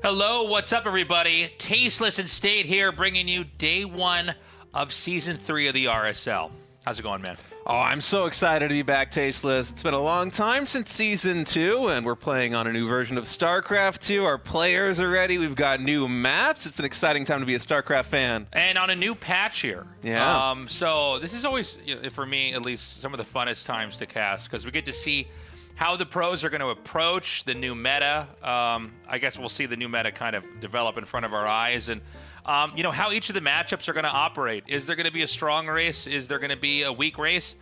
Hello, what's up, everybody? Tasteless and State here, bringing you day one of season 3 of the RSL. How's it going, man? Oh, I'm so excited to be back, Tasteless. It's been a long time since season 2, and we're playing on a new version of StarCraft 2. Our players are ready. We've got new maps. It's an exciting time to be a StarCraft fan. And on a new patch here. Yeah. So this is always, for me at least, some of the funnest times to cast, because we get to see how the pros are going to approach the new meta. I guess we'll see the new meta kind of develop in front of our eyes, and how each of the matchups are going to operate. Is there going to be a strong race? Is there going to be a weak race?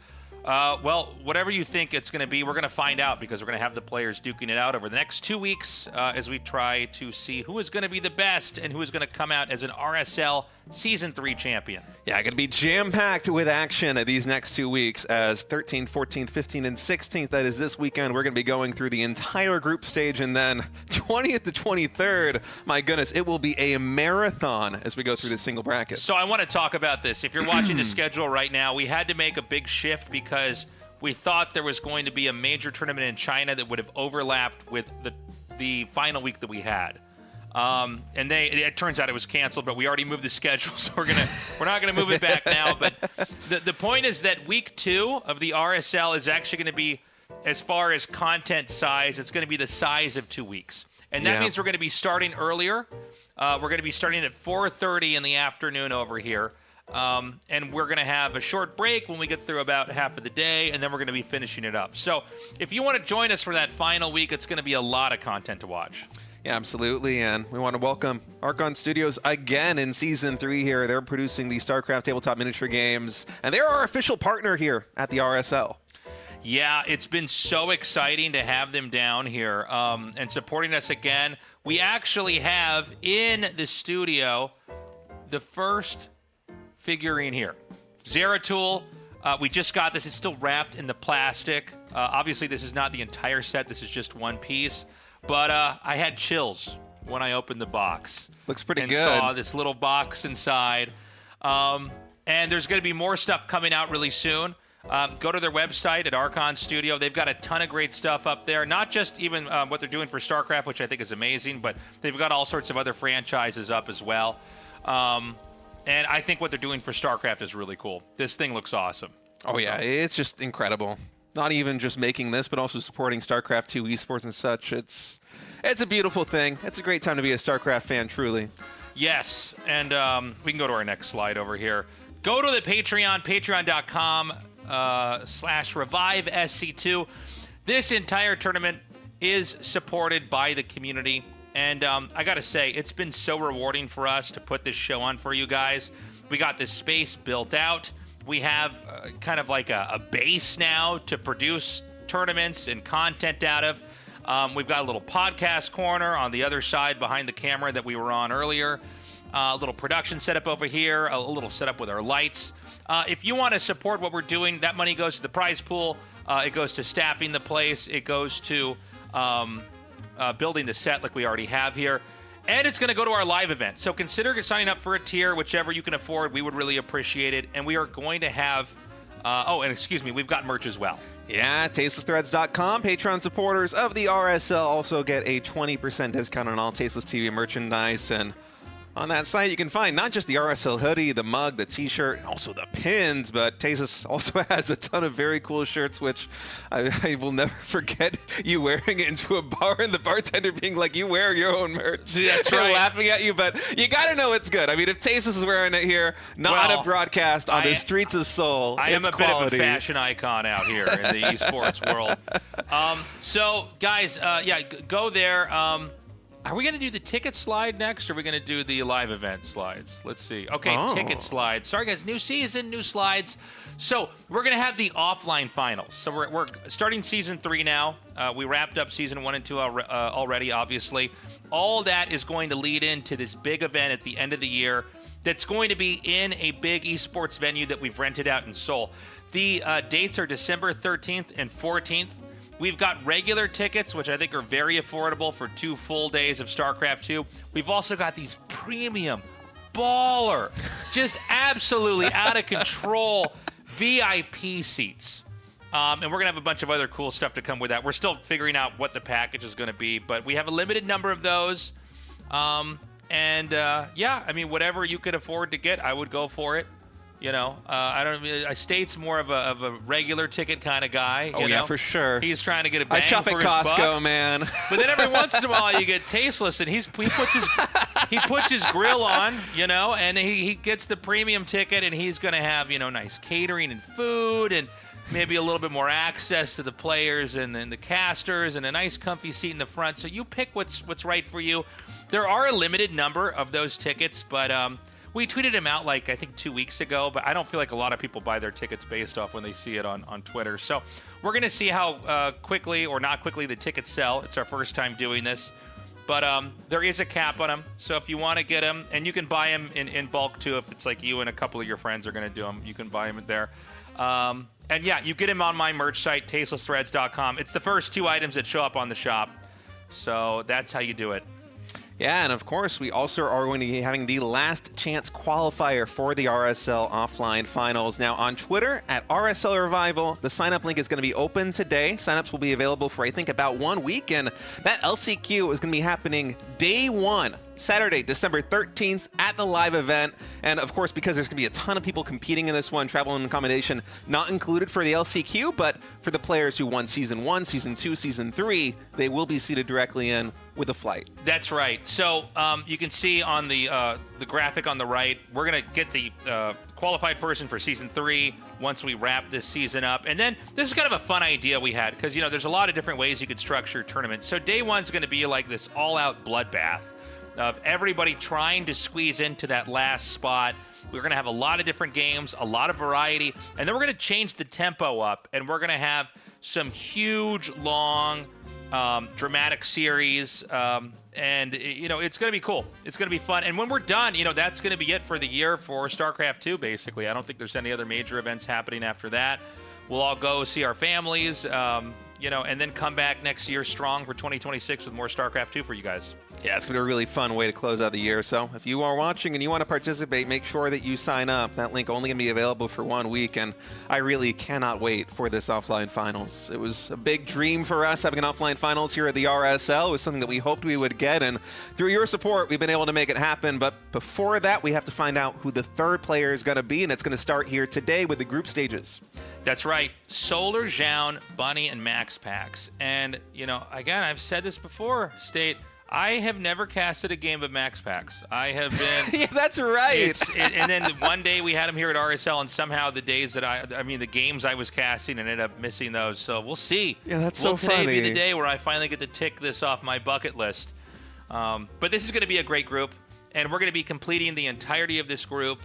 Well, whatever you think it's going to be, we're going to find out, because we're going to have the players duking it out over the next 2 weeks as we try to see who is going to be the best and who is going to come out as an RSL Season 3 champion. Yeah, going to be jam-packed with action these next 2 weeks as 13th, 14th, 15th, and 16th. That is this weekend. We're going to be going through the entire group stage, and then 20th to 23rd, my goodness, it will be a marathon as we go through the single bracket. So I want to talk about this. If you're watching the schedule right now, we had to make a big shift because we thought there was going to be a major tournament in China that would have overlapped with the final week that we had. And it turns out it was canceled, but we already moved the schedule, so we're not gonna move it back now. But the point is that week 2 of the RSL is actually going to be, as far as content size, it's going to be the size of 2 weeks, and that means we're going to be starting earlier. We're going to be starting at 4:30 in the afternoon over here. And we're going to have a short break when we get through about half of the day, and then we're going to be finishing it up. So if you want to join us for that final week, it's going to be a lot of content to watch. Yeah, absolutely, and we want to welcome Archon Studios again in Season 3 here. They're producing the StarCraft tabletop miniature games, and they're our official partner here at the RSL. Yeah, it's been so exciting to have them down here and supporting us again. We actually have in the studio the first figurine here. Zeratul, we just got this. It's still wrapped in the plastic. Obviously, this is not the entire set. This is just one piece. But I had chills when I opened the box. Looks pretty good. And saw this little box inside. And there's going to be more stuff coming out really soon. Go to their website at Archon Studio. They've got a ton of great stuff up there. Not just even what they're doing for StarCraft, which I think is amazing, but they've got all sorts of other franchises up as well. And I think what they're doing for StarCraft is really cool. This thing looks awesome. Oh, yeah, it's just incredible. Not even just making this, but also supporting StarCraft 2 esports and such. It's a beautiful thing. It's a great time to be a StarCraft fan, truly. Yes, and we can go to our next slide over here. Go to the Patreon, patreon.com/ReviveSC2. This entire tournament is supported by the community. And I got to say, it's been so rewarding for us to put this show on for you guys. We got this space built out. We have kind of like a base now to produce tournaments and content out of. We've got a little podcast corner on the other side behind the camera that we were on earlier. A little production setup over here, a little setup with our lights. If you want to support what we're doing, that money goes to the prize pool. It goes to staffing the place. It goes to building the set like we already have here. And it's going to go to our live event. So consider signing up for a tier, whichever you can afford. We would really appreciate it. And we are going to have, we've got merch as well. Yeah, tastelessthreads.com. Patreon supporters of the RSL also get a 20% discount on all Tasteless TV merchandise. And on that site, you can find not just the RSL hoodie, the mug, the t-shirt, and also the pins, but Tasteless also has a ton of very cool shirts, which I will never forget you wearing it into a bar and the bartender being like, you wear your own merch. That's right. Laughing at you, but you got to know it's good. I mean, if Tasteless is wearing it here, not a broadcast on the streets of Seoul, I am a quality. bit of a fashion icon out here in the esports world. So, guys, go there. Are we going to do the ticket slide next, or are we going to do the live event slides? Let's see. Okay, ticket slides. Sorry, guys. New season, new slides. So we're going to have the offline finals. So we're starting Season 3 now. We wrapped up Season 1 and 2 already, obviously. All that is going to lead into this big event at the end of the year that's going to be in a big esports venue that we've rented out in Seoul. The dates are December 13th and 14th. We've got regular tickets, which I think are very affordable for 2 full days of StarCraft 2. We've also got these premium, baller, just absolutely out of control VIP seats. And we're going to have a bunch of other cool stuff to come with that. We're still figuring out what the package is going to be, but we have a limited number of those. Yeah, I mean, whatever you could afford to get, I would go for it. You know, I don't. State's more of a regular ticket kind of guy. Oh, you yeah, know? for sure. He's trying to get a bang I shop for at his Costco, buck. man. But then every once in a while you get tasteless, and he puts his grill on, you know, and he gets the premium ticket, and he's going to have, you know, nice catering and food, and maybe a little bit more access to the players and then the casters, and a nice comfy seat in the front. So you pick what's right for you. There are a limited number of those tickets, but we tweeted him out, like, I think 2 weeks ago, but I don't feel like a lot of people buy their tickets based off when they see it on Twitter. So we're going to see how quickly or not quickly the tickets sell. It's our first time doing this. But there is a cap on them. So if you want to get them, and you can buy them in bulk, too, if it's like you and a couple of your friends are going to do them, you can buy them there. And, yeah, you get them on my merch site, tastelessthreads.com. It's the first 2 items that show up on the shop. So that's how you do it. Yeah, and of course, we also are going to be having the last chance qualifier for the RSL offline finals. Now, on Twitter, at RSL Revival, the sign-up link is going to be open today. Sign-ups will be available for, I think, about 1 week, and that LCQ is going to be happening day 1, Saturday, December 13th, at the live event. And, of course, because there's going to be a ton of people competing in this one, travel and accommodation not included for the LCQ, but for the players who won Season 1, Season 2, Season 3, they will be seated directly in with a flight. That's right. So you can see on the graphic on the right, we're going to get the qualified person for Season 3 once we wrap this season up. And then this is kind of a fun idea we had because, you know, there's a lot of different ways you could structure tournaments. So day 1's going to be like this all-out bloodbath of everybody trying to squeeze into that last spot. We're going to have a lot of different games, a lot of variety, and then we're going to change the tempo up, and we're going to have some huge, long, dramatic series, and you know, it's going to be cool. It's going to be fun. And when we're done, you know, that's going to be it for the year for StarCraft 2, basically. I don't think there's any other major events happening after that. We'll all go see our families, you know, and then come back next year strong for 2026 with more StarCraft 2 for you guys. Yeah, it's going to be a really fun way to close out the year. So if you are watching and you want to participate, make sure that you sign up. That link only going to be available for 1 week, and I really cannot wait for this offline finals. It was a big dream for us having an offline finals here at the RSL. It was something that we hoped we would get, and through your support, we've been able to make it happen. But before that, we have to find out who the third player is going to be, and it's going to start here today with the group stages. That's right. Solar, Zoun, Bunny, and MaxPax. And, you know, again, I've said this before, State, I have never casted a game of MaxPax. I have been... Yeah, that's right. And then one day we had him here at RSL, and somehow the days that I mean, the games I was casting, and ended up missing those. So we'll see. Yeah, that's so funny. Will today be funny. the day where I finally get to tick this off my bucket list? But this is going to be a great group, and we're going to be completing the entirety of this group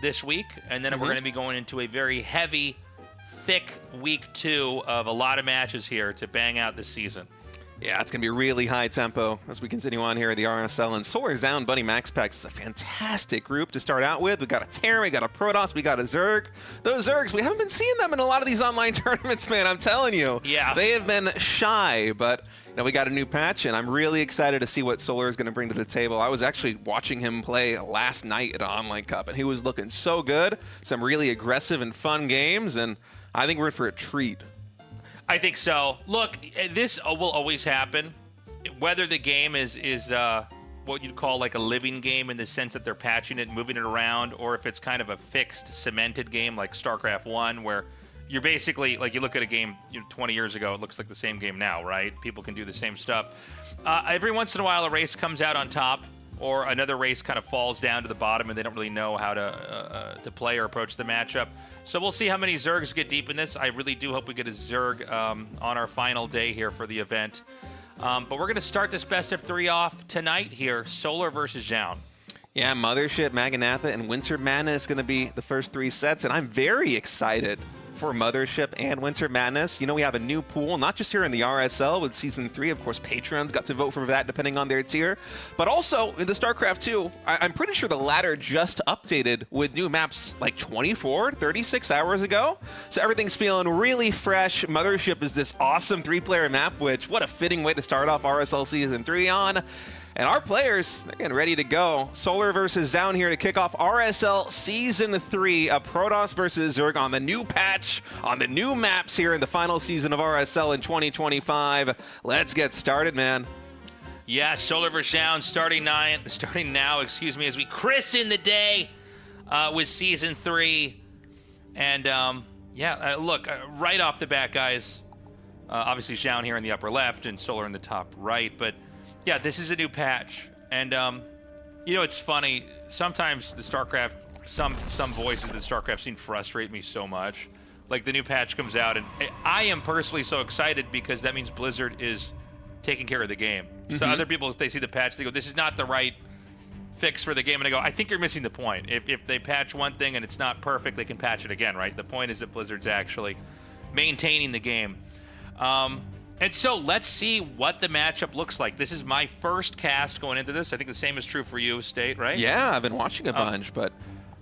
this week, and then we're going to be going into a very heavy, thick week 2 of a lot of matches here to bang out this season. Yeah, it's going to be really high tempo as we continue on here at the RSL. And Solar, Zoun, Bunny, MaxPax is a fantastic group to start out with. We got a Terran, we got a Protoss, we got a Zerg. Those Zergs, we haven't been seeing them in a lot of these online tournaments, man. I'm telling you. Yeah. They have been shy, but you know, we got a new patch, and I'm really excited to see what Solar is going to bring to the table. I was actually watching him play last night at an online cup, and he was looking so good. Some really aggressive and fun games, and I think we're in for a treat. I think so. Look, this will always happen. Whether the game is what you'd call like a living game in the sense that they're patching it, moving it around, or if it's kind of a fixed, cemented game like StarCraft 1, where you're basically, like, you look at a game 20 years ago, it looks like the same game now, right? People can do the same stuff. Every once in a while, a race comes out on top, or another race kind of falls down to the bottom, and they don't really know how to play or approach the matchup. So we'll see how many Zergs get deep in this. I really do hope we get a Zerg on our final day here for the event. But we're going to start this best of 3 off tonight here, Solar versus Zoun. Yeah, Mothership, Maganatha, and Winter Madness going to be the first 3 sets, and I'm very excited for Mothership and Winter Madness. You know, we have a new pool, not just here in the RSL with Season 3. Of course, patrons got to vote for that depending on their tier. But also, in the StarCraft 2, I'm pretty sure the ladder just updated with new maps like 24, 36 hours ago. So everything's feeling really fresh. Mothership is this awesome 3-player map, which, what a fitting way to start off RSL Season 3 on. And our players, they're getting ready to go. Solar versus Zoun here to kick off RSL Season 3, a Protoss versus Zerg on the new patch, on the new maps here in the final season of RSL in 2025. Let's get started, man. Yeah, Solar vs. Zoun starting now, excuse me, as we christen the day with Season 3. And, look, right off the bat, guys, obviously Zoun here in the upper left and Solar in the top right. But, yeah, this is a new patch. And, it's funny. Sometimes the StarCraft, some voices of the StarCraft scene frustrate me so much. Like, the new patch comes out, and I am personally so excited because that means Blizzard is taking care of the game. So other people, if they see the patch, they go, this is not the right fix for the game. And I go, I think you're missing the point. If they patch one thing and it's not perfect, they can patch it again, right? The point is that Blizzard's actually maintaining the game. And so let's see what the matchup looks like. This is my first cast going into this. I think the same is true for you, State, right? Yeah, I've been watching a bunch, but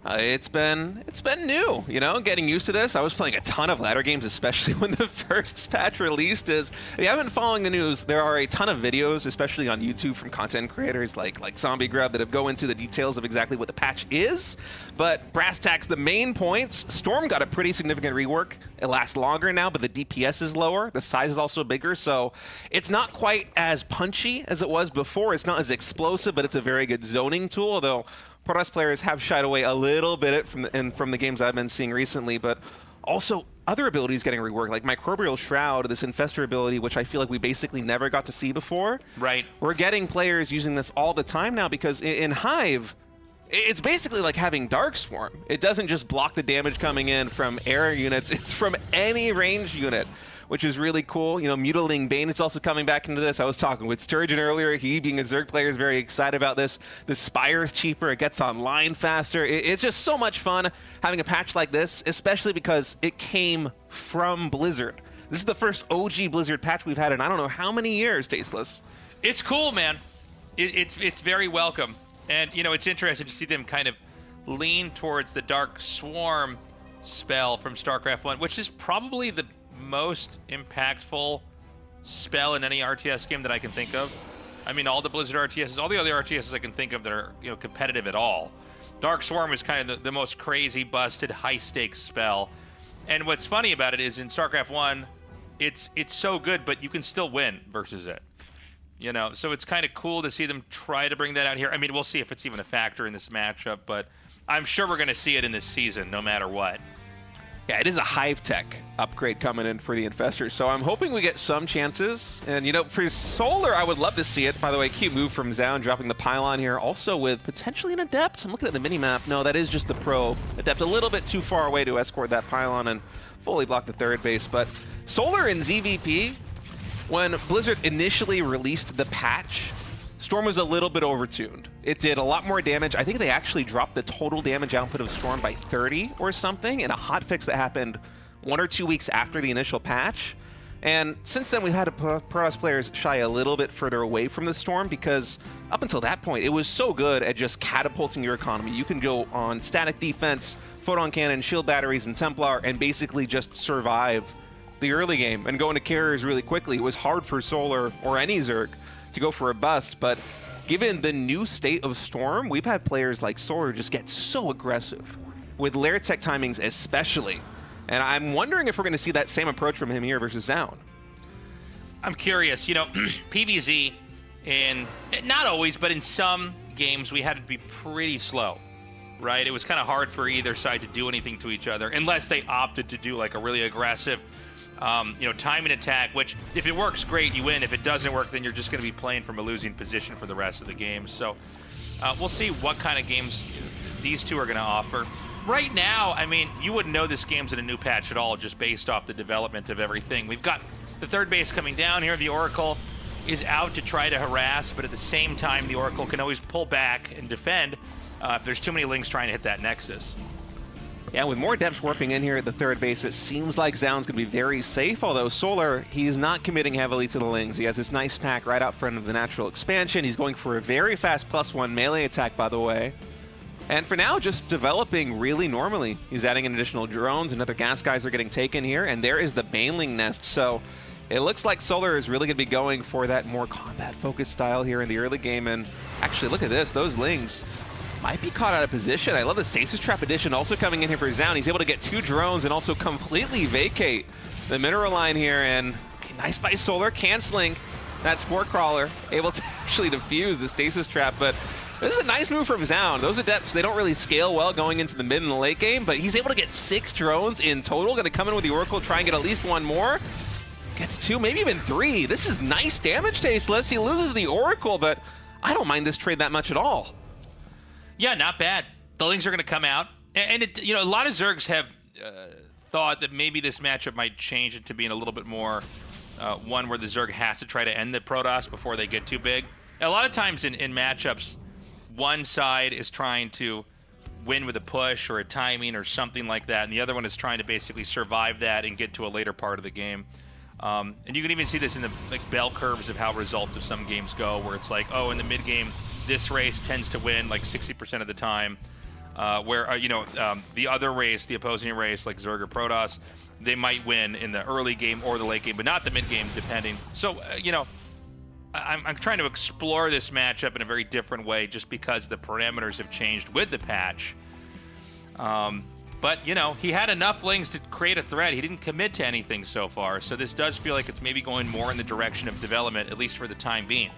it's been new, getting used to this. I was playing a ton of ladder games, especially when the first patch released. If you haven't been following the news, there are a ton of videos, especially on YouTube, from content creators like Zombie Grub that have go into the details of exactly what the patch is. But brass tacks, the main points, Storm got a pretty significant rework. It lasts longer now, but the DPS is lower. The size is also bigger, so it's not quite as punchy as it was before. It's not as explosive, but it's a very good zoning tool, although Protoss players have shied away a little bit from the games I've been seeing recently, but also other abilities getting reworked, like Microbial Shroud, this Infestor ability, which I feel like we basically never got to see before. Right. We're getting players using this all the time now because in Hive, it's basically like having Dark Swarm. It doesn't just block the damage coming in from air units, it's from any range unit, which is really cool. Mutilating Bane is also coming back into this. I was talking with Sturgeon earlier. He, being a Zerg player, is very excited about this. The Spire is cheaper. It gets online faster. It's just so much fun having a patch like this, especially because it came from Blizzard. This is the first OG Blizzard patch we've had in I don't know how many years, Tasteless. It's cool, man. It's very welcome. And, it's interesting to see them kind of lean towards the Dark Swarm spell from StarCraft 1, which is probably the most impactful spell in any RTS game that I can think of. I mean, all the Blizzard RTSs, all the other RTSs I can think of that are competitive at all. Dark Swarm is kind of the most crazy, busted, high-stakes spell. And what's funny about it is in StarCraft 1, it's so good, but you can still win versus it. So it's kind of cool to see them try to bring that out here. I mean, we'll see if it's even a factor in this matchup, but I'm sure we're going to see it in this season no matter what. Yeah, it is a Hive Tech upgrade coming in for the Infestors, so I'm hoping we get some chances. And, for Solar, I would love to see it. By the way, cute move from Zoun, dropping the pylon here, also with potentially an Adept. I'm looking at the minimap. No, that is just the probe. Adept a little bit too far away to escort that pylon and fully block the third base. But Solar in ZVP, when Blizzard initially released the patch, Storm was a little bit overtuned. It did a lot more damage. I think they actually dropped the total damage output of Storm by 30 or something in a hotfix that happened 1 or 2 weeks after the initial patch. And since then, we've had Protoss players shy a little bit further away from the Storm because up until that point, it was so good at just catapulting your economy. You can go on static defense, photon cannon, shield batteries, and Templar, and basically just survive the early game and go into carriers really quickly. It was hard for Solar or any Zerg to go for a bust, but given the new state of Storm, we've had players like Solar just get so aggressive, with lair tech timings especially. And I'm wondering if we're going to see that same approach from him here versus Zoun. I'm curious, PvZ, not always, but in some games, we had to be pretty slow, right? It was kind of hard for either side to do anything to each other, unless they opted to do like a really aggressive time and attack, which if it works, great, you win. If it doesn't work, then you're just going to be playing from a losing position for the rest of the game. So we'll see what kind of games these two are going to offer. Right now, I mean, you wouldn't know this game's in a new patch at all just based off the development of everything. We've got the third base coming down here. The Oracle is out to try to harass, but at the same time, the Oracle can always pull back and defend if there's too many Lings trying to hit that Nexus. Yeah, with more depths warping in here at the third base, it seems like Zoun's going to be very safe, although Solar, he's not committing heavily to the Lings. He has this nice pack right out front of the natural expansion. He's going for a very fast +1 melee attack, by the way. And for now, just developing really normally. He's adding in additional drones, and other gas guys are getting taken here, and there is the Baneling Nest. So it looks like Solar is really going to be going for that more combat-focused style here in the early game. And actually, look at this. Those Lings might be caught out of position. I love the Stasis Trap addition also coming in here for Zoun. He's able to get 2 drones and also completely vacate the mineral line here. And okay, nice by Solar, canceling That Spore Crawler able to actually defuse the stasis trap, but this is a nice move from Zoun. Those Adepts, they don't really scale well going into the mid and the late game, but he's able to get 6 drones in total. Going to come in with the Oracle, try and get at least 1 more. Gets 2, maybe even 3. This is nice damage, Tasteless. He loses the Oracle, but I don't mind this trade that much at all. Yeah, not bad. The Lings are going to come out. And it, you know, a lot of Zergs have thought that maybe this matchup might change into being a little bit more one where the Zerg has to try to end the Protoss before they get too big. A lot of times in matchups, one side is trying to win with a push or a timing or something like that, and the other one is trying to basically survive that and get to a later part of the game. And you can even see this in the bell curves of how results of some games go, where it's like, oh, in the mid game, this race tends to win like 60% of the time. Where the other race, the opposing race, like Zerg or Protoss, they might win in the early game or the late game, but not the mid game, depending. So I'm trying to explore this matchup in a very different way, just because the parameters have changed with the patch. But, he had enough Lings to create a threat. He didn't commit to anything so far, so this does feel like it's maybe going more in the direction of development, at least for the time being.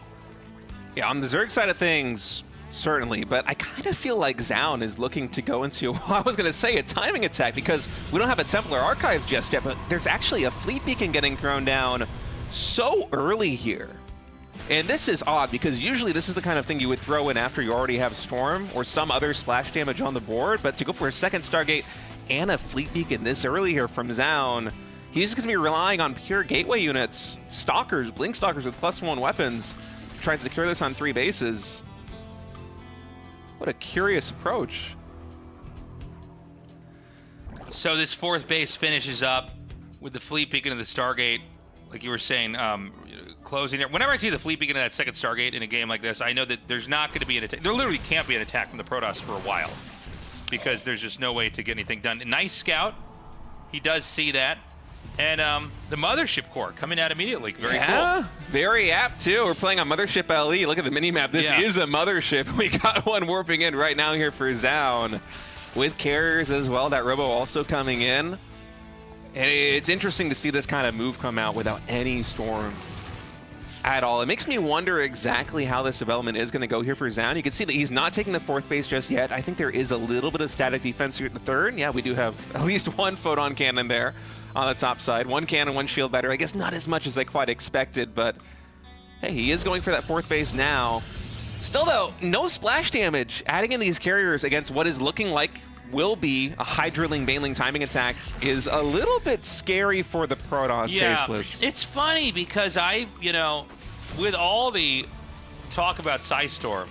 Yeah, on the Zerg side of things, certainly, but I kind of feel like Zoun is looking to go into, I was going to say, a timing attack, because we don't have a Templar Archive just yet, but there's actually a Fleet Beacon getting thrown down so early here. And this is odd, because usually this is the kind of thing you would throw in after you already have Storm or some other splash damage on the board, but to go for a second Stargate and a Fleet Beacon this early here from Zoun, he's just going to be relying on pure gateway units, Stalkers, Blink Stalkers with +1 weapons, trying to secure this on 3 bases. What a curious approach. So this 4th base finishes up with the Fleet Beacon and the Stargate, like you were saying, closing it. Whenever I see the Fleet Beacon and that second Stargate in a game like this, I know that there's not going to be an attack. There literally can't be an attack from the Protoss for a while, because there's just no way to get anything done. Nice scout. He does see that. And the Mothership Core coming out immediately. Very cool. Very apt, too. We're playing on Mothership LE. Look at the mini-map. This is a Mothership. We got one warping in right now here for Zoun, with carriers as well. That Robo also coming in. And it's interesting to see this kind of move come out without any Storm at all. It makes me wonder exactly how this development is going to go here for Zoun. You can see that he's not taking the 4th base just yet. I think there is a little bit of static defense here at the 3rd. Yeah, we do have at least 1 photon cannon there on the top side. 1 cannon, 1 shield battery. I guess not as much as I quite expected, but hey, he is going for that 4th base now. Still, though, no splash damage. Adding in these carriers against what is looking like will be a Hydraling Baneling timing attack is a little bit scary for the Protoss, Tasteless. It's funny because with all the talk about Psystorm,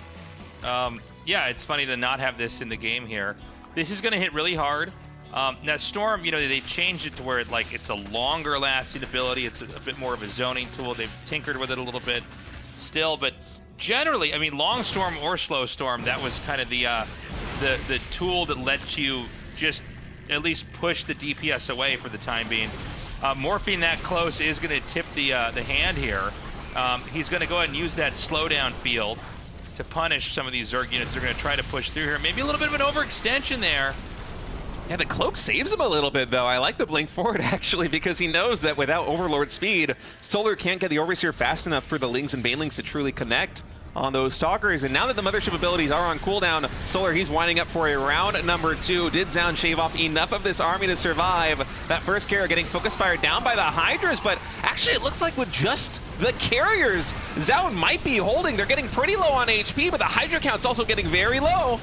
it's funny to not have this in the game here. This is going to hit really hard. Now, Storm, they changed it to where it's a longer lasting ability. It's a bit more of a zoning tool. They've tinkered with it a little bit still, but generally, I mean, long Storm or slow Storm, that was kind of the tool that lets you just at least push the DPS away for the time being. Morphing that close is going to tip the hand here. He's going to go ahead and use that slowdown field to punish some of these Zerg units. They're going to try to push through here. Maybe a little bit of an overextension there. Yeah, the cloak saves him a little bit, though. I like the blink forward, actually, because he knows that without Overlord speed, Solar can't get the Overseer fast enough for the Lings and Banelings to truly connect on those Stalkers. And now that the Mothership abilities are on cooldown, Solar, he's winding up for a round number 2. Did Zoun shave off enough of this army to survive? That first carrier getting focus fired down by the Hydras, but actually it looks like with just the carriers, Zoun might be holding. They're getting pretty low on HP, but the Hydra count's also getting very low.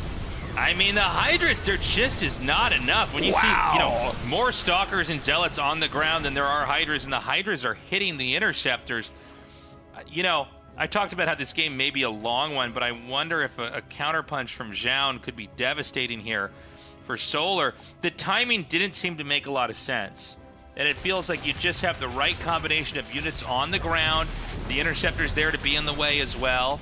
I mean, the Hydras, there just is not enough. When you see, more Stalkers and Zealots on the ground than there are Hydras, and the Hydras are hitting the Interceptors. I talked about how this game may be a long one, but I wonder if a counterpunch from Zoun could be devastating here for Solar. The timing didn't seem to make a lot of sense, and it feels like you just have the right combination of units on the ground, the Interceptors there to be in the way as well.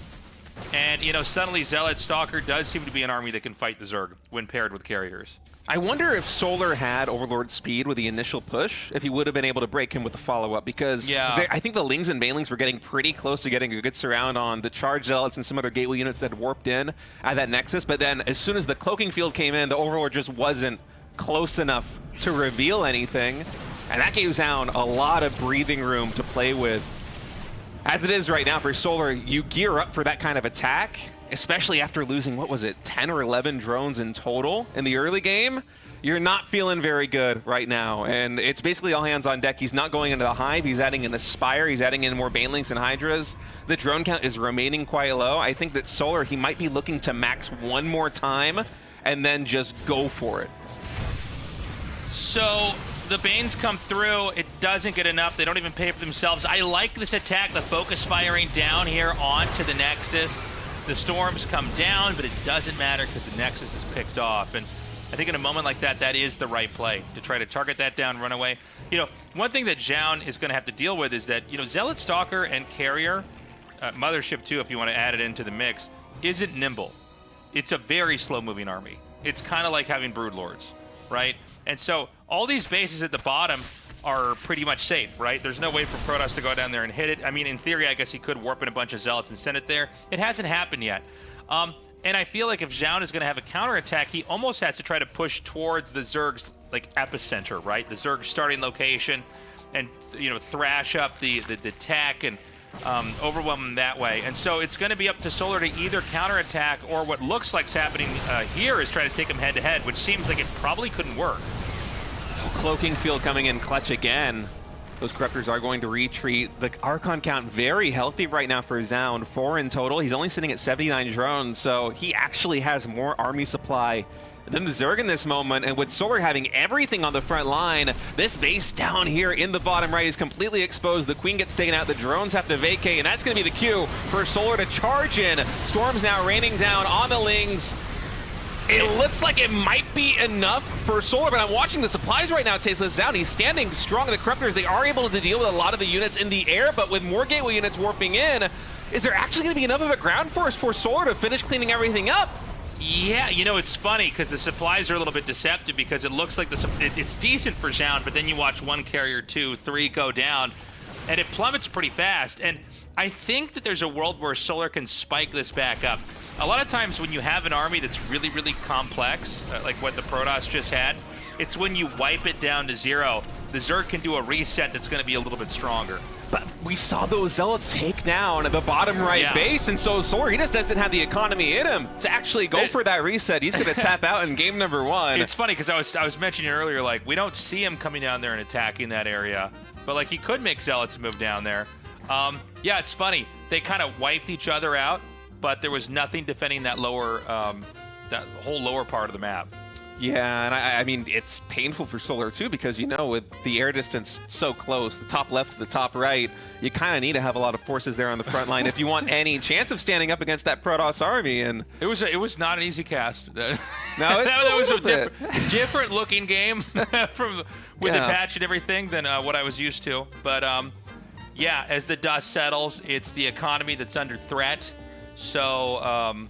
And, suddenly Zealot Stalker does seem to be an army that can fight the Zerg when paired with carriers. I wonder if Solar had Overlord speed with the initial push, if he would have been able to break him with the follow-up, because I think the Lings and Banelings were getting pretty close to getting a good surround on the Charge Zealots and some other gateway units that had warped in at that Nexus, but then as soon as the Cloaking Field came in, the Overlord just wasn't close enough to reveal anything, and that gave Zoun a lot of breathing room to play with As it is right now for Solar, you gear up for that kind of attack, especially after losing, what was it, 10 or 11 drones in total in the early game. You're not feeling very good right now, and it's basically all hands on deck. He's not going into the Hive. He's adding in the Spire. He's adding in more Banelings and Hydras. The drone count is remaining quite low. I think that Solar, he might be looking to max one more time and then just go for it. So the Banes come through. It doesn't get enough. They don't even pay for themselves. I like this attack, the focus firing down here onto the Nexus. The Storms come down, but it doesn't matter because the Nexus is picked off. And I think in a moment like that, that is the right play, to try to target that down, run away. You know, one thing that Zoun is going to have to deal with is that, you know, Zealot, Stalker, and Carrier, Mothership too, if you want to add it into the mix, isn't nimble. It's a very slow-moving army. It's kind of like having Broodlords, right? And so all these bases at the bottom are pretty much safe, right? There's no way for Protoss to go down there and hit it. I mean, in theory, I guess he could warp in a bunch of Zealots and send it there. It hasn't happened yet. And I feel like if Zoun is going to have a counterattack, he almost has to try to push towards the Zerg's like epicenter, right? The Zerg's starting location, and you know, thrash up the tech and overwhelm them that way. And so it's going to be up to Solar to either counterattack, or what looks like's happening here is try to take him head to head, which seems like it probably couldn't work. Cloaking Field coming in clutch again. Those Corruptors are going to retreat. The Archon count very healthy right now for Zoun, 4 in total. He's only sitting at 79 drones, so he actually has more army supply than the Zerg in this moment. And with Solar having everything on the front line, this base down here in the bottom right is completely exposed. The Queen gets taken out, the drones have to vacate, and that's going to be the cue for Solar to charge in. Storms now raining down on the Lings. It looks like it might be enough for Solar, but I'm watching the supplies right now. Tasteless Zoun, he's standing strong. The Corruptors, they are able to deal with a lot of the units in the air, but with more gateway units warping in, is there actually going to be enough of a ground force for Solar to finish cleaning everything up? Yeah, you know, it's funny because the supplies are a little bit deceptive because it looks like it's decent for Zoun, but then you watch 1 carrier, 2, 3 go down, and it plummets pretty fast. And I think that there's a world where Solar can spike this back up. A lot of times when you have an army that's really, really complex, like what the Protoss just had, it's when you wipe it down to 0, the Zerg can do a reset that's going to be a little bit stronger. But we saw those Zealots take down the bottom right base, and so Solar, he just doesn't have the economy in him to actually go for that reset. He's going to tap out in game number 1. It's funny because I was mentioning earlier, like, we don't see him coming down there and attacking that area, but like he could make Zealots move down there. Yeah, it's funny. They kind of wiped each other out, but there was nothing defending that lower, that whole lower part of the map. Yeah, and I mean, it's painful for Solar too, because, you know, with the air distance so close, the top left to the top right, you kind of need to have a lot of forces there on the front line if you want any chance of standing up against that Protoss army. And it was not an easy cast. No, that was a different looking game with the patch and everything than what I was used to. But yeah, as the dust settles, it's the economy that's under threat. So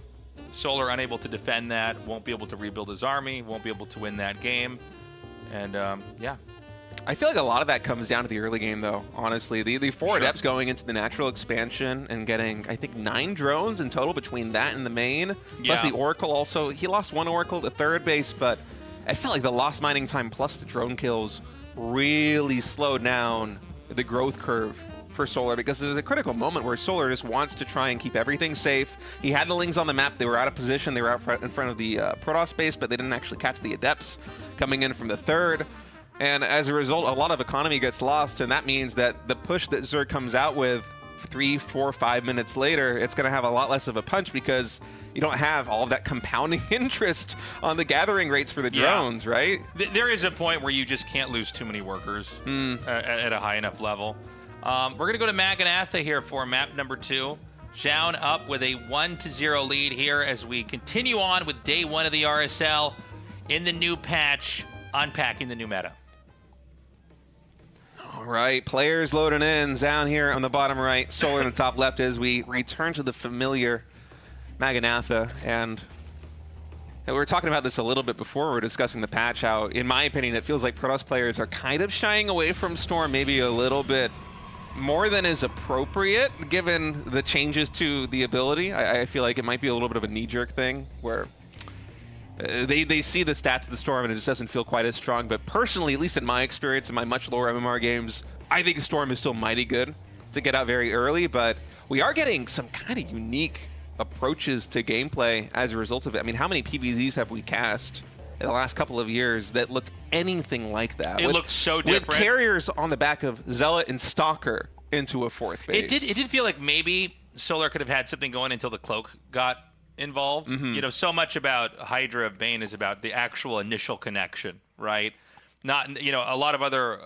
Solar unable to defend that, won't be able to rebuild his army, won't be able to win that game. And yeah. I feel like a lot of that comes down to the early game, though, honestly. The 4 adepts going into the natural expansion and getting, I think, 9 drones in total between that and the main. Plus the Oracle also. He lost 1 Oracle at the third base, but I felt like the lost mining time plus the drone kills really slowed down the growth curve for Solar, because there's a critical moment where Solar just wants to try and keep everything safe. He had the Lings on the map. They were out of position. They were out in front of the Protoss base, but they didn't actually catch the Adepts coming in from the third. And as a result, a lot of economy gets lost, and that means that the push that Zerg comes out with 3, 4, 5 minutes later, it's going to have a lot less of a punch because you don't have all of that compounding interest on the gathering rates for the drones, right? There is a point where you just can't lose too many workers at a high enough level. We're going to go to Maganatha here for map number 2. Zoun up with a 1-0 lead here as we continue on with day 1 of the RSL in the new patch, unpacking the new meta. All right, players loading in. Zoun here on the bottom right, Solar in the top left as we return to the familiar Maganatha. And we were talking about this a little bit before we were discussing the patch, how, in my opinion, it feels like Protoss players are kind of shying away from Storm maybe a little bit more than is appropriate, given the changes to the ability. I feel like it might be a little bit of a knee-jerk thing, where they see the stats of the Storm and it just doesn't feel quite as strong. But personally, at least in my experience in my much lower MMR games, I think Storm is still mighty good. to get out very early, but we are getting some kind of unique approaches to gameplay as a result of it. I mean, how many PvZs have we cast in the last couple of years that looked anything like that? It looked so different. With carriers on the back of Zealot and Stalker into a 4th base. It did feel like maybe Solar could have had something going until the Cloak got involved. You know, so much about Hydra of Bane is about the actual initial connection, right? Not, you know, a lot of other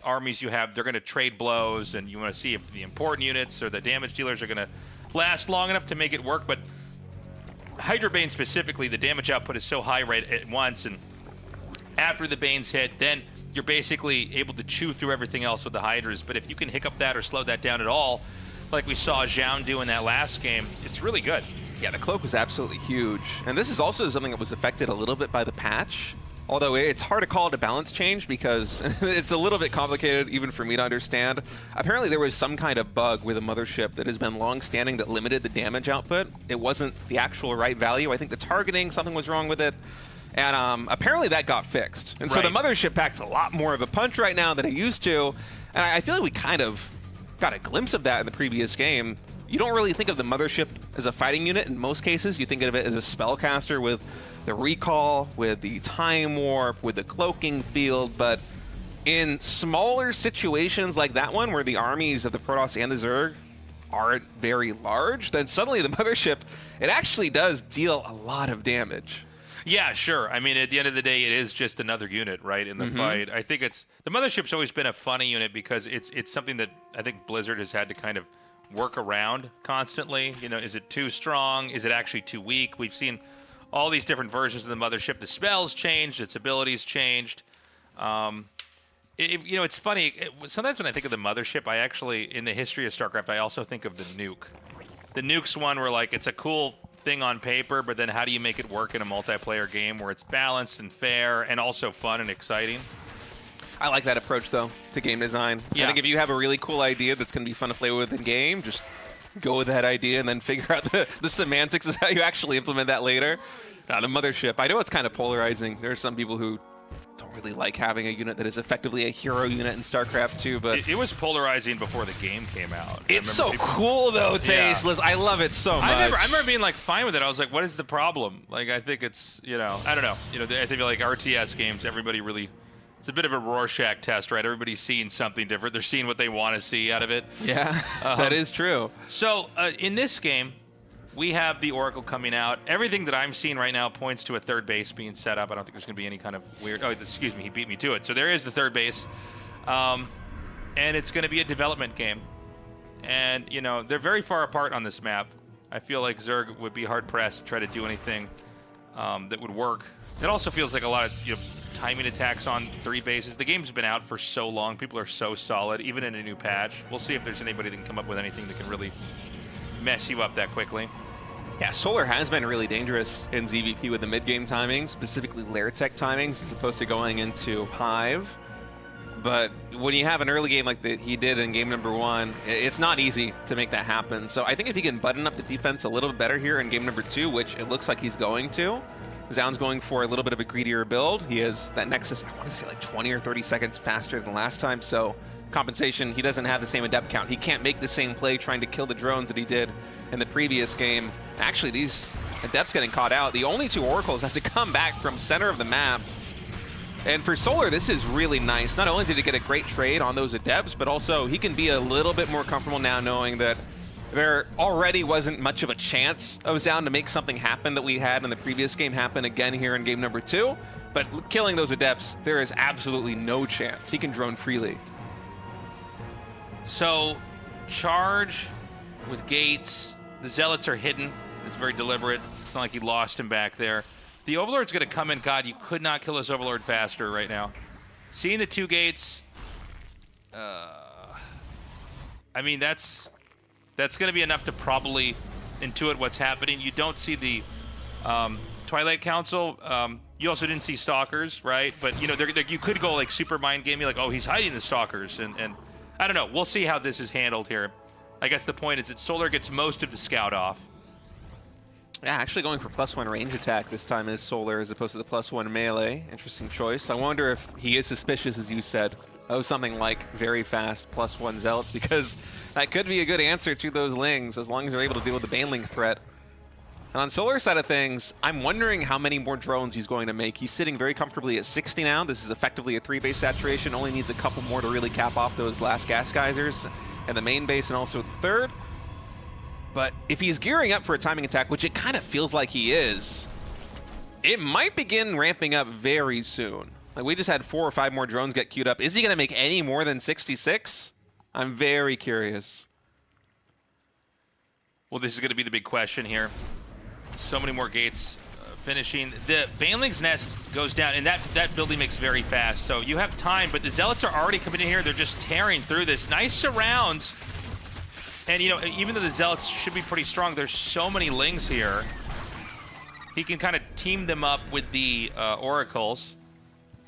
armies you have, they're going to trade blows, and you want to see if the important units or the damage dealers are going to last long enough to make it work. But Hydra Bane specifically, the damage output is so high right at once, and after the Banes hit, then you're basically able to chew through everything else with the Hydras. But if you can hiccup that or slow that down at all, like we saw Zoun do in that last game, it's really good. Yeah, the Cloak was absolutely huge. And this is also something that was affected a little bit by the patch. Although it's hard to call it a balance change because it's a little bit complicated even for me to understand. Apparently there was some kind of bug with a mothership that has been long-standing that limited the damage output. It wasn't the actual right value. I think the targeting, something was wrong with it. And apparently that got fixed. And so the mothership packs a lot more of a punch right now than it used to. And I feel like we kind of got a glimpse of that in the previous game. You don't really think of the mothership as a fighting unit in most cases. You think of it as a spellcaster with the recall, with the time warp, with the cloaking field. But in smaller situations like that one, where the armies of the Protoss and the Zerg aren't very large, then suddenly the mothership, it actually does deal a lot of damage. Yeah, sure. I mean, at the end of the day, it is just another unit, right, in the fight. I think the mothership's always been a funny unit because it's something that I think Blizzard has had to kind of work around constantly. You know, is it too strong? Is it actually too weak? We've seen all these different versions of the mothership. The spells changed, its abilities changed. You know, it's funny. Sometimes when I think of the mothership, I actually, in the history of StarCraft, I also think of the nuke. The nuke's one where, like, it's a cool thing on paper, but then how do you make it work in a multiplayer game where it's balanced and fair and also fun and exciting? I like that approach, though, to game design. Yeah. I think if you have a really cool idea that's going to be fun to play with in game, just go with that idea and then figure out the semantics of how you actually implement that later. Now, the mothership, I know it's kind of polarizing. There are some people who don't really like having a unit that is effectively a hero unit in StarCraft 2, but... It was polarizing before the game came out. It's so cool, though, Tasteless. I love it so much. I remember being, like, fine with it. I was like, what is the problem? Like, I think it's, you know, I don't know. You know, I think, like, RTS games, everybody really... It's a bit of a Rorschach test, right? Everybody's seeing something different. They're seeing what they want to see out of it. Yeah, that is true. So, in this game, we have the Oracle coming out. Everything that I'm seeing right now points to a third base being set up. I don't think there's going to be any kind of weird... Oh, excuse me, he beat me to it. So there is the third base. And it's going to be a development game. And, you know, they're very far apart on this map. I feel like Zerg would be hard-pressed to try to do anything that would work. It also feels like a lot of, you know, timing attacks on 3 bases. The game's been out for so long. People are so solid, even in a new patch. We'll see if there's anybody that can come up with anything that can really mess you up that quickly. Yeah, Solar has been really dangerous in ZVP with the mid-game timings, specifically Lair Tech timings, as opposed to going into Hive. But when you have an early game like he did in game number 1, it's not easy to make that happen. So I think if he can button up the defense a little bit better here in game number 2, which it looks like he's going to, Zoun's going for a little bit of a greedier build. He has that Nexus, I want to say like 20 or 30 seconds faster than last time, so compensation, he doesn't have the same adept count. He can't make the same play trying to kill the drones that he did in the previous game. Actually, these adepts getting caught out. The only 2 oracles have to come back from center of the map. And for Solar, this is really nice. Not only did he get a great trade on those adepts, but also he can be a little bit more comfortable now knowing that there already wasn't much of a chance of Zoun to make something happen that we had in the previous game happen again here in game number 2. But killing those adepts, there is absolutely no chance. He can drone freely. So, charge with gates. The Zealots are hidden. It's very deliberate. It's not like he lost him back there. The Overlord's going to come in. God, you could not kill this Overlord faster right now. Seeing the 2 gates, I mean, that's going to be enough to probably intuit what's happening. You don't see the Twilight Council. You also didn't see Stalkers, right? But, you know, you could go, like, super mind gaming, like, oh, he's hiding the Stalkers. And I don't know. We'll see how this is handled here. I guess the point is that Solar gets most of the scout off. Yeah, actually going for +1 range attack this time is Solar as opposed to the +1 melee. Interesting choice. I wonder if he is suspicious, as you said, of something like very fast +1 Zealots, because that could be a good answer to those Lings as long as they're able to deal with the Baneling threat. And on Solar's side of things, I'm wondering how many more drones he's going to make. He's sitting very comfortably at 60 now. This is effectively a 3-base saturation. Only needs a couple more to really cap off those last gas geysers and the main base and also the third. But if he's gearing up for a timing attack, which it kind of feels like he is, it might begin ramping up very soon. Like, we just had 4 or 5 more drones get queued up. Is he going to make any more than 66? I'm very curious. Well, this is going to be the big question here. So many more gates finishing. The Baneling's Nest goes down, and that building makes very fast. So you have time, but the Zealots are already coming in here. They're just tearing through this. Nice surrounds. And, you know, even though the Zealots should be pretty strong, there's so many Lings here. He can kind of team them up with the Oracles.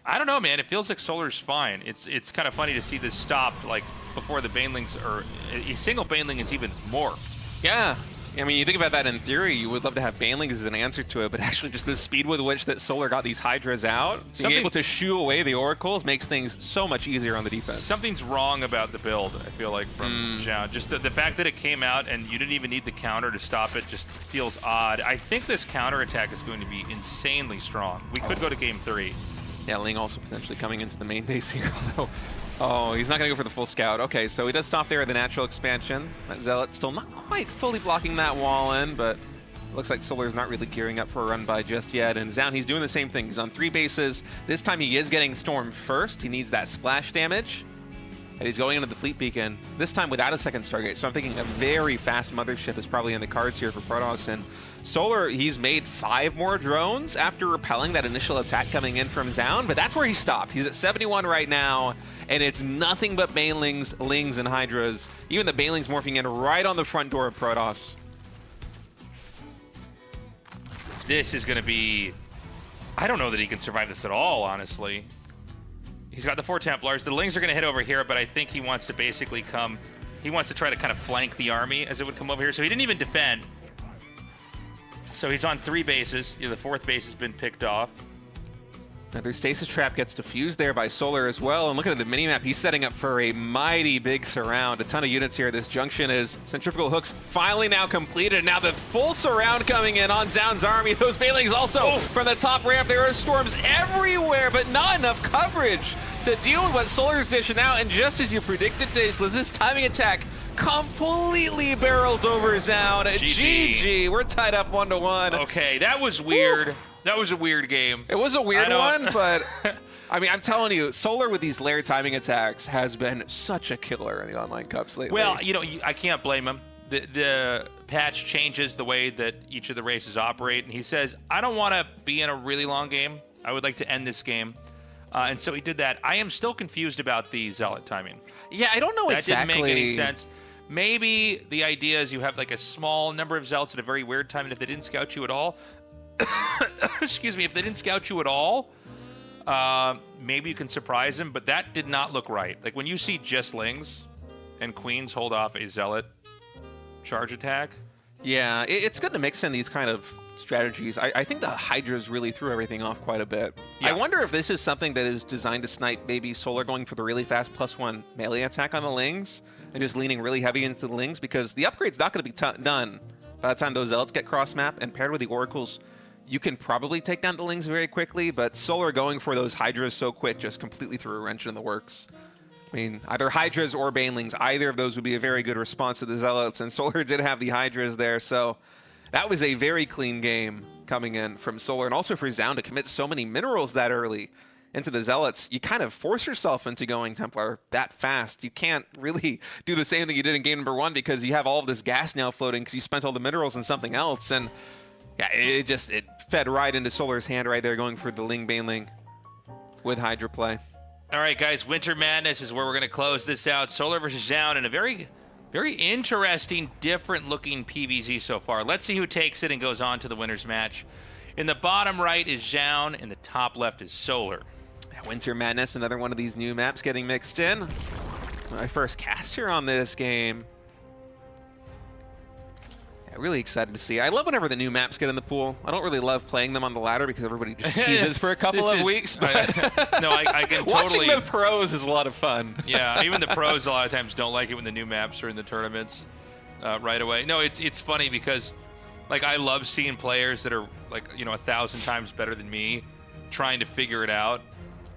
I don't know, man. It feels like Solar's fine. It's kind of funny to see this stopped, like, before the Banelings, or a single Baneling is even more. Yeah. I mean, you think about that in theory, you would love to have Banelings as an answer to it, but actually just the speed with which that Solar got these Hydras out, being able to shoo away the Oracles makes things so much easier on the defense. Something's wrong about the build, I feel like, from Zoun. Just the fact that it came out and you didn't even need the counter to stop it just feels odd. I think this counter attack is going to be insanely strong. We could go to game 3. Yeah, Ling also potentially coming into the main base here, although... Oh, he's not going to go for the full scout. Okay, so he does stop there at the natural expansion. That Zealot still not quite fully blocking that wall in, but it looks like Solar's not really gearing up for a run by just yet. And Zoun, he's doing the same thing. He's on 3 bases. This time he is getting Storm first. He needs that splash damage. And he's going into the Fleet Beacon, this time without a second Stargate. So I'm thinking a very fast Mothership is probably in the cards here for Protoss. And Solar, he's made 5 more drones after repelling that initial attack coming in from Zoun, but that's where he stopped. He's at 71 right now, and it's nothing but Banelings, Lings, and Hydras. Even the Banelings morphing in right on the front door of Protoss. This is going to be... I don't know that he can survive this at all, honestly. He's got the 4 Templars. The Lings are going to hit over here, but I think he wants to basically come... He wants to try to kind of flank the army as it would come over here. So he didn't even defend. So he's on 3 bases. You know, the 4th base has been picked off. Another stasis trap gets defused there by Solar as well. And looking at the minimap, he's setting up for a mighty big surround. A ton of units here. This junction is centrifugal hooks finally now completed. Now the full surround coming in on Zoun's army. Those Banelings also from the top ramp. There are storms everywhere, but not enough coverage to deal with what Solar's dishing out. And just as you predicted, Tasteless, this timing attack completely barrels over Zoun. GG. We're tied up 1-1. Okay, that was weird. That was a weird game. It was a weird one, but I mean, I'm telling you, Solar with these lair timing attacks has been such a killer in the online cups lately. Well, you know, I can't blame him. The patch changes the way that each of the races operate, and he says, I don't want to be in a really long game. I would like to end this game. And so he did that. I am still confused about the Zealot timing. Yeah, I don't know exactly. That didn't make any sense. Maybe the idea is you have like a small number of Zealots at a very weird time, and if they didn't scout you at all, excuse me, if they didn't scout you at all, maybe you can surprise them, but that did not look right. Like when you see just Lings and Queens hold off a Zealot charge attack. Yeah, it's good to mix in these kind of strategies. I think the Hydras really threw everything off quite a bit. Yeah. I wonder if this is something that is designed to snipe maybe Solar going for the really fast +1 melee attack on the Lings and just leaning really heavy into the Lings, because the upgrade's not going to be done by the time those Zealots get cross-map, and paired with the Oracles, you can probably take down the Lings very quickly, but Solar going for those Hydras so quick just completely threw a wrench in the works. I mean, either Hydras or Banelings, either of those would be a very good response to the Zealots, and Solar did have the Hydras there, so that was a very clean game coming in from Solar, and also for Zoun to commit so many minerals that early into the Zealots. You kind of force yourself into going Templar that fast. You can't really do the same thing you did in game number 1 because you have all of this gas now floating because you spent all the minerals on something else, and yeah, it fed right into Solar's hand right there, going for the Ling Baneling with Hydra play. All right, guys, Winter Madness is where we're going to close this out. Solar versus Zoun in a very, very interesting, different-looking PvZ so far. Let's see who takes it and goes on to the winner's match. In the bottom right is Zoun, in the top left is Solar. Winter Madness, another one of these new maps getting mixed in. My first cast here on this game. really excited to see. I love whenever the new maps get in the pool. I don't really love playing them on the ladder because everybody just cheeses for a couple of weeks. But I can totally... Watching the pros is a lot of fun. Yeah, even the pros a lot of times don't like it when the new maps are in the tournaments right away. No, it's funny because like I love seeing players that are like 1,000 times better than me trying to figure it out.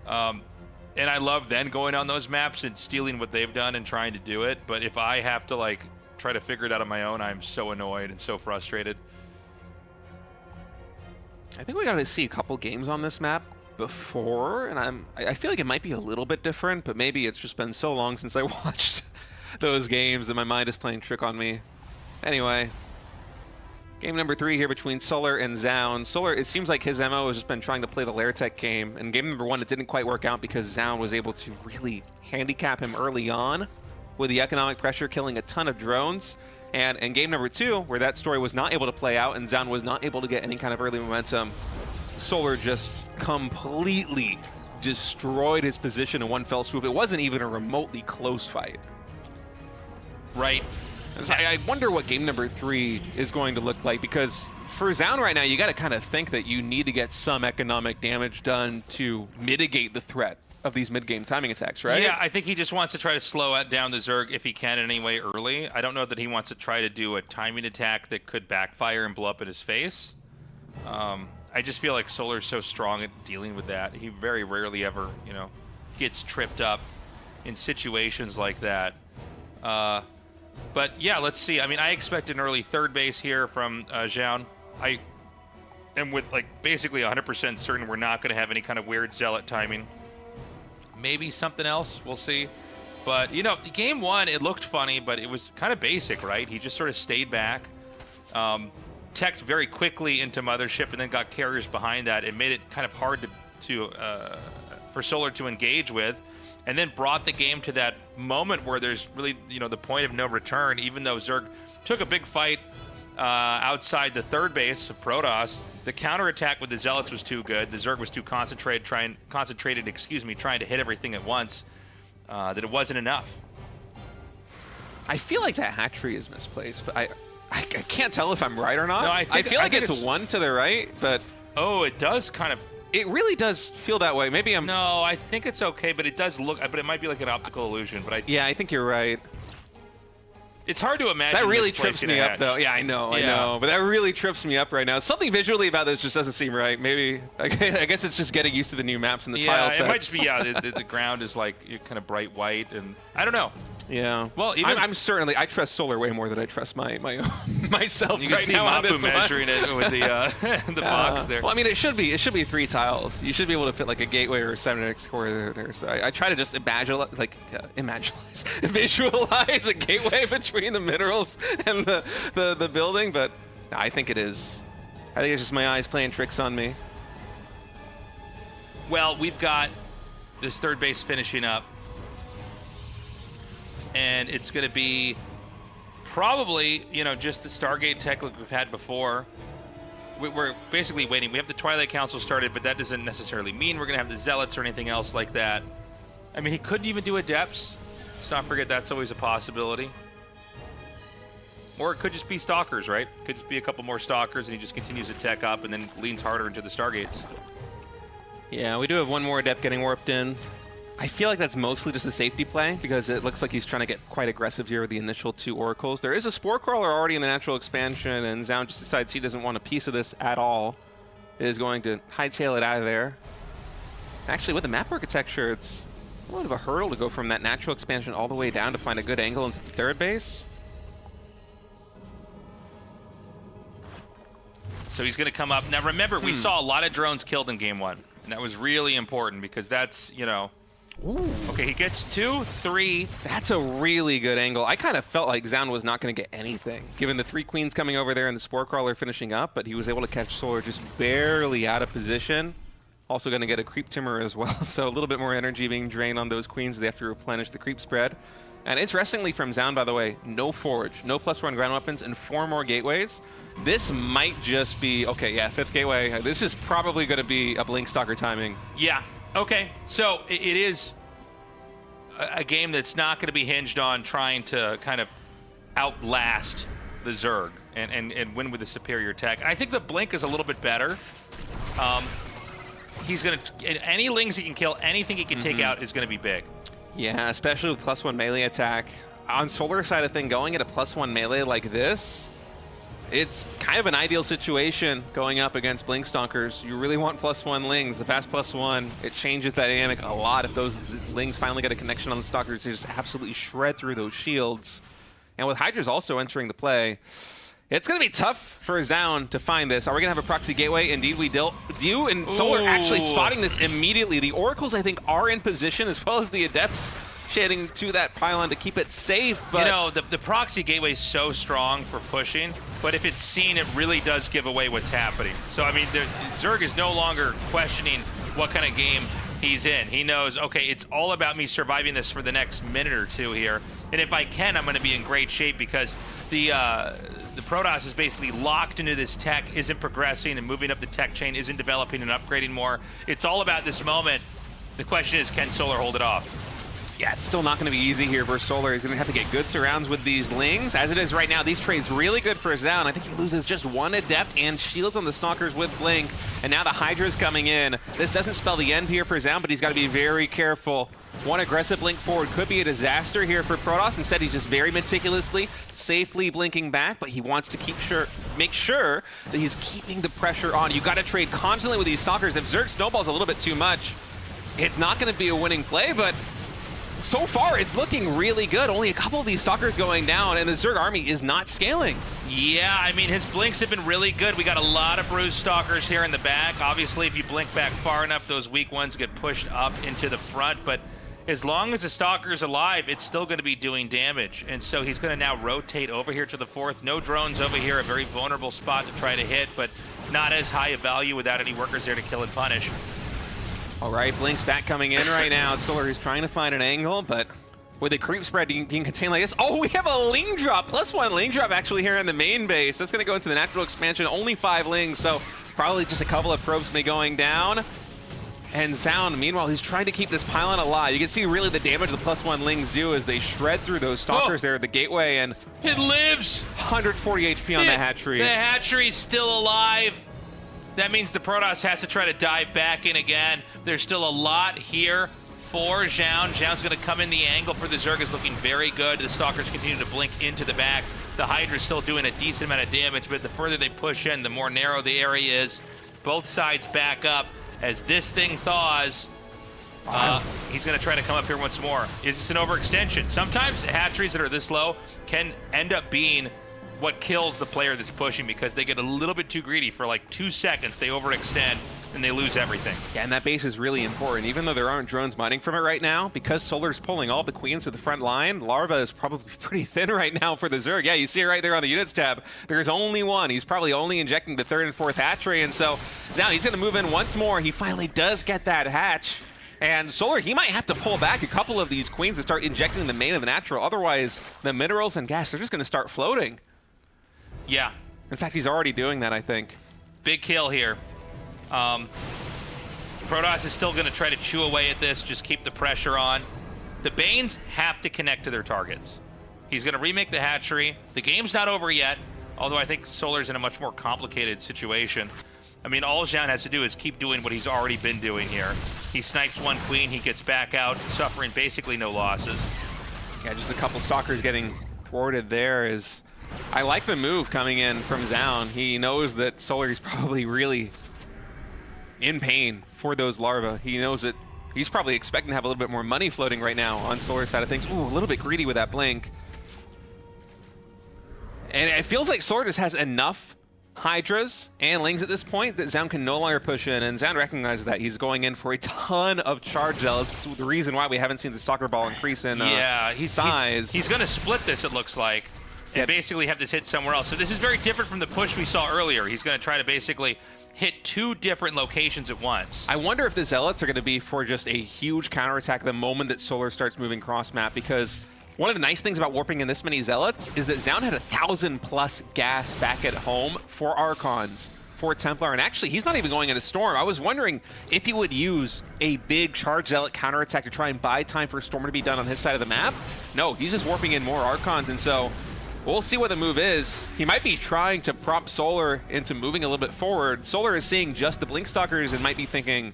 And I love then going on those maps and stealing what they've done and trying to do it. But if I have to like try to figure it out on my own, I'm so annoyed and so frustrated. I think we got to see a couple games on this map before, and I feel like it might be a little bit different, but maybe it's just been so long since I watched those games that my mind is playing trick on me. Anyway, game number 3 here between Solar and Zoun. Solar, it seems like his MO has just been trying to play the Lair Tech game. And game number 1, it didn't quite work out because Zoun was able to really handicap him early on with the economic pressure, killing a ton of drones. And in game number 2, where that story was not able to play out and Zoun was not able to get any kind of early momentum, Solar just completely destroyed his position in one fell swoop. It wasn't even a remotely close fight. Right. So I wonder what game number 3 is going to look like, because for Zoun right now, you got to kind of think that you need to get some economic damage done to mitigate the threat of these mid-game timing attacks, right? Yeah, I think he just wants to try to slow down the Zerg if he can in any way early. I don't know that he wants to try to do a timing attack that could backfire and blow up in his face. I just feel like Solar's so strong at dealing with that. He very rarely ever, gets tripped up in situations like that. But yeah, let's see. I mean, I expect an early third base here from Zoun. I am with basically 100% certain we're not going to have any kind of weird zealot timing. Maybe something else, we'll see. But game 1, it looked funny, but it was kind of basic, right? He just sort of stayed back, teched very quickly into Mothership, and then got carriers behind that. It made it kind of hard for Solar to engage with. And then brought the game to that moment where there's really, the point of no return, even though Zerg took a big fight outside the third base of Protoss. The counterattack with the Zealots was too good. The Zerg was too concentrated, trying to hit everything at once, that it wasn't enough. I feel like that hatchery is misplaced, but I can't tell if I'm right or not. No, I feel like it's 1 to the right, but... Oh, it does kind of... It really does feel that way. Maybe I'm... No, I think it's okay, but it does look... But it might be like an optical illusion, but Yeah, I think you're right. It's hard to imagine. That really trips me up, though. Yeah, I know. But that really trips me up right now. Something visually about this just doesn't seem right. Maybe... I guess it's just getting used to the new maps and the tile sets. Yeah, it might just be, the ground is kind of bright white, and I don't know. Yeah. Well, even I'm certainly... I trust Solar way more than I trust myself you can right see now on Mapu this measuring it with the the box there. Well, I mean, it should be 3 tiles. You should be able to fit like a gateway or a 7x core there. So I try to just visualize a gateway between the minerals and the building, but I think it is. I think it's just my eyes playing tricks on me. Well, we've got this third base finishing up. And it's going to be probably, just the Stargate tech like we've had before. We're basically waiting. We have the Twilight Council started, but that doesn't necessarily mean we're going to have the Zealots or anything else like that. I mean, he couldn't even do Adepts. Let's not forget that's always a possibility. Or it could just be Stalkers, right? Could just be a couple more Stalkers, and he just continues to tech up and then leans harder into the Stargates. Yeah, we do have one more Adept getting warped in. I feel like that's mostly just a safety play because it looks like he's trying to get quite aggressive here with the initial 2 Oracles. There is a Spore Crawler already in the natural expansion, and Zoun just decides he doesn't want a piece of this at all. It is going to hightail it out of there. Actually, with the map architecture, it's a little bit of a hurdle to go from that natural expansion all the way down to find a good angle into the third base. So he's going to come up. Now, remember, we saw a lot of drones killed in game 1. And that was really important because that's, Ooh. Okay, he gets 2, 3. That's a really good angle. I kind of felt like Zoun was not going to get anything, given the 3 queens coming over there and the Spore Crawler finishing up, but he was able to catch Solar just barely out of position. Also going to get a Creep Timmer as well, so a little bit more energy being drained on those queens. They have to replenish the creep spread. And interestingly from Zoun, by the way, no Forge, no +1 ground weapons, and 4 more gateways. This might just be, okay, yeah, 5th gateway. This is probably going to be a Blink Stalker timing. Yeah. Okay, so it is a game that's not going to be hinged on trying to kind of outlast the Zerg. and win with a superior tech. I think the Blink is a little bit better. He's going to, any Lings he can kill, anything he can take out is going to be big. Yeah, especially with +1 melee attack. On Solar side of thing, going at a +1 melee like this, it's kind of an ideal situation going up against Blink Stonkers. You really want +1 Lings. The fast +1, it changes the dynamic a lot. If those Lings finally get a connection on the Stalkers, they just absolutely shred through those shields. And with Hydra's also entering the play, it's going to be tough for Zoun to find this. Are we going to have a proxy gateway? Indeed, we do. And Solar actually spotting this immediately. The Oracles, I think, are in position, as well as the Adepts shading to that pylon to keep it safe. But you know, the proxy gateway is so strong for pushing, but if it's seen, it really does give away what's happening. So, I mean, Zerg is no longer questioning what kind of game he's in. He knows, okay, it's all about me surviving this for the next minute or two here. And if I can, I'm going to be in great shape because the Protoss is basically locked into this tech, isn't progressing and moving up the tech chain, isn't developing and upgrading more. It's all about this moment. The question is, can Solar hold it off? Yeah, it's still not going to be easy here versus Solar. He's going to have to get good surrounds with these Lings. As it is right now, these trades really good for Zoun. I think he loses just one Adept and shields on the Stalkers with Blink. And now the Hydra's coming in. This doesn't spell the end here for Zoun, but he's got to be very careful. One aggressive blink forward could be a disaster here for Protoss. Instead, he's just very meticulously, safely blinking back, but he wants to make sure that he's keeping the pressure on. You got to trade constantly with these Stalkers. If Zerg snowballs a little bit too much, it's not going to be a winning play, but so far, it's looking really good. Only a couple of these Stalkers going down, and the Zerg army is not scaling. Yeah, I mean, his blinks have been really good. We got a lot of bruised Stalkers here in the back. Obviously, if you blink back far enough, those weak ones get pushed up into the front, but as long as the Stalker's alive, it's still going to be doing damage. And so he's going to now rotate over here to the fourth. No drones over here, a very vulnerable spot to try to hit, but not as high a value without any workers there to kill and punish. All right, Blink's back coming in right now. Solar is trying to find an angle, but with a creep spread being contained like this. Oh, we have a Ling drop, +1 Ling drop actually here in the main base. That's going to go into the natural expansion, only 5 Lings, so probably just a couple of probes may be going down. And Zoun, meanwhile, he's trying to keep this pylon alive. You can see really the damage the +1 Lings do as they shred through those Stalkers there at the gateway, and it lives! 140 HP on the hatchery. The hatchery's still alive. That means the Protoss has to try to dive back in again. There's still a lot here for Zoun. Zoun's going to come in. The angle for the Zerg is looking very good. The Stalkers continue to blink into the back. The Hydra's still doing a decent amount of damage, but the further they push in, the more narrow the area is. Both sides back up. As this thing thaws, he's going to try to come up here once more. Is this an overextension? Sometimes hatcheries that are this low can end up being what kills the player that's pushing because they get a little bit too greedy. For like 2 seconds, they overextend and they lose everything. Yeah, and that base is really important. Even though there aren't drones mining from it right now, because Solar's pulling all the queens to the front line, Larva is probably pretty thin right now for the Zerg. Yeah, you see it right there on the units tab. There's only one. He's probably only injecting the 3rd and 4th hatchery, and so Zoun, he's going to move in once more. He finally does get that hatch. And Solar, he might have to pull back a couple of these queens to start injecting the main of the natural. Otherwise, the minerals and gas, they're just going to start floating. Yeah. In fact, he's already doing that, I think. Big kill here. Protoss is still going to try to chew away at this, just keep the pressure on. The Banes have to connect to their targets. He's going to remake the hatchery. The game's not over yet, although I think Solar's in a much more complicated situation. I mean, all Zoun has to do is keep doing what he's already been doing here. He snipes one queen, he gets back out, suffering basically no losses. Yeah, just a couple Stalkers getting thwarted there is... I like the move coming in from Zoun. He knows that Solar is probably really in pain for those larvae. He knows that he's probably expecting to have a little bit more money floating right now on Solar's side of things. Ooh, a little bit greedy with that blink. And it feels like Solar just has enough Hydras and Lings at this point that Zoun can no longer push in, and Zoun recognizes that. He's going in for a ton of charge zealots. The reason why we haven't seen the Stalker ball increase in size. He's going to split this, it looks like, and basically have this hit somewhere else. So this is very different from the push we saw earlier. He's going to try to basically hit 2 different locations at once. I wonder if the Zealots are going to be for just a huge counterattack the moment that Solar starts moving cross-map, because one of the nice things about warping in this many Zealots is that Zoun had 1,000+ gas back at home for Archons, for Templar, and actually he's not even going into Storm. I was wondering if he would use a big Charge Zealot counterattack to try and buy time for Storm to be done on his side of the map. No, he's just warping in more Archons, and so We'll see what the move is. He might be trying to prompt Solar into moving a little bit forward. Solar is seeing just the Blink Stalkers and might be thinking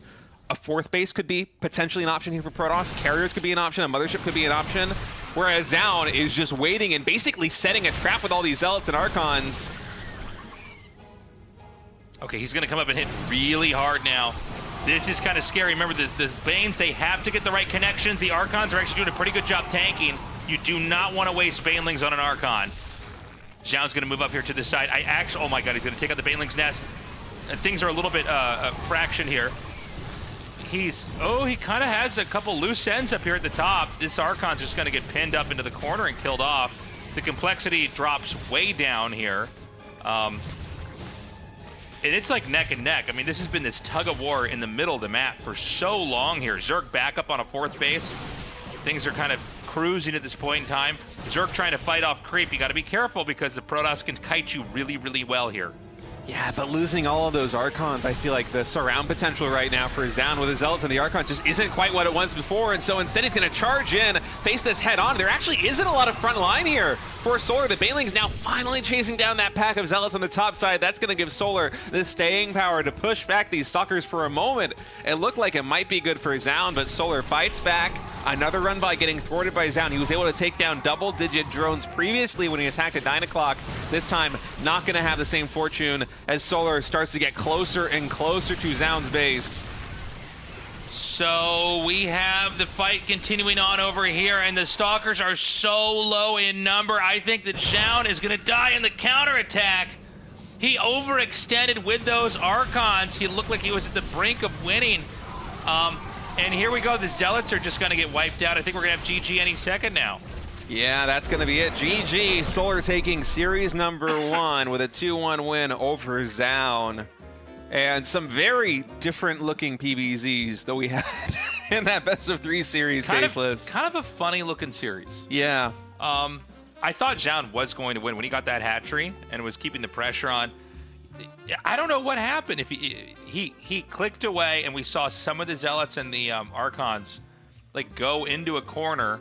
a 4th base could be potentially an option here for Protoss. Carriers could be an option. A Mothership could be an option. Whereas Zoun is just waiting and basically setting a trap with all these Zealots and Archons. Okay, he's going to come up and hit really hard now. This is kind of scary. Remember, the Banes, they have to get the right connections. The Archons are actually doing a pretty good job tanking. You do not want to waste Banelings on an Archon. Zhao's going to move up here to the side. Oh my god, he's going to take out the Baneling's nest. Things are a little bit fraction here. He kind of has a couple loose ends up here at the top. This Archon's just going to get pinned up into the corner and killed off. The complexity drops way down here. And it's like neck and neck. I mean, this has been this tug of war in the middle of the map for so long here. Zerg back up on a 4th base. Things are kind of cruising at this point in time. Zerg trying to fight off creep. You got to be careful because the Protoss can kite you really, really well here. Yeah, but losing all of those Archons, I feel like the surround potential right now for Zoun with the Zealots and the Archon just isn't quite what it was before, and so instead he's going to charge in, face this head on. There actually isn't a lot of front line here for Solar. The Baneling's now finally chasing down that pack of Zealots on the top side. That's going to give Solar the staying power to push back these Stalkers for a moment. It looked like it might be good for Zoun, but Solar fights back. Another run by getting thwarted by Zoun. He was able to take down double-digit drones previously when he attacked at 9 o'clock. This time, not going to have the same fortune as Solar starts to get closer and closer to Zoun's base. So we have the fight continuing on over here, and the Stalkers are so low in number. I think that Zoun is going to die in the counterattack. He overextended with those Archons. He looked like he was at the brink of winning. And here we go. The Zealots are just going to get wiped out. I think we're going to have GG any second now. Yeah, that's going to be it. GG. Solar taking series number 1 with a 2-1 win over Zoun. And some very different looking PBZs that we had in that best of 3 series, Tasteless. Kind of a funny looking series. Yeah. I thought Zoun was going to win when he got that hatchery and was keeping the pressure on. I don't know what happened. If he clicked away, and we saw some of the Zealots and the Archons like go into a corner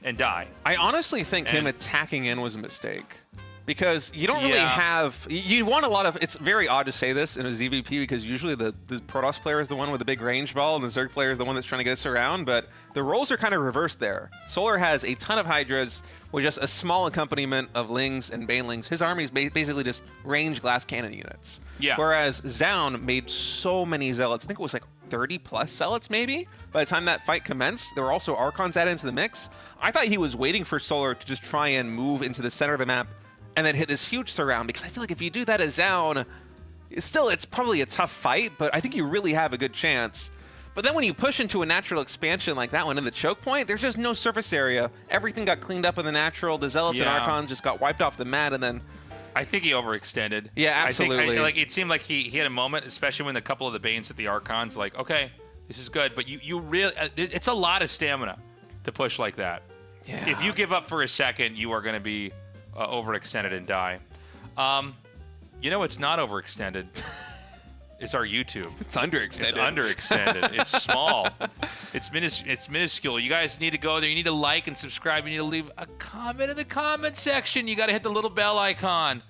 and die. I honestly think him attacking in was a mistake. Because you don't really have... You want a lot of... It's very odd to say this in a ZVP because usually the Protoss player is the one with the big range ball and the Zerg player is the one that's trying to get us around, but the roles are kind of reversed there. Solar has a ton of Hydras with just a small accompaniment of Lings and Banelings. His army is basically just range glass cannon units. Yeah. Whereas Zoun made so many Zealots. I think it was like 30-plus Zealots, maybe? By the time that fight commenced, there were also Archons added into the mix. I thought he was waiting for Solar to just try and move into the center of the map and then hit this huge surround, because I feel like if you do that as Zoun, it's probably a tough fight, but I think you really have a good chance. But then when you push into a natural expansion like that one in the choke point, there's just no surface area. Everything got cleaned up in the natural. The Zealots and Archons just got wiped off the mat, and then... I think he overextended. Yeah, absolutely. Like it seemed like he had a moment, especially when a couple of the Banes hit the Archons, like, okay, this is good, but you really... it's a lot of stamina to push like that. Yeah. If you give up for a second, you are going to be... overextended and die. You know it's not overextended. It's our YouTube. It's underextended. It's underextended. It's small. It's minuscule. You guys need to go there. You need to like and subscribe. You need to leave a comment in the comment section. You got to hit the little bell icon.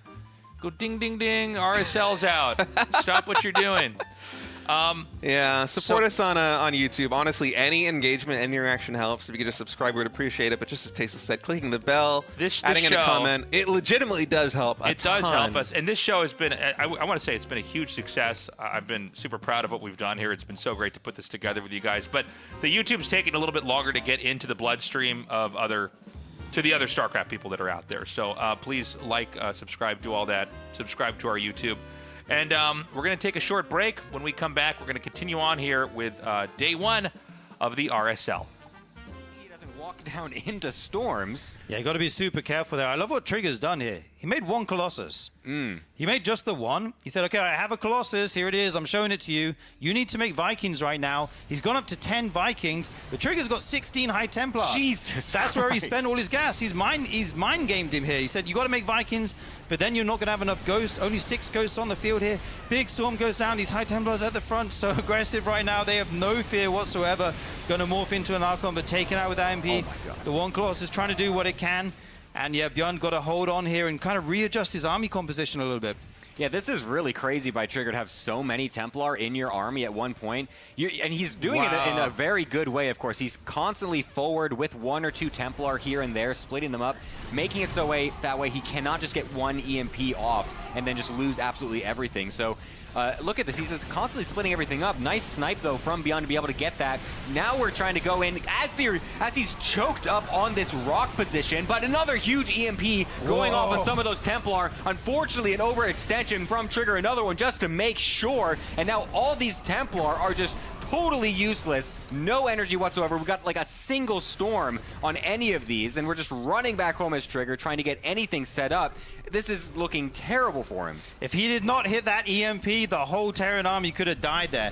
Go ding, ding, ding. RSL's out. Stop what you're doing. Yeah, support us on YouTube. Honestly, any engagement, any interaction helps. If you could just subscribe, we'd appreciate it. But just as Tasteless said, clicking the bell, adding in a comment, it legitimately does help a ton. It does help us. And this show has been, I want to say it's been a huge success. I've been super proud of what we've done here. It's been so great to put this together with you guys. But the YouTube's taking a little bit longer to get into the bloodstream of the other StarCraft people that are out there. So please like, subscribe, do all that. Subscribe to our YouTube. And we're going to take a short break. When we come back, we're going to continue on here with day 1 of the RSL. He doesn't walk down into storms. Yeah, you got to be super careful there. I love what Trigger's done here. He made one Colossus. He made just the one. He said, okay, I have a Colossus. Here it is. I'm showing it to you. You need to make Vikings right now. He's gone up to 10 Vikings. But Trigger's got 16 High Templar. Jesus That's where he spent all his gas. He's mind-gamed him here. He said, you got to make Vikings, but then you're not going to have enough ghosts. Only 6 ghosts on the field here. Big storm goes down. These High Templars at the front, so aggressive right now. They have no fear whatsoever. Going to morph into an Archon, but taken out with AMP. The one Colossus is trying to do what it can. And yeah, Bjorn got to hold on here and kind of readjust his army composition a little bit. Yeah, this is really crazy by Trigger to have so many Templar in your army at one point. And he's doing it in a very good way, of course. He's constantly forward with 1 or 2 Templar here and there, splitting them up, making it so that way he cannot just get one EMP off and then just lose absolutely everything. So look at this. He's just constantly splitting everything up. Nice snipe, though, from Beyond to be able to get that. Now we're trying to go in as he's choked up on this rock position, but another huge EMP going off on some of those Templar. Unfortunately, an overextension from Trigger, another one just to make sure. And now all these Templar are just totally useless, no energy whatsoever. We got like a single storm on any of these, and we're just running back home as Trigger, trying to get anything set up. This is looking terrible for him. If he did not hit that EMP, the whole Terran army could have died there.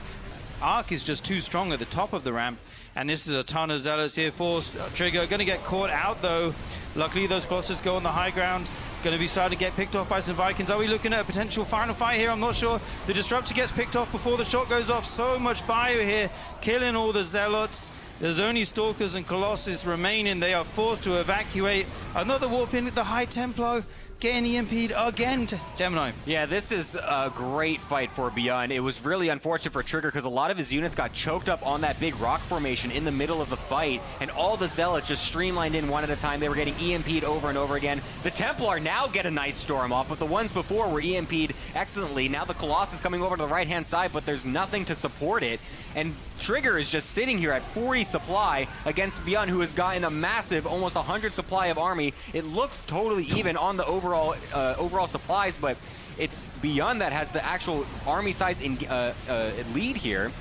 Arc is just too strong at the top of the ramp, and this is a ton of Zealots here for Trigger. Going to get caught out, though. Luckily, those Colossus go on the high ground. Going to be starting to get picked off by some Vikings. Are we looking at a potential final fight here? I'm not sure. The Disruptor gets picked off before the shot goes off. So much bio here, killing all the Zealots. There's only Stalkers and Colossus remaining. They are forced to evacuate. Another warp in with the High Templar. Getting EMP'd again to Gemini. Yeah, this is a great fight for Beyond. It was really unfortunate for Trigger because a lot of his units got choked up on that big rock formation in the middle of the fight, and all the Zealots just streamlined in one at a time. They were getting EMP'd over and over again. The Templar now get a nice storm off, but the ones before were EMP'd excellently. Now the Colossus coming over to the right-hand side, but there's nothing to support it. And Trigger is just sitting here at 40 supply against Beyond, who has gotten a massive, almost 100 supply of army. It looks totally even on the overall supplies, but it's Beyond that has the actual army size in lead here.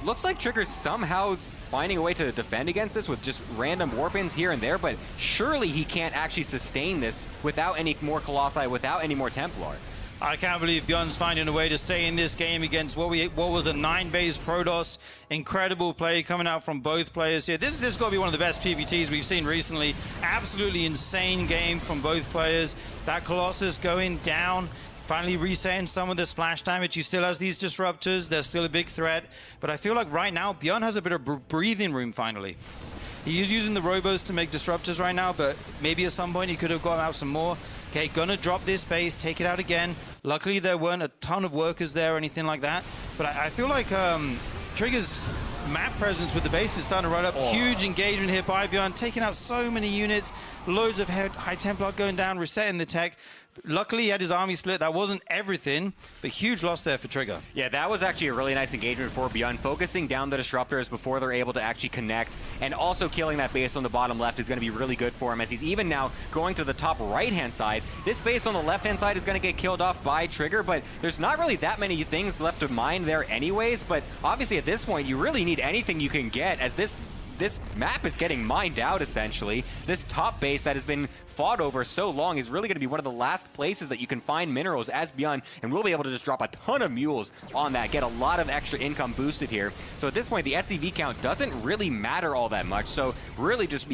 Looks like Trigger's somehow finding a way to defend against this with just random warp-ins here and there, but surely he can't actually sustain this without any more Colossi, without any more Templar. I can't believe Bjorn's finding a way to stay in this game against what was a 9-base Protoss. Incredible play coming out from both players here. This has got to be one of the best PvTs we've seen recently. Absolutely insane game from both players. That Colossus going down, finally resetting some of the splash damage. He still has these Disruptors. They're still a big threat. But I feel like right now, Bjorn has a bit of breathing room finally. He is using the Robos to make Disruptors right now, but maybe at some point he could have got out some more. Okay, gonna drop this base, take it out again. Luckily, there weren't a ton of workers there or anything like that. But I feel like Trigger's map presence with the base is starting to run up. Huge engagement here by Bjorn, taking out so many units. Loads of High Templar going down, resetting the tech. Luckily, he had his army split. That wasn't everything, but huge loss there for Trigger. Yeah, that was actually a really nice engagement for Beyond, focusing down the Disruptors before they're able to actually connect, and also killing that base on the bottom left is going to be really good for him, as he's even now going to the top right-hand side. This base on the left-hand side is going to get killed off by Trigger, but there's not really that many things left to mine there anyways, but obviously at this point, you really need anything you can get, as this map is getting mined out, essentially. This top base that has been fought over so long is really going to be one of the last places that you can find minerals as Beyond, and we'll be able to just drop a ton of mules on that, get a lot of extra income boosted here. So at this point, the SCV count doesn't really matter all that much, so really just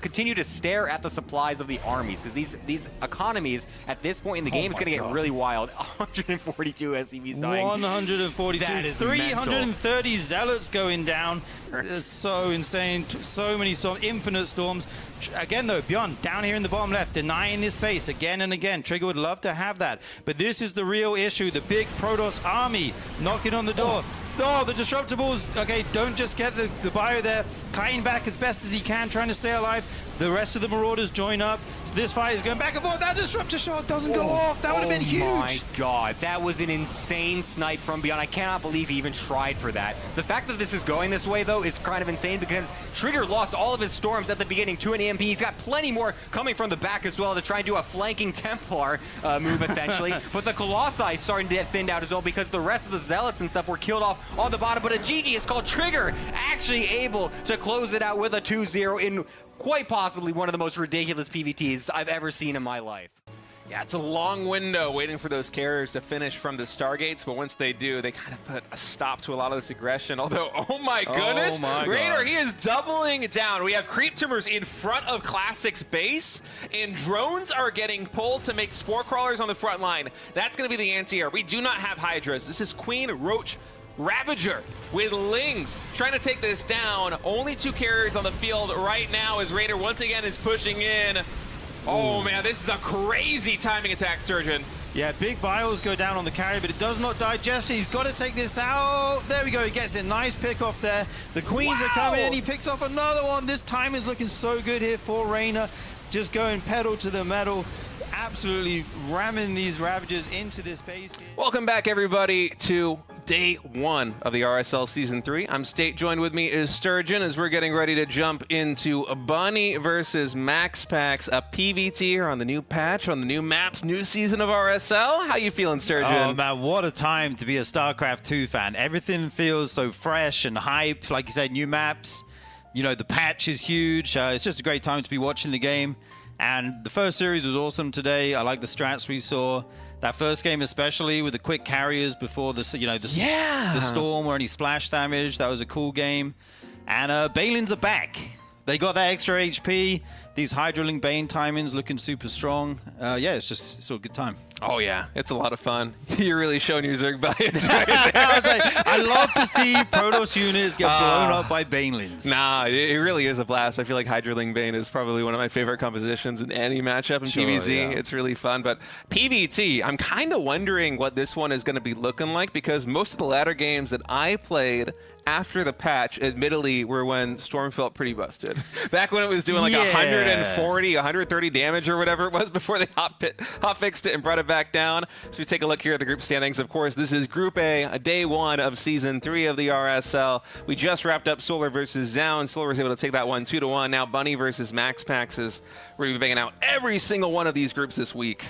continue to stare at the supplies of the armies, because these economies at this point in the game is going to get really wild. 142 SCVs dying. 142, That is 330 mental. Zealots going down. It's so insane, so many storms, infinite storms. Again though, Beyond down here in the bottom left, denying this base again and again. Trigger would love to have that, but this is the real issue. The big Protoss army knocking on the door. Oh, the Disruptables, okay, don't just get the bio there. Kiting back as best as he can, trying to stay alive. The rest of the Marauders join up. So this fight is going back and forth. That Disruptor shot doesn't go off. That would have been huge. Oh my god, that was an insane snipe from Beyond. I cannot believe he even tried for that. The fact that this is going this way, though, is kind of insane, because Trigger lost all of his storms at the beginning to an EMP. He's got plenty more coming from the back as well to try and do a flanking Templar move, essentially. But the Colossi starting to get thinned out as well, because the rest of the Zealots and stuff were killed off on the bottom. But a GG is called. Trigger actually able to close it out with a 2-0 in quite possibly one of the most ridiculous PvTs I've ever seen in my life. Yeah, it's a long window waiting for those carriers to finish from the Stargates, but once they do, they kind of put a stop to a lot of this aggression. Although, oh my goodness, Raider, he is doubling down. We have creep tumors in front of Classic's base, and drones are getting pulled to make spore crawlers on the front line. That's going to be the answer here. We do not have Hydras. This is Queen Roach Ravager with Lings trying to take this down. Only 2 carriers on the field right now as Raider once again is pushing in. Oh, man, this is a crazy timing attack, Sturgeon. Yeah, big bios go down on the carry, but it does not digest. He's got to take this out. There we go. He gets it. Nice pick off there. The queens are coming in. He picks off another one. This timing's looking so good here for Reina. Just going pedal to the metal. Absolutely ramming these Ravagers into this base here. Welcome back, everybody, to day 1 of the RSL Season 3. I'm State. Joined with me is Sturgeon as we're getting ready to jump into Bunny versus MaxPax, a PvT here on the new patch, on the new maps, new season of RSL. How you feeling, Sturgeon? Oh, man, what a time to be a StarCraft 2 fan. Everything feels so fresh and hype. Like you said, new maps. You know, the patch is huge. It's just a great time to be watching the game. And the first series was awesome today. I like the strats we saw. That first game especially with the quick carriers before the storm or any splash damage. That was a cool game. And Balins are back. They got that extra HP. These Hydroling Bane timings looking super strong. Yeah, it's a good time. Oh, yeah. It's a lot of fun. You're really showing your Zerg bias right there. I love to see Protoss units get blown up by Banelings. Nah, it really is a blast. I feel like Hydroling Bane is probably one of my favorite compositions in any matchup in PvZ. Yeah. It's really fun. But PvT, I'm kind of wondering what this one is going to be looking like because most of the latter games that I played after the patch, admittedly, were when Storm felt pretty busted. Back when it was doing like 140, 130 damage or whatever it was before they hot fixed it and brought it back down. So we take a look here at the group standings. Of course, this is Group A, day 1 of Season 3 of the RSL. We just wrapped up Solar versus Zoun. Solar was able to take that one 2-1. Now Bunny versus MaxPax is we're going to be banging out every single one of these groups this week.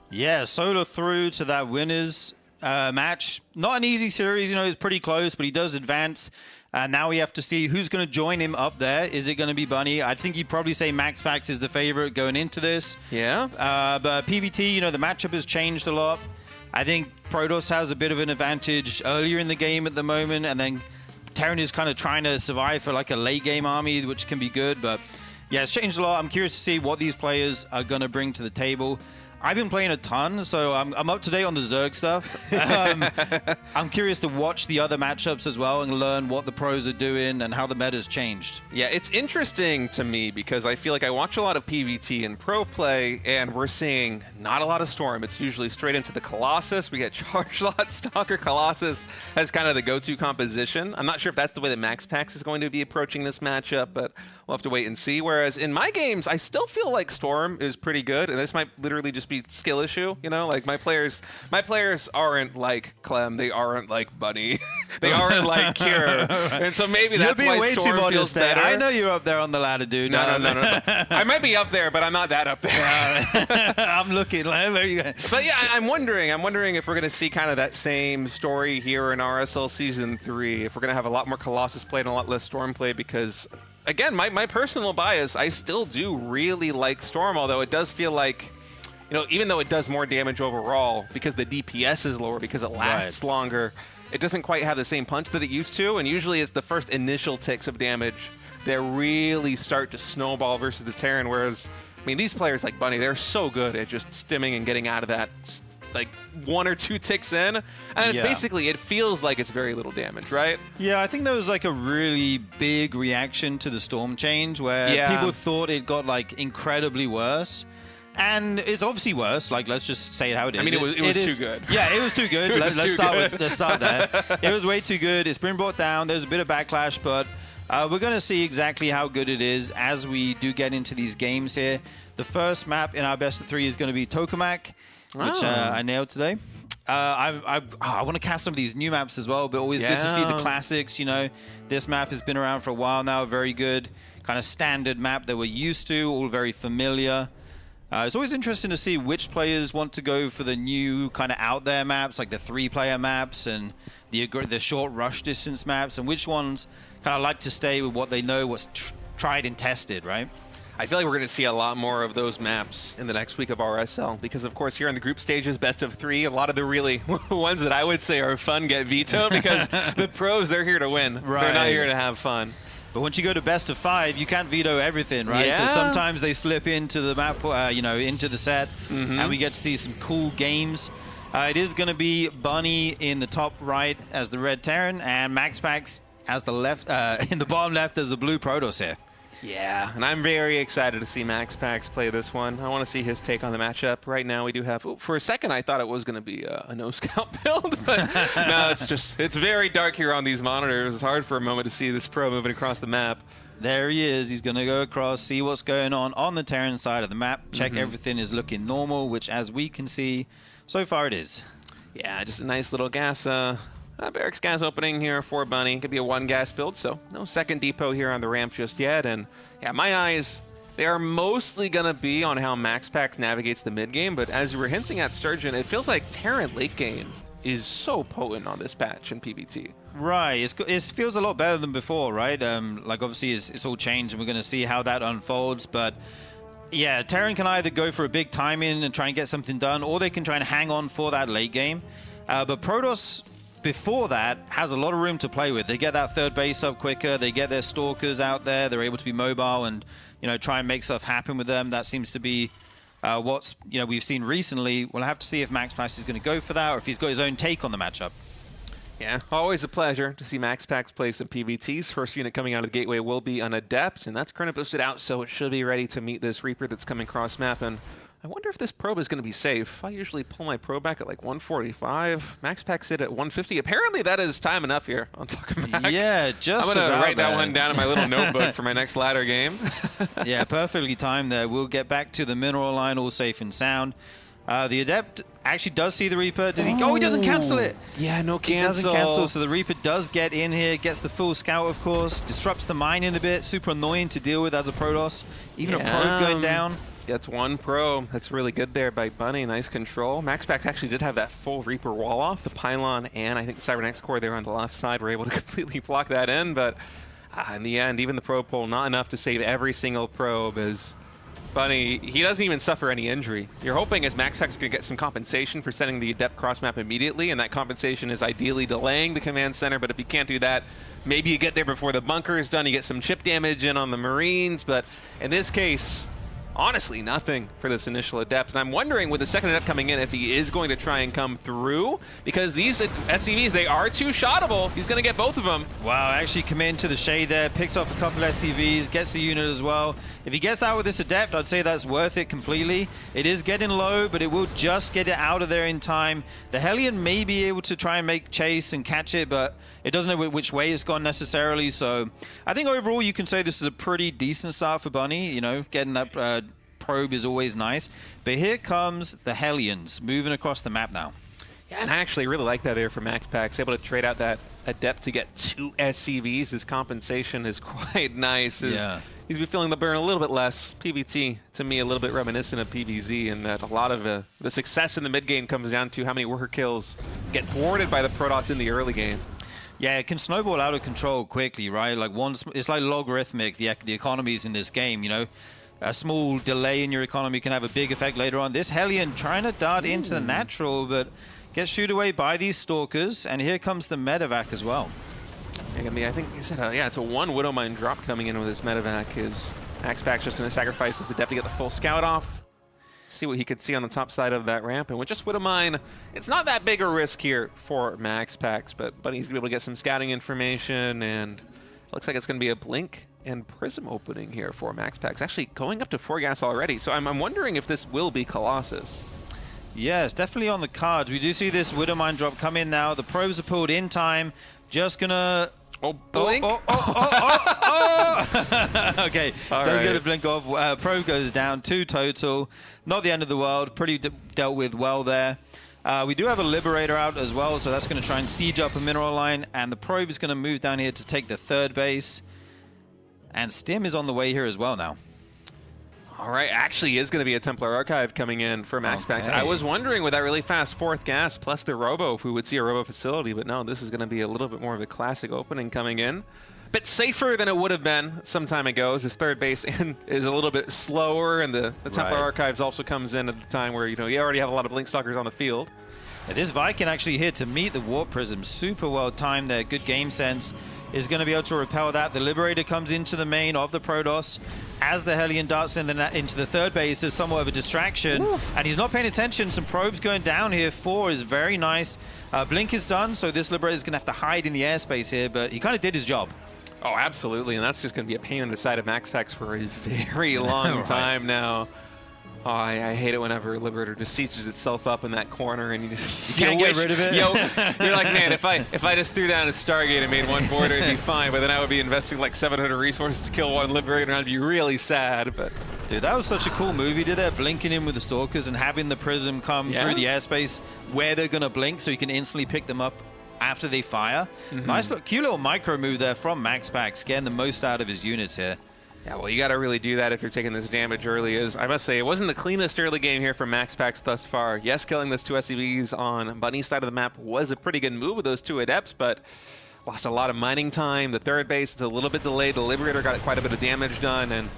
Yeah, Solar through to that winners match. Not an easy series, you know, it's pretty close, but he does advance. Now we have to see who's going to join him up there. Is it going to be Bunny? I think you'd probably say MaxPax is the favorite going into this. Yeah. But PvT, you know, the matchup has changed a lot. I think Protoss has a bit of an advantage earlier in the game at the moment, and then Terran is kind of trying to survive for like a late game army, which can be good. But yeah, it's changed a lot. I'm curious to see what these players are going to bring to the table. I've been playing a ton, so I'm up to date on the Zerg stuff. I'm curious to watch the other matchups as well and learn what the pros are doing and how the meta's changed. Yeah, it's interesting to me because I feel like I watch a lot of PvT and pro play, and we're seeing not a lot of Storm. It's usually straight into the Colossus. We get Charge Lot, Stalker, Colossus as kind of the go-to composition. I'm not sure if that's the way that MaxPax is going to be approaching this matchup, but we'll have to wait and see. Whereas in my games, I still feel like Storm is pretty good, and this might literally just be skill issue, you know, like my players aren't like Clem, they aren't like Bunny, they aren't like Cure, and so maybe that's why way Storm too feels better. I know you're up there on the ladder, dude. No. I might be up there, but I'm not that up there. I'm looking. Where are you going? But yeah, I'm wondering if we're going to see kind of that same story here in RSL Season 3, if we're going to have a lot more Colossus play and a lot less Storm play, because again, my personal bias, I still do really like Storm, although it does feel like, you know, even though it does more damage overall because the DPS is lower, because it lasts longer, it doesn't quite have the same punch that it used to. And usually it's the first initial ticks of damage that really start to snowball versus the Terran. Whereas, I mean, these players like Bunny, they're so good at just stimming and getting out of that like 1 or 2 ticks in. And it's basically, it feels like it's very little damage, right? Yeah, I think there was like a really big reaction to the Storm change where people thought it got like incredibly worse. And it's obviously worse. Like, let's just say it how it is. I mean, it was too good. Yeah, it was too good. Let's start there. It was way too good. It's been brought down. There's a bit of backlash, but we're going to see exactly how good it is as we do get into these games here. The first map in our best of 3 is going to be Tokamak, which I nailed today. I want to cast some of these new maps as well, but always good to see the classics. You know, this map has been around for a while now. Very good, kind of standard map that we're used to, all very familiar. It's always interesting to see which players want to go for the new kind of out there maps, like the 3-player maps and the short rush distance maps, and which ones kind of like to stay with what they know, what's tried and tested, right? I feel like we're going to see a lot more of those maps in the next week of RSL because, of course, here in the group stages, best of 3, a lot of the really ones that I would say are fun get vetoed because the pros, they're here to win. Right. They're not here to have fun. But once you go to best of 5, you can't veto everything, right? Yeah. So sometimes they slip into the map, you know, into the set, and we get to see some cool games. It is going to be Bunny in the top right as the red Terran, and MaxPax as the left, in the bottom left as the blue Protoss here. Yeah, and I'm very excited to see MaxPax play this one. I want to see his take on the matchup. Right now we do have, for a second I thought it was going to be a no-scout build, but no, it's very dark here on these monitors. It's hard for a moment to see this pro moving across the map. There he is. He's going to go across, see what's going on the Terran side of the map, check everything is looking normal, which as we can see, so far it is. Yeah, just a nice little gas, barracks gas opening here for Bunny. Could be a one gas build, so no second depot here on the ramp just yet. And yeah, my eyes, they are mostly going to be on how MaxPax navigates the mid game, but as you were hinting at, Sturgeon, it feels like Terran late game is so potent on this patch in PvT. Right, it feels a lot better than before, right? Like obviously it's all changed and we're going to see how that unfolds, but yeah, Terran can either go for a big time in and try and get something done, or they can try and hang on for that late game. But Protoss, before that, has a lot of room to play with. They get that third base up quicker, they get their stalkers out there, they're able to be mobile and, you know, try and make stuff happen with them. That seems to be what's, you know, we've seen recently. We'll have to see if MaxPax is going to go for that or if he's got his own take on the matchup. Yeah, always a pleasure to see MaxPax play some PvTs. First unit coming out of the gateway will be an Adept, and that's currently boosted out, so it should be ready to meet this Reaper that's coming cross-map. And I wonder if this probe is going to be safe. I usually pull my probe back at like 145. MaxPax hit at 150. Apparently that is time enough here on Talking Back. Yeah, just I'm going to write that there. one down in my little notebook for my next ladder game. Yeah, perfectly timed there. We'll get back to the mineral line all safe and sound. The Adept actually does see the Reaper. Does he? Oh, he doesn't cancel it. Yeah, no cancel. He doesn't cancel, so the Reaper does get in here, gets the full scout, of course, disrupts the mine in a bit. Super annoying to deal with as a Protoss. Even a probe going down. That's one probe. That's really good there by Bunny. Nice control. MaxPax actually did have that full Reaper wall off. The Pylon and I think the Cybernex core there on the left side were able to completely block that in, but in the end, even the probe pull, not enough to save every single probe as Bunny, he doesn't even suffer any injury. You're hoping as MaxPax can get some compensation for sending the Adept cross-map immediately, and that compensation is ideally delaying the command center, but if you can't do that, maybe you get there before the bunker is done, you get some chip damage in on the Marines, but in this case, honestly, nothing for this initial Adept. And I'm wondering, with the second Adept coming in, if he is going to try and come through, because these SCVs, they are two-shottable. He's going to get both of them. Wow, actually come into the shade there, picks off a couple SCVs, gets the unit as well. If he gets out with this Adept, I'd say that's worth it completely. It is getting low, but it will just get it out of there in time. The Hellion may be able to try and make chase and catch it, but it doesn't know which way it's gone necessarily. So I think overall you can say this is a pretty decent start for Bunny. You know, getting that probe is always nice. But here comes the Hellions moving across the map now. Yeah, and I actually really like that there for MaxPax. Able to trade out that Adept to get 2 SCVs. His compensation is quite nice. Yeah. He's been feeling the burn a little bit less. PvT, to me, a little bit reminiscent of PvZ in that a lot of the success in the mid game comes down to how many worker kills get thwarted by the Protoss in the early game. Yeah, it can snowball out of control quickly, right? Like it's like logarithmic, the economies in this game, you know? A small delay in your economy can have a big effect later on. This Hellion trying to dart into the natural, but gets shooed away by these Stalkers, and here comes the Medevac as well. I think he said, yeah, it's a 1 Widow Mine drop coming in with this Medevac. Is MaxPax just going to sacrifice this Adept to get the full scout off? See what he could see on the top side of that ramp. And with just Widow Mine, it's not that big a risk here for MaxPax, but he's going to be able to get some scouting information, and it looks like it's going to be a Blink and Prism opening here for MaxPax. Actually going up to 4 gas already, so I'm wondering if this will be Colossus. Yeah, it's definitely on the cards. We do see this Widow Mine drop come in now. The probes are pulled in time. Just gonna... Oh, Blink! Okay, does get a blink off. Probe goes down, 2 total. Not the end of the world. Pretty dealt with well there. We do have a Liberator out as well, so that's going to try and siege up a mineral line. And the probe is going to move down here to take the 3rd base. And Stim is on the way here as well now. All right, actually is going to be a Templar Archive coming in for MaxPax. Okay. I was wondering with that really fast 4th gas plus the Robo, if we would see a Robo facility, but no, this is going to be a little bit more of a classic opening coming in. Bit safer than it would have been some time ago, as his 3rd base is a little bit slower, and the Templar Archives also comes in at the time where, you know, you already have a lot of Blink Stalkers on the field. Yeah, this Viking actually here to meet the Warp Prism. Super well timed there, good game sense. Is going to be able to repel that. The Liberator comes into the main of the Protoss. As the Hellion darts into the 3rd base, there's somewhat of a distraction. Woo. And he's not paying attention. Some probes going down here. 4 is very nice. Blink is done, so this Liberator is going to have to hide in the airspace here, but he kind of did his job. Oh, absolutely, and that's just going to be a pain in the side of MaxPax for a very long time now. Oh, I hate it whenever Liberator just sieges itself up in that corner and you can't get rid of it. You're like, man, if I just threw down a Stargate and made one border, it'd be fine. But then I would be investing like 700 resources to kill one Liberator, and I'd be really sad. But dude, that was such a cool move he did there, blinking in with the Stalkers and having the Prism come through the airspace where they're going to blink so you can instantly pick them up after they fire. Nice, cute little micro move there from MaxPax, getting the most out of his units here. yeah, well, you got to really do that if you're taking this damage early. I must say, it wasn't the cleanest early game here from MaxPax thus far. Yes, killing those 2 SCVs on Bunny's side of the map was a pretty good move with those 2 Adepts, but lost a lot of mining time. The third base is a little bit delayed. The Liberator got quite a bit of damage done, and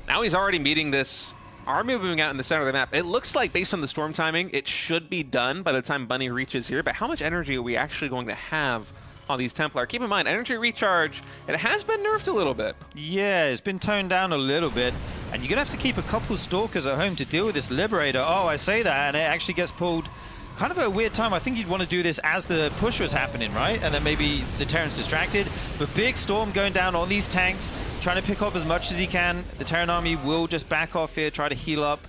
now he's already meeting this army moving out in the center of the map. It looks like, based on the storm timing, it should be done by the time Bunny reaches here, but how much energy are we actually going to have on these Templar? Keep in mind, energy recharge, it has been nerfed a little bit. Yeah, it's been toned down a little bit, and you're going to have to keep a couple Stalkers at home to deal with this Liberator. Oh, I say that, and it actually gets pulled kind of a weird time. I think you'd want to do this as the push was happening, right? And then maybe the Terran's distracted. But big storm going down on these tanks, trying to pick off as much as he can. The Terran army will just back off here, try to heal up.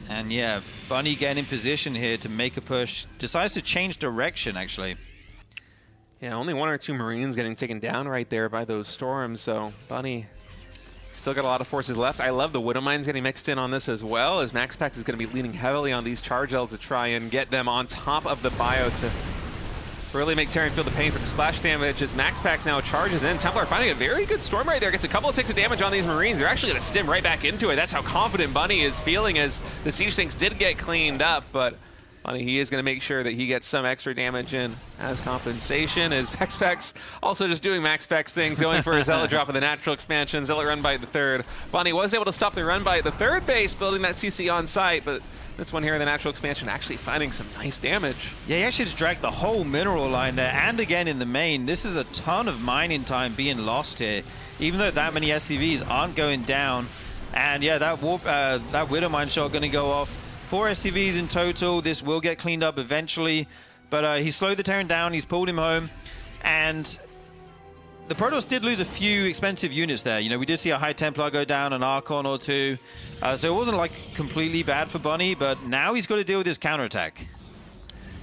And yeah, Bunny getting in position here to make a push. Decides to change direction, actually. Yeah, only 1 or 2 Marines getting taken down right there by those storms, so Bunny still got a lot of forces left. I love the Widow Mines getting mixed in on this as well, as MaxPax is going to be leaning heavily on these Charge Elves to try and get them on top of the bio to really make Terran feel the pain for the splash damage, as MaxPax now charges in. Templar finding a very good storm right there. Gets a couple of ticks of damage on these Marines. They're actually going to stim right back into it. That's how confident Bunny is feeling, as the siege tanks did get cleaned up, but Bunny, he is going to make sure that he gets some extra damage in as compensation, as MaxPax also just doing MaxPax things, going for a Zealot drop of the natural expansion, Zealot run by the third. Bunny was able to stop the run by the third base, building that CC on site, but this one here in the natural expansion actually finding some nice damage. Yeah, he actually just dragged the whole mineral line there, and again in the main. This is a ton of mining time being lost here, even though that many SCVs aren't going down. And yeah, that Widow Mine shot going to go off. 4 SCVs in total. This will get cleaned up eventually, but he slowed the Terran down. He's pulled him home, and the Protoss did lose a few expensive units there. You know, we did see a High Templar go down, an Archon or 2, so it wasn't like completely bad for Bunny, but now he's got to deal with his counterattack.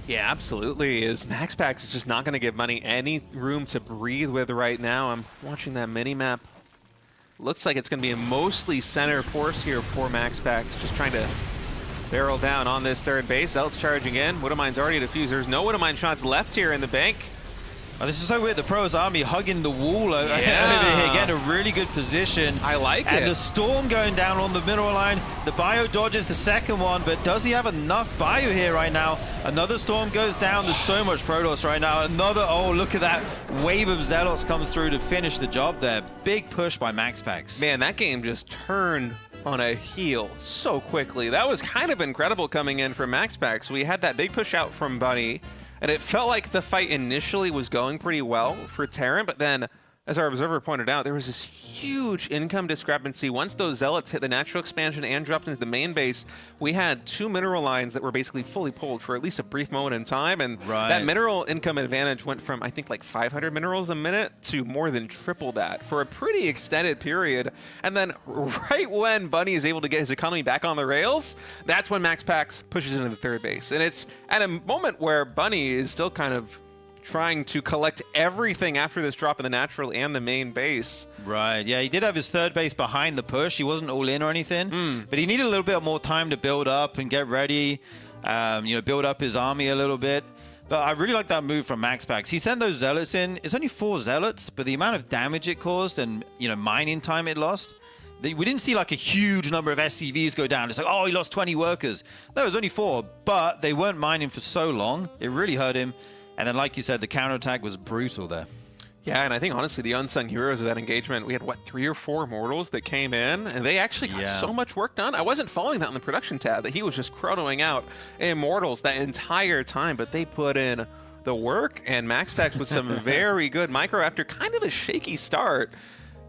Yeah, absolutely. Is MaxPax is just not going to give Bunny any room to breathe with right now. I'm watching that mini-map. Looks like it's going to be a mostly center force here for MaxPax, just trying to barrel down on this third base. Zealot's charging in. Widow Mine's already diffused. There's no Widow Mine shots left here in the bank. Oh, this is so weird. The Protoss army hugging the wall over here. Again, a really good position. I like it. And the storm going down on the mineral line. The bio dodges the second one, but does he have enough bio here right now? Another storm goes down. There's so much Protoss right now. Another, oh, look at that wave of Zealots comes through to finish the job there. Big push by MaxPax. Man, that game just turned on a heel so quickly. That was kind of incredible coming in from MaxPax. We had that big push out from Bunny, and it felt like the fight initially was going pretty well for Terran, but then, as our observer pointed out, there was this huge income discrepancy. Once those Zealots hit the natural expansion and dropped into the main base, we had 2 mineral lines that were basically fully pulled for at least a brief moment in time, and that mineral income advantage went from, I think, like 500 minerals a minute to more than triple that for a pretty extended period. And then right when Bunny is able to get his economy back on the rails, that's when MaxPax pushes into the third base. And it's at a moment where Bunny is still kind of trying to collect everything after this drop in the natural and the main base. Right, yeah, he did have his third base behind the push. He wasn't all in or anything, but he needed a little bit more time to build up and get ready, you know, build up his army a little bit. But I really like that move from MaxPax. He sent those Zealots in. It's only 4 Zealots, but the amount of damage it caused and, you know, mining time it lost, we didn't see like a huge number of SCVs go down. It's like, oh, he lost 20 workers. No, it was only 4, but they weren't mining for so long. It really hurt him. And then, like you said, the counterattack was brutal there. Yeah, and I think, honestly, the unsung heroes of that engagement, we had, what, 3 or 4 mortals that came in, and they actually got so much work done. I wasn't following that on the production tab, that he was just chronoing out immortals that entire time, but they put in the work, and MaxPax with some very good micro after kind of a shaky start.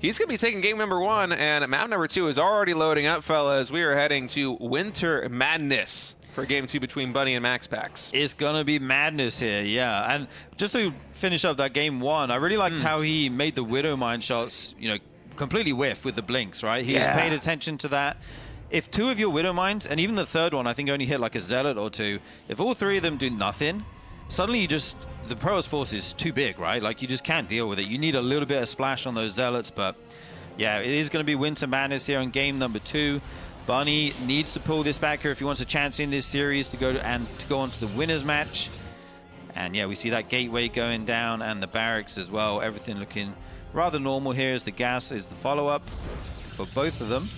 He's going to be taking game number 1, and map number 2 is already loading up, fellas. We are heading to Winter Madness for game 2 between Bunny and MaxPax. It's going to be madness here, yeah. And just to finish up that game 1, I really liked how he made the Widowmine shots, you know, completely whiff with the blinks, right? He was paying attention to that. If 2 of your Widowmines, and even the third one, I think only hit like a Zealot or 2, if all 3 of them do nothing, suddenly you just, the Protoss force is too big, right? Like, you just can't deal with it. You need a little bit of splash on those Zealots, but yeah, it is going to be Winter Madness here in game number 2. Bunny needs to pull this back here if he wants a chance in this series to go on to the winners match. And yeah, we see that gateway going down and the barracks as well. Everything looking rather normal here as the gas is the follow-up for both of them.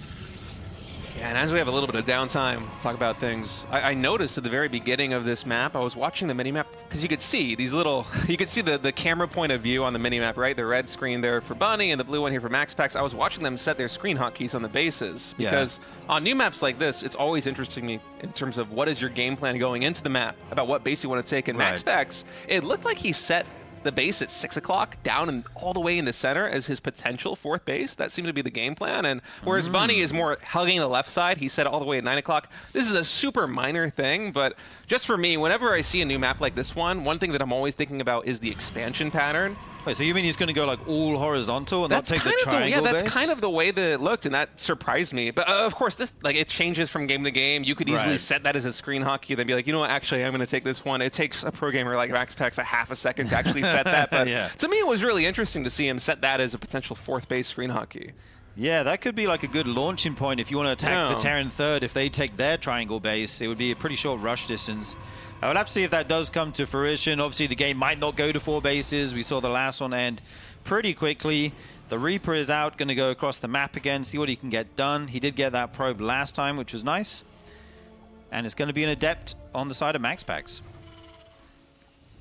Yeah, and as we have a little bit of downtime to talk about things, I noticed at the very beginning of this map, I was watching the minimap because you could see these little, you could see the camera point of view on the minimap, right? The red screen there for Bunny and the blue one here for MaxPax. I was watching them set their screen hotkeys on the bases because on new maps like this, it's always interesting me in terms of what is your game plan going into the map about what base you want to take. And MaxPax, it looked like he set the base at 6 o'clock down and all the way in the center as his potential 4th base. That seemed to be the game plan. And whereas Bunny is more hugging the left side, he set it all the way at 9 o'clock. This is a super minor thing, but just for me, whenever I see a new map like this one thing that I'm always thinking about is the expansion pattern. Wait, so you mean he's going to go like all horizontal and not take the triangle base? Yeah, that's base? kind of the way that it looked, and that surprised me. But of course, this it changes from game to game. You could easily set that as a screen hotkey, then be like, you know what, actually, I'm going to take this one. It takes a pro gamer like MaxPax a half a second to actually set that. But to me, it was really interesting to see him set that as a potential 4th base screen hotkey. Yeah, that could be like a good launching point if you want to attack the Terran 3rd. If they take their triangle base, it would be a pretty short rush distance. I would have to see if that does come to fruition. Obviously, the game might not go to 4 bases. We saw the last one end pretty quickly. The Reaper is out, going to go across the map again, see what he can get done. He did get that probe last time, which was nice. And it's going to be an Adept on the side of MaxPax.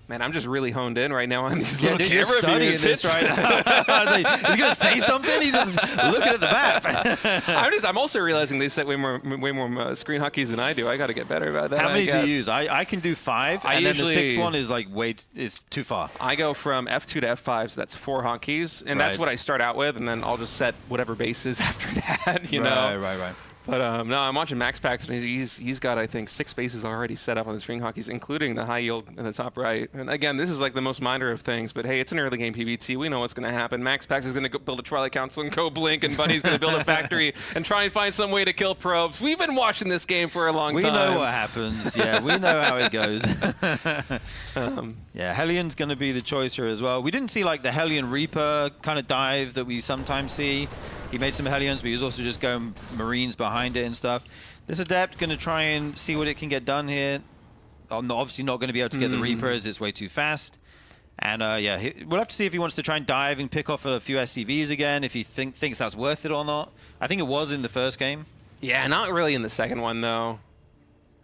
Man, I'm just really honed in right now on these little camera you're studying views. this right now. I was like, he's going to say something? He's just looking at the map. I'm also realizing they set way more screen hotkeys than I do. I got to get better about that. How many do you use? I can do 5, and then the 6th one is like is too far. I go from F2 to F5, so that's 4 hotkeys, and that's what I start out with, and then I'll just set whatever bases after that, you know? Right. But no, I'm watching MaxPax, and he's got, I think, 6 bases already set up on the screen hotkeys, including the high yield in the top right. And again, this is like the most minor of things, but hey, it's an early game PvT. We know what's going to happen. MaxPax is going to build a Twilight Council and go blink, and Bunny's going to build a factory and try and find some way to kill probes. We've been watching this game for a long time. We know what happens. Yeah, we know how it goes. Yeah, Hellion's going to be the choice here as well. We didn't see like the Hellion Reaper kind of dive that we sometimes see. He made some Hellions, but he was also just going Marines behind it and stuff. This Adept going to try and see what it can get done here. Obviously not going to be able to get the Reaper as it's way too fast. And yeah, we'll have to see if he wants to try and dive and pick off a few SCVs again, if he thinks that's worth it or not. I think it was in the first game. Yeah, not really in the second one, though.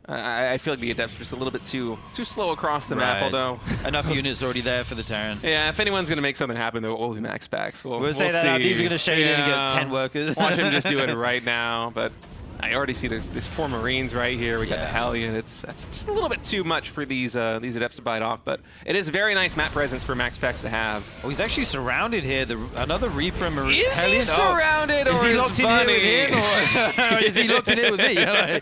I feel like the Adept's just a little bit too slow across the map, although... Enough units already there for the Terran. Yeah, if anyone's going to make something happen, though, it will be MaxPax. We'll say that see. These are going to shade in and get 10 workers. Watch him just do it right now, but I already see there's 4 Marines right here. We got the Hellion. That's just a little bit too much for these Adepts to bite off, but it is very nice map presence for MaxPax to have. Oh, he's actually surrounded here. Another Reaper and Marine. Is Hellion? he surrounded, or is he locked in Bunny? here with him, or is he locked in here with me?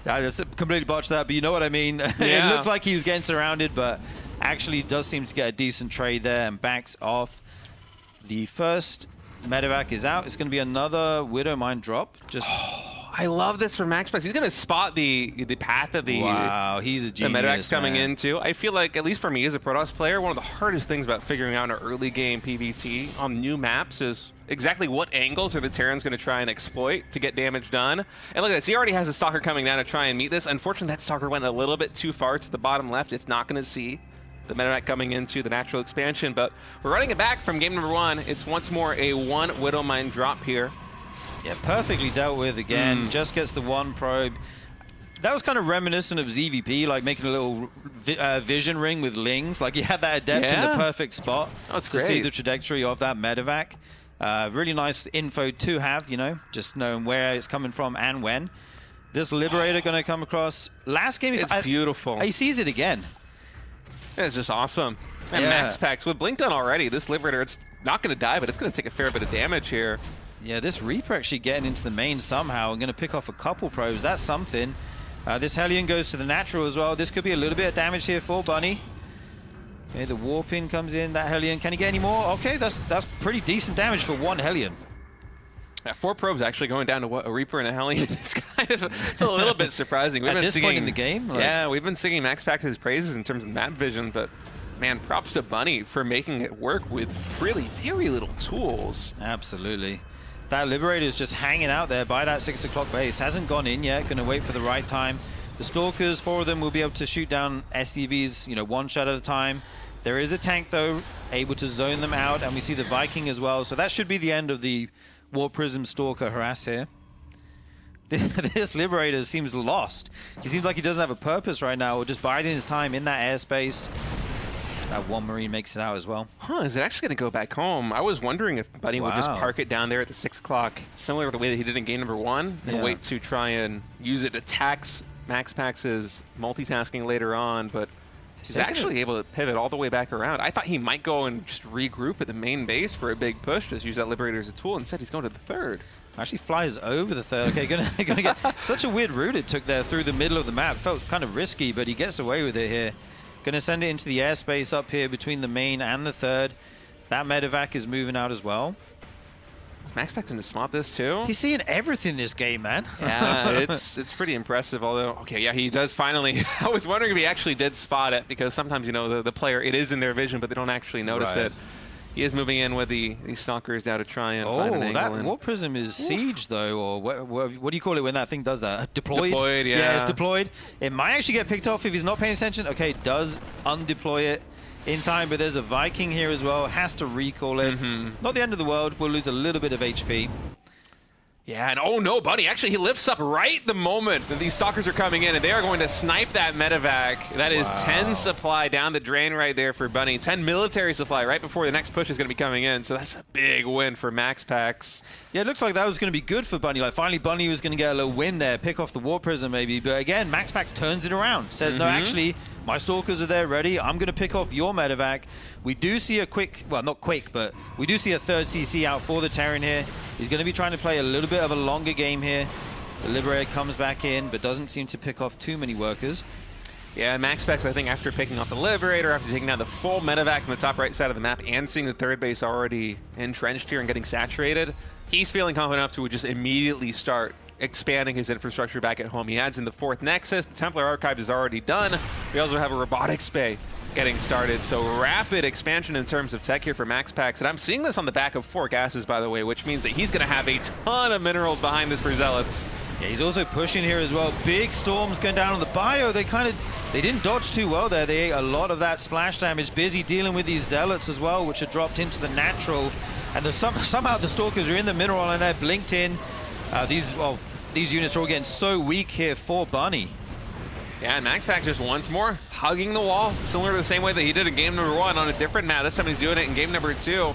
I just completely botched that, but you know what I mean. It looked like he was getting surrounded, but actually does seem to get a decent trade there and backs off. The first medevac is out. It's going to be another Widowmine drop. Just. I love this for MaxPax. He's going to spot the path of the he's a genius, medevac's coming in too. I feel like, at least for me as a Protoss player, one of the hardest things about figuring out an early game PvT on new maps is exactly what angles are the Terrans going to try and exploit to get damage done. And look at this. He already has a Stalker coming down to try and meet this. Unfortunately, that Stalker went a little bit too far to the bottom left. It's not going to see the medevac coming into the natural expansion, but we're running it back from game number 1. It's once more a 1 Widowmine drop here. Yeah, perfectly dealt with again. Just gets the 1 probe. That was kind of reminiscent of ZVP, like making a little vision ring with Lings. Like he had that Adept in the perfect spot to see the trajectory of that medevac. Really nice info to have, you know, just knowing where it's coming from and when. This Liberator going to come across. Last game, it's beautiful. He sees it again. It's just awesome. And Yeah. MaxPax with Blink done already. This Liberator, it's not going to die, but it's going to take a fair bit of damage here. Yeah, this Reaper actually getting into the main somehow and going to pick off a couple probes. That's something. This Hellion goes to the natural as well. This could be a little bit of damage here for Bunny. Okay, the Warpin comes in. That Hellion, can he get any more? Okay, that's pretty decent damage for one Hellion. 4 probes actually going down to what, a Reaper and a Hellion is kind of, it's a little bit surprising. At this point in the game? Like, yeah, we've been singing MaxPax's praises in terms of map vision, but man, props to Bunny for making it work with really very little tools. absolutely. That Liberator is just hanging out there by that 6 o'clock base. Hasn't gone in yet. Going to wait for the right time. The Stalkers, 4 of them, will be able to shoot down SCVs, one shot at a time. There is a tank, though, able to zone them out, and we see the Viking as well. So that should be the end of the Warp Prism Stalker harass here. This Liberator seems lost. He seems like he doesn't have a purpose right now, or just biding his time in that airspace. That one Marine makes it out as well. Huh, is it actually going to go back home? I was wondering if Bunny would just Wow. park it down there at the 6 o'clock, similar to the way that he did in game number 1, and Yeah. wait to try and use it to tax MaxPax's multitasking later on, but he's taking actually able to pivot all the way back around. I thought he might go and just regroup at the main base for a big push, just use that Liberator as a tool. Instead, he's going to the 3rd. Actually flies over the 3rd. Okay, gonna get such a weird route it took there through the middle of the map. Felt kind of risky, but he gets away with it here. Gonna send it into the airspace up here between the main and the 3rd. That medevac is moving out as well. Is MaxPax going to spot this too? He's seeing everything this game, man. Yeah, it's pretty impressive. Although, okay, yeah, he does finally. I was wondering if he actually did spot it, because sometimes, the player, it is in their vision, but they don't actually notice Right. it. He is moving in with these Stalkers now to try and find an Oh, angle. that and- Warp Prism is siege, though, or what do you call it when that thing does that? Deployed? Deployed, Yeah, yeah. it's deployed. It might actually get picked off if he's not paying attention. Okay, does undeploy it in time, but there's a Viking here as well. Has to recall it. Not the end of the world. We'll lose a little bit of HP. Yeah, and oh no, Bunny, actually he lifts up right the moment that these Stalkers are coming in, and they are going to snipe that medevac. That is 10 supply down the drain right there for Bunny. 10 military supply right before the next push is going to be coming in, so that's a big win for MaxPax. Yeah, it looks like that was going to be good for Bunny. Like, finally, Bunny was going to get a little win there, pick off the Warp Prism maybe. But again, MaxPax turns it around. Says, no, actually, my Stalkers are there ready. I'm going to pick off your medevac. We do see a quick, well, not quick, but we do see a 3rd CC out for the Terran here. He's going to be trying to play a little bit of a longer game here. The Liberator comes back in, but doesn't seem to pick off too many workers. Yeah, MaxPax, I think, after picking off the Liberator, after taking down the full medevac from the top right side of the map, and seeing the 3rd base already entrenched here and getting saturated, he's feeling confident enough to just immediately start expanding his infrastructure back at home. He adds in the 4th Nexus. The Templar Archive is already done. We also have a robotics bay getting started. So rapid expansion in terms of tech here for MaxPax. And I'm seeing this on the back of 4 gases, by the way, which means that he's going to have a ton of minerals behind this for Zealots. Yeah, he's also pushing here as well. Big storms going down on the bio. They didn't dodge too well there. They ate a lot of that splash damage. Busy dealing with these Zealots as well, which are dropped into the natural. And somehow the Stalkers are in the mineral and they're blinked in. These units are all getting so weak here for Bunny. Yeah, and MaxPax just once more hugging the wall, similar to the same way that he did in game number 1 on a different map. This time he's doing it in game number 2,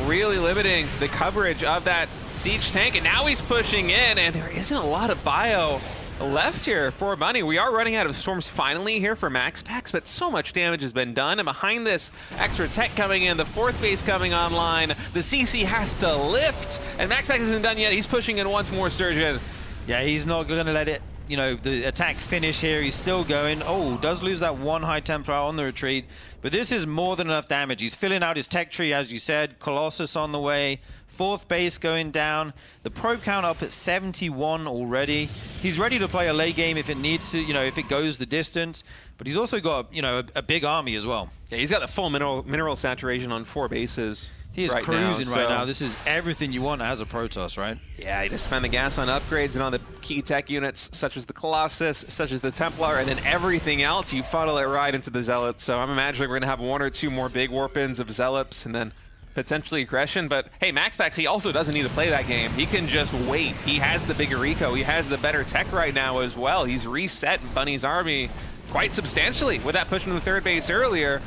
really limiting the coverage of that siege tank. And now he's pushing in, and there isn't a lot of bio left here for Bunny. We are running out of storms finally here for MaxPax, but so much damage has been done. And behind this, extra tech coming in, the 4th base coming online. The CC has to lift, and MaxPax isn't done yet. He's pushing in once more, Sturgeon. Yeah, he's not going to let it, the attack finish here. He's still going. Oh, does lose that 1 High Templar on the retreat. But this is more than enough damage. He's filling out his tech tree, as you said. Colossus on the way. 4th base going down. The probe count up at 71 already. He's ready to play a late game if it needs to, if it goes the distance. But he's also got, a big army as well. Yeah, he's got the full mineral saturation on 4 bases. He is right cruising now, right now. This is everything you want as a Protoss, right? Yeah, you just spend the gas on upgrades and on the key tech units, such as the Colossus, such as the Templar, and then everything else, you funnel it right into the Zealots. So I'm imagining we're going to have 1 or 2 more big warp-ins of Zealots, and then potentially aggression. But hey, MaxPax, he also doesn't need to play that game. He can just wait. He has the bigger eco. He has the better tech right now as well. He's reset Bunny's army quite substantially with that push into the 3rd base earlier.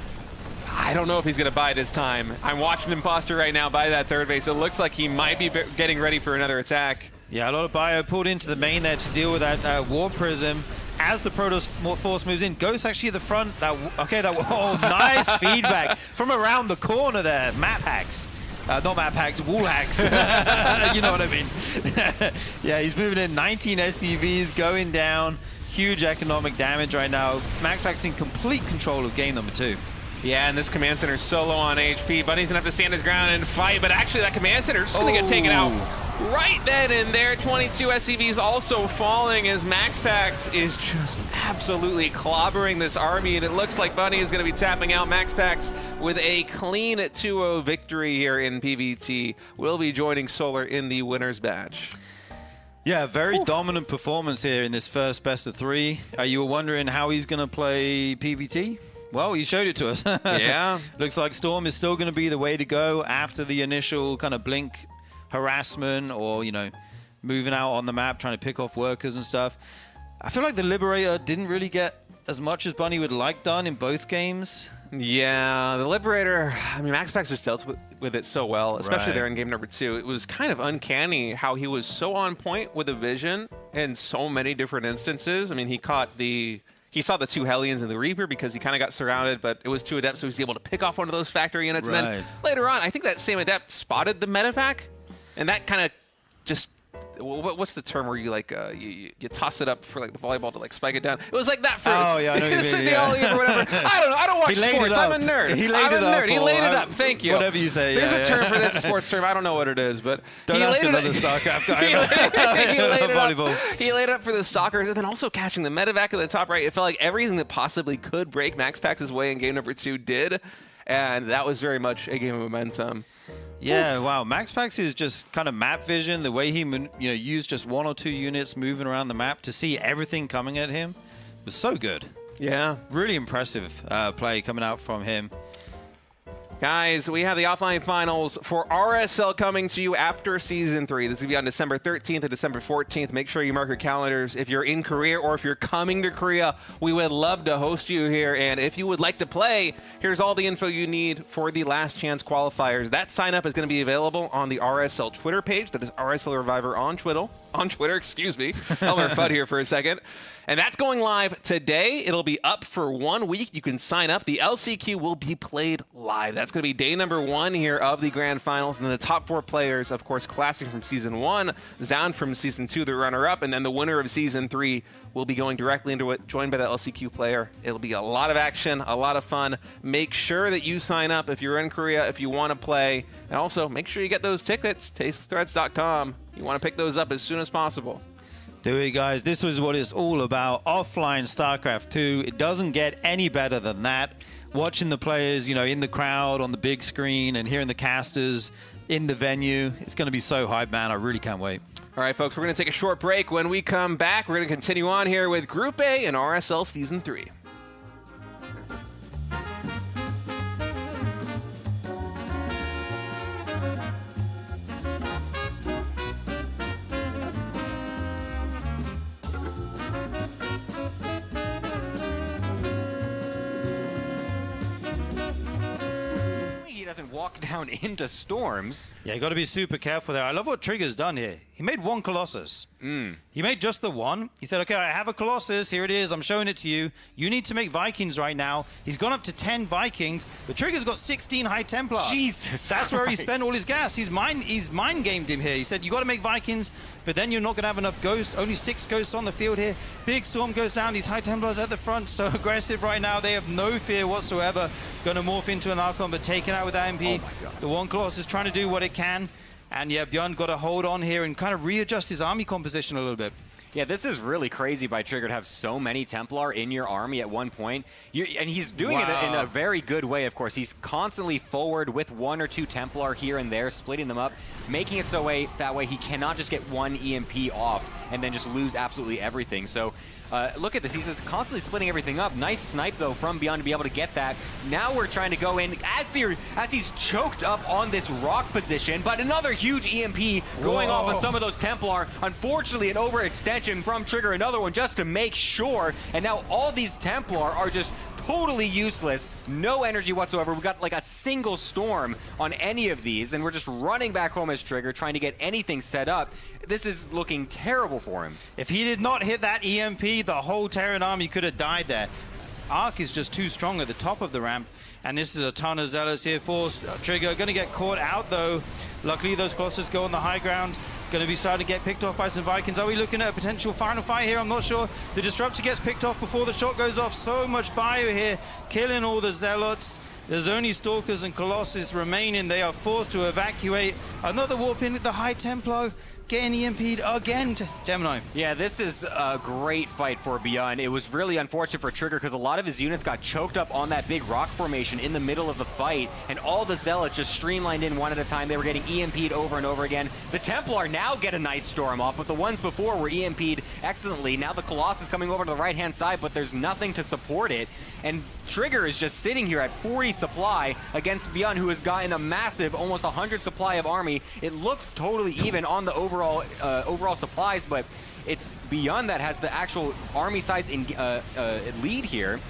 I don't know if he's going to bide his time. I'm watching Imposter right now by that 3rd base. It looks like he might be getting ready for another attack. Yeah, a lot of bio pulled into the main there to deal with that Warp Prism. as the Protoss force moves in, Ghost actually at the front. Oh, nice feedback from around the corner there. MaxPax. Not MaxPax, wall hacks. You know what I mean? Yeah, he's moving in 19 SCVs going down. Huge economic damage right now. MaxPax in complete control of game number 2. Yeah, and this command center is so low on HP. Bunny's gonna have to stand his ground and fight, but actually that command center is just gonna get taken out right then and there. 22 SCVs also falling as MaxPax is just absolutely clobbering this army, and it looks like Bunny is gonna be tapping out. MaxPax with a clean 2-0 victory here in PVT. Will be joining Solar in the winner's badge. Yeah, very dominant performance here in this first best of 3. You were wondering how he's gonna play PVT? Well, he showed it to us. Yeah. Looks like Storm is still going to be the way to go after the initial kind of blink harassment or, you know, moving out on the map, trying to pick off workers and stuff. I feel like the Liberator didn't really get as much as Bunny would like done in both games. Yeah, the Liberator, I mean, MaxPax just dealt with it so well, especially there in game number 2. It was kind of uncanny how he was so on point with the vision in so many different instances. I mean, he saw the 2 Hellions and the Reaper because he kind of got surrounded, but it was 2 Adepts, so he was able to pick off one of those factory units. And then later on, I think that same Adept spotted the medevac, and that kind of just, what's the term where you like you toss it up for like the volleyball to like spike it down? It was like that for I know what you mean, or whatever. I don't know. I don't watch sports. I'm a nerd. He laid it up. He laid it up. Thank you. Whatever you say. There's a term for this, a sports term. I don't know what it is, but don't ask another StarCraft guy. He laid it up for the stalkers, and then also catching the medevac at the top right. It felt like everything that possibly could break MaxPax's way in game number 2 did, and that was very much a game of momentum. Yeah, wow. MaxPax is just kind of map vision. The way he used just 1 or 2 units moving around the map to see everything coming at him was so good. Yeah. Really impressive play coming out from him. Guys, we have the offline finals for RSL coming to you after Season 3. This is going to be on December 13th and December 14th. Make sure you mark your calendars. If you're in Korea or if you're coming to Korea, we would love to host you here. And if you would like to play, here's all the info you need for the last chance qualifiers. That sign up is going to be available on the RSL Twitter page. That is RSL Revival on Twitter, excuse me. Elmer Fudd here for a second. And that's going live today. It'll be up for 1 week. You can sign up. The LCQ will be played live. That's going to be day number 1 here of the grand finals. And then the top 4 players, of course, Classic from Season 1, Zoun from Season 2, the runner-up, and then the winner of Season 3 will be going directly into it, joined by the LCQ player. It'll be a lot of action, a lot of fun. Make sure that you sign up if you're in Korea, if you want to play. And also, make sure you get those tickets, tastelessthreads.com. You want to pick those up as soon as possible. Do it, guys. This is what it's all about. Offline StarCraft 2. It doesn't get any better than that. Watching the players, in the crowd, on the big screen, and hearing the casters in the venue. It's going to be so hype, man. I really can't wait. All right, folks, we're going to take a short break. When we come back, we're going to continue on here with Group A in RSL Season 3. Walk down into storms. Yeah, you got to be super careful there. I love what Trigger's done here. He made 1 Colossus. He made just the 1. He said, okay, I have a Colossus. Here it is. I'm showing it to you. You need to make Vikings right now. He's gone up to 10 Vikings, but Trigger's got 16 High Templar. Jesus That's where he Christ. spent all his gas. He's mind-gamed him here. He said, you got to make Vikings, but then you're not going to have enough ghosts. Only 6 ghosts on the field here. Big storm goes down. These High Templars at the front, so aggressive right now. They have no fear whatsoever. Going to morph into an Archon, but taken out with AMP. Oh my God. The 1 Colossus trying to do what it can. And yeah, Bjorn got to hold on here and kind of readjust his army composition a little bit. Yeah, this is really crazy by Trigger to have so many Templar in your army at one point. And he's doing it in a very good way, of course. He's constantly forward with 1 or 2 Templar here and there, splitting them up, making it so that way he cannot just get 1 EMP off and then just lose absolutely everything. So look at this. He's just constantly splitting everything up. Nice snipe, though, from Beyond to be able to get that. Now we're trying to go in as he's choked up on this rock position, but another huge EMP going off on some of those Templar. Unfortunately, an overextension from Trigger, another one just to make sure. And now all these Templar are just totally useless. No energy whatsoever. We got like a single storm on any of these, and we're just running back home as Trigger, trying to get anything set up. This is looking terrible for him. If he did not hit that EMP, the whole Terran army could have died there. Arc is just too strong at the top of the ramp, and this is a ton of Zealots here for Trigger. Going to get caught out, though. Luckily, those Colossus go on the high ground. Going to be starting to get picked off by some Vikings. Are we looking at a potential final fight here? I'm not sure. The Disruptor gets picked off before the shot goes off. So much bio here, killing all the Zealots. There's only Stalkers and Colossus remaining. They are forced to evacuate. Another warp in at the High Templar, getting EMP'd again to Gemini. Yeah, this is a great fight for Beyond. It was really unfortunate for Trigger because a lot of his units got choked up on that big rock formation in the middle of the fight, and all the Zealots just streamlined in one at a time. They were getting EMP'd over and over again. The Templar now get a nice storm off, but the ones before were EMP'd excellently. Now the Colossus coming over to the right-hand side, but there's nothing to support it. And Trigger is just sitting here at 40 supply against Beyond, who has gotten a massive, almost 100 supply of army. It looks totally even on the overall supplies, but it's Beyond that has the actual army size in lead here.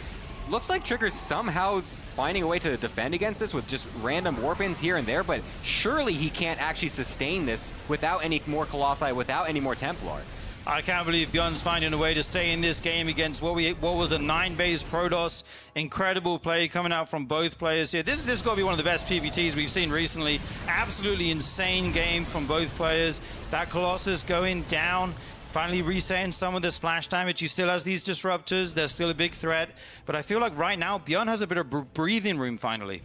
Looks like Trigger's somehow finding a way to defend against this with just random warp-ins here and there, but surely he can't actually sustain this without any more Colossi, without any more Templar. I can't believe Beyond's finding a way to stay in this game against what was a 9-base Protoss. Incredible play coming out from both players here. This has got to be one of the best PvTs we've seen recently. Absolutely insane game from both players. That Colossus going down, finally resetting some of the splash damage. He still has these disruptors. They're still a big threat. But I feel like right now, Beyond has a bit of breathing room finally.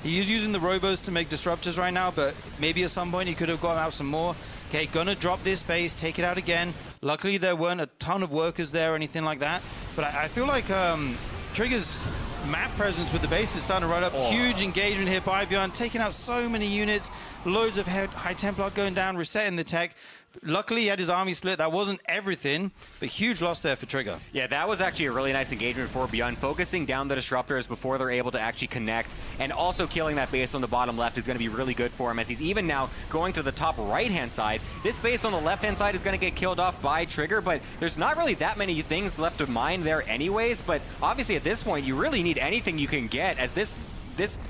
He is using the robos to make disruptors right now, but maybe at some point he could have got out some more. Okay, gonna drop this base, take it out again. Luckily there weren't a ton of workers there or anything like that. But I feel like Trigger's map presence with the base is starting to run up. Huge engagement here by Beyond, taking out so many units. Loads of High Templar going down, resetting the tech. Luckily, he had his army split. That wasn't everything, but huge loss there for Trigger. Yeah, that was actually a really nice engagement for Beyond, focusing down the disruptors before they're able to actually connect, and also killing that base on the bottom left is going to be really good for him, as he's even now going to the top right-hand side. This base on the left-hand side is going to get killed off by Trigger, but there's not really that many things left to mine there anyways, but obviously at this point, you really need anything you can get, as this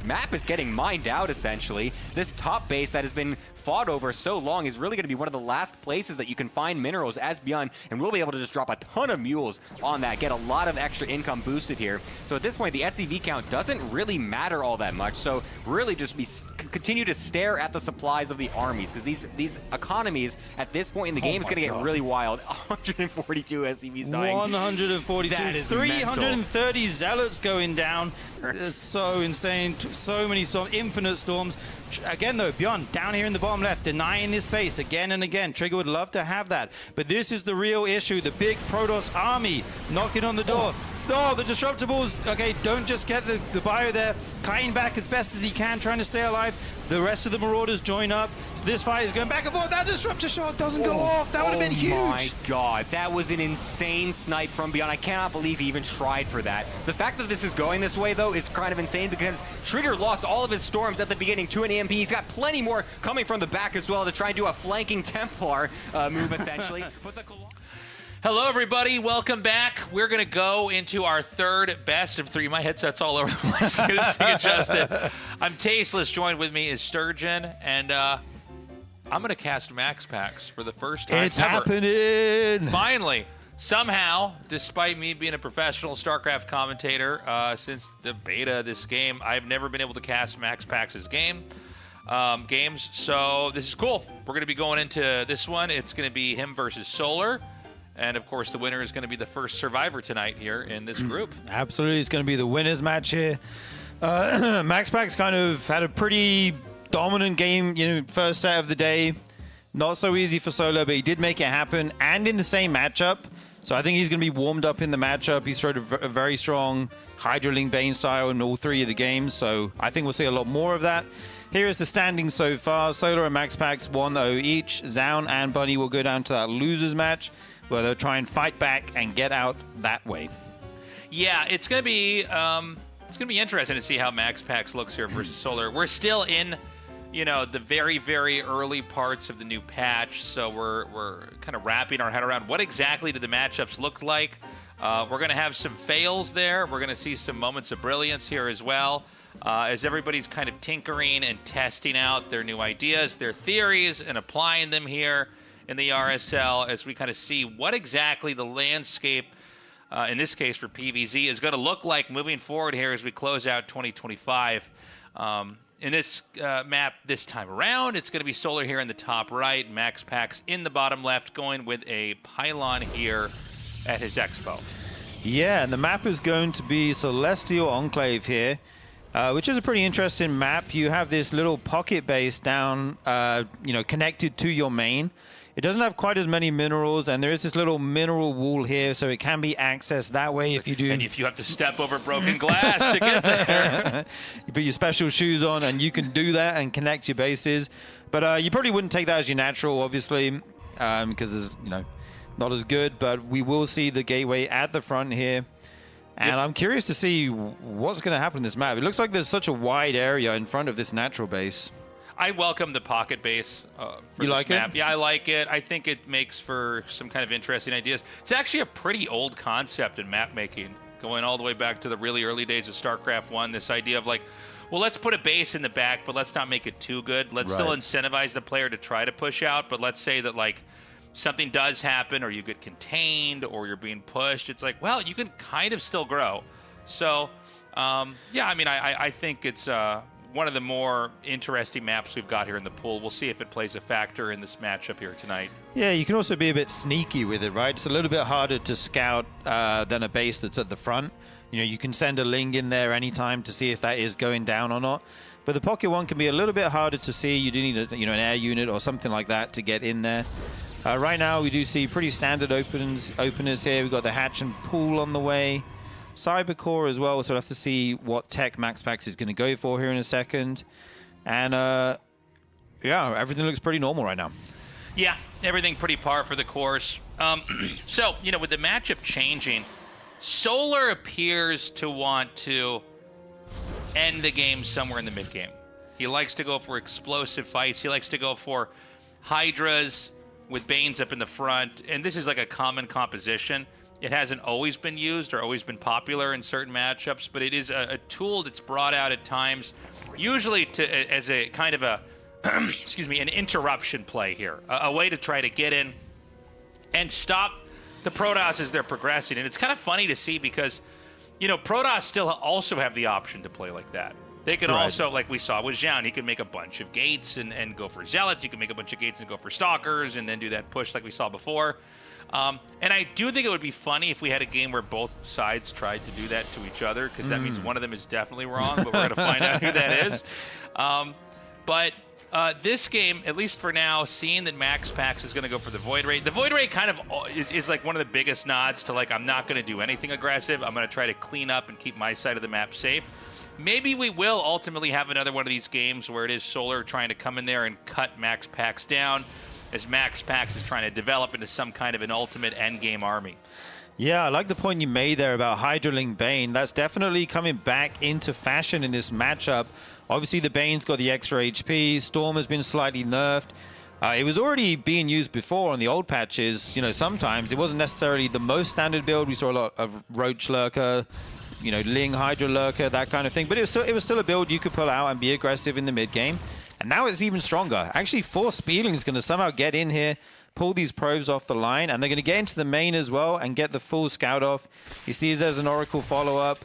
map is getting mined out, essentially. This top base that has been fought over so long is really going to be one of the last places that you can find minerals as Beyond, and we'll be able to just drop a ton of mules on that, get a lot of extra income boosted here. So at this point, the SCV count doesn't really matter all that much, so really just continue to stare at the supplies of the armies, because these economies at this point in the game is going to get really wild. 142 SCVs dying. 142. That is 330 mental. Zealots going down. It's so insane. So many storms, infinite storms. Again, though, Beyond down here in the bottom left, denying this base again and again. Trigger would love to have that, but this is the real issue. The big Protoss army knocking on the door. Oh, the Disruptables, okay, don't just get the bio there. Kiting back as best as he can, trying to stay alive. The rest of the Marauders join up. So this fight is going back and forth. That Disruptor shot doesn't go off. That would have been huge. Oh my god, that was an insane snipe from Beyond. I cannot believe he even tried for that. The fact that this is going this way, though, is kind of insane, because Trigger lost all of his storms at the beginning to an EMP. He's got plenty more coming from the back as well to try and do a flanking Templar move, essentially. But the Hello, everybody. Welcome back. We're going to go into our third best of three. My headset's all over the place. Just adjusted. I'm Tasteless. Joined with me is Sturgeon, and I'm going to cast MaxPax for the first time It's ever. happening. Finally. Somehow, despite me being a professional StarCraft commentator since the beta of this game, I've never been able to cast MaxPax's games. So this is cool. We're going to be going into this one. It's going to be him versus Solar. And, of course, the winner is going to be the first survivor tonight here in this group. Absolutely. It's going to be the winner's match here. MaxPax kind of had a pretty dominant game, first set of the day. Not so easy for Solar, but he did make it happen. And in the same matchup. So I think he's going to be warmed up in the matchup. He's thrown a very strong Hydroling Bane style in all three of the games. So I think we'll see a lot more of that. Here is the standings so far. Solar and MaxPax 1-0 each. Zoun and Bunny will go down to that losers match, where they'll try and fight back and get out that way. Yeah, it's gonna be interesting to see how MaxPax looks here versus Solar. We're still in, the very, very early parts of the new patch, so we're kind of wrapping our head around what exactly did the matchups look like. We're going to have some fails there. We're going to see some moments of brilliance here as well, as everybody's kind of tinkering and testing out their new ideas, their theories, and applying them here in the RSL as we kind of see what exactly the landscape, in this case for PVZ, is going to look like moving forward here as we close out 2025. In this map this time around, it's going to be Solar here in the top right, MaxPax in the bottom left, going with a pylon here at his expo. Yeah, and the map is going to be Celestial Enclave here, which is a pretty interesting map. You have this little pocket base down, connected to your main. It doesn't have quite as many minerals, and there is this little mineral wall here, so it can be accessed that way if you do. And if you have to step over broken glass to get there. You put your special shoes on, and you can do that and connect your bases. But you probably wouldn't take that as your natural, obviously, because there's, not as good. But we will see the gateway at the front here. And I'm curious to see what's going to happen in this map. It looks like there's such a wide area in front of this natural base. I welcome the pocket base for you this like map. it? Yeah, I like it. I think it makes for some kind of interesting ideas. It's actually a pretty old concept in map making, going all the way back to the really early days of StarCraft 1. This idea of like, well, let's put a base in the back, but let's not make it too good. Let's still incentivize the player to try to push out, but let's say that like something does happen or you get contained or you're being pushed. It's like, well, you can kind of still grow. So, yeah, I mean, I think it's one of the more interesting maps we've got here in the pool. We'll see if it plays a factor in this matchup here tonight. Yeah, you can also be a bit sneaky with it, right? It's a little bit harder to scout than a base that's at the front. You can send a Ling in there anytime to see if that is going down or not. But the pocket one can be a little bit harder to see. You do need an air unit or something like that to get in there. Right now, we do see pretty standard openers here. We've got the hatch and pool on the way. Cybercore as well, so we'll have to see what tech MaxPax is going to go for here in a second. And, yeah, everything looks pretty normal right now. Yeah, everything pretty par for the course. So, with the matchup changing, Solar appears to want to end the game somewhere in the mid-game. He likes to go for explosive fights. He likes to go for Hydras with Banes up in the front. And this is like a common composition. It hasn't always been used or always been popular in certain matchups, but it is a tool that's brought out at times, usually as a kind of a, an interruption play here, a way to try to get in and stop the Protoss as they're progressing. And it's kind of funny to see because, Protoss still also have the option to play like that. They can also, like we saw with Zoun, he can make a bunch of gates and go for Zealots. He can make a bunch of gates and go for Stalkers and then do that push like we saw before. And I do think it would be funny if we had a game where both sides tried to do that to each other, because that means one of them is definitely wrong, but we're going to find out who that is. But this game, at least for now, seeing that MaxPax is going to go for the Void Ray. The Void Ray kind of is like one of the biggest nods to like, I'm not going to do anything aggressive. I'm going to try to clean up and keep my side of the map safe. Maybe we will ultimately have another one of these games where it is Solar trying to come in there and cut MaxPax down, as MaxPax is trying to develop into some kind of an ultimate endgame army. Yeah, I like the point you made there about Hydraling Bane. That's definitely coming back into fashion in this matchup. Obviously, the Bane's got the extra HP. Storm has been slightly nerfed. It was already being used before on the old patches. Sometimes it wasn't necessarily the most standard build. We saw a lot of Roach Lurker, Ling Hydra Lurker, that kind of thing. But it was still a build you could pull out and be aggressive in the mid game. And now it's even stronger. Actually, Force Speedling is going to somehow get in here, pull these probes off the line, and they're going to get into the main as well and get the full scout off. He sees there's an Oracle follow-up,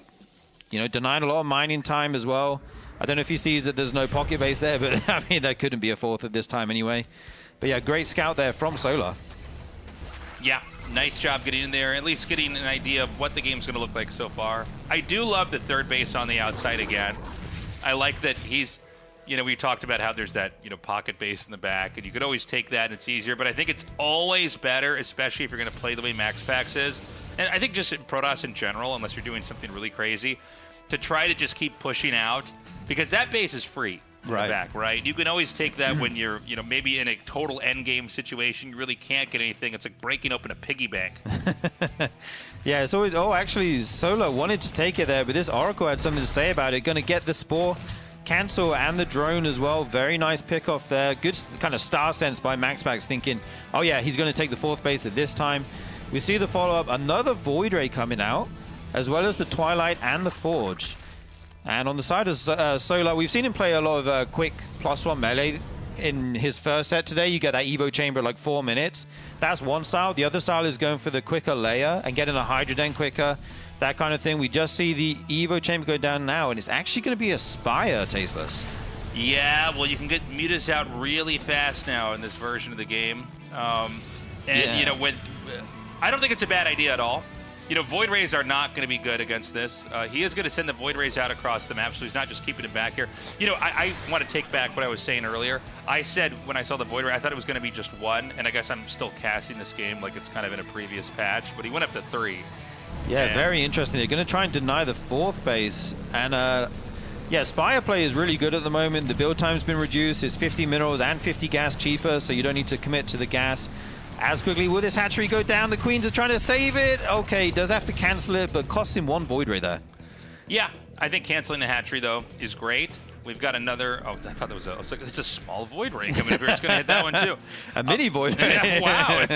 denying a lot of mining time as well. I don't know if he sees that there's no pocket base there, but I mean, there couldn't be a fourth at this time anyway. But yeah, great scout there from Solar. Yeah, nice job getting in there, at least getting an idea of what the game's going to look like so far. I do love the third base on the outside again. I like that he's... we talked about how there's that, pocket base in the back, and you could always take that and it's easier, but I think it's always better, especially if you're going to play the way MaxPax is. And I think just in Protoss in general, unless you're doing something really crazy, to try to just keep pushing out, because that base is free in the back, right? You can always take that when you're, maybe in a total endgame situation, you really can't get anything. It's like breaking open a piggy bank. Yeah, it's always, actually, Solar wanted to take it there, but this Oracle had something to say about it. Going to get the Spore, cancel, and the drone as well. Very nice pick off there. Good kind of star sense by MaxPax, thinking, oh yeah, he's going to take the fourth base at this time. We see the follow-up, another Void Ray coming out, as well as the Twilight and the Forge. And on the side of Solar, we've seen him play a lot of quick +1 melee. In his first set today, you get that Evo Chamber like 4 minutes. That's one style. The other style is going for the quicker layer and getting a Hydra Den quicker, that kind of thing. We just see the Evo Chamber go down now, and it's actually going to be a Spire, Tasteless. Yeah, well, you can get Mutas out really fast now in this version of the game. You know, I don't think it's a bad idea at all. You know, Void Rays are not going to be good against this. He is going to send the Void Rays out across the map, so he's not just keeping him back here. You know, I want to take back what I was saying earlier. I said when I saw the Void Ray, I thought it was going to be just one, and I guess I'm still casting this game like it's kind of in a previous patch, but he went up to 3. Yeah, very interesting. They're going to try and deny the 4th base, and yeah, Spire play is really good at the moment. The build time's been reduced. It's 50 minerals and 50 gas cheaper, so you don't need to commit to the gas as quickly. Will this hatchery go down? The Queens are trying to save it. Okay, he does have to cancel it, but costs him 1 Void Ray there. Yeah, I think canceling the hatchery, though, is great. We've got another... Oh, I thought that was it's a small Void Ray coming up here. It's going to hit that one, too. A mini Void Ray. Yeah, wow.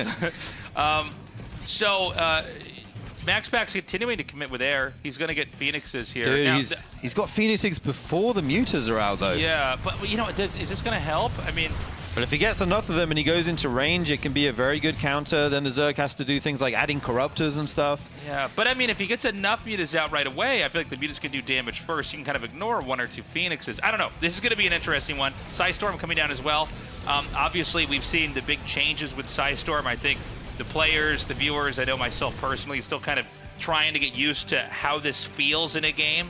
MaxPax continuing to commit with air. He's going to get Phoenixes here. Dude, now, he's got Phoenixes before the Mutas are out, though. Yeah, but, you know, is this going to help? I mean... But if he gets enough of them and he goes into range, it can be a very good counter. Then the Zerg has to do things like adding Corruptors and stuff. Yeah, but I mean, if he gets enough Mutas out right away, I feel like the Mutas can do damage first. You can kind of ignore 1 or 2 Phoenixes. I don't know. This is going to be an interesting one. Psystorm coming down as well. Obviously, we've seen the big changes with Psystorm. I think the players, the viewers, I know myself personally, still kind of trying to get used to how this feels in a game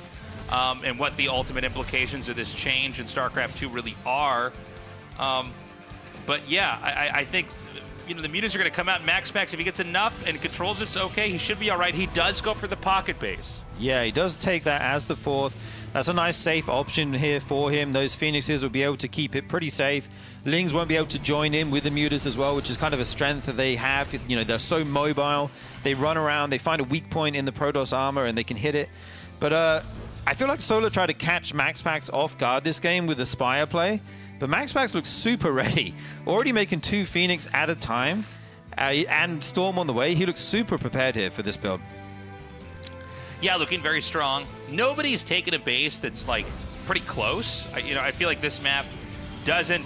and what the ultimate implications of this change in StarCraft 2 really are. But yeah, I think, you know, the Mutas are going to come out. MaxPax, if he gets enough and controls this okay, he should be all right. He does go for the pocket base. Yeah, he does take that as the 4th. That's a nice safe option here for him. Those Phoenixes will be able to keep it pretty safe. Lings won't be able to join in with the Mutas as well, which is kind of a strength that they have. You know, they're so mobile. They run around. They find a weak point in the Protoss armor and they can hit it. But I feel like Solar tried to catch MaxPax off guard this game with the Spire play. But MaxPax looks super ready. Already making 2 Phoenix at a time. And Storm on the way. He looks super prepared here for this build. Yeah, looking very strong. Nobody's taken a base that's, like, pretty close. You know, I feel like this map doesn't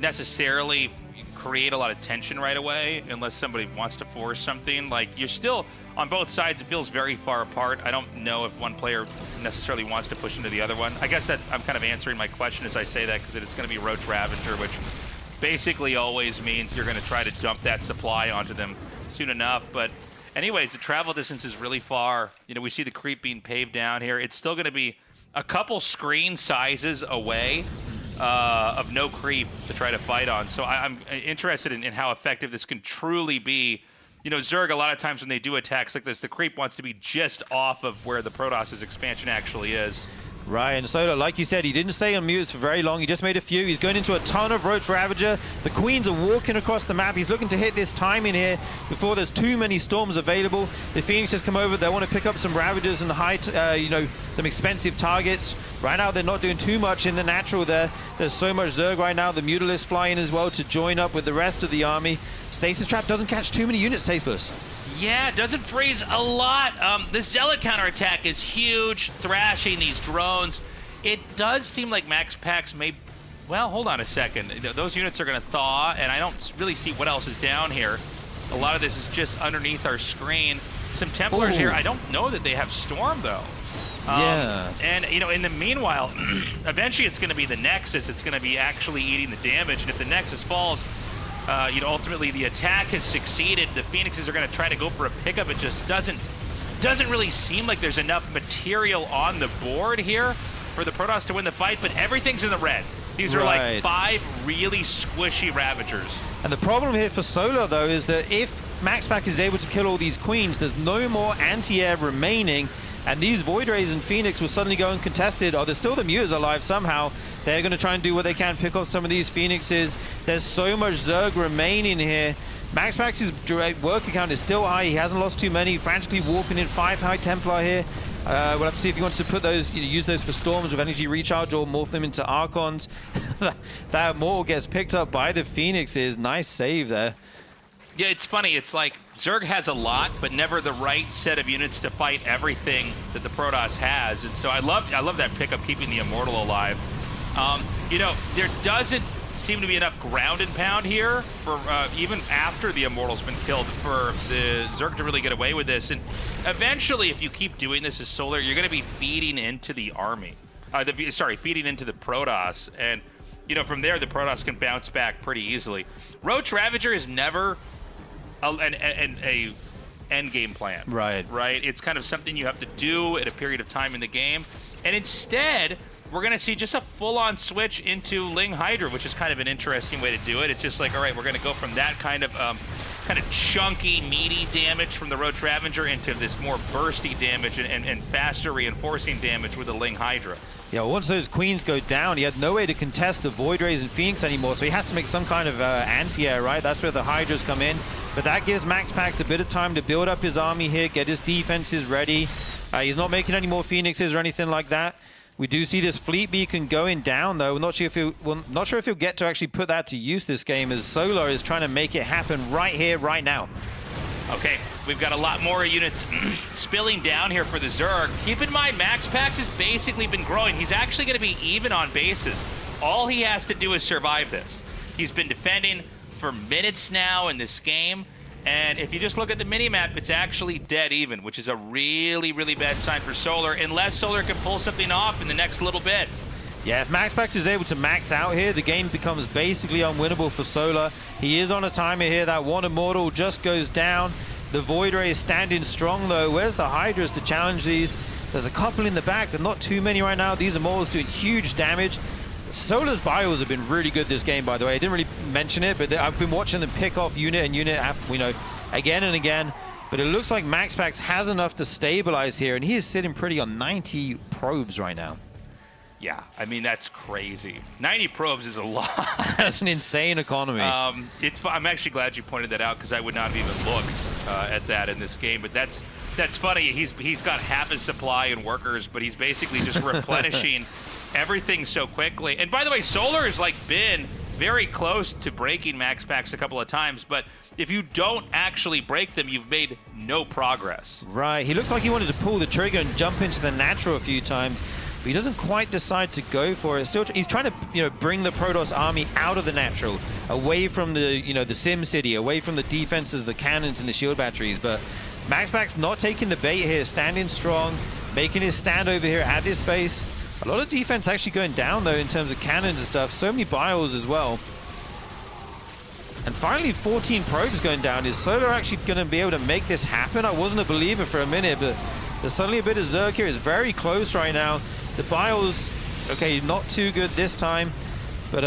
necessarily create a lot of tension right away unless somebody wants to force something. Like, you're still, on both sides, it feels very far apart. I don't know if one player necessarily wants to push into the other one. I guess that I'm kind of answering my question as I say that, because it's going to be Roach Ravager, which basically always means you're going to try to dump that supply onto them soon enough. But anyways, the travel distance is really far. You know, we see the creep being paved down here. It's still going to be a couple screen sizes away of no creep to try to fight on. So I'm interested in how effective this can truly be. You know, Zerg, a lot of times when they do attacks like this, the creep wants to be just off of where the Protoss's expansion actually is. Right, and Solar, like you said, he didn't stay on Mutas for very long. He just made a few. He's going into a ton of Roach Ravager. The Queens are walking across the map. He's looking to hit this timing here before there's too many Storms available. The Phoenixes come over. They want to pick up some Ravagers and you know, some expensive targets. Right now, they're not doing too much in the natural there. There's so much Zerg right now. The Mutalisk flying as well to join up with the rest of the army. Stasis Trap doesn't catch too many units, Tasteless. Yeah, it doesn't freeze a lot. The Zealot counterattack is huge, thrashing these drones. It does seem like MaxPax may... Well, hold on a second. Those units are going to thaw, and I don't really see what else is down here. A lot of this is just underneath our screen. Some Templars here. I don't know that they have Storm, though. Yeah. And, you know, in the meanwhile, eventually it's going to be the Nexus. It's going to be actually eating the damage, and if the Nexus falls... you know, ultimately the attack has succeeded. The Phoenixes are going to try to go for a pickup. It just doesn't really seem like there's enough material on the board here for the Protoss to win the fight, but everything's in the red. These are like 5 really squishy Ravagers. And the problem here for Solar, though, is that if MaxPax is able to kill all these Queens, there's no more anti-air remaining, and these Void Rays and Phoenix will suddenly go uncontested. Oh, there's still the Mutas alive somehow. They're going to try and do what they can, pick off some of these Phoenixes. There's so much Zerg remaining here. MaxPax's direct work account is still high. He hasn't lost too many. Frantically warping in 5 High Templar here. We'll have to see if he wants to put those, you know, use those for Storms with energy recharge or morph them into Archons. That morph gets picked up by the Phoenixes. Nice save there. Yeah, it's funny. It's like Zerg has a lot, but never the right set of units to fight everything that the Protoss has. And so I love that pickup, keeping the Immortal alive. You know, there doesn't seem to be enough ground and pound here for even after the Immortal's been killed for the Zerg to really get away with this. And eventually, if you keep doing this as Solar, you're going to be feeding into the army. Feeding into the Protoss. And, you know, from there, the Protoss can bounce back pretty easily. Roach Ravager is never an end game plan. Right. It's kind of something you have to do at a period of time in the game. And instead, we're going to see just a full-on switch into Ling Hydra, which is kind of an interesting way to do it. It's just like, all right, we're going to go from that kind of chunky, meaty damage from the Roach Ravager into this more bursty damage and faster reinforcing damage with the Ling Hydra. Yeah, well, once those queens go down, he had no way to contest the Void Rays and Phoenix anymore, so he has to make some kind of anti-air, right? That's where the Hydras come in. But that gives MaxPax a bit of time to build up his army here, get his defenses ready. He's not making any more Phoenixes or anything like that. We do see this fleet beacon going down, though. We're not sure if he'll get to actually put that to use this game, as Solar is trying to make it happen right here, right now. Okay, we've got a lot more units spilling down here for the Zerg. Keep in mind, MaxPax has basically been growing. He's actually going to be even on bases. All he has to do is survive this. He's been defending for minutes now in this game. And if you just look at the minimap, it's actually dead even, which is a really, really bad sign for Solar, unless Solar can pull something off in the next little bit. Yeah, if MaxPax is able to max out here, the game becomes basically unwinnable for Solar. He is on a timer here. That one Immortal just goes down. The Void Ray is standing strong, though. Where's the Hydras to challenge these? There's a couple in the back, but not too many right now. These Immortals doing huge damage. Solar's bios have been really good this game, by the way. I didn't really mention it, but I've been watching them pick off unit and unit, again and again. But it looks like MaxPax has enough to stabilize here, and he is sitting pretty on 90 probes right now. Yeah, I mean, that's crazy. 90 probes is a lot. That's an insane economy. I'm actually glad you pointed that out, because I would not have even looked at that in this game. But that's funny. He's got half his supply in workers, but he's basically just replenishing everything so quickly. And by the way, Solar has been very close to breaking MaxPax a couple of times, but if you don't actually break them, you've made no progress. Right. He looked like he wanted to pull the trigger and jump into the natural a few times, but he doesn't quite decide to go for it. Still, he's trying to, bring the Protoss army out of the natural, away from the, the Sim City, away from the defenses, the cannons, and the shield batteries. But MaxPax not taking the bait here, standing strong, making his stand over here at this base. A lot of defense actually going down, though, in terms of cannons and stuff. So many bios as well. And finally, 14 probes going down. Is Solar actually going to be able to make this happen? I wasn't a believer for a minute, but there's suddenly a bit of Zerg here. It's very close right now. The bios, okay, not too good this time. But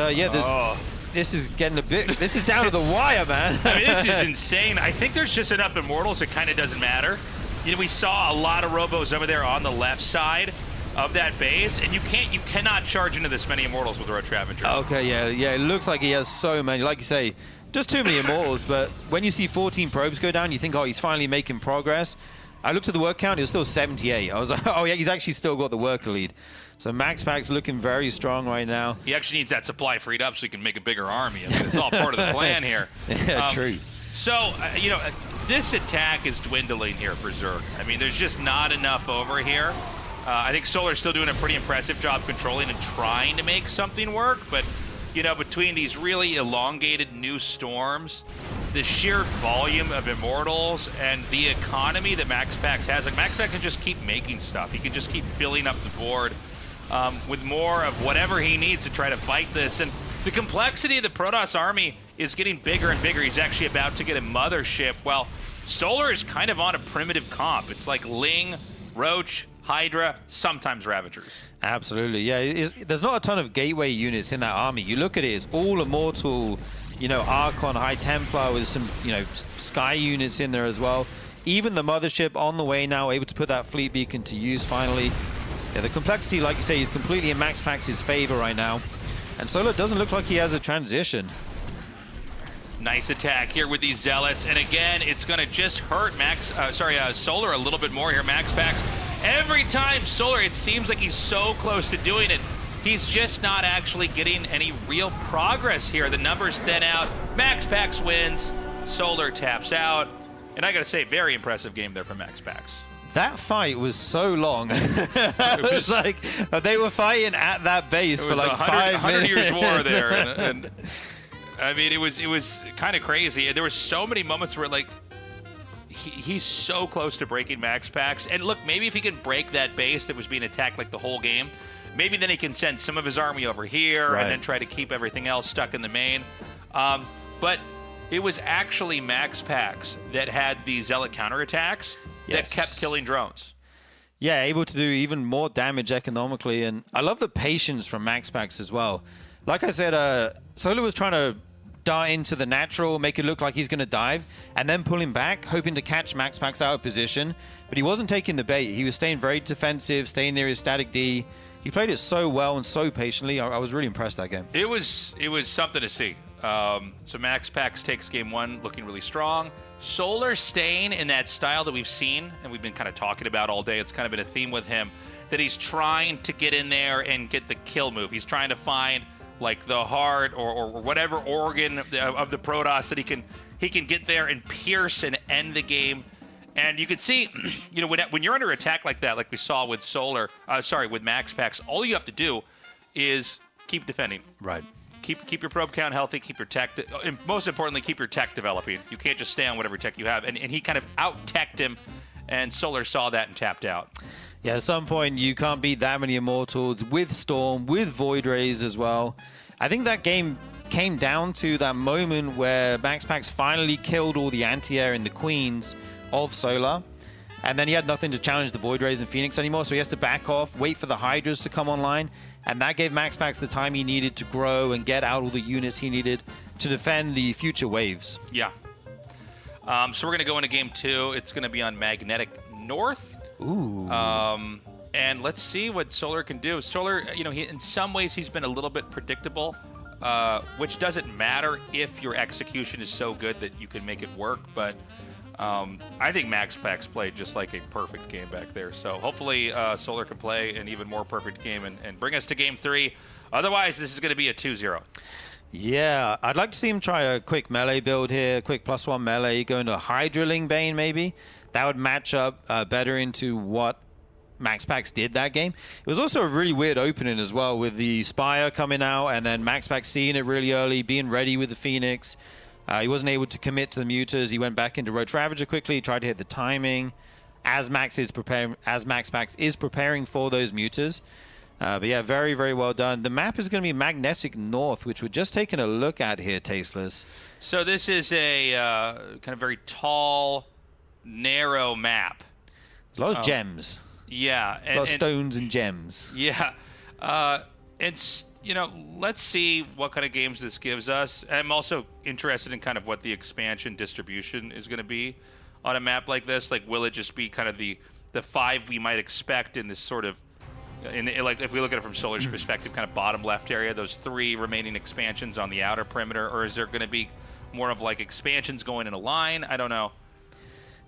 this is getting this is down to the wire, man. I mean, this is insane. I think there's just enough Immortals, it kind of doesn't matter. We saw a lot of Robos over there on the left side of that base, and you cannot charge into this many Immortals with Roach Ravager. Okay, yeah, it looks like he has so many. Like you say, just too many Immortals, but when you see 14 probes go down, you think, oh, he's finally making progress. I looked at the work count, it was still 78. I was like, oh yeah, he's actually still got the worker lead. So MaxPax looking very strong right now. He actually needs that supply freed up so he can make a bigger army. I mean, it's all part of the plan here. Yeah, true. So, this attack is dwindling here for Zerg. I mean, there's just not enough over here. I think Solar's still doing a pretty impressive job controlling and trying to make something work, but between these really elongated new storms, the sheer volume of Immortals, and the economy that MaxPax has, MaxPax can just keep making stuff. He can just keep filling up the board with more of whatever he needs to try to fight this. And the complexity of the Protoss army is getting bigger and bigger. He's actually about to get a mothership. Well, Solar is kind of on a primitive comp. It's like Ling, Roach, Hydra, sometimes Ravagers. Absolutely, yeah. There's not a ton of gateway units in that army. You look at it, it's all Immortal, Archon, High Templar with some, Sky units in there as well. Even the Mothership on the way now, able to put that fleet beacon to use finally. Yeah, the complexity, like you say, is completely in MaxPax's favor right now. And Solar doesn't look like he has a transition. Nice attack here with these Zealots. And again, it's going to just hurt Solar a little bit more here. MaxPax, every time Solar, it seems like he's so close to doing it. He's just not actually getting any real progress here. The numbers thin out. MaxPax wins. Solar taps out. And I got to say, very impressive game there from MaxPax. That fight was so long. It was like they were fighting at that base for like 5 minutes. 100 years war there. And I mean, it was kind of crazy. And there were so many moments where, like, he's so close to breaking MaxPax. And look, maybe if he can break that base that was being attacked like the whole game, maybe then he can send some of his army over here and then try to keep everything else stuck in the main. But it was actually MaxPax that had the Zealot counterattacks that kept killing drones. Yeah, able to do even more damage economically. And I love the patience from MaxPax as well. Like I said, Solar was trying to dart into the natural, make it look like he's going to dive, and then pull him back, hoping to catch MaxPax out of position. But he wasn't taking the bait. He was staying very defensive, staying near his static D. He played it so well and so patiently. I was really impressed that game. It was something to see. So MaxPax takes game 1 looking really strong. Solar staying in that style that we've seen and we've been kind of talking about all day. It's kind of been a theme with him that he's trying to get in there and get the kill move. He's trying to find like the heart or whatever organ of the Protoss that he can get there and pierce and end the game. And you can see, you know, when you're under attack like that, like we saw with with MaxPax, all you have to do is keep defending. Right. Keep your probe count healthy, keep your tech, and most importantly, keep your tech developing. You can't just stay on whatever tech you have. And he kind of out-teched him, and Solar saw that and tapped out. Yeah, at some point, you can't beat that many Immortals with Storm, with Void Rays as well. I think that game came down to that moment where MaxPax finally killed all the anti-air and the queens of Solar. And then he had nothing to challenge the Void Rays and Phoenix anymore, so he has to back off, wait for the Hydras to come online. And that gave MaxPax the time he needed to grow and get out all the units he needed to defend the future waves. Yeah. So we're going to go into game 2. It's going to be on Magnetic North. Ooh. And let's see what Solar can do. Solar, you know, in some ways he's been a little bit predictable, which doesn't matter if your execution is so good that you can make it work. But I think MaxPax played just like a perfect game back there. So hopefully Solar can play an even more perfect game and bring us to game 3. Otherwise, this is going to be a 2-0. Yeah, I'd like to see him try a quick melee build here, a quick +1 melee, go into a Hydraling Bane maybe. That would match up better into what MaxPax did that game. It was also a really weird opening as well with the Spire coming out and then MaxPax seeing it really early, being ready with the Phoenix. He wasn't able to commit to the Mutas. He went back into Roach Ravager quickly, tried to hit the timing as MaxPax is preparing for those Mutas. But yeah, very, very well done. The map is going to be Magnetic North, which we're just taking a look at here, Tasteless. So this is a kind of very tall, narrow map. A lot of gems. Yeah. A lot of stones and gems. Yeah. It's, you know, let's see what kind of games this gives us. I'm also interested in kind of what the expansion distribution is going to be on a map like this. Like, will it just be kind of the 5 we might expect in this sort of, like if we look at it from Solar's perspective, kind of bottom left area, those 3 remaining expansions on the outer perimeter, or is there going to be more of like expansions going in a line? I don't know.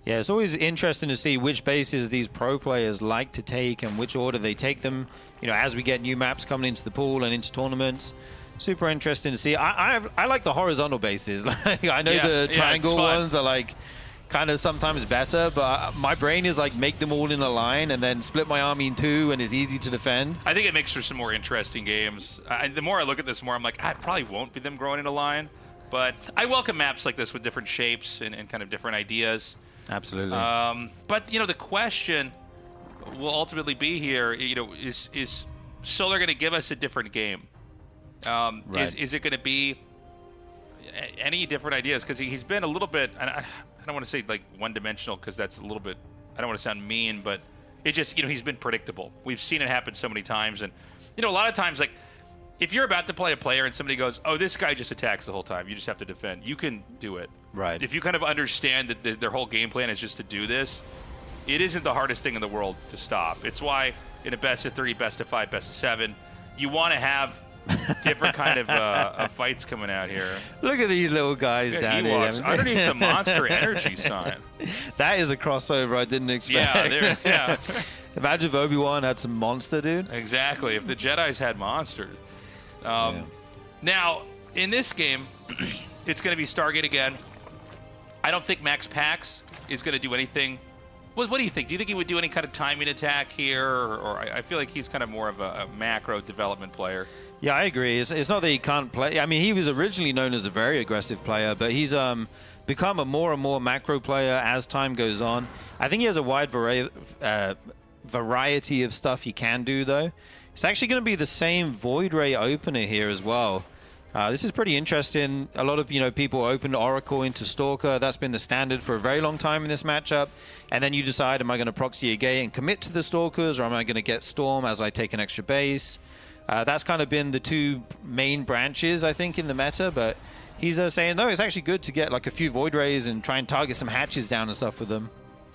Yeah, it's always interesting to see which bases these pro players like to take and which order they take them. You know, as we get new maps coming into the pool and into tournaments, super interesting to see. I like the horizontal bases. Like, I know the triangle ones are like kind of sometimes better, but my brain is like make them all in a line and then split my army in 2 and it's easy to defend. I think it makes for some more interesting games. The more I look at this, the more I'm like, I probably won't be them growing in a line, but I welcome maps like this with different shapes and kind of different ideas. Absolutely. But, you know, the question will ultimately be here, you know, is Solar going to give us a different game? Right. Is it going to be any different ideas? Because he's been a little bit, I don't want to say like one-dimensional because that's a little bit, I don't want to sound mean, but it just, you know, he's been predictable. We've seen it happen so many times. And, you know, a lot of times, like, if you're about to play a player and somebody goes, oh, this guy just attacks the whole time, you just have to defend, you can do it. Right. If you kind of understand that their whole game plan is just to do this, it isn't the hardest thing in the world to stop. It's why in a best of 3, best of 5, best of 7, you want to have different kind of fights coming out here. Look at these little guys down here. Underneath the monster energy sign. That is a crossover I didn't expect. Yeah. Imagine if Obi-Wan had some monster, dude. Exactly. If the Jedis had monsters. Now, in this game, it's going to be Stargate again. I don't think MaxPax is going to do anything. What do you think? Do you think he would do any kind of timing attack here? Or I feel like he's kind of more of a macro development player. Yeah, I agree. It's not that he can't play. I mean, he was originally known as a very aggressive player, but he's become a more and more macro player as time goes on. I think he has a wide variety of stuff he can do, though. It's actually going to be the same Void Ray opener here as well. This is pretty interesting. A lot of people opened Oracle into Stalker. That's been the standard for a very long time in this matchup. And then you decide, am I going to proxy a gate and commit to the Stalkers, or am I going to get Storm as I take an extra base? That's kind of been the two main branches, I think, in the meta. But he's saying, no, it's actually good to get like a few Void Rays and try and target some hatches down and stuff with them.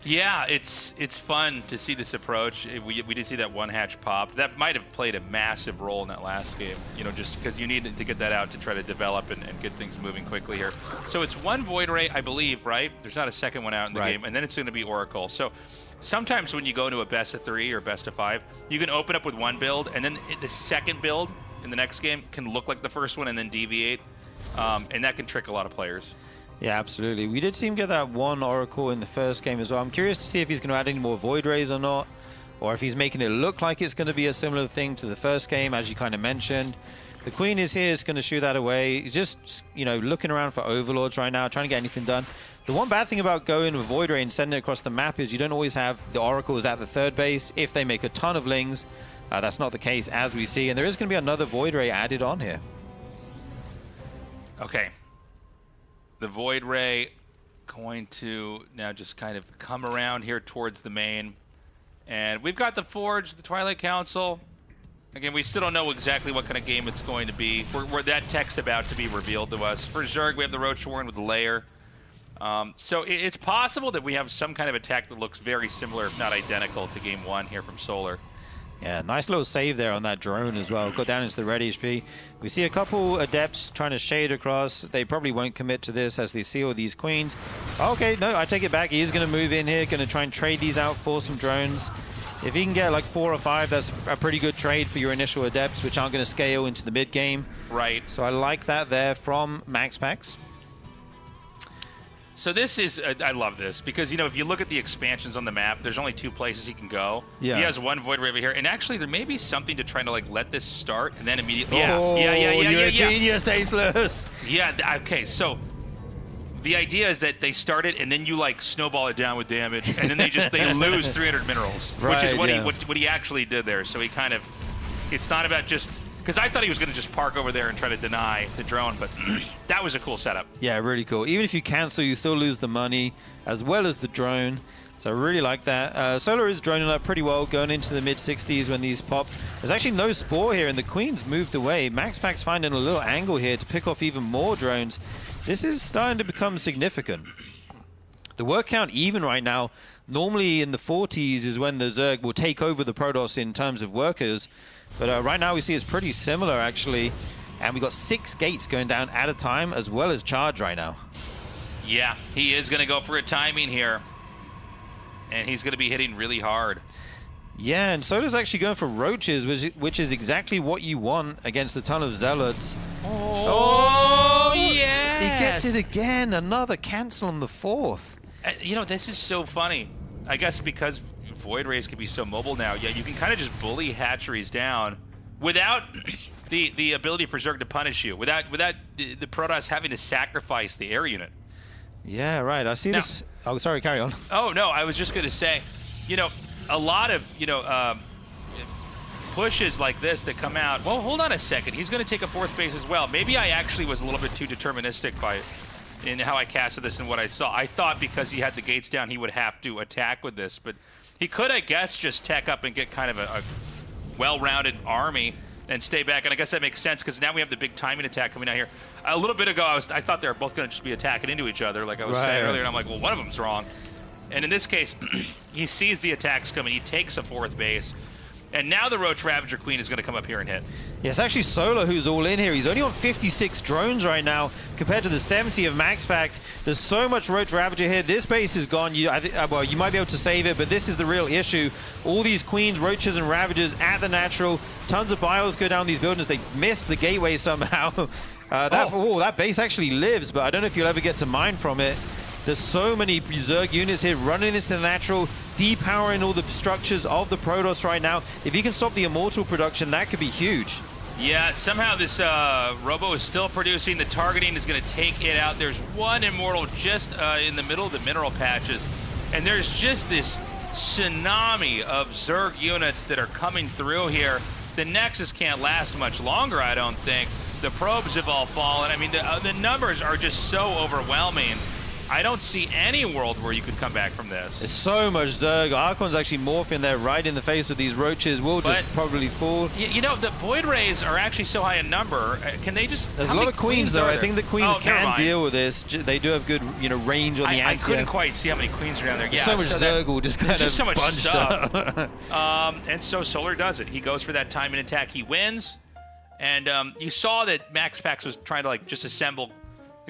Yeah, it's fun to see this approach. We did see that one hatch pop. That might have played a massive role in that last game, just because you need to get that out to try to develop and get things moving quickly here. So it's one Void Ray, I believe, right? There's not a second one out in the game, and then it's going to be Oracle. So sometimes when you go to a best of 3 or best of 5, you can open up with one build, and then the second build in the next game can look like the first one and then deviate, and that can trick a lot of players. Yeah, absolutely. We did see him get that one Oracle in the first game as well. I'm curious to see if he's going to add any more Void Rays or not, or if he's making it look like it's going to be a similar thing to the first game, as you kind of mentioned. The Queen is here, is going to shoot that away. He's just, looking around for Overlords right now, trying to get anything done. The one bad thing about going with Void Ray and sending it across the map is you don't always have the Oracles at the third base. If they make a ton of Lings, that's not the case, as we see. And there is going to be another Void Ray added on here. Okay. The Void Ray going to now just kind of come around here towards the main. And we've got the Forge, the Twilight Council. Again, we still don't know exactly what kind of game it's going to be. That tech's about to be revealed to us. For Zerg, we have the Roach Warren with the Lair. So it's possible that we have some kind of attack that looks very similar, if not identical, to Game 1 here from Solar. Yeah, nice little save there on that drone as well. Got down into the red HP. We see a couple Adepts trying to shade across. They probably won't commit to this as they see all these Queens. Okay, no, I take it back. He is going to move in here, going to try and trade these out for some drones. If he can get like 4 or 5, that's a pretty good trade for your initial Adepts, which aren't going to scale into the mid game. Right. So I like that there from MaxPax. So this is, I love this, because, if you look at the expansions on the map, there's only 2 places he can go. Yeah. He has one Void Ray over here, and actually there may be something to try to, let this start, and then immediately, You're a genius, Tasteless. Yeah, okay, so the idea is that they start it, and then you, snowball it down with damage, and then they lose 300 minerals, which is what he actually did there. So he kind of, it's not about just, because I thought he was going to just park over there and try to deny the drone, but that was a cool setup. Yeah, really cool. Even if you cancel, you still lose the money as well as the drone. So I really like that. Solar is droning up pretty well, going into the mid-60s when these pop. There's actually no Spore here, and the Queen's moved away. MaxPax finding a little angle here to pick off even more drones. This is starting to become significant. The work count even right now, normally in the 40s is when the Zerg will take over the Protoss in terms of workers. But right now we see it's pretty similar, actually. And we got 6 gates going down at a time, as well as charge right now. Yeah, he is going to go for a timing here. And he's going to be hitting really hard. Yeah, and Solar's actually going for Roaches, which is exactly what you want against a ton of Zealots. Oh yeah! He gets it again. Another cancel on the 4th. This is so funny. I guess because Void Rays can be so mobile now, yeah, you can kind of just bully hatcheries down without the ability for Zerg to punish you, without the Protoss having to sacrifice the air unit. Yeah, right. I see this. Oh, sorry, carry on. Oh, no, I was just going to say, a lot of, pushes like this that come out. Well, hold on a second. He's going to take a 4th base as well. Maybe I actually was a little bit too deterministic in how I casted this and what I saw. I thought because he had the gates down, he would have to attack with this, but he could, I guess, just tech up and get kind of a well-rounded army and stay back. And I guess that makes sense because now we have the big timing attack coming out here. A little bit ago, I thought they were both going to just be attacking into each other, like I was saying earlier, and I'm like, well, one of them's wrong. And in this case, he sees the attacks coming. He takes a 4th base. And now the Roach Ravager Queen is going to come up here and hit. Yeah, it's actually Solar who's all in here. He's only on 56 drones right now compared to the 70 of MaxPax. There's so much Roach Ravager here. This base is gone. Well, you might be able to save it, but this is the real issue. All these Queens, Roaches, and Ravagers at the natural. Tons of bios go down these buildings. They miss the gateway somehow. That base actually lives, but I don't know if you'll ever get to mine from it. There's so many Zerg units here running into the natural, depowering all the structures of the Protoss right now. If you can stop the Immortal production, that could be huge. Yeah, somehow this Robo is still producing. The targeting is going to take it out. There's one Immortal just in the middle of the mineral patches. And there's just this tsunami of Zerg units that are coming through here. The Nexus can't last much longer, I don't think. The probes have all fallen. I mean, the numbers are just so overwhelming. I don't see any world where you could come back from this. There's so much Zerg. Archon's actually morphing there right in the face of these roaches. Will just probably fall. You know, the Void Rays are actually so high in number. Can they just... There's a lot of queens, though. I think the queens can deal with this. They do have good, range on the anti. I couldn't quite see how many queens are down there. Yeah, so much Zerg will just kind of so much bunched stuff. up. And so Solar does it. He goes for that timing attack. He wins. And you saw that MaxPax was trying to, just assemble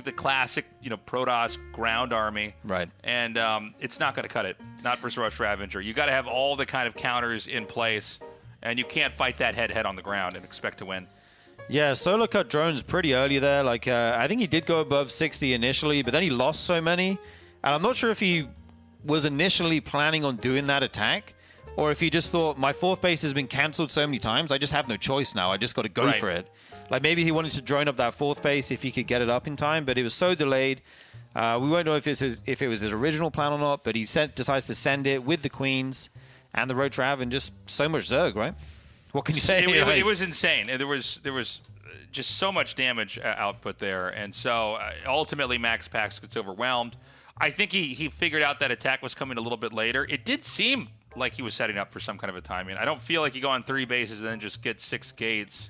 the classic, Protoss ground army. Right. And it's not going to cut it. Not for Rush Ravager. You got to have all the kind of counters in place, and you can't fight that head-to-head on the ground and expect to win. Yeah, Solar cut drones pretty early there. I think he did go above 60 initially, but then he lost so many. And I'm not sure if he was initially planning on doing that attack, or if he just thought, my fourth base has been cancelled so many times, I just have no choice now. I just got to go for it. Maybe he wanted to drone up that fourth base if he could get it up in time, but it was so delayed. We won't know if it was his original plan or not, but he decides to send it with the queens and the Roach Rav and just so much Zerg, right? What can you say? It was insane. There was just so much damage output there, and so ultimately MaxPax gets overwhelmed. I think he figured out that attack was coming a little bit later. It did seem like he was setting up for some kind of a timing. I don't feel like you go on 3 bases and then just get 6 gates.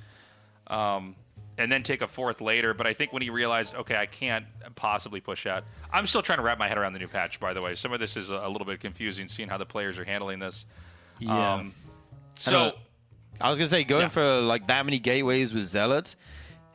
And then take a fourth later. But I think when he realized, okay, I can't possibly push out. I'm still trying to wrap my head around the new patch, by the way. Some of this is a little bit confusing, seeing how the players are handling this. Yeah. So I was going to say, going for that many gateways with Zealots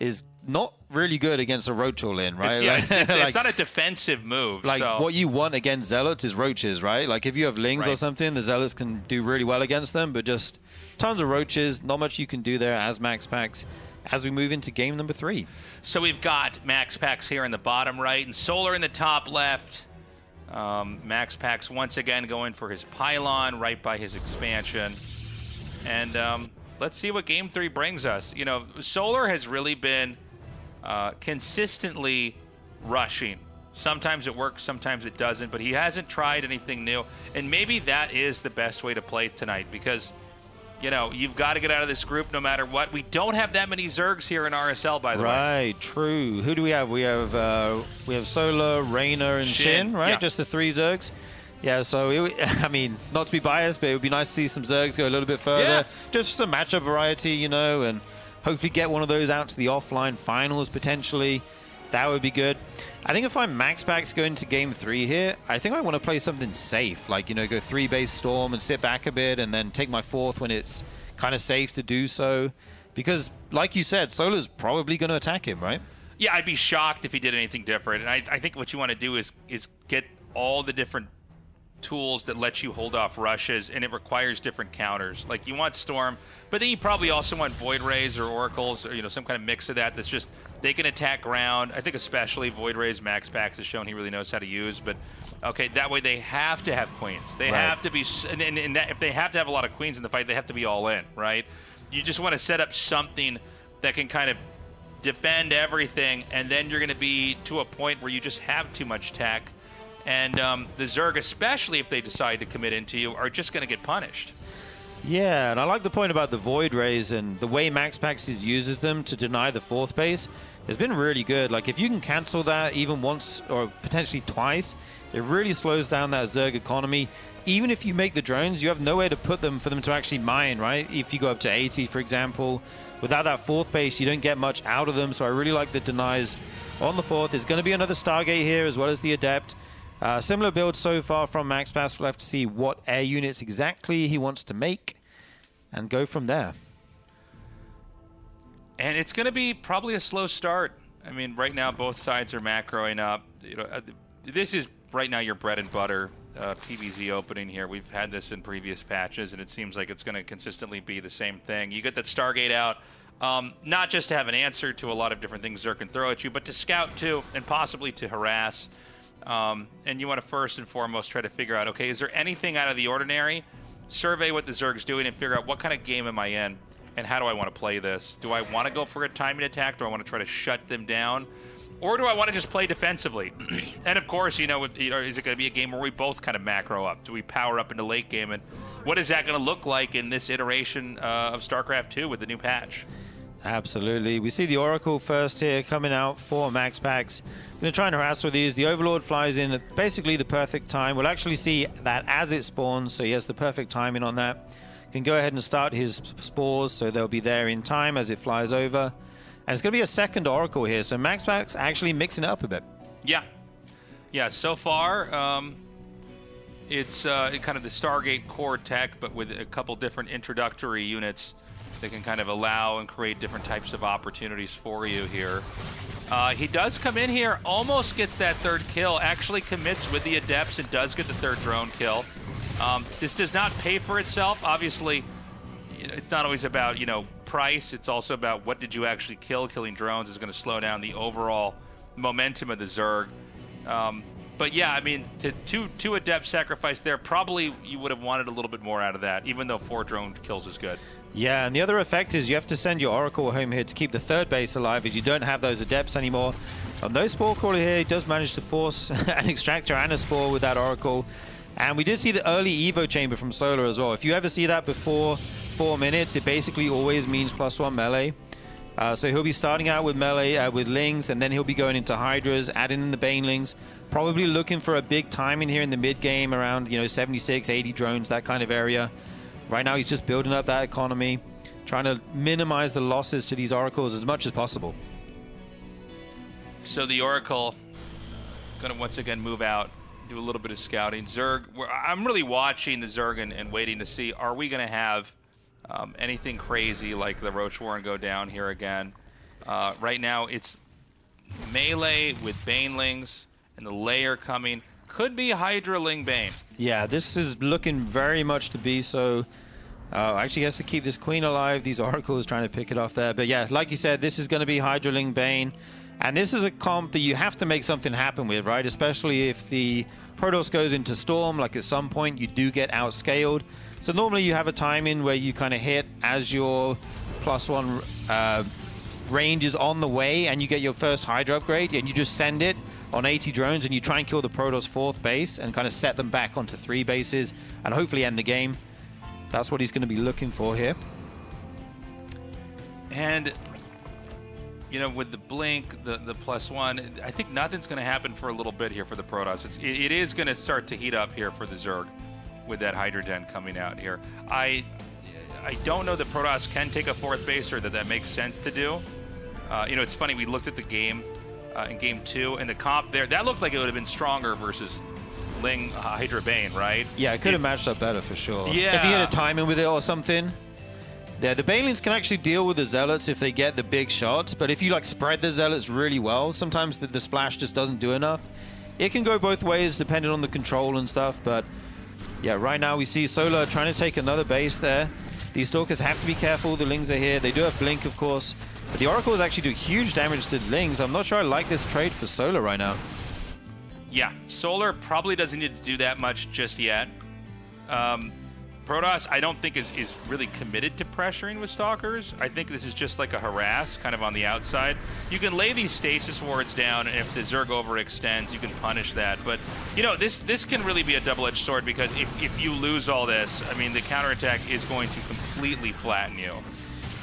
is not really good against a Roach all-in, right? It's not a defensive move. What you want against Zealots is Roaches, right? If you have Lings or something, the Zealots can do really well against them, but just tons of Roaches, not much you can do there as MaxPax as we move into game number 3. So we've got MaxPax here in the bottom right and Solar in the top left. MaxPax once again going for his pylon right by his expansion. And let's see what game 3 brings us. Solar has really been consistently rushing. Sometimes it works, sometimes it doesn't, but he hasn't tried anything new. And maybe that is the best way to play tonight because, you've got to get out of this group no matter what. We don't have that many Zergs here in RSL, by the way. Right, true. Who do we have? We have Solar, Reyna, and Shin, right? Yeah. Just the 3 Zergs. Yeah, so, not to be biased, but it would be nice to see some Zergs go a little bit further. Yeah. Just some matchup variety, and hopefully get one of those out to the offline finals, potentially. That would be good. I think if I'm MaxPax going to game 3 here, I think I want to play something safe. Go 3-base Storm and sit back a bit and then take my 4th when it's kind of safe to do so. Because, like you said, Solar's probably going to attack him, right? Yeah, I'd be shocked if he did anything different. And I think what you want to do is get all the different tools that let you hold off rushes, and it requires different counters. You want Storm, but then you probably also want Void Rays or Oracles or some kind of mix of that that's just they can attack ground. I think especially Void Rays MaxPax has shown he really knows how to use, but okay, that way they have to have queens. They have to be, and that, if they have to have a lot of queens in the fight, they have to be all in, right? You just want to set up something that can kind of defend everything, and then you're going to be to a point where you just have too much tech. And the Zerg, especially if they decide to commit into you, are just going to get punished. Yeah, and I like the point about the Void Rays and the way MaxPax uses them to deny the 4th base. It's been really good. If you can cancel that even once or potentially twice, it really slows down that Zerg economy. Even if you make the drones, you have nowhere to put them for them to actually mine, right? If you go up to 80, for example, without that 4th base, you don't get much out of them. So I really like the denies on the 4th. There's going to be another Stargate here as well as the Adept. Similar build so far from MaxPax. We'll have to see what air units exactly he wants to make and go from there. And it's going to be probably a slow start. Right now both sides are macroing up. This is right now your bread and butter PvZ opening here. We've had this in previous patches, and it seems like it's going to consistently be the same thing. You get that Stargate out, not just to have an answer to a lot of different things Zerg can throw at you, but to scout too, and possibly to harass. And you want to first and foremost try to figure out, okay, is there anything out of the ordinary? Survey what the Zerg's doing and figure out what kind of game am I in and how do I want to play this? Do I want to go for a timing attack? Do I want to try to shut them down? Or do I want to just play defensively? And of course, is it going to be a game where we both kind of macro up? Do we power up into late game? And what is that going to look like in this iteration of StarCraft 2 with the new patch? Absolutely. We see the Oracle first here coming out for MaxPax. Going to try and harass with these. The Overlord flies in at basically the perfect time. We'll actually see that as it spawns, so he has the perfect timing on that. Can go ahead and start his spores, so they'll be there in time as it flies over. And it's going to be a second Oracle here, so MaxPax actually mixing it up a bit. Yeah, so far, it's kind of the Stargate core tech, but with a couple different introductory units that can kind of allow and create different types of opportunities for you here. He does come in here, almost gets that third kill, actually commits with the Adepts and does get the third drone kill. This does not pay for itself. Obviously, it's not always about, price. It's also about what did you actually kill. Killing drones is going to slow down the overall momentum of the Zerg. But yeah, I mean, two Adept sacrifice there, probably you would have wanted a little bit more out of that, even though 4 drone kills is good. Yeah, and the other effect is you have to send your Oracle home here to keep the third base alive, as you don't have those Adepts anymore. On those Spore Crawler here, he does manage to force an Extractor and a Spore with that Oracle. And we did see the early Evo Chamber from Solar as well. If you ever see that before 4 minutes, it basically always means +1 melee. So he'll be starting out with melee, with Lings, and then he'll be going into Hydras, adding in the Banelings, probably looking for a big timing here in the mid-game around, 76, 80 drones, that kind of area. Right now he's just building up that economy, trying to minimize the losses to these Oracles as much as possible. So the Oracle going to once again move out, do a little bit of scouting. Zerg, I'm really watching the Zerg and waiting to see, are we going to have anything crazy like the Roach Warren go down here again? Right now it's melee with Banelings and the layer coming. Could be Hydraling Bane. Yeah, this is looking very much to be so. Actually has to keep this Queen alive. These Oracles trying to pick it off there. But yeah, like you said, this is going to be Hydraling Bane. And this is a comp that you have to make something happen with, right? Especially if the Protoss goes into Storm, like at some point you do get outscaled. So normally you have a timing where you kind of hit as your +1 range is on the way and you get your first Hydra upgrade and you just send it on 80 drones and you try and kill the Protoss 4th base and kind of set them back onto 3 bases and hopefully end the game. That's what he's going to be looking for here. And with the blink, the +1, I think nothing's going to happen for a little bit here for the Protoss. It is going to start to heat up here for the Zerg with that Hydra Den coming out here. I don't know that Protoss can take a 4th base or that makes sense to do. It's funny, we looked at the game in Game 2, and the comp there, that looked like it would have been stronger versus Ling Hydra Bane, right? Yeah, it could have matched up better for sure. Yeah. If he had a timing with it or something. Yeah, the Banelings can actually deal with the Zealots if they get the big shots, but if you spread the Zealots really well, sometimes the splash just doesn't do enough. It can go both ways depending on the control and stuff, but yeah, right now we see Solar trying to take another base there. These Stalkers have to be careful. The Lings are here. They do have Blink, of course, but the Oracles actually do huge damage to Lings. I'm not sure I like this trade for Solar right now. Yeah, Solar probably doesn't need to do that much just yet. Protoss, I don't think is really committed to pressuring with Stalkers. I think this is just like a harass, kind of on the outside. You can lay these stasis wards down, and if the Zerg overextends, you can punish that. But, this can really be a double-edged sword, because if you lose all this, I mean, the counterattack is going to completely flatten you.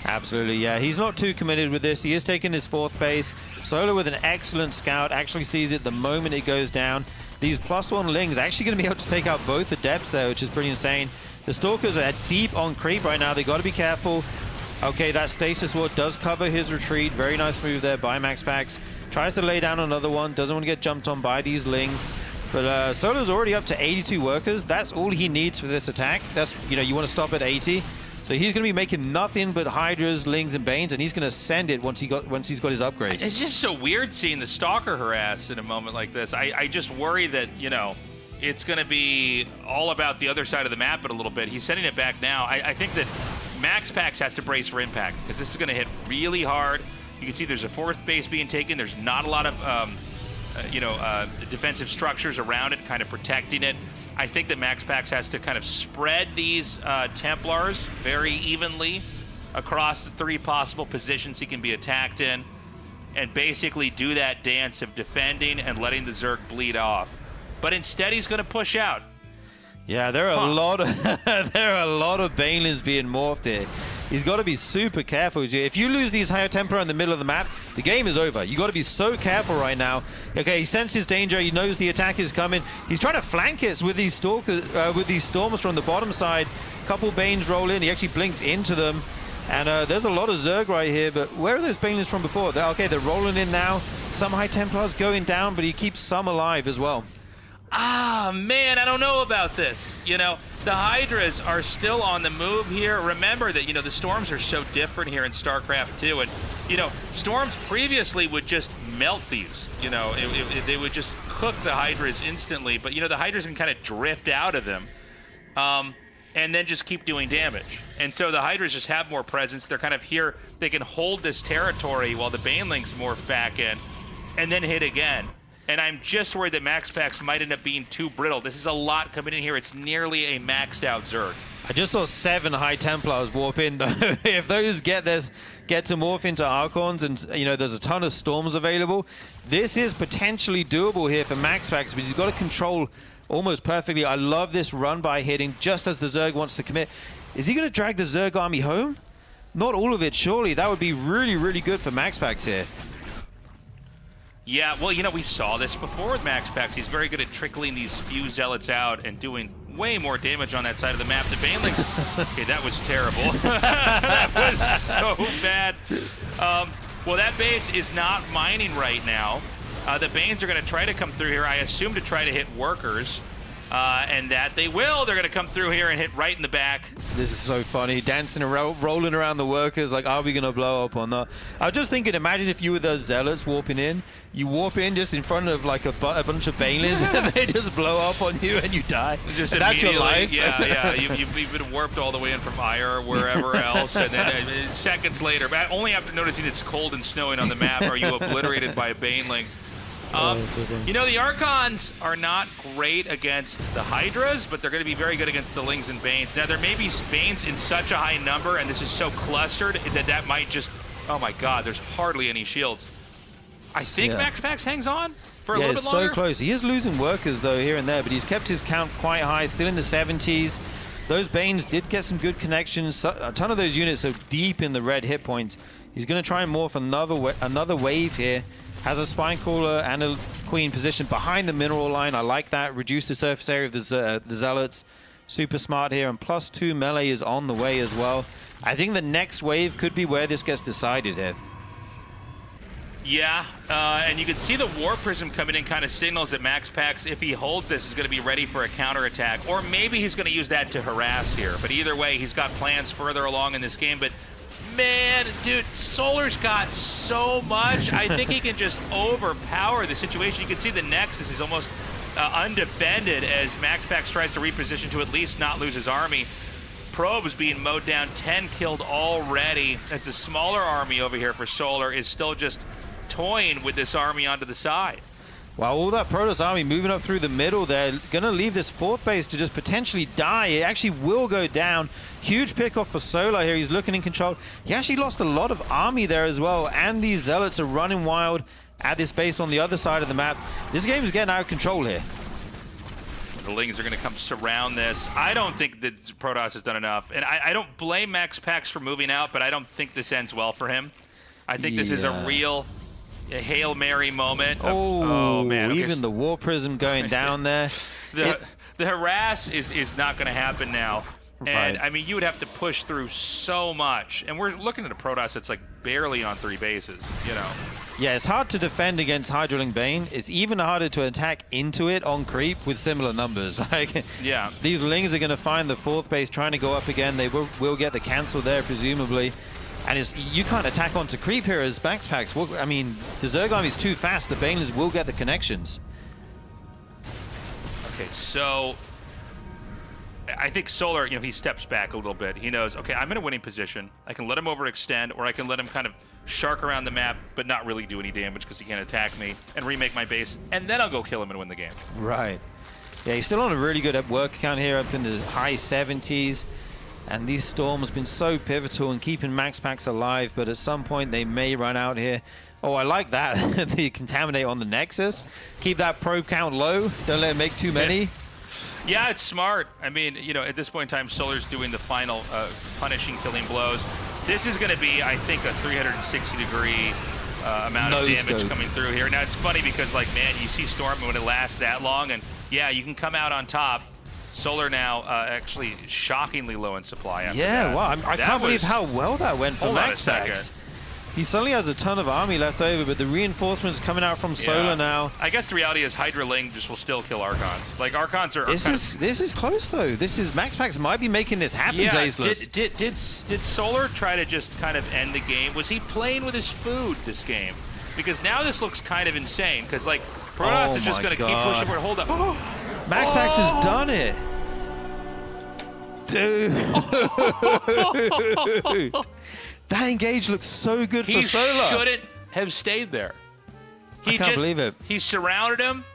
Absolutely, yeah. He's not too committed with this. He is taking this 4th base. Solar with an excellent scout, actually sees it the moment it goes down. These +1 Lings actually going to be able to take out both the Adepts there, which is pretty insane. The Stalkers are deep on creep right now. They got to be careful. Okay, that Stasis Ward does cover his retreat. Very nice move there by MaxPax. Tries to lay down another one. Doesn't want to get jumped on by these Lings. But Solar's already up to 82 workers. That's all he needs for this attack. That's, you want to stop at 80. So he's going to be making nothing but Hydras, Lings, and Banes, and he's going to send it once he's got his upgrades. It's just so weird seeing the Stalker harass in a moment like this. I just worry that, it's going to be all about the other side of the map in a little bit. He's sending it back now. I think that MaxPax has to brace for impact, because this is going to hit really hard. You can see there's a 4th base being taken. There's not a lot of defensive structures around it, kind of protecting it. I think that MaxPax has to kind of spread these Templars very evenly across the 3 possible positions he can be attacked in, and basically do that dance of defending and letting the Zerg bleed off. But instead, he's going to push out. Yeah, there are a lot of Banelings being morphed here. He's got to be super careful. If you lose these higher Templar in the middle of the map, the game is over. You got to be so careful right now. Okay, he senses danger. He knows the attack is coming. He's trying to flank it with these storms from the bottom side. A couple Banes roll in. He actually blinks into them. And there's a lot of Zerg right here, but where are those Banelings from before? They're rolling in now. Some High Templars going down, but he keeps some alive as well. Ah, man, I don't know about this. The Hydras are still on the move here. Remember that, the Storms are so different here in StarCraft 2. And, Storms previously would just melt these. They would just cook the Hydras instantly. But, the Hydras can kind of drift out of them and then just keep doing damage. And so the Hydras just have more presence. They're kind of here. They can hold this territory while the Banelings morph back in and then hit again. And I'm just worried that MaxPax might end up being too brittle. This is a lot coming in here. It's nearly a maxed out Zerg. I just saw 7 High Templars warp in, though. If those get to morph into Archons and, there's a ton of Storms available, this is potentially doable here for MaxPax, but he's got to control almost perfectly. I love this run by hitting just as the Zerg wants to commit. Is he going to drag the Zerg army home? Not all of it, surely. That would be really, really good for MaxPax here. Yeah, well, we saw this before with MaxPax. He's very good at trickling these few Zealots out and doing way more damage on that side of the map. The Banelings, okay, that was terrible. That was so bad. Well, that base is not mining right now. The Banes are going to try to come through here, I assume, to try to hit workers. And that they will. They're going to come through here and hit right in the back. This is so funny. Dancing around, rolling around the workers like, are we going to blow up or not? I was just thinking, imagine if you were those Zealots warping in. You warp in just in front of like a bunch of Banelings and they just blow up on you and you die. Just and that's your life. Yeah. You've been warped all the way in from Ire or wherever else. And then seconds later, only after noticing it's cold and snowing on the map, are you obliterated by a Baneling. The Archons are not great against the Hydras, but they're going to be very good against the Lings and Banes. Now, there may be Banes in such a high number, and this is so clustered that might just... Oh, my God, there's hardly any shields. I think MaxPax hangs on for a little bit longer. Yeah, so close. He is losing workers, though, here and there, but he's kept his count quite high, still in the 70s. Those Banes did get some good connections. A ton of those units are deep in the red hit points. He's going to try and morph another wave here. Has a Spinecrawler and a Queen positioned behind the mineral line. I like that. Reduce the surface area of the Zealots. Super smart here. And +2 melee is on the way as well. I think the next wave could be where this gets decided here. Yeah, and you can see the War Prism coming in kind of signals that MaxPax, if he holds this, is going to be ready for a counterattack. Or maybe he's going to use that to harass here. But either way, he's got plans further along in this game. But man, dude, Solar's got so much. I think he can just overpower the situation. You can see the Nexus is almost undefended as MaxPax tries to reposition to at least not lose his army. Probe is being mowed down, 10 killed already, as the smaller army over here for Solar is still just toying with this army onto the side. Wow, all that Protoss army moving up through the middle, they're going to leave this 4th base to just potentially die. It actually will go down. Huge pickoff for Solar here. He's looking in control. He actually lost a lot of army there as well, and these Zealots are running wild at this base on the other side of the map. This game is getting out of control here. The Lings are going to come surround this. I don't think that Protoss has done enough, and I don't blame MaxPax for moving out, but I don't think this ends well for him. I think this is a real Hail Mary moment. Oh man! Okay. Even the War Prism going down there. The harass is not going to happen now. And, I mean, you would have to push through so much. And we're looking at a Protoss that's, like, barely on 3 bases, Yeah, it's hard to defend against Hydraling Bane. It's even harder to attack into it on creep with similar numbers. Yeah. These Lings are going to find the 4th base trying to go up again. They will get the cancel there, presumably. And you can't attack onto creep here as MaxPax. Well, I mean, the Zerg army is too fast. The Banelings will get the connections. Okay, so... I think Solar, he steps back a little bit. He knows, okay, I'm in a winning position. I can let him overextend, or I can let him kind of shark around the map, but not really do any damage because he can't attack me, and remake my base, and then I'll go kill him and win the game. Right. Yeah, he's still on a really good work account here, up in the high 70s. And these storms have been so pivotal in keeping MaxPax alive, but at some point they may run out here. Oh, I like that. The contaminate on the Nexus. Keep that probe count low. Don't let it make too many. Yeah, it's smart. I mean, at this point in time, Solar's doing the final punishing killing blows. This is going to be, I think, a 360-degree amount of damage coming through here. Now, it's funny because, man, you see Storm when it lasts that long, and yeah, you can come out on top. Solar now actually shockingly low in supply after that. Wow. I can't believe how well that went for MaxPax. He suddenly has a ton of army left over, but the reinforcements coming out from Solar now. I guess the reality is Hydra Ling just will still kill Archons. Archons are... This is close, though. MaxPax might be making this happen, Tasteless. Did Solar try to just kind of end the game? Was he playing with his food this game? Because now this looks kind of insane, because, Protoss is just going to keep pushing forward. Hold up. MaxPax has done it. Dude. That engage looks so good for Solar. He shouldn't have stayed there. I can't believe it. He surrounded him,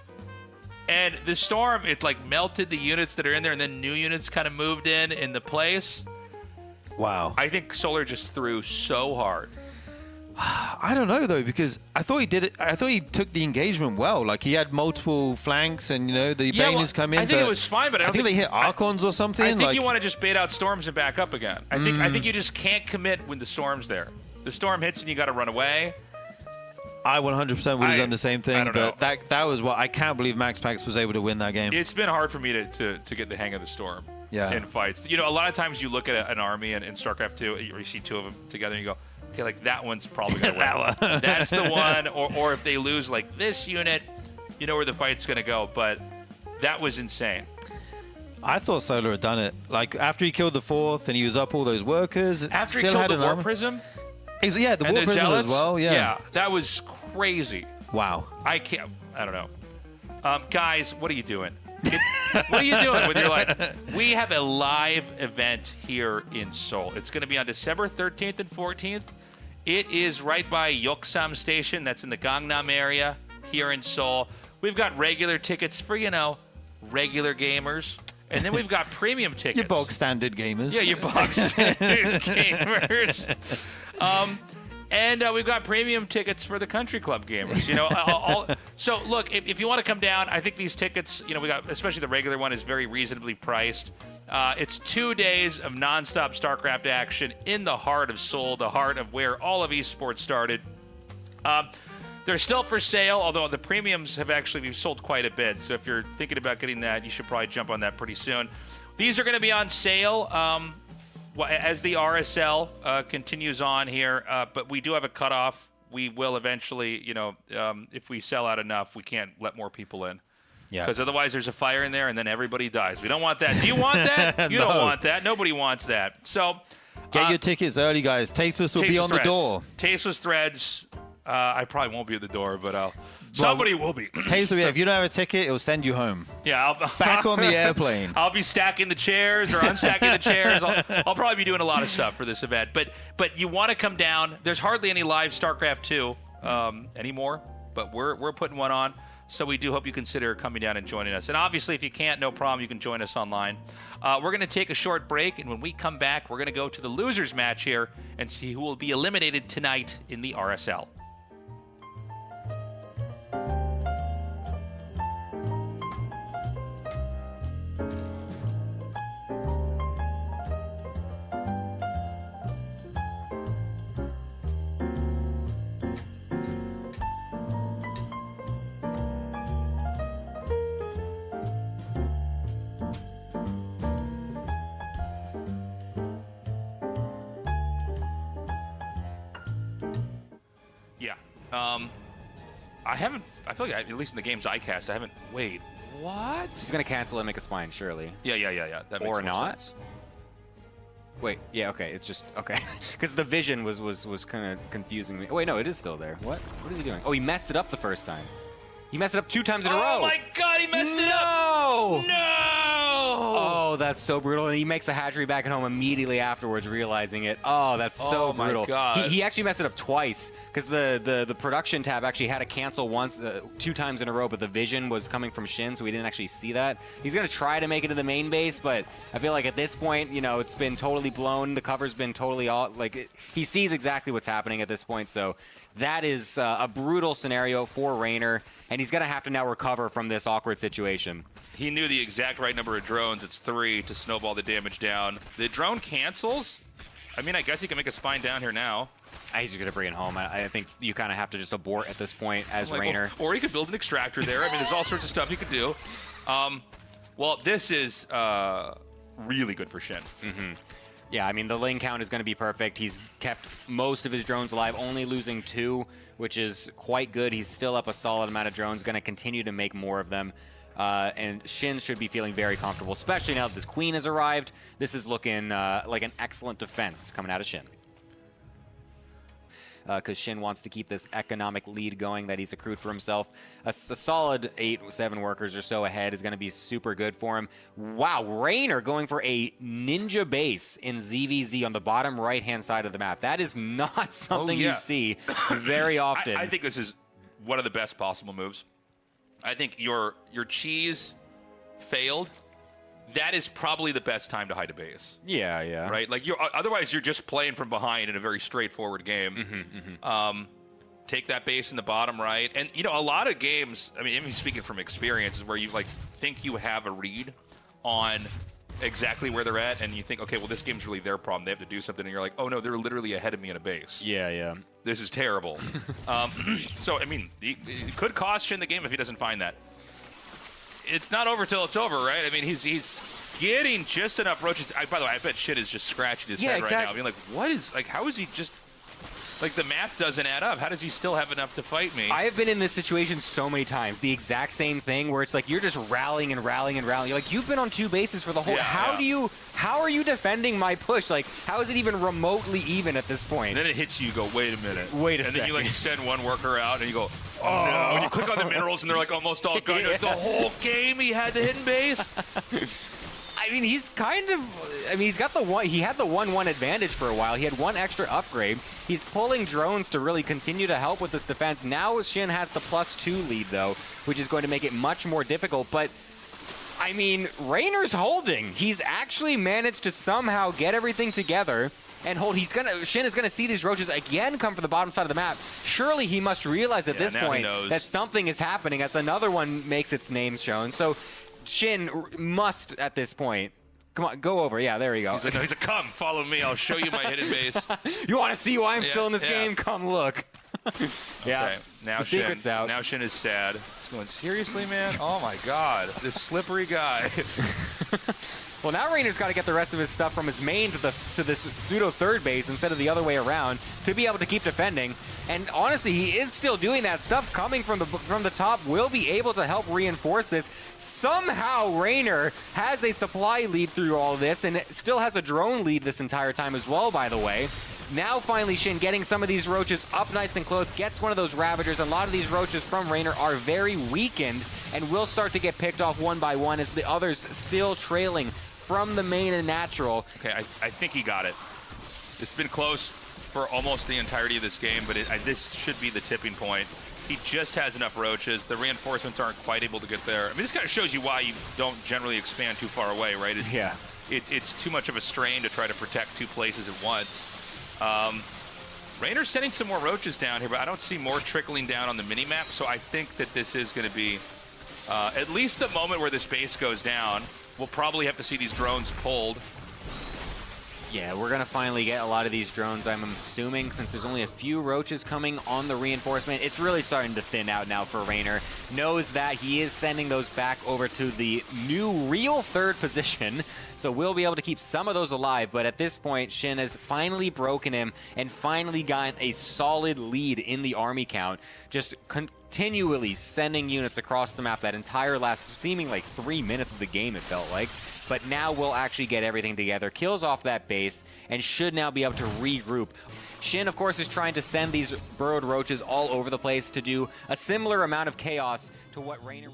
and the Storm, it melted the units that are in there, and then new units kind of moved in the place. Wow. I think Solar just threw so hard. I don't know, though, because I thought he did it. I thought he took the engagement well. He had multiple flanks, and the Baners come in. I think it was fine, but I think they hit Archons or something. I think you want to just bait out Storms and back up again. I think you just can't commit when the Storm's there. The Storm hits and you got to run away. I 100% would have done the same thing, I don't know. But that was what I can't believe MaxPax was able to win that game. It's been hard for me to get the hang of the Storm in fights. A lot of times you look at an army in StarCraft 2, or you see two of them together, and you go, okay, that one's probably going to win. That one. That's the one. Or if they lose this unit, you know where the fight's going to go. But that was insane. I thought Solar had done it. After he killed the 4th and he was up all those workers. After still he had killed the an War Prism? Yeah, the War Prism as well. Yeah, that was crazy. Wow. I don't know. Guys, what are you doing? What are you doing with your life? We have a live event here in Seoul. It's going to be on December 13th and 14th. It is right by Yeoksam Station. That's in the Gangnam area here in Seoul. We've got regular tickets for, regular gamers. And then we've got premium tickets. Your bog standard gamers. Yeah, your bog standard gamers. And we've got premium tickets for the country club gamers. So look, if you want to come down, I think these tickets, we got, especially the regular one, is very reasonably priced. It's 2 days of nonstop StarCraft action in the heart of Seoul, the heart of where all of esports started. They're still for sale, although the premiums have actually sold quite a bit. So if you're thinking about getting that, you should probably jump on that pretty soon. These are going to be on sale as the RSL continues on here, but we do have a cutoff. We will eventually, if we sell out enough, we can't let more people in. Yeah. Because otherwise there's a fire in there and then everybody dies. We don't want that. Do you want that? You don't want that. Nobody wants that. So get your tickets early, guys. Tasteless will be on the door. Tasteless Threads. I probably won't be at the door, but somebody will be. Tasteless, if you don't have a ticket, it'll send you home. Yeah, back on the airplane. I'll be stacking the chairs or unstacking the chairs. I'll probably be doing a lot of stuff for this event. But you want to come down. There's hardly any live StarCraft 2 anymore, but we're putting one on. So we do hope you consider coming down and joining us. And obviously, if you can't, no problem. You can join us online. We're going to take a short break, and when we come back, we're going to go to the losers match here and see who will be eliminated tonight in the RSL. I feel like, at least in the games I cast, I haven't. Wait, what? He's going to cancel and make a spine, surely. Yeah. That makes or not. Sense. Wait, yeah, okay. It's just, okay. Because the vision was kind of confusing me. Oh, wait, no, it is still there. What? What is he doing? Oh, he messed it up the first time. He messed it up 2 times in a row. Oh, my God, he messed it up. No! Oh, that's so brutal. And he makes a hatchery back at home immediately afterwards, realizing it. Oh, that's so brutal. My God. He actually messed it up twice because the production tab actually had to cancel once, 2 times in a row, but the vision was coming from Shin, so we didn't actually see that. He's going to try to make it to the main base, but I feel like at this point, you know, it's been totally blown. The cover's been totally off. Like, he sees exactly what's happening at this point, so that is a brutal scenario for Raynor, and he's going to have to now recover from this awkward situation. He knew the exact right number of drones. It's 3 to snowball the damage down. The drone cancels. I mean, I guess he can make a spine down here now. He's just going to bring it home. I think you kind of have to just abort at this point as Raynor. Or he could build an extractor there. I mean, there's all sorts of stuff you could do. Well, this is really good for Shin. Yeah, I mean, the lane count is going to be perfect. He's kept most of his drones alive, only losing 2, which is quite good. He's still up a solid amount of drones, going to continue to make more of them. And Shin should be feeling very comfortable, especially now that this queen has arrived. This is looking like an excellent defense coming out of Shin. Because Shin wants to keep this economic lead going that he's accrued for himself. A solid 8-7 workers or so ahead is going to be super good for him. Wow, Raynor going for a ninja base in ZVZ on the bottom right-hand side of the map. That is not something you see very often. I think this is one of the best possible moves. I think your cheese failed. That is probably the best time to hide a base. Yeah, yeah. Right? Like, otherwise you're just playing from behind in a very straightforward game. Take that base in the bottom right. And, you know, a lot of games, I mean, speaking from experience, is where you, like, think you have a read on exactly where they're at, and you think, okay, well, this game's really their problem. They have to do something, and you're like, oh, no, they're literally ahead of me in a base. Yeah, yeah. This is terrible. So, I mean, it could cost Shin the game if he doesn't find that. It's not over till it's over, right? I mean, he's getting just enough roaches. By the way, I bet Shin is just scratching his head right now. I mean, like, what is, like, how is he just, like, the math doesn't add up. How does he still have enough to fight me? I have been in this situation so many times. The exact same thing where it's like you're just rallying and rallying and rallying. You're like, you've been on 2 bases for the whole. How are you defending my push? Like, how is it even remotely even at this point? And then it hits you. You go, wait a minute. Wait a second. And then you, like, send one worker out, and you go, oh no. And you click on the minerals, and they're, like, almost all gone. Like, the whole game he had the hidden base. I mean, he's kind of. I mean, he's got the one. He had the 1-1 advantage for a while. He had 1 extra upgrade. He's pulling drones to really continue to help with this defense. Now Shin has the +2 lead, though, which is going to make it much more difficult. But I mean, Raynor's holding. He's actually managed to somehow get everything together and hold. Shin is gonna see these roaches again come from the bottom side of the map. Surely he must realize at this point that something is happening. That's another one makes its name shown. So Shin must, at this point, come on, go over. Yeah, there you go. He's like, no, he's like, come, follow me. I'll show you my hidden base. You want to see why I'm still in this game? Come look. Yeah, okay, now the secret's out. Now Shin is sad. He's going, seriously, man? Oh, my God. This slippery guy. Well, now Raynor's got to get the rest of his stuff from his main to this pseudo third base instead of the other way around to be able to keep defending. And honestly, he is still doing that stuff coming from the top. Will be able to help reinforce this. Somehow Raynor has a supply lead through all of this and still has a drone lead this entire time as well, by the way. Now finally Shin getting some of these roaches up nice and close, gets one of those Ravagers. A lot of these roaches from Raynor are very weakened and will start to get picked off one by one as the others still trailing from the main and natural. Okay, I think he got it. It's been close for almost the entirety of this game, but this should be the tipping point. He just has enough roaches. The reinforcements aren't quite able to get there. I mean, this kind of shows you why you don't generally expand too far away, right? It's too much of a strain to try to protect 2 places at once. Raynor's sending some more roaches down here, but I don't see more trickling down on the mini-map, so I think that this is going to be at least the moment where this base goes down. We'll probably have to see these drones pulled. Yeah, we're going to finally get a lot of these drones, I'm assuming, since there's only a few roaches coming on the reinforcement. It's really starting to thin out now for Raynor. Knows that he is sending those back over to the new real third position, so we'll be able to keep some of those alive. But at this point, Shin has finally broken him and finally gotten a solid lead in the army count. Just continually sending units across the map that entire last seeming like 3 minutes of the game, it felt like. But now we'll actually get everything together, kills off that base, and should now be able to regroup. Shin, of course, is trying to send these burrowed roaches all over the place to do a similar amount of chaos to what Raynor...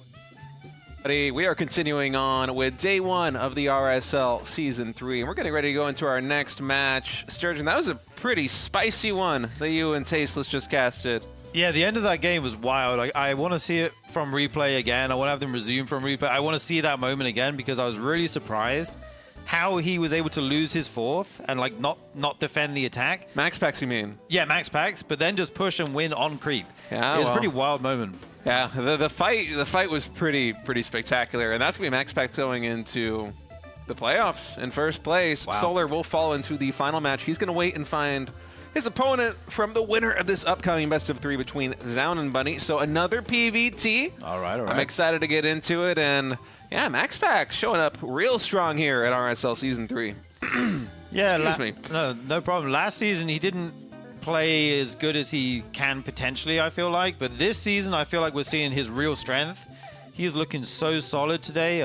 We are continuing on with day 1 of the RSL Season 3, and we're getting ready to go into our next match. Sturgeon, that was a pretty spicy one that you and Tasteless just casted. Yeah, the end of that game was wild. I want to see it from replay again. I want to have them resume from replay. I want to see that moment again because I was really surprised how he was able to lose his fourth and like not defend the attack. MaxPax, you mean? Yeah, MaxPax, but then just push and win on creep. Yeah, it was a pretty wild moment. Yeah, the fight was pretty spectacular, and that's gonna be MaxPax going into the playoffs in first place. Wow. Solar will fall into the final match. He's gonna wait and find his opponent from the winner of this upcoming best of 3 between Zoun and Bunny. So another PVT. All right. I'm excited to get into it, and yeah, MaxPax showing up real strong here at RSL Season 3. Yeah, Excuse me. No problem. Last season he didn't play as good as he can potentially, I feel like, but this season I feel like we're seeing his real strength. He's looking so solid today.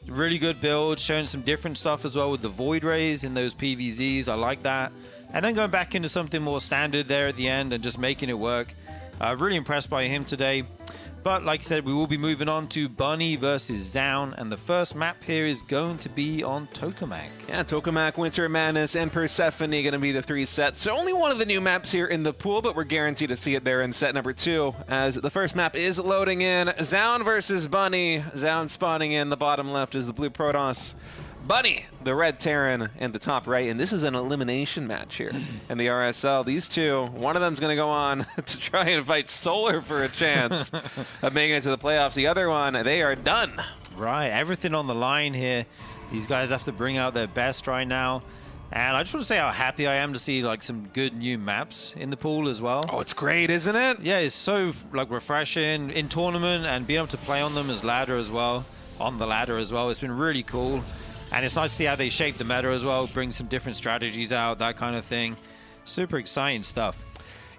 Really good build, showing some different stuff as well with the Void Rays in those PVZs. I like that. And then going back into something more standard there at the end and just making it work. Really impressed by him today. But like I said, we will be moving on to Bunny versus Zoun, and the first map here is going to be on Tokamak. Yeah, Tokamak, Winter Madness, and Persephone going to be the 3 sets. So only one of the new maps here in the pool, but we're guaranteed to see it there in set number 2, as the first map is loading in. Zoun versus Bunny. Zoun spawning in. The bottom left is the blue Protoss. Bunny, the red Terran, in the top right, and this is an elimination match here in the RSL. These two, one of them's going to go on to try and fight Solar for a chance of making it to the playoffs. The other one, they are done. Right, everything on the line here. These guys have to bring out their best right now. And I just want to say how happy I am to see like some good new maps in the pool as well. Oh, it's great, isn't it? Yeah, it's so like refreshing in tournament and being able to play on them as ladder as well, on the ladder as well. It's been really cool. And it's nice to see how they shape the meta as well, bring some different strategies out, that kind of thing. Super exciting stuff.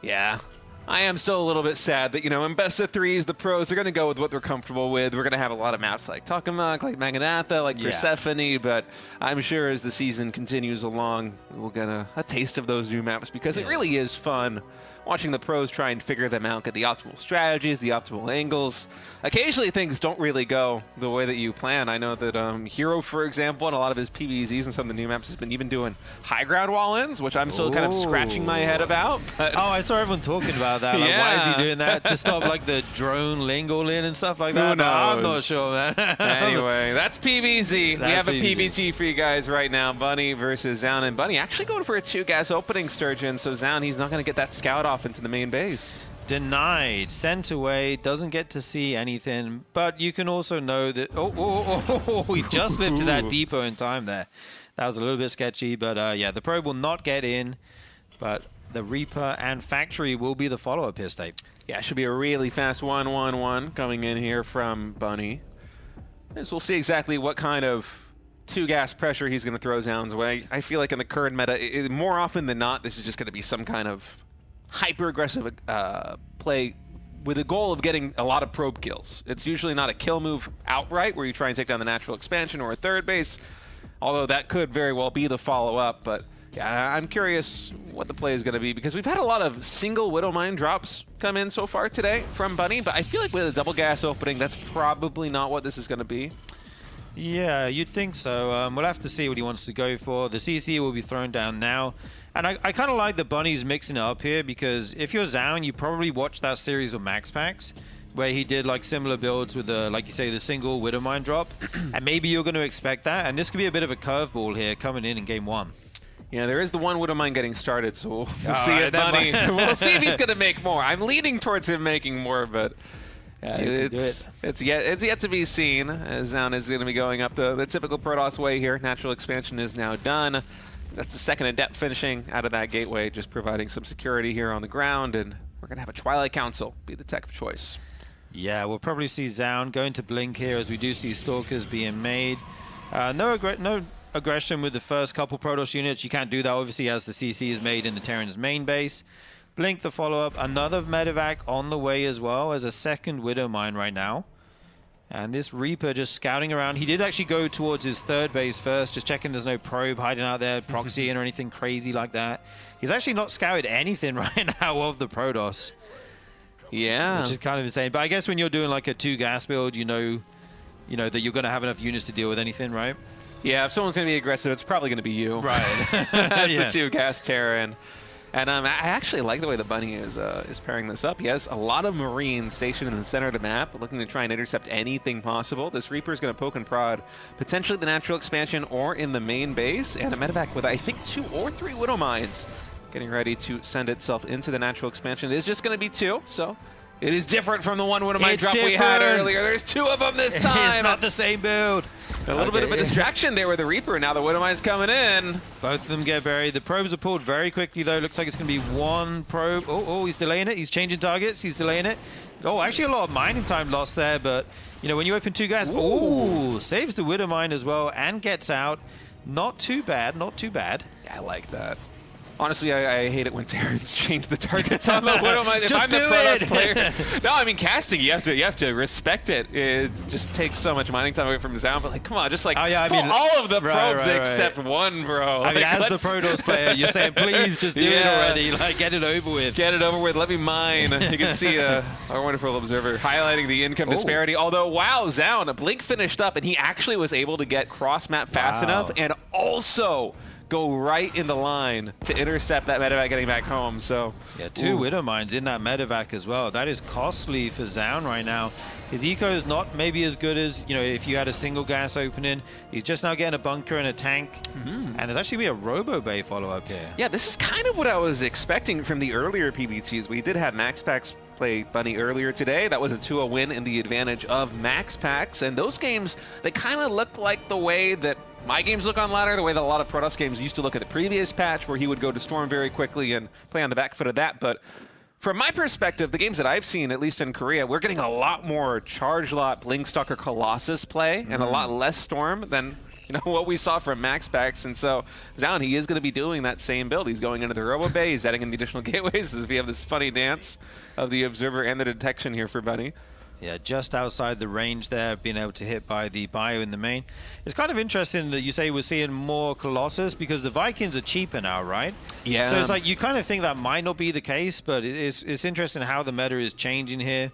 Yeah. I am still a little bit sad that, you know, in best of 3s, the pros are going to go with what they're comfortable with. We're going to have a lot of maps like Tokamak, like Maganatha, like Persephone, but I'm sure as the season continues along, we'll get a taste of those new maps because it really is fun watching the pros try and figure them out, get the optimal strategies, the optimal angles. Occasionally things don't really go the way that you plan. I know that Hero, for example, and a lot of his PvZs and some of the new maps has been even doing high ground wall-ins, which I'm still kind of scratching my head about. But oh, I saw everyone talking about that. Like, why is he doing that? To stop like the drone lingo in and stuff like that? Who knows? I'm not sure, man. Anyway, that's PvZ. We That's have a PvZ. PvT for you guys right now. Bunny versus Zoun, and Bunny actually going for a 2-gas opening, Sturgeon, so Zoun, he's not going to get that scout off into the main base. Denied, sent away, doesn't get to see anything, but you can also know that he just lifted that depot in time there. That was a little bit sketchy, but yeah, the probe will not get in, but the Reaper and Factory will be the follow-up here, Steve. Yeah, it should be a really fast 1-1-1 coming in here from Bunny. As we'll see exactly what kind of 2-gas pressure he's going to throw Zoun's way. I feel like in the current meta, more often than not, this is just going to be some kind of hyper-aggressive play with a goal of getting a lot of probe kills. It's usually not a kill move outright where you try and take down the natural expansion or a third base, although that could very well be the follow-up. But yeah, I'm curious what the play is going to be because we've had a lot of single Widow Mine drops come in so far today from Bunny, but I feel like with a double gas opening, that's probably not what this is going to be. Yeah, you'd think so. We'll have to see what he wants to go for. The CC will be thrown down now. And I kind of like the Bunnies mixing it up here because if you're Zoun, you probably watched that series of MaxPax where he did like similar builds with the, like you say, the single Widow Mine drop. And maybe you're going to expect that. And this could be a bit of a curveball here coming in game 1. Yeah, there is the one Widow Mine getting started, so we'll see if Bunny. We'll see if he's going to make more. I'm leaning towards him making more, but it's yet to be seen. As Zoun is going to be going up the typical Protoss way here. Natural expansion is now done. That's the second Adept finishing out of that gateway, just providing some security here on the ground, and we're going to have a Twilight Council be the tech of choice. Yeah, we'll probably see Zoun going to blink here as we do see Stalkers being made. No aggression with the first couple Protoss units. You can't do that, obviously, as the CC is made in the Terran's main base. Blink the follow-up. Another Medevac on the way as well as a second Widow Mine right now. And this Reaper just scouting around. He did actually go towards his third base first, just checking there's no probe hiding out there, proxying or anything crazy like that. He's actually not scouted anything right now of the Protoss. Yeah. Which is kind of insane. But I guess when you're doing like a 2-gas build, you know you know, that you're going to have enough units to deal with anything, right? Yeah, if someone's going to be aggressive, it's probably going to be you. Right. The 2 gas Terran. And I actually like the way the Bunny is pairing this up. He has a lot of Marines stationed in the center of the map, looking to try and intercept anything possible. This Reaper is going to poke and prod, potentially the natural expansion or in the main base, and a medevac with, I think, 2 or 3 Widow Mines getting ready to send itself into the natural expansion. It is just going to be 2, so it is different from the 1 Widow Mine drop we had earlier. There's 2 of them this time. It's not the same build. A little bit of a distraction there with the Reaper, and now the Widow Mine's coming in. Both of them get buried. The probes are pulled very quickly, though. Looks like it's going to be 1 probe. Oh, he's delaying it. He's changing targets. He's delaying it. Oh, actually a lot of mining time lost there, but, you know, when you open 2 gas, saves the Widow Mine as well and gets out. Not too bad, not too bad. Yeah, I like that. Honestly, I hate it when Terrans change the targets on the Widow Mine. If Just I'm the do Protoss it. player. No, I mean, casting, you have to respect it. It just takes so much mining time away from Zoun, but like, come on, just like pull all of the probes except 1, bro. I mean, as the Protoss player, you're saying, please just do it already. Like, get it over with. Get it over with. Let me mine. You can see our wonderful observer highlighting the income disparity. Although, wow, Zoun, a blink finished up, and he actually was able to get cross-map fast enough and also go right in the line to intercept that medevac getting back home. So yeah, 2 Widow Mines in that medevac as well. That is costly for Zoun right now. His eco is not maybe as good as, you know, if you had a single gas opening. He's just now getting a bunker and a tank. And there's actually a Robo Bay follow-up here. Yeah, this is kind of what I was expecting from the earlier PBTs. We did have MaxPax play Bunny earlier today. That was a 2-0 win in the advantage of MaxPax. And those games, they kind of look like the way that my games look on ladder, the way that a lot of Protoss games used to look at the previous patch, where he would go to Storm very quickly and play on the back foot of that. But from my perspective, the games that I've seen, at least in Korea, we're getting a lot more Charge Lot, Blinkstalker, Colossus play, and a lot less Storm than what we saw from MaxPax. And so Zoun, he is going to be doing that same build. He's going into the Robo Bay, he's adding in the additional gateways as we have this funny dance of the Observer and the Detection here for Bunny. Yeah, just outside the range there, being able to hit by the bio in the main. It's kind of interesting that you say we're seeing more Colossus because the Vikings are cheaper now, right? Yeah. So it's like you kind of think that might not be the case, but it's interesting how the meta is changing here.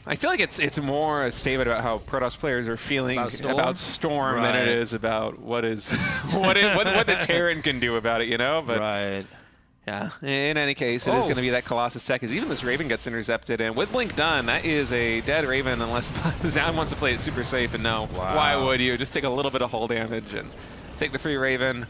I feel like it's more a statement about how Protoss players are feeling about Storm than it is about what the Terran can do about it, But right. Yeah, in any case, it is going to be that Colossus tech, as even this Raven gets intercepted, and with Blink done, that is a dead Raven unless Zoun wants to play it super safe, and no. Wow. Why would you? Just take a little bit of hull damage and take the free Raven.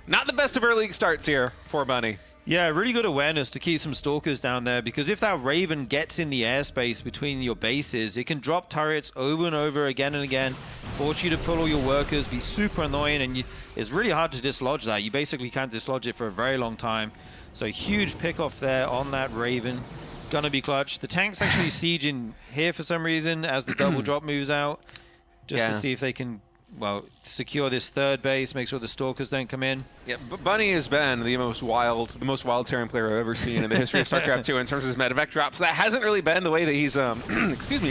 Not the best of early starts here for Bunny. Yeah, really good awareness to keep some Stalkers down there, because if that Raven gets in the airspace between your bases, it can drop turrets over and over again and again, force you to pull all your workers, be super annoying, and it's really hard to dislodge that. You basically can't dislodge it for a very long time. So huge pick off there on that Raven. Gonna be clutch. The tank's actually sieging here for some reason as the double drop moves out, just to see if they can, well, secure this third base, make sure the Stalkers don't come in. Yeah, Bunny has been the most wild Terran player I've ever seen in the history of StarCraft 2 in terms of his medevac drops. That hasn't really been the way that he's,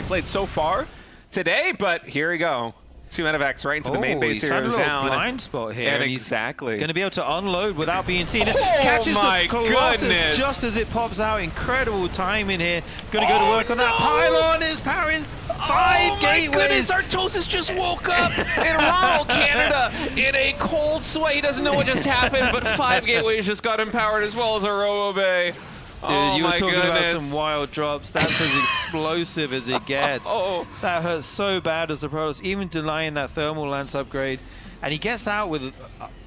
played so far today, but here we go. 2 medevacs right into the main base here. He's found a little blind spot here. And exactly. Going to be able to unload without being seen. Catches the Colossus just as it pops out. Incredible timing here. Going to go to work on that. Pylon is powering 5 gateways. Artosis just woke up in rural Canada in a cold sweat. He doesn't know what just happened, but 5 gateways just got empowered as well as a Robo Bay. Dude, you were talking about some wild drops. That's as explosive as it gets. That hurts so bad as the Protoss, even denying that thermal lance upgrade. And he gets out with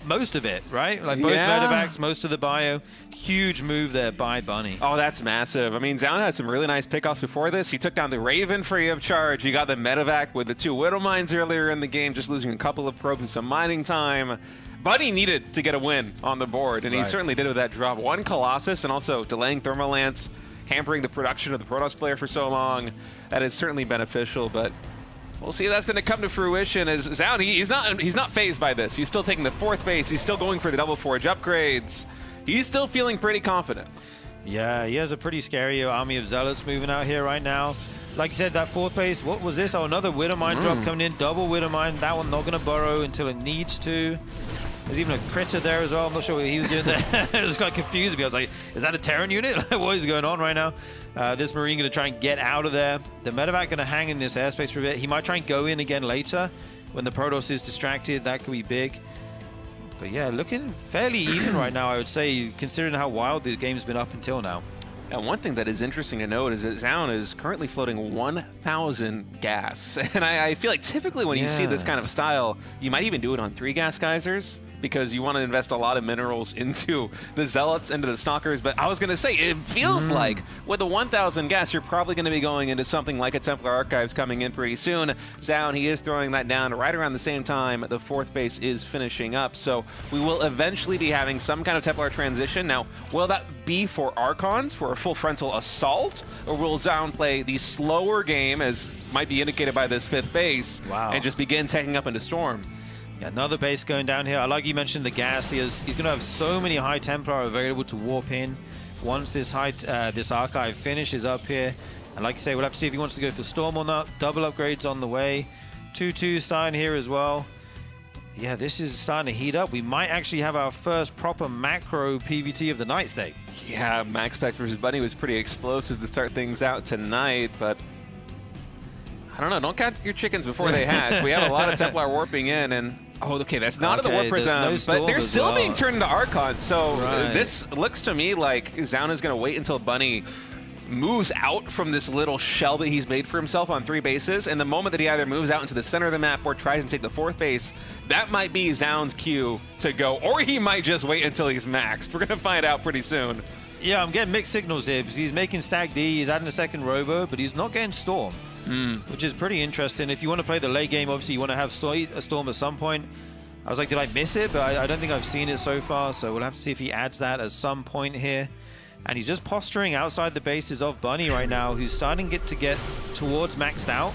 most of it, right? Like both medevacs, most of the bio. Huge move there by Bunny. Oh, that's massive. I mean, Zoun had some really nice pickoffs before this. He took down the Raven free of charge. He got the medevac with the 2 Widow Mines earlier in the game, just losing a couple of probes and some mining time. Bunny needed to get a win on the board, and he certainly did with that drop. 1 Colossus and also delaying Thermal Lance, hampering the production of the Protoss player for so long. That is certainly beneficial, but we'll see if that's going to come to fruition as Zoun, he's not fazed by this. He's still taking the 4th base. He's still going for the double forge upgrades. He's still feeling pretty confident. Yeah, he has a pretty scary army of Zealots moving out here right now. Like you said, that 4th base, what was this? Oh, another Widow Mine drop coming in. Double Widow Mine. That one not going to burrow until it needs to. There's even a critter there as well. I'm not sure what he was doing there. It was kind of confusing me. I was like, is that a Terran unit? What is going on right now? This Marine going to try and get out of there. The medevac going to hang in this airspace for a bit. He might try and go in again later when the Protoss is distracted. That could be big. But yeah, looking fairly even right now, I would say, considering how wild the game's been up until now. And one thing that is interesting to note is that Zoun is currently floating 1,000 gas. And I feel like typically when you see this kind of style, you might even do it on 3 gas geysers, because you want to invest a lot of minerals into the Zealots, into the Stalkers. But I was going to say, it feels like with the 1,000 gas, you're probably going to be going into something like a Templar Archives coming in pretty soon. Zoun, he is throwing that down right around the same time the 4th base is finishing up. So we will eventually be having some kind of Templar transition. Now, will that be for Archons, for a full frontal assault? Or will Zoun play the slower game, as might be indicated by this 5th base, and just begin taking up into Storm? Yeah, another base going down here. I like you mentioned the gas. He's going to have so many high Templar available to warp in once this this archive finishes up here. And like you say, we'll have to see if he wants to go for Storm or not. Double upgrades on the way. 2-2 starting here as well. Yeah, this is starting to heat up. We might actually have our first proper macro PvT of the night state. Yeah, MaxPax versus Bunny was pretty explosive to start things out tonight, but I don't know. Don't count your chickens before they hatch. We have a lot of Templar warping in, and oh, okay, that's not of the Warp Prism, but they're still being turned into Archon. So this looks to me like Zoun is going to wait until Bunny moves out from this little shell that he's made for himself on 3 bases, and the moment that he either moves out into the center of the map or tries to take the 4th base, that might be Zoun's cue to go, or he might just wait until he's maxed. We're going to find out pretty soon. Yeah, I'm getting mixed signals here, because he's making Stack D, he's adding a second Robo, but he's not getting Storm. Which is pretty interesting. If you want to play the late game, obviously you want to have a Storm at some point. I was like, did I miss it? But I don't think I've seen it so far, so we'll have to see if he adds that at some point here. And he's just posturing outside the bases of Bunny right now, who's starting to get towards maxed out,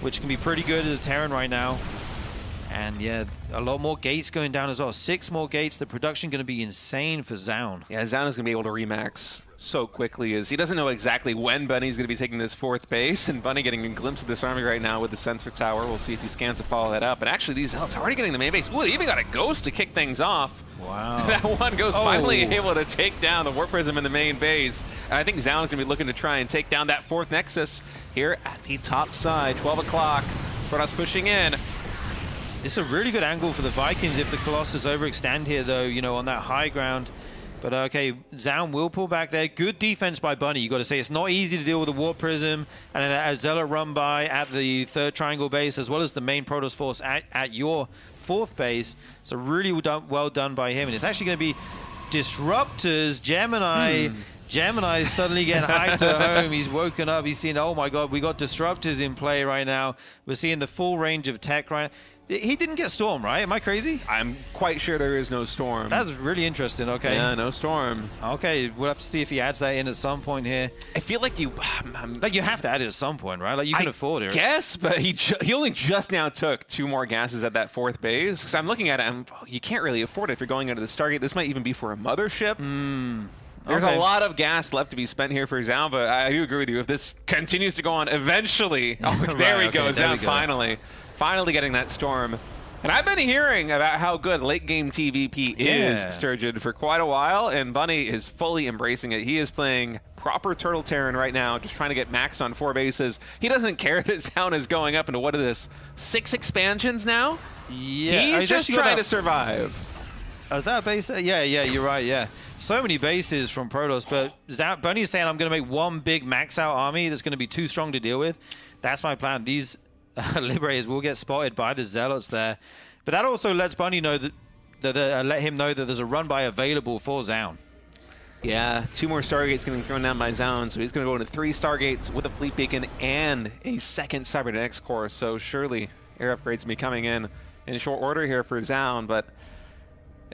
which can be pretty good as a Terran right now. And yeah, a lot more gates going down as well. 6 more gates. The production going to be insane for Zoun. Yeah, Zoun is going to be able to remax so quickly, as he doesn't know exactly when Bunny's going to be taking this 4th base, and Bunny getting a glimpse of this army right now with the sensor tower. We'll see if he scans to follow that up. And actually, these Zealots are already getting the main base. Ooh, they even got a Ghost to kick things off. Wow. That one Ghost finally able to take down the Warp Prism in the main base. And I think Zoun's going to be looking to try and take down that 4th Nexus here at the top side. 12 o'clock. Protoss pushing in. It's a really good angle for the Vikings if the Colossus overextend here, though, you know, on that high ground. But okay, Zoun will pull back there. Good defense by Bunny. You got to say it's not easy to deal with a Warp Prism and a Zealot run by at the 3rd triangle base, as well as the main Protoss force at your 4th base. So really well done by him. And it's actually going to be Disruptors, Gemini. Gemini's suddenly getting hyped at home. He's woken up. He's seen, oh my God, we got Disruptors in play right now. We're seeing the full range of tech right now. He didn't get Storm, right? Am I crazy? I'm quite sure there is no Storm. That's really interesting. Okay. Yeah, no Storm. Okay, we'll have to see if he adds that in at some point here. I feel like you have to add it at some point, right? Like you can afford it. Yes, but he only just now took 2 more gases at that 4th base. Because I'm looking at it, you can't really afford it if you're going into the Stargate. This might even be for a mothership. There's a lot of gas left to be spent here for Zoun, but I do agree with you. If this continues to go on, eventually, there we go. Zoun finally getting that Storm. And I've been hearing about how good late game TVP is, Sturgeon, for quite a while, and Bunny is fully embracing it. He is playing proper Turtle Terran right now, just trying to get maxed on 4 bases. He doesn't care that Zoun is going up into, what is this, 6 expansions now? Yeah. He's just trying to survive. Is that a base there? Yeah, you're right, yeah. So many bases from Protoss, but Bunny's saying I'm going to make one big max out army that's going to be too strong to deal with. That's my plan. These Liberators will get spotted by the Zealots there. But that also lets Bunny know let him know that there's a run by available for Zoun. Yeah, 2 more Stargates getting thrown down by Zoun, so he's going to go into 3 Stargates with a Fleet Beacon and a 2nd Cybernetics Core. So surely air upgrades will be coming in short order here for Zoun, but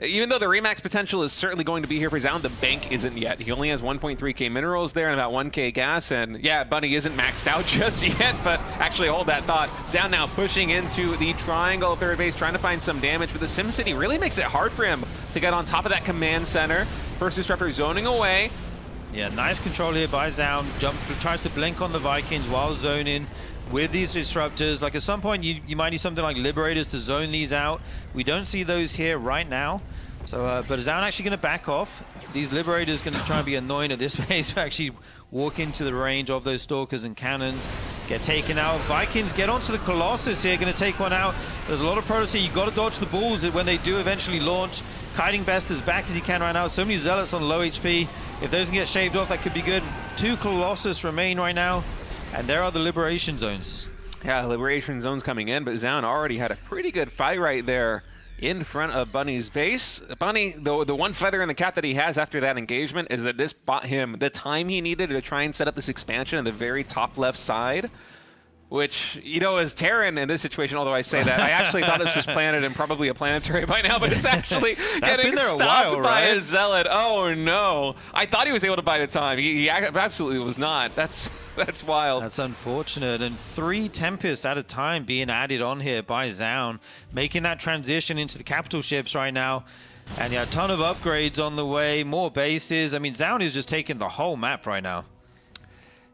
even though the Remax potential is certainly going to be here for Zoun, the bank isn't yet. He only has 1.3k minerals there and about 1k gas, and yeah, Bunny isn't maxed out just yet, but actually hold that thought. Zoun now pushing into the triangle 3rd base, trying to find some damage, but the SimCity really makes it hard for him to get on top of that command center. First Disruptor zoning away. Yeah, nice control here by Zoun. Tries to blink on the Vikings while zoning. with these disruptors. Like at some point, you might need something like Liberators to zone these out. We don't see those here right now. So, but is Zoun actually going to back off? These Liberators going to try and be annoying at this pace, but actually walk into the range of those Stalkers and Cannons. Get taken out. Vikings get onto the Colossus here, going to take one out. There's a lot of Protoss here. You got to dodge the balls when they do eventually launch. Kiting Best as back as he can right now. So many Zealots on low HP. If those can get shaved off, that could be good. 2 Colossus remain right now, and there are the Liberation Zones. Yeah, Liberation Zones coming in, but Zoun already had a pretty good fight right there in front of Bunny's base. Bunny, the one feather in the cap that he has after that engagement is that this bought him the time he needed to try and set up this expansion on the very top left side, which, you know, as Terran in this situation, although I say that, I actually thought this was planted and probably a planetary by now, but it's actually getting stopped by a Zealot. Oh, no. I thought he was able to buy the time. He absolutely was not. That's wild. That's unfortunate. And 3 Tempests at a time being added on here by Zoun, making that transition into the capital ships right now. And yeah, a ton of upgrades on the way, more bases. I mean, Zoun is just taking the whole map right now.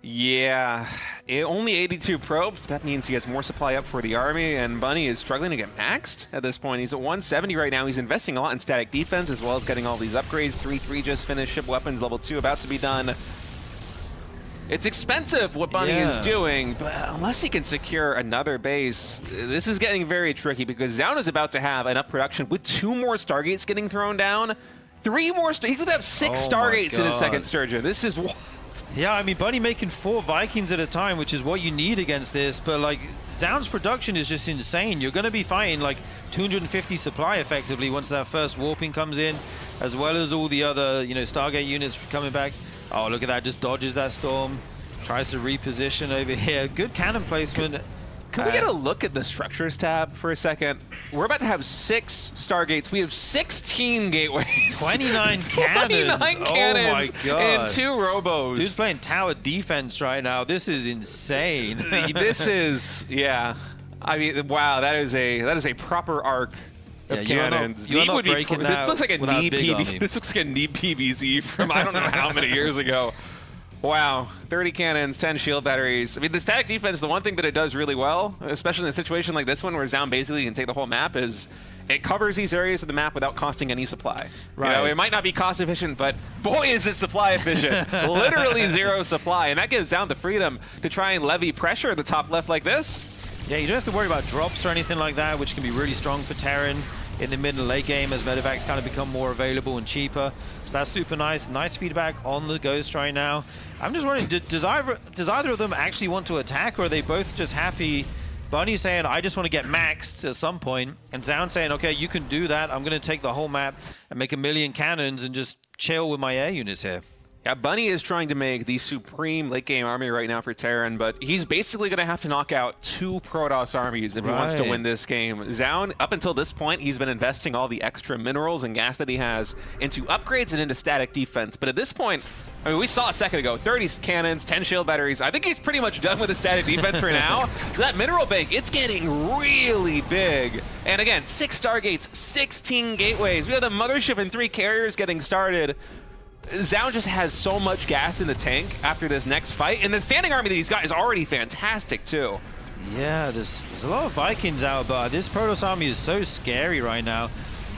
Yeah, only 82 probes. That means he has more supply up for the army, and Bunny is struggling to get maxed at this point. He's at 170 right now. He's investing a lot in static defense as well as getting all these upgrades. 3-3 just finished. Ship weapons level 2 about to be done. It's expensive what Bunny is doing, but unless he can secure another base, this is getting very tricky because Zoun is about to have enough production with 2 more Stargates getting thrown down. 3 more. He's going to have 6 Stargates in his second Sturgeon. This is wild. Yeah, I mean, Bunny making 4 Vikings at a time, which is what you need against this, but like Zoun's production is just insane. You're going to be fighting like 250 supply effectively once that first warping comes in, as well as all the other, you know, Stargate units coming back. Oh, look at that, just dodges that storm, tries to reposition over here. Good cannon placement. Can we get a look at the structures tab for a second? We're about to have 6 Stargates. We have 16 gateways. 29 cannons. 29 cannons. Oh my god. And 2 robos. Dude's playing tower defense right now. This is insane. This is, yeah. I mean, wow, that is a proper arc of cannons. This looks like a knee PB. This looks like a knee PBZ from I don't know how many years ago. Wow, 30 cannons, 10 shield batteries. I mean, the static defense, the one thing that it does really well, especially in a situation like this one where Zoun basically can take the whole map, is it covers these areas of the map without costing any supply. Right. You know, it might not be cost efficient, but boy, is it supply efficient. Literally 0 supply, and that gives Zoun the freedom to try and levy pressure at the top left like this. Yeah, you don't have to worry about drops or anything like that, which can be really strong for Terran in the mid and late game as medevacs kind of become more available and cheaper. So that's super nice. Nice feedback on the Ghost right now. I'm just wondering, does either of them actually want to attack, or are they both just happy? Bunny's saying, I just want to get maxed at some point, and Zoun saying, okay, you can do that. I'm going to take the whole map and make 1 million cannons and just chill with my air units here. Yeah, Bunny is trying to make the supreme late-game army right now for Terran, but he's basically going to have to knock out 2 Protoss armies if he wants to win this game. Zoun, up until this point, he's been investing all the extra minerals and gas that he has into upgrades and into static defense. But at this point, I mean, we saw a second ago, 30 cannons, 10 shield batteries. I think he's pretty much done with the static defense for now. So that mineral bank, it's getting really big. And again, 6 Stargates, 16 gateways. We have the mothership and 3 carriers getting started. Zoun just has so much gas in the tank after this next fight, and the standing army that he's got is already fantastic too. Yeah, there's a lot of Vikings out, but this Protoss army is so scary right now.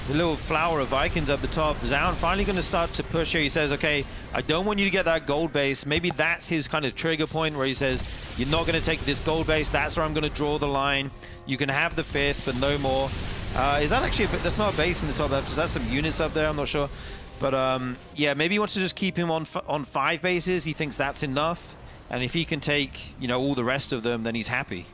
The little flower of Vikings up the top. Zoun finally going to start to push here. He says, okay, I don't want you to get that gold base. Maybe that's his kind of trigger point where he says, you're not going to take this gold base. That's where I'm going to draw the line. You can have the 5th, but no more. Is that actually, that's not a base in the top left. Is that some units up there? I'm not sure. But yeah, maybe he wants to just keep him on 5 bases. He thinks that's enough. And if he can take, you know, all the rest of them, then he's happy.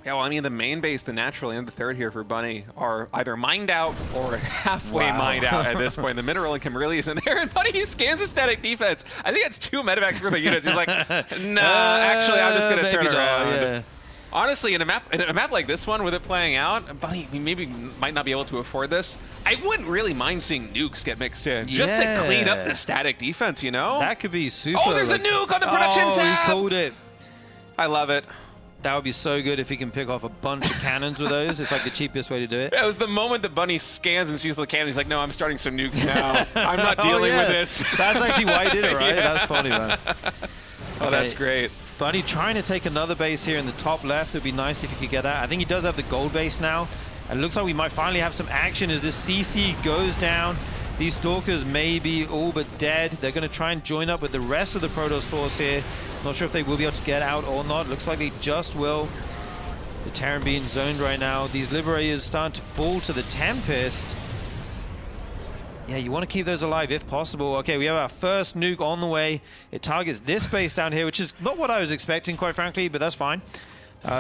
Yeah, well, I mean, the main base, the natural, and the third here for Bunny are either mined out or halfway mined out at this point. The mineral income really isn't there, and Bunny scans the static defense. I think it's 2 medevacs for the units. He's like, nah, actually, I'm just going to turn around. Yeah. Honestly, in a map like this one, with it playing out, Bunny maybe might not be able to afford this. I wouldn't really mind seeing nukes get mixed in, just to clean up the static defense, you know? That could be super. Oh, there's a nuke on the production tab! He called it. I love it. That would be so good if he can pick off a bunch of cannons with those. It's like the cheapest way to do it. Yeah, it was the moment that Bunny scans and sees the cannon. He's like, no, I'm starting some nukes now. I'm not dealing with this. That's actually why he did it, right? Yeah. That's funny, man. Oh, that's great. Bunny trying to take another base here in the top left. It would be nice if he could get that. I think he does have the gold base now. And it looks like we might finally have some action as this CC goes down. These Stalkers may be all but dead. They're going to try and join up with the rest of the Protoss force here. Not sure if they will be able to get out or not. Looks like they just will. The Terran being zoned right now. These Liberators starting to fall to the Tempest. Yeah, you want to keep those alive if possible. Okay, we have our first nuke on the way. It targets this base down here, which is not what I was expecting, quite frankly, but that's fine.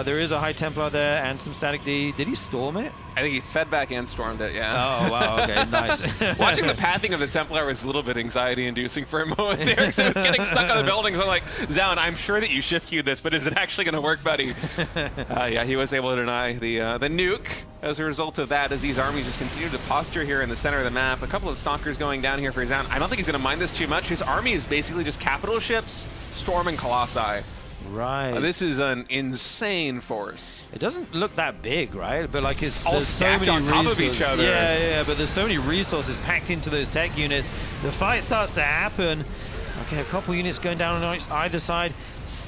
There is a High Templar there and some Static D. Did he storm it? I think he fed back and stormed it, yeah. Oh, wow, okay, nice. Watching the pathing of the Templar was a little bit anxiety-inducing for a moment there, because it's getting stuck on the buildings. I'm like, Zoun, I'm sure that you shift-queued this, but is it actually going to work, buddy? Yeah, he was able to deny the nuke as a result of that, as these armies just continue to posture here in the center of the map. A couple of Stalkers going down here for Zoun. I don't think he's going to mind this too much. His army is basically just capital ships storming Colossi. Right. This is an insane force. It doesn't look that big, right? But like it's all there's so stacked many on top resources. of each other. Yeah, but there's so many resources packed into those tech units. The fight starts to happen. Okay, a couple units going down on either side.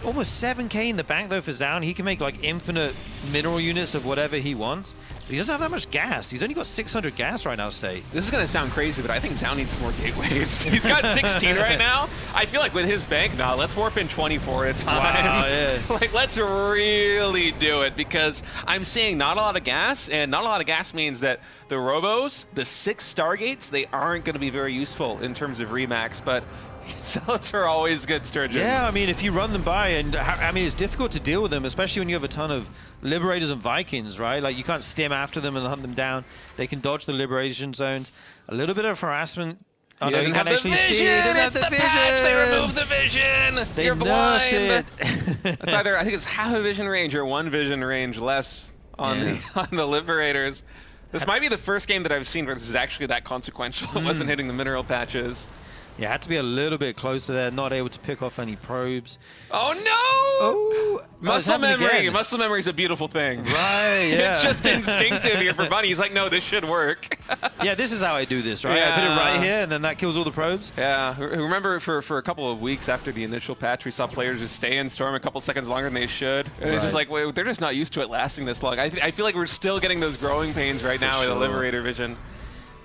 Almost 7k in the bank though for Zoun. He can make like infinite mineral units of whatever he wants. But he doesn't have that much gas. He's only got 600 gas right now, State. This is going to sound crazy, but I think Zoun needs more gateways. He's got 16 right now. I feel like with his bank, let's warp in 24 at a time. Wow, yeah. Like, let's really do it, because I'm seeing not a lot of gas, and not a lot of gas means that the Robos, the 6 Stargates, they aren't going to be very useful in terms of Remax, but zealots are always good, Sturgeon. Yeah, I mean, if you run them by, and I mean, it's difficult to deal with them, especially when you have a ton of Liberators and Vikings, right? Like, you can't stim after them and hunt them down. They can dodge the liberation zones. A little bit of harassment. Oh, He no, doesn't you have can't the actually vision. see. He doesn't have It's the the vision. patch. They removed the vision. They You're blind. nerfed It's either, I think it's half a vision range or 1 vision range less on the Liberators. This might be the first game that I've seen where this is actually that consequential. It wasn't hitting the mineral patches. Yeah, had to be a little bit closer there, not able to pick off any probes. Oh no! Oh, Muscle memory. Muscle memory is a beautiful thing. Right, yeah. It's just instinctive here for Bunny. He's like, no, this should work. Yeah, this is how I do this, right? I put it right here, and then that kills all the probes. Yeah, remember for a couple of weeks after the initial patch, we saw players just stay in Storm a couple seconds longer than they should. And it's just like, wait, they're just not used to it lasting this long. I feel like we're still getting those growing pains right now with the Liberator vision.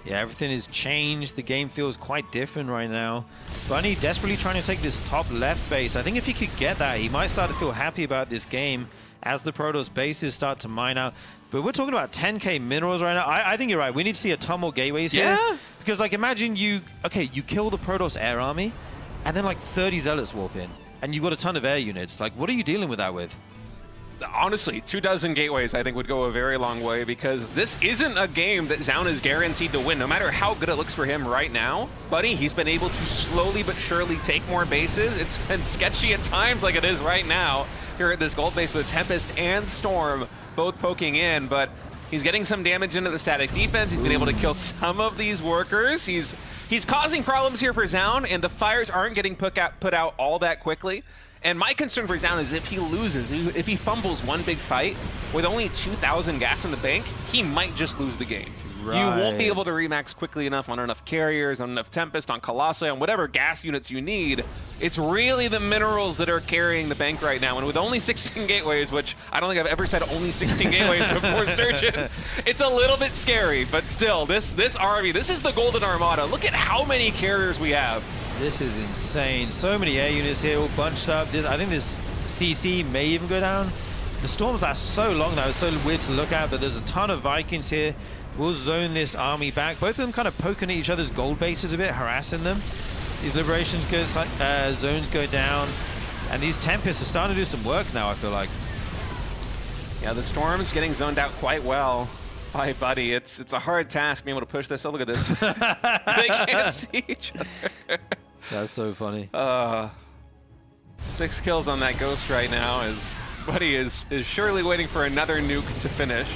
Yeah, everything has changed. The game feels quite different right now. Bunny desperately trying to take this top left base. I think if he could get that, he might start to feel happy about this game as the Protoss bases start to mine out. But we're talking about 10k minerals right now. I think you're right. We need to see a ton more gateways here. Because, like, imagine you kill the Protoss air army, and then, like, 30 Zealots warp in, and you've got a ton of air units. Like, what are you dealing with that with? Honestly, 24 gateways I think would go a very long way, because this isn't a game that Zoun is guaranteed to win, no matter how good it looks for him right now. Buddy, he's been able to slowly but surely take more bases. It's been sketchy at times like it is right now here at this gold base with Tempest and Storm both poking in, but he's getting some damage into the static defense. He's been able to kill some of these workers. He's causing problems here for Zoun, and the fires aren't getting put out all that quickly. And my concern for Zoun is if he loses, if he fumbles one big fight with only 2,000 gas in the bank, he might just lose the game. Right. You won't be able to remax quickly enough on enough carriers, on enough Tempest, on Colossi, on whatever gas units you need. It's really the minerals that are carrying the bank right now. And with only 16 gateways, which I don't think I've ever said only 16 gateways before, Sturgeon, it's a little bit scary. But still, this army, this is the Golden Armada. Look at how many carriers we have. This is insane. So many air units here all bunched up. I think this CC may even go down. The storms last so long that it's so weird to look at, but there's a ton of Vikings here. We'll zone this army back. Both of them kind of poking at each other's gold bases a bit, harassing them. These liberations go, zones go down, and these Tempests are starting to do some work now, I feel like. Yeah, the Storm's getting zoned out quite well by Buddy. It's a hard task being able to push this. Oh, look at this. They can't see each other. That's so funny. 6 kills on that Ghost right now as Buddy is surely waiting for another nuke to finish.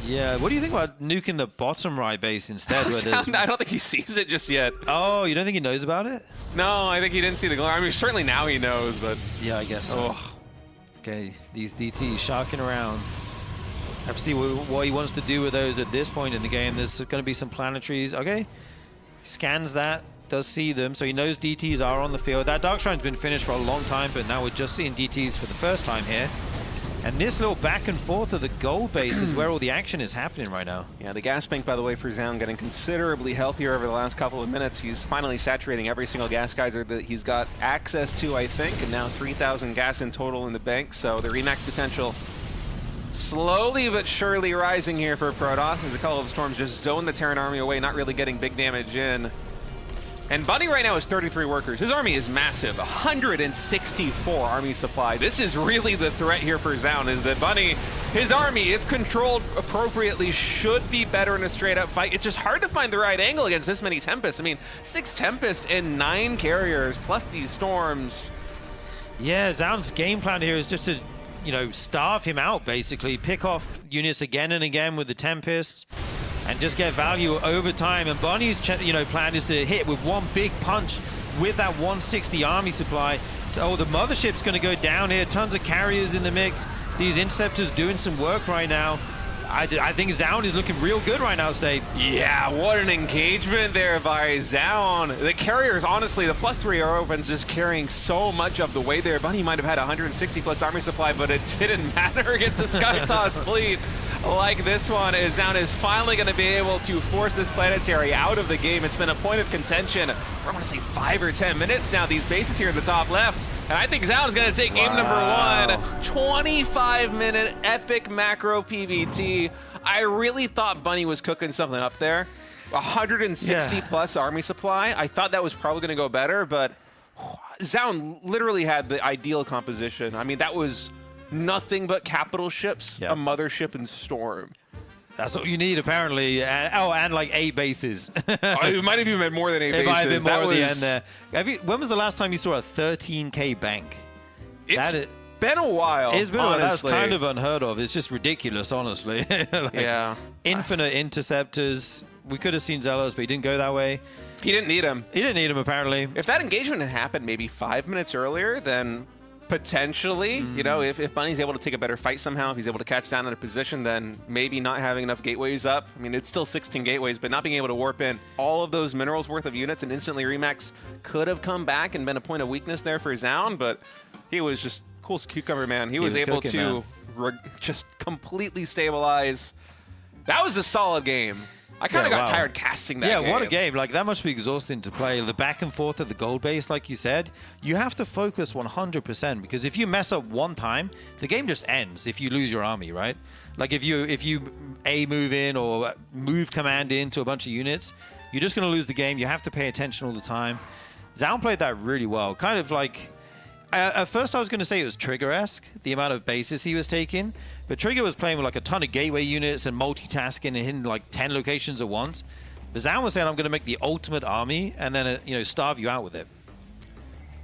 Yeah, what do you think about nuking the bottom right base instead? I don't think he sees it just yet. Oh, you don't think he knows about it? No, I think he didn't see the glare. I mean, certainly now he knows, but... Yeah, I guess so. Okay, these DTs sharking around. Have to see what he wants to do with those at this point in the game. There's going to be some planetaries. Okay, scans that. does see them, so he knows DTs are on the field. That Dark Shrine's been finished for a long time, but now we're just seeing DTs for the first time here. And this little back and forth of the gold base is where all the action is happening right now. Yeah, the gas bank, by the way, for Zoun getting considerably healthier over the last couple of minutes. He's finally saturating every single gas geyser that he's got access to, I think, and now 3,000 gas in total in the bank, so the Rematch potential slowly but surely rising here for Protoss. There's a couple of storms just zone the Terran army away, not really getting big damage in. And Bunny right now is 33 workers. His army is massive, 164 army supply. This is really the threat here for Zoun, is that Bunny, his army, if controlled appropriately, should be better in a straight-up fight. It's just hard to find the right angle against this many Tempests. I mean, 6 Tempests and 9 carriers, plus these storms. Yeah, Zoun's game plan here is just to, you know, starve him out, basically. Pick off units again and again with the Tempests and just get value over time. And Bunny's plan is to hit with one big punch with that 160 army supply. Oh, the mothership's going to go down here. Tons of carriers in the mix. These interceptors doing some work right now. I think Zoun is looking real good right now, Stave. Yeah, what an engagement there by Zoun. The carriers, honestly, the +3 arrow opens just carrying so much of the weight there. Bunny might have had 160 plus army supply, but it didn't matter against a Skytoss fleet like this one. As Zoun is finally going to be able to force this planetary out of the game. It's been a point of contention for, I want to say, 5 or 10 minutes now. These bases here in the top left. And I think Zoun is going to take game number 1. 25-minute epic macro PVT. I really thought Bunny was cooking something up there. 160 plus army supply. I thought that was probably going to go better, but Zoun literally had the ideal composition. I mean, that was nothing but capital ships, a mothership, and storm. That's what you need, apparently. And like 8 bases. It might have even been more than 8 bases. It might have been more that at the was... end there. When was the last time you saw a 13K bank? It's been a while. It's been a while. That's honestly. kind of unheard of. It's just ridiculous, honestly. Yeah. Infinite interceptors. We could have seen Zealous, but he didn't go that way. He didn't need him. He didn't need him, apparently. If that engagement had happened maybe 5 minutes earlier, then potentially, you know, if Bunny's able to take a better fight somehow, if he's able to catch down in a position, then maybe not having enough gateways up. I mean, it's still 16 gateways, but not being able to warp in all of those minerals worth of units and instantly Remax could have come back and been a point of weakness there for Zoun, but he was just cool as a cucumber, man. He was able to just completely stabilize. That was a solid game. I kind of got tired casting that game. Yeah, what a game. Like, that must be exhausting to play. The back and forth of the gold base, like you said, you have to focus 100% because if you mess up one time, the game just ends if you lose your army, right? Like, if you move in or move command into a bunch of units, you're just going to lose the game. You have to pay attention all the time. Zoun played that really well. Kind of like... At first, I was going to say it was Trigger-esque, the amount of bases he was taking. But Trigger was playing with like a ton of gateway units and multitasking and hitting like 10 locations at once. But Zoun was saying, I'm going to make the ultimate army and then, starve you out with it.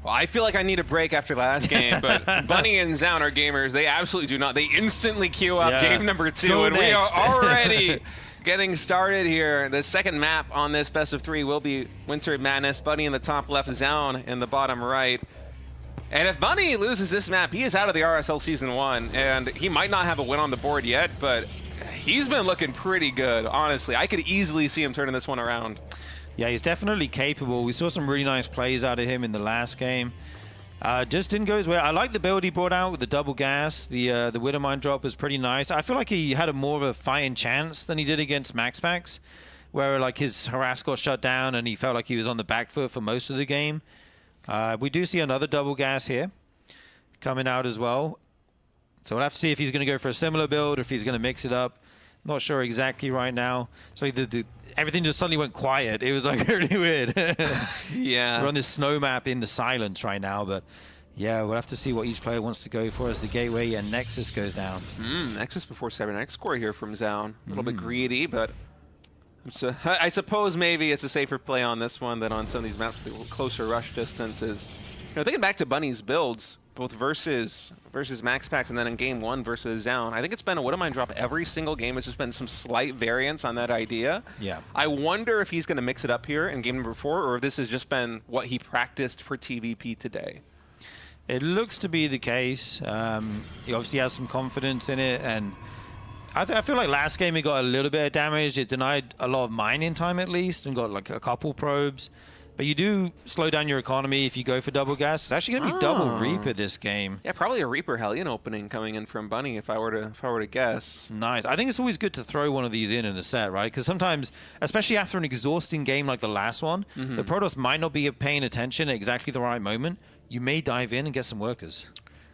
Well, I feel like I need a break after the last game, but Bunny and Zoun are gamers. They absolutely do not. They instantly queue up game number 2, and we are already getting started here. The second map on this best of 3 will be Winter Madness. Bunny in the top left, Zoun in the bottom right. And if Bunny loses this map, he is out of the RSL Season 1, and he might not have a win on the board yet, but he's been looking pretty good, honestly. I could easily see him turning this one around. Yeah, he's definitely capable. We saw some really nice plays out of him in the last game. Just didn't go his way. I like the build he brought out with the double gas. The Widowmine drop was pretty nice. I feel like he had more of a fighting chance than he did against MaxPax, where like his harass got shut down and he felt like he was on the back foot for most of the game. We do see another double gas here coming out as well. So we'll have to see if he's going to go for a similar build or if he's going to mix it up. Not sure exactly right now. So everything just suddenly went quiet. It was like really weird. Yeah. We're on this snow map in the silence right now, but yeah, we'll have to see what each player wants to go for as the gateway and Nexus goes down. Nexus before 7x score here from Zoun. A little bit greedy, but so, I suppose maybe it's a safer play on this one than on some of these maps with closer rush distances. Thinking back to Bunny's builds, both versus MaxPax and then in game 1 versus Zoun, I think it's been a Widowmine drop every single game. It's just been some slight variance on that idea. Yeah. I wonder if he's going to mix it up here in game number 4, or if this has just been what he practiced for TVP today. It looks to be the case. He obviously has some confidence in it, and I feel like last game he got a little bit of damage. It denied a lot of mining time at least and got like a couple probes. But you do slow down your economy if you go for double gas. It's actually going to be double Reaper this game. Yeah, probably a Reaper Hellion opening coming in from Bunny if I were to guess. Nice. I think it's always good to throw one of these in a set, right? Because sometimes, especially after an exhausting game like the last one, the Protoss might not be paying attention at exactly the right moment. You may dive in and get some workers.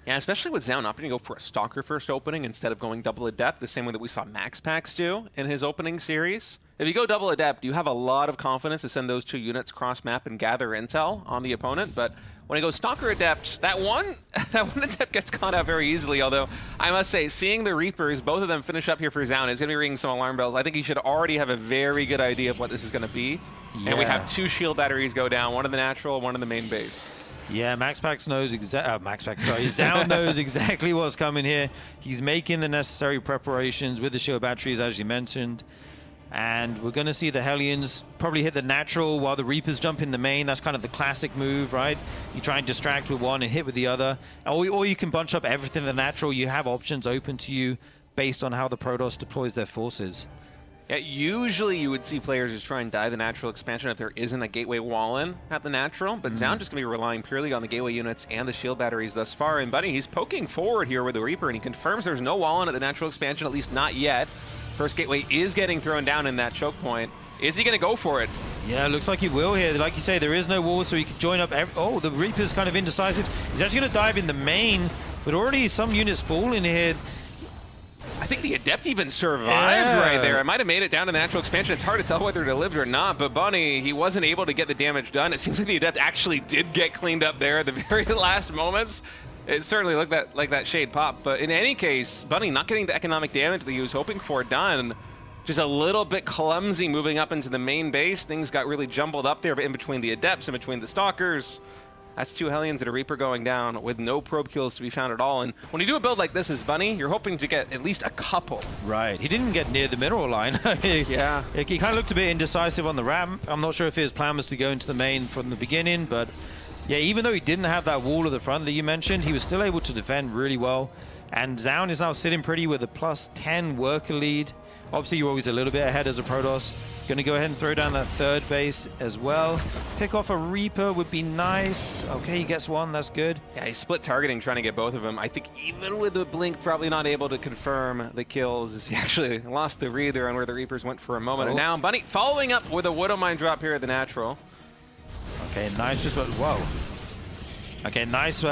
Yeah, especially with Zoun opting to go for a Stalker first opening instead of going double Adept, the same way that we saw MaxPax do in his opening series. If you go double Adept, you have a lot of confidence to send those two units cross-map and gather intel on the opponent, but when he goes Stalker Adept, that one Adept gets caught out very easily, although I must say, seeing the Reapers, both of them finish up here for Zoun, is going to be ringing some alarm bells. I think he should already have a very good idea of what this is going to be. Yeah. And we have 2 shield batteries go down, one in the natural, one in the main base. Yeah, MaxPax knows Zoun knows exactly what's coming here. He's making the necessary preparations with the shield batteries, as you mentioned. And we're going to see the Hellions probably hit the natural while the Reapers jump in the main. That's kind of the classic move, right? You try and distract with one and hit with the other. Or you can bunch up everything in the natural. You have options open to you based on how the Protoss deploys their forces. Yeah, usually you would see players just try and die the natural expansion if there isn't a gateway wall in at the natural, but Zoun just going to be relying purely on the gateway units and the shield batteries thus far. And Bunny, he's poking forward here with the Reaper, and he confirms there's no wall in at the natural expansion, at least not yet. First gateway is getting thrown down in that choke point. Is he going to go for it? Yeah, looks like he will here. Like you say, there is no wall, so he can join up. Oh, the Reaper's kind of indecisive. He's actually going to dive in the main, but already some units fall in here. I think the Adept even survived right there. I might have made it down to the natural expansion. It's hard to tell whether it lived or not, but Bunny, he wasn't able to get the damage done. It seems like the Adept actually did get cleaned up there at the very last moments. It certainly looked like that shade pop, but in any case, Bunny not getting the economic damage that he was hoping for done. Just a little bit clumsy moving up into the main base. Things got really jumbled up there, but in between the Adepts, in between the Stalkers. That's 2 Hellions and a Reaper going down with no probe kills to be found at all. And when you do a build like this as Bunny, you're hoping to get at least a couple. Right. He didn't get near the mineral line. Yeah. He kind of looked a bit indecisive on the ramp. I'm not sure if his plan was to go into the main from the beginning, but yeah, even though he didn't have that wall at the front that you mentioned, he was still able to defend really well. And Zoun is now sitting pretty with a +10 worker lead. Obviously, you're always a little bit ahead as a Protoss. Going to go ahead and throw down that third base as well. Pick off a Reaper would be nice. Okay, he gets one. That's good. Yeah, he's split targeting, trying to get both of them. I think even with the blink, probably not able to confirm the kills, as he actually lost the read there on where the Reapers went for a moment. And now Bunny following up with a Widow Mine drop here at the natural. Okay, nice. Whoa. Okay, nice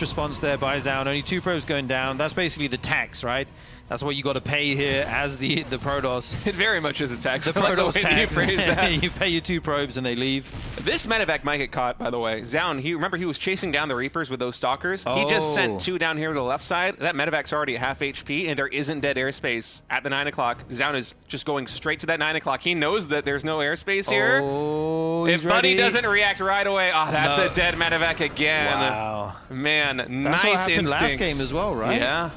response there by Zoun. Only 2 probes going down. That's basically the tax, right? That's what you got to pay here as the Protoss. It very much is a tax. The Protoss tax. You phrase that. You pay your 2 probes and they leave. This medevac might get caught, by the way. Zoun, remember he was chasing down the Reapers with those Stalkers. He just sent 2 down here to the left side. That medevac's already at half HP, and there isn't dead airspace at the 9 o'clock. Zoun is just going straight to that 9 o'clock. He knows that there's no airspace here. Oh, if Bunny doesn't react right away, that's a dead medevac again. Wow. Man, That's nice what happened instincts. last game as well, right? Yeah.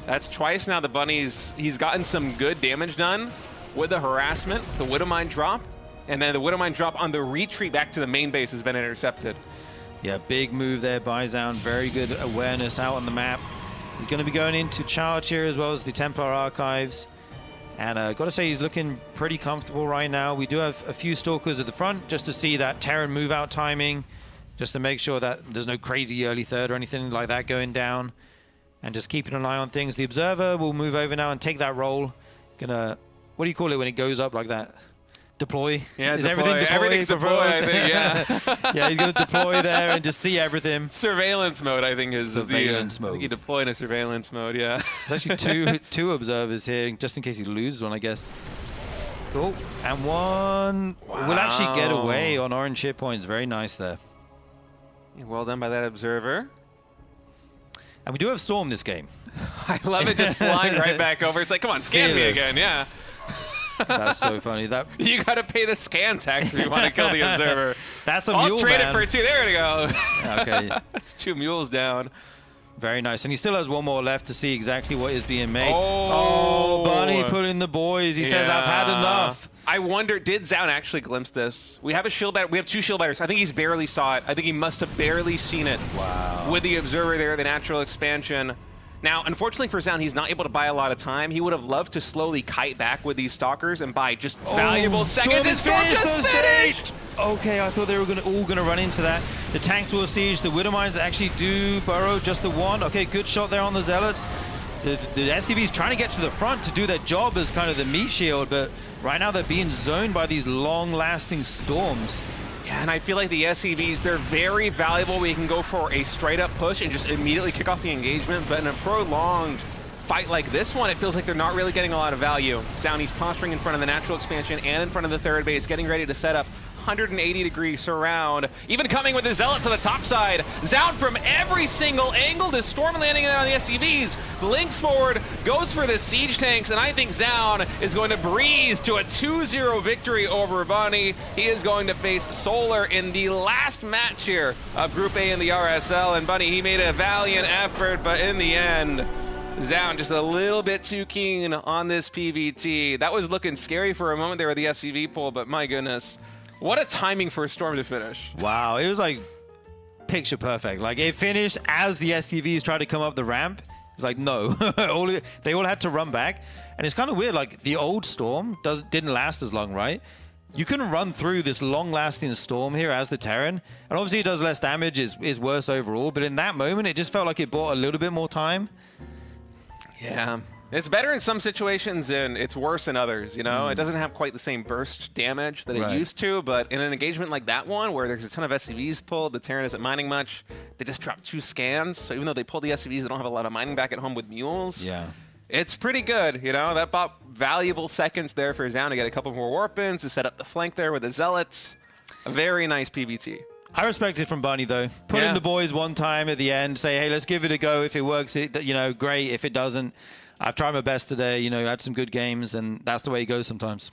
That's twice now the Bunny's, he's gotten some good damage done with the harassment, the Widow Mine drop, and then the Widow Mine drop on the retreat back to the main base has been intercepted. Yeah, big move there by Zoun. Very good awareness out on the map. He's going to be going into charge here as well as the Templar Archives. And got to say he's looking pretty comfortable right now. We do have a few Stalkers at the front just to see that Terran move out timing, just to make sure that there's no crazy early third or anything like that going down. And just keeping an eye on things. The Observer will move over now and take that role. Gonna, what do you call it when it goes up like that? Deploy? Yeah, is deploy. everything deploy? Everything's deploy, I think, yeah. Yeah, he's gonna deploy there and just see everything. Surveillance mode, I think, is surveillance mode. I think you deploy in a surveillance mode, yeah. There's actually two Observers here, just in case he loses one, I guess. Oh, and one will actually get away on orange hit points. Very nice there. Yeah, well done by that Observer. And we do have Storm this game. I love it just flying right back over. It's like, come on, scan me again, yeah. That's so funny. You got to pay the scan tax if you want to kill the Observer. That's a I'll mule, trade man. it for 2. There we go. Okay. That's 2 mules down. Very nice. And he still has one more left to see exactly what is being made. Oh, Bunny pulling the boys. He says, I've had enough. I wonder, did Zoun actually glimpse this? We have a shield batter. We have 2 shield batters. I think he's barely saw it. I think he must have barely seen it. Wow. With the Observer there, the natural expansion. Now, unfortunately for Zoun, he's not able to buy a lot of time. He would have loved to slowly kite back with these Stalkers and buy just valuable seconds. And Storm just finished! Okay, I thought they were all gonna run into that. The tanks will siege. The Widowmines actually do burrow just the one. Okay, good shot there on the Zealots. The SCV's trying to get to the front to do their job as kind of the meat shield, but right now they're being zoned by these long-lasting storms. Yeah, and I feel like the SCVs, they're very valuable. We can go for a straight-up push and just immediately kick off the engagement, but in a prolonged fight like this one, it feels like they're not really getting a lot of value. Zoun's posturing in front of the natural expansion and in front of the third base, getting ready to set up 180-degree surround, even coming with the Zealots on the top side. Zoun from every single angle, the Storm landing on the SCVs, links forward, goes for the siege tanks, and I think Zoun is going to breeze to a 2-0 victory over Bunny. He is going to face Solar in the last match here of Group A in the RSL, and Bunny, he made a valiant effort, but in the end, Zoun just a little bit too keen on this PVT. That was looking scary for a moment there with the SCV pull, but my goodness. What a timing for a Storm to finish. Wow, it was like picture perfect. Like it finished as the SCVs tried to come up the ramp. It's like, no, they all had to run back. And it's kind of weird, like the old Storm didn't last as long, right? You can run through this long-lasting Storm here as the Terran. And obviously it does less damage, is worse overall. But in that moment, it just felt like it bought a little bit more time. Yeah. It's better in some situations and it's worse in others, you know? It doesn't have quite the same burst damage that it used to, but in an engagement like that one where there's a ton of SCVs pulled, the Terran isn't mining much, they just drop 2 scans, so even though they pull the SCVs, they don't have a lot of mining back at home with mules. Yeah. It's pretty good, you know? That bought valuable seconds there for Zoun to get a couple more warp-ins, to set up the flank there with the Zealots. A very nice PVT. I respect it from Bunny, though. Put in the boys one time at the end, say, hey, let's give it a go. If it works, you know, great. If it doesn't, I've tried my best today, you know, had some good games, and that's the way it goes sometimes.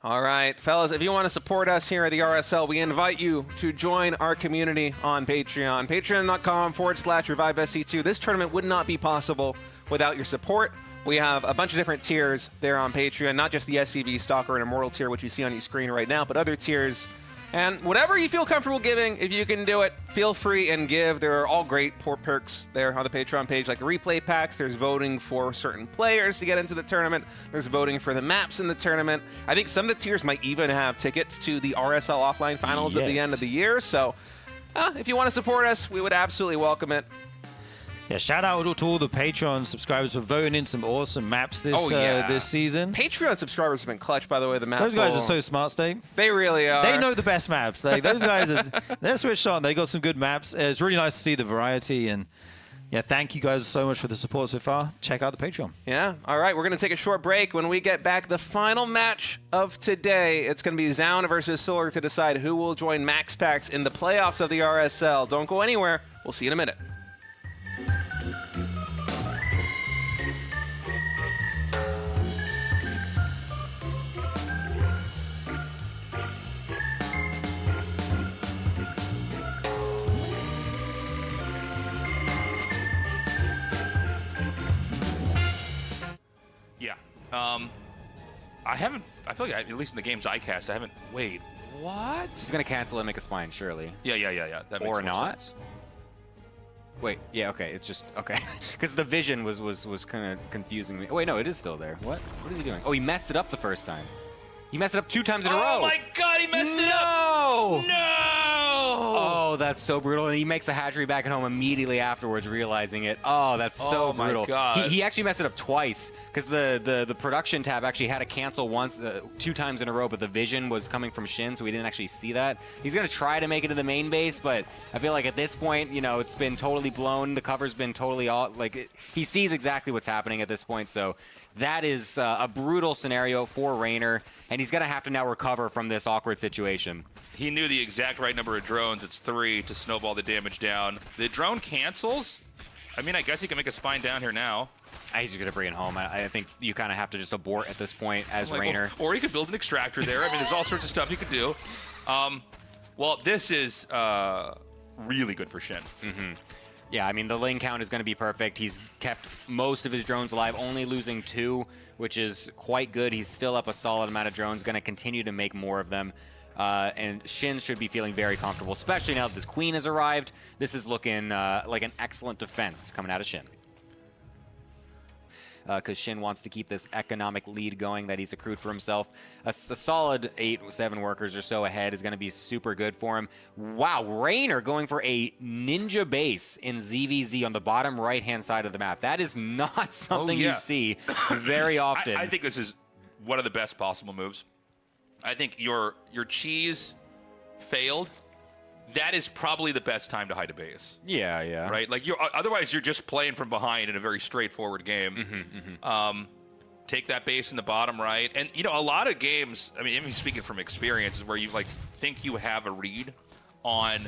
All right, fellas, if you want to support us here at the RSL, we invite you to join our community on Patreon. Patreon.com/ReviveSC2. This tournament would not be possible without your support. We have a bunch of different tiers there on Patreon, not just the SCV, Stalker, and Immortal tier, which you see on your screen right now, but other tiers. And whatever you feel comfortable giving, if you can do it, feel free and give. There are all great perks there on the Patreon page, like the replay packs. There's voting for certain players to get into the tournament. There's voting for the maps in the tournament. I think some of the tiers might even have tickets to the RSL offline finals at the end of the year. So if you want to support us, we would absolutely welcome it. Yeah, shout out to all the Patreon subscribers for voting in some awesome maps this season. Patreon subscribers have been clutch, by the way, the map Those guys poll. are so smart, Steve. They really are. They know the best maps. Those guys, they're switched on. They got some good maps. It's really nice to see the variety. And yeah, thank you guys so much for the support so far. Check out the Patreon. Yeah. All right, we're going to take a short break. When we get back, the final match of today, it's going to be Zoun versus Solar to decide who will join MaxPax in the playoffs of the RSL. Don't go anywhere. We'll see you in a minute. I feel like, at least in the games I cast, I haven't. Wait, what? He's going to cancel and make a spine, surely. Yeah. That makes or more not. sense. Wait, yeah, okay, it's just, okay. Because the vision was kind of confusing me. Oh, wait, no, it is still there. What is he doing? Oh, he messed it up the first time. He messed it up 2 times in a row. Oh my God, he messed it up! No! Oh, that's so brutal. And he makes a hatchery back at home immediately afterwards, realizing it. Oh, that's so brutal. My God. He actually messed it up twice because the production tab actually had to cancel once, 2 times in a row, but the vision was coming from Shin, so we didn't actually see that. He's going to try to make it to the main base, but I feel like at this point, you know, it's been totally blown. The cover's been totally off. Like, he sees exactly what's happening at this point, so that is a brutal scenario for Raynor, and he's going to have to now recover from this awkward situation. He knew the exact right number of drones. It's 3 to snowball the damage down. The drone cancels. I mean, I guess he can make a spine down here now. He's just going to bring it home. I think you kind of have to just abort at this point as Raynor. Or he could build an extractor there. I mean, there's all sorts of stuff you could do. Well, this is really good for Shin. Mm-hmm. Yeah, I mean, the lane count is going to be perfect. He's kept most of his drones alive, only losing 2, which is quite good. He's still up a solid amount of drones, going to continue to make more of them. And Shin should be feeling very comfortable, especially now that this queen has arrived. This is looking like an excellent defense coming out of Shin. because Shin wants to keep this economic lead going that he's accrued for himself. A solid 8-7 workers or so ahead is going to be super good for him. Wow, Raynor going for a ninja base in ZVZ on the bottom right-hand side of the map. That is not something you see very often. I think this is one of the best possible moves. I think your cheese failed. That is probably the best time to hide a base. Yeah, yeah. Right? Like otherwise you're just playing from behind in a very straightforward game. Take that base in the bottom right. And you know, a lot of games, I mean, speaking from experience, is where you like think you have a read on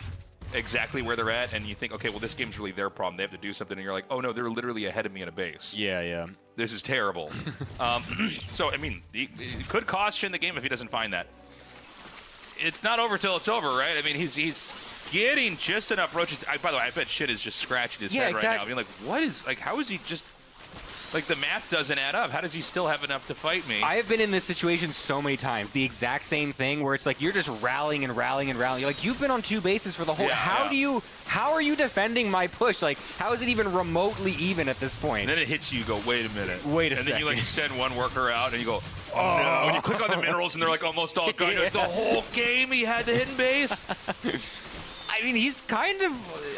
exactly where they're at, and you think, okay, well, this game's really their problem. They have to do something, and you're like, oh no, they're literally ahead of me in a base. Yeah, yeah. This is terrible. So, I mean, it could cost Shin the game if he doesn't find that. It's not over till it's over, right? I mean, he's getting just enough roaches. By the way, I bet Shin is just scratching his head right now. I mean, like, what is, like, how is he just, like, the math doesn't add up. How does he still have enough to fight me? I have been in this situation so many times. The exact same thing where it's like you're just rallying and rallying and rallying. You're like, you've been on 2 bases for the whole. How are you defending my push? Like, how is it even remotely even at this point? And then it hits you. You go, wait a minute. Wait a second. And then you like send one worker out, and you go, oh no. And you click on the minerals, and they're like almost all gone. You're like, the whole game he had the hidden base. I mean, he's kind of.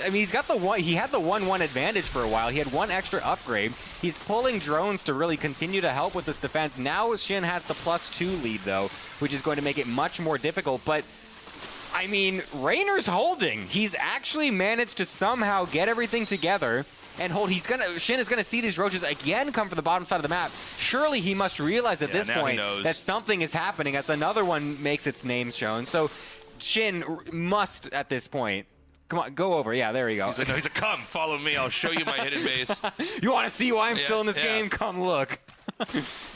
I mean, he's got the one. He had the 1-1 advantage for a while. He had one extra upgrade. He's pulling drones to really continue to help with this defense. Now Shin has the +2 lead, though, which is going to make it much more difficult. But I mean, Raynor's holding. He's actually managed to somehow get everything together and hold. Shin is gonna see these roaches again come from the bottom side of the map. Surely he must realize at this point that something is happening. That's another one makes its name shown. So Shin must, at this point, come on, go over. Yeah, there you go. He's like, no, he's like, come, follow me. I'll show you my hidden base. You want to see why I'm still in this game? Come look.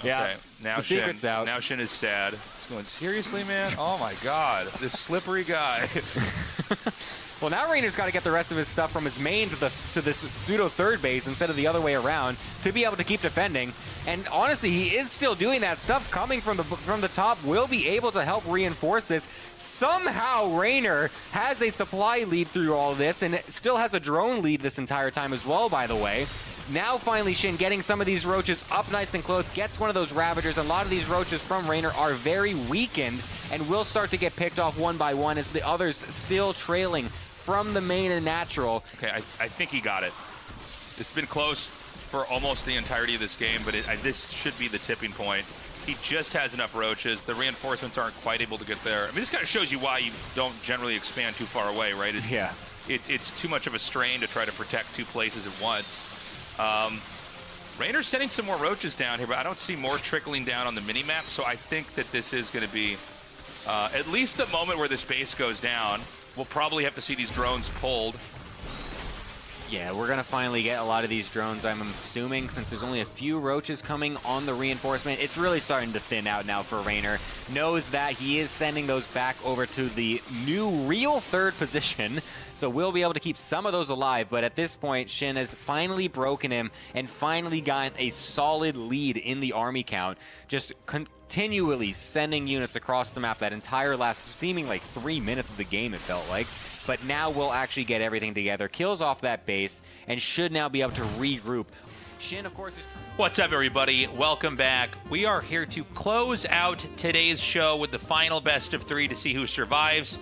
Yeah, okay. Now the secret's out. Now Shin is sad. He's going, seriously, man? Oh, my God. This slippery guy. Well, now Raynor's got to get the rest of his stuff from his main to this pseudo third base instead of the other way around to be able to keep defending. And honestly, he is still doing that. Stuff coming from the top will be able to help reinforce this. Somehow Raynor has a supply lead through all of this and still has a drone lead this entire time as well, by the way. Now finally Shin getting some of these roaches up nice and close, gets one of those Ravagers. A lot of these roaches from Raynor are very weakened and will start to get picked off one by one as the others still trailing from the main and natural. Okay, I think he got it. It's been close for almost the entirety of this game, but this should be the tipping point. He just has enough roaches. The reinforcements aren't quite able to get there. I mean, this kind of shows you why you don't generally expand too far away, right? It's too much of a strain to try to protect 2 places at once. Raynor's sending some more roaches down here, but I don't see more trickling down on the mini-map, so I think that this is going to be at least the moment where this base goes down. We'll probably have to see these drones pulled. Yeah, we're going to finally get a lot of these drones, I'm assuming, since there's only a few roaches coming on the reinforcement. It's really starting to thin out now for Raynor. Knows that he is sending those back over to the new real third position, so we'll be able to keep some of those alive. But at this point, Shin has finally broken him and finally gotten a solid lead in the army count. Just continually sending units across the map that entire last seeming like 3 minutes of the game, it felt like. But now we'll actually get everything together, kills off that base, and should now be able to regroup. Shin, of course, is... What's up, everybody? Welcome back. We are here to close out today's show with the final best of 3 to see who survives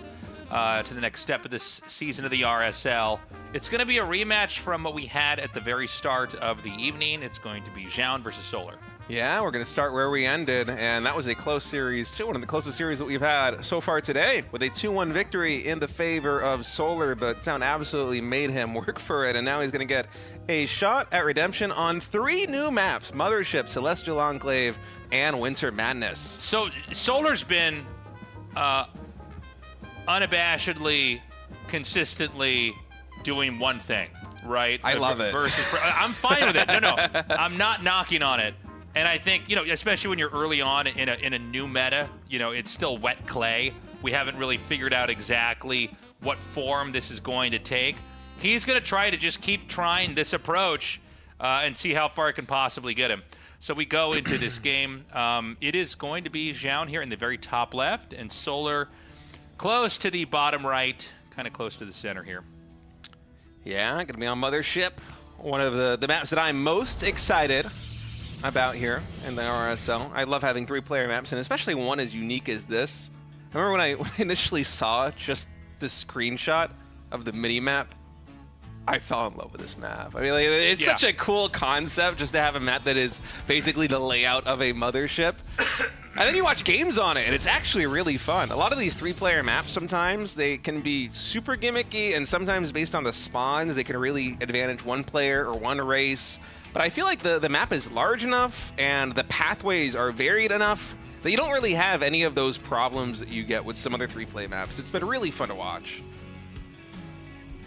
to the next step of this season of the RSL. It's going to be a rematch from what we had at the very start of the evening. It's going to be Zoun versus Solar. Yeah, we're going to start where we ended, and that was a close series, one of the closest series that we've had so far today, with a 2-1 victory in the favor of Solar, but Zoun absolutely made him work for it, and now he's going to get a shot at redemption on 3 new maps: Mothership, Celestial Enclave, and Winter Madness. So Solar's been unabashedly, consistently doing one thing, right? I love it. I'm fine with it. No, I'm not knocking on it. And I think, especially when you're early on in a new meta, it's still wet clay. We haven't really figured out exactly what form this is going to take. He's going to try to just keep trying this approach and see how far it can possibly get him. So we go into this game. It is going to be Zoun here in the very top left, and Solar close to the bottom right, kind of close to the center here. Yeah, going to be on Mothership, one of the maps that I'm most excited about here in the RSL. I love having 3-player maps, and especially one as unique as this. I remember when I initially saw just the screenshot of the mini-map, I fell in love with this map. I mean, like, it's such a cool concept just to have a map that is basically the layout of a mothership. And then you watch games on it, and it's actually really fun. A lot of these 3-player maps, sometimes they can be super gimmicky, and sometimes based on the spawns, they can really advantage one player or one race. But I feel like the map is large enough, and the pathways are varied enough that you don't really have any of those problems that you get with some other 3-player maps. It's been really fun to watch.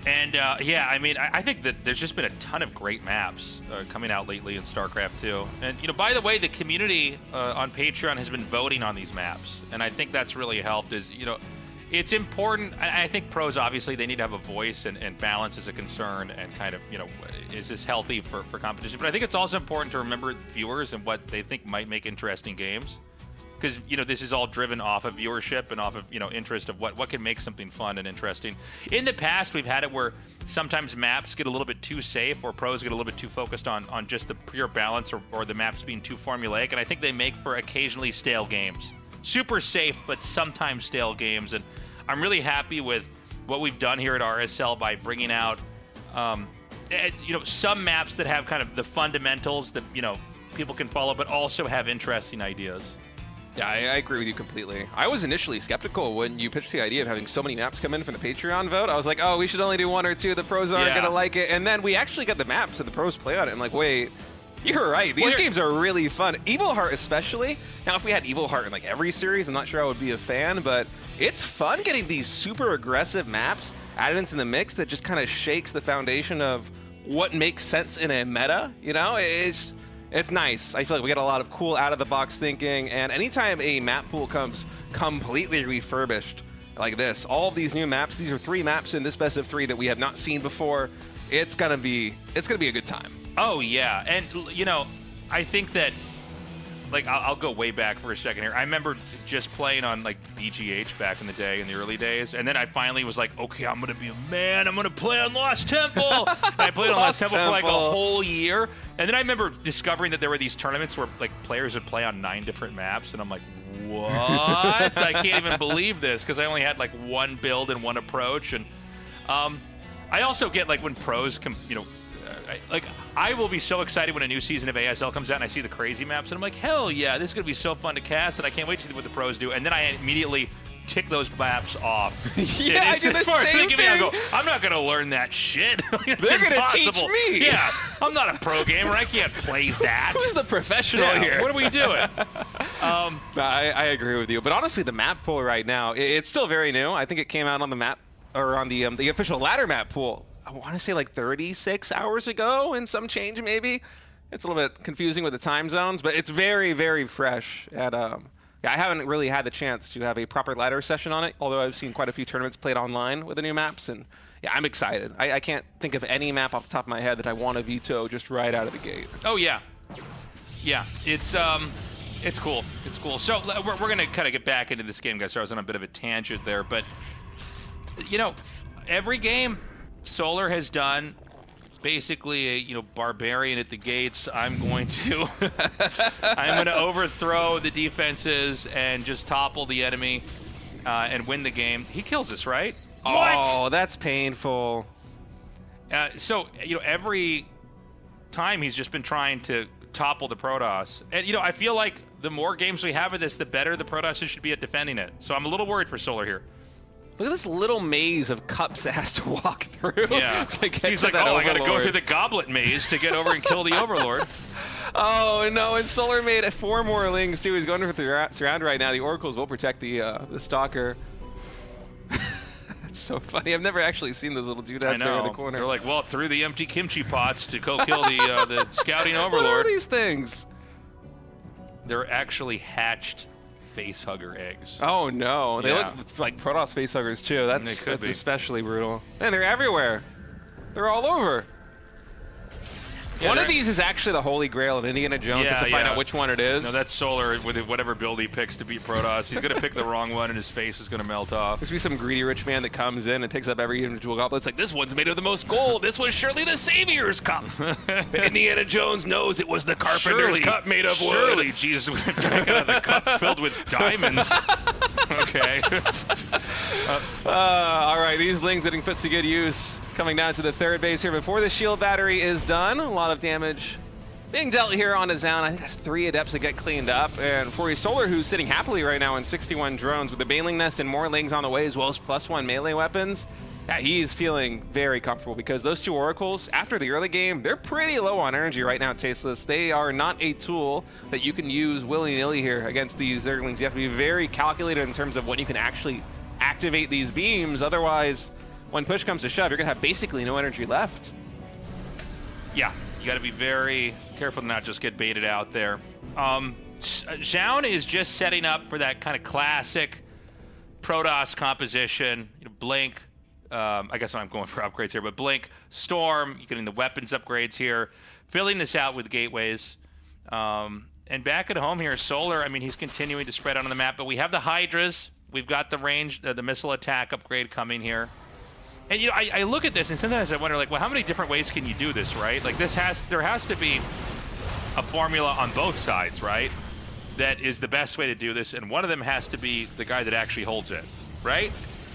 And yeah, I mean, I think that there's just been a ton of great maps coming out lately in StarCraft 2. And, you know, by the way, the community on Patreon has been voting on these maps. And I think that's really helped is, you know, it's important. I think pros, obviously, they need to have a voice, and balance is a concern, and kind of, you know, is this healthy for competition? But I think it's also important to remember viewers and what they think might make interesting games. Because, you know, this is all driven off of viewership and off of, you know, interest of what can make something fun and interesting. In the past, we've had it where sometimes maps get a little bit too safe, or pros get a little bit too focused on just the pure balance, or the maps being too formulaic, and I think they make for occasionally stale games. Super safe, but sometimes stale games, and I'm really happy with what we've done here at RSL by bringing out, you know, some maps that have kind of the fundamentals that, you know, people can follow, but also have interesting ideas. Yeah, I agree with you completely. I was initially skeptical when you pitched the idea of having so many maps come in from the Patreon vote. I was like, oh, we should only do 1 or 2. The pros aren't going to like it. And then we actually got the maps and the pros play on it. I'm like, wait, you're right. These games are really fun. Evil Heart especially. Now, if we had Evil Heart in like every series, I'm not sure I would be a fan, but it's fun getting these super aggressive maps added into the mix that just kind of shakes the foundation of what makes sense in a meta. You know, it's nice. I feel like we got a lot of cool out-of-the-box thinking, and anytime a map pool comes completely refurbished like this, all of these new maps, these are 3 maps in this best of 3 that we have not seen before, it's gonna be a good time. Oh, yeah. And, you know, I think that, like, I'll go way back for a second here. I remember just playing on, like, BGH back in the day, in the early days, and then I finally was like, okay, I'm going to be a man. I'm going to play on Lost Temple. And I played on Lost Temple for, like, a whole year. And then I remember discovering that there were these tournaments where, like, players would play on 9 different maps, and I'm like, what? I can't even believe this, because I only had, like, 1 build and 1 approach. And I also get, like, when pros you know, I will be so excited when a new season of ASL comes out and I see the crazy maps, and I'm like, hell yeah, this is going to be so fun to cast, and I can't wait to see what the pros do. And then I immediately tick those maps off. Yeah, I do the same thing. I go, I'm not going to learn that shit. They're going to teach me. Yeah, I'm not a pro gamer. I can't play that. Who's the professional here? What are we doing? I agree with you. But honestly, the map pool right now, it's still very new. I think it came out on the map, or on the official ladder map pool, I want to say like 36 hours ago and some change maybe. It's a little bit confusing with the time zones, but it's very, very fresh. And yeah, I haven't really had the chance to have a proper ladder session on it, although I've seen quite a few tournaments played online with the new maps. And yeah, I'm excited. I can't think of any map off the top of my head that I want to veto just right out of the gate. Oh, yeah. Yeah, it's cool. It's cool. So we're going to kind of get back into this game, guys. So I was on a bit of a tangent there. But, you know, every game Solar has done basically a, you know, barbarian at the gates. I'm going to overthrow the defenses and just topple the enemy and win the game. He kills us, right? Oh, what? That's painful. So, you know, every time he's just been trying to topple the Protoss. And, you know, I feel like the more games we have of this, the better the Protoss should be at defending it. So I'm a little worried for Solar here. Look at this little maze of cups it has to walk through. Yeah. To get He's to like, that I got to go Overlord. through the goblet maze to get over and kill the Overlord. Oh, no, and Solar made 4 more lings, too. He's going for the surround right now. The Oracles will protect the Stalker. That's so funny. I've never actually seen those little doodads there in the corner. They're like, well, through the empty kimchi pots to go kill the scouting Overlord. What are these things? They're actually hatched facehugger eggs. Oh, no. They Yeah. look like Protoss facehuggers, too. That's be. especially brutal. And they're everywhere. They're all over. Yeah, one of these is actually the Holy Grail of Indiana Jones, just to find out which one it is. No, that's Solar with whatever build he picks to beat Protoss. He's going to pick the wrong one, and his face is going to melt off. There's going to be some greedy rich man that comes in and picks up every individual goblet. It's like, this one's made of the most gold. This was surely the Savior's Cup. But Indiana Jones knows it was the Carpenter's Cup made of wood. Surely Jesus would drink out of the cup filled with diamonds. Okay. All right, these Lings getting put to good use. Coming down to the third base here before the shield battery is done. A lot of damage being dealt here on his Zoun. I think that's 3 Adepts that get cleaned up. And for a Solar who's sitting happily right now in 61 drones with the Baneling Nest and more Lings on the way, as well as +1 melee weapons, yeah, he's feeling very comfortable because those 2 Oracles, after the early game, they're pretty low on energy right now, Tasteless. They are not a tool that you can use willy-nilly here against these Zerglings. You have to be very calculated in terms of when you can actually activate these beams. Otherwise, when push comes to shove, you're going to have basically no energy left. Yeah, you got to be very careful to not just get baited out there. Zoun is just setting up for that kind of classic Protoss composition. You know, Blink, I guess I'm going for upgrades here, but Blink, Storm, you're getting the weapons upgrades here, filling this out with gateways. And back at home here, Solar, I mean, he's continuing to spread out on the map, but we have the Hydras. We've got the range, the missile attack upgrade coming here. And, you know, I look at this, and sometimes I wonder, like, well, how many different ways can you do this, right? Like, there has to be a formula on both sides, right? That is the best way to do this, and one of them has to be the guy that actually holds it, right?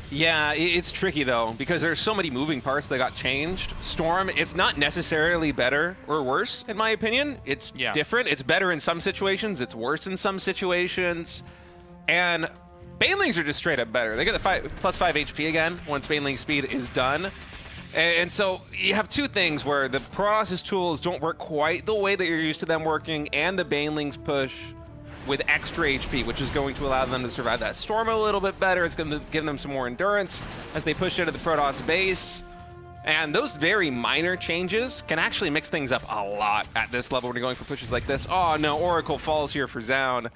Yeah, it's tricky, though, because there's so many moving parts that got changed. Storm, it's not necessarily better or worse, in my opinion. It's different. It's better in some situations. It's worse in some situations. And Banelings are just straight up better. They get the +5 HP again once Baneling speed is done. And so you have 2 things where the Protoss' tools don't work quite the way that you're used to them working, and the Banelings push with extra HP, which is going to allow them to survive that storm a little bit better. It's going to give them some more endurance as they push into the Protoss base. And those very minor changes can actually mix things up a lot at this level when you're going for pushes like this. Oh no, Oracle falls here for Zoun.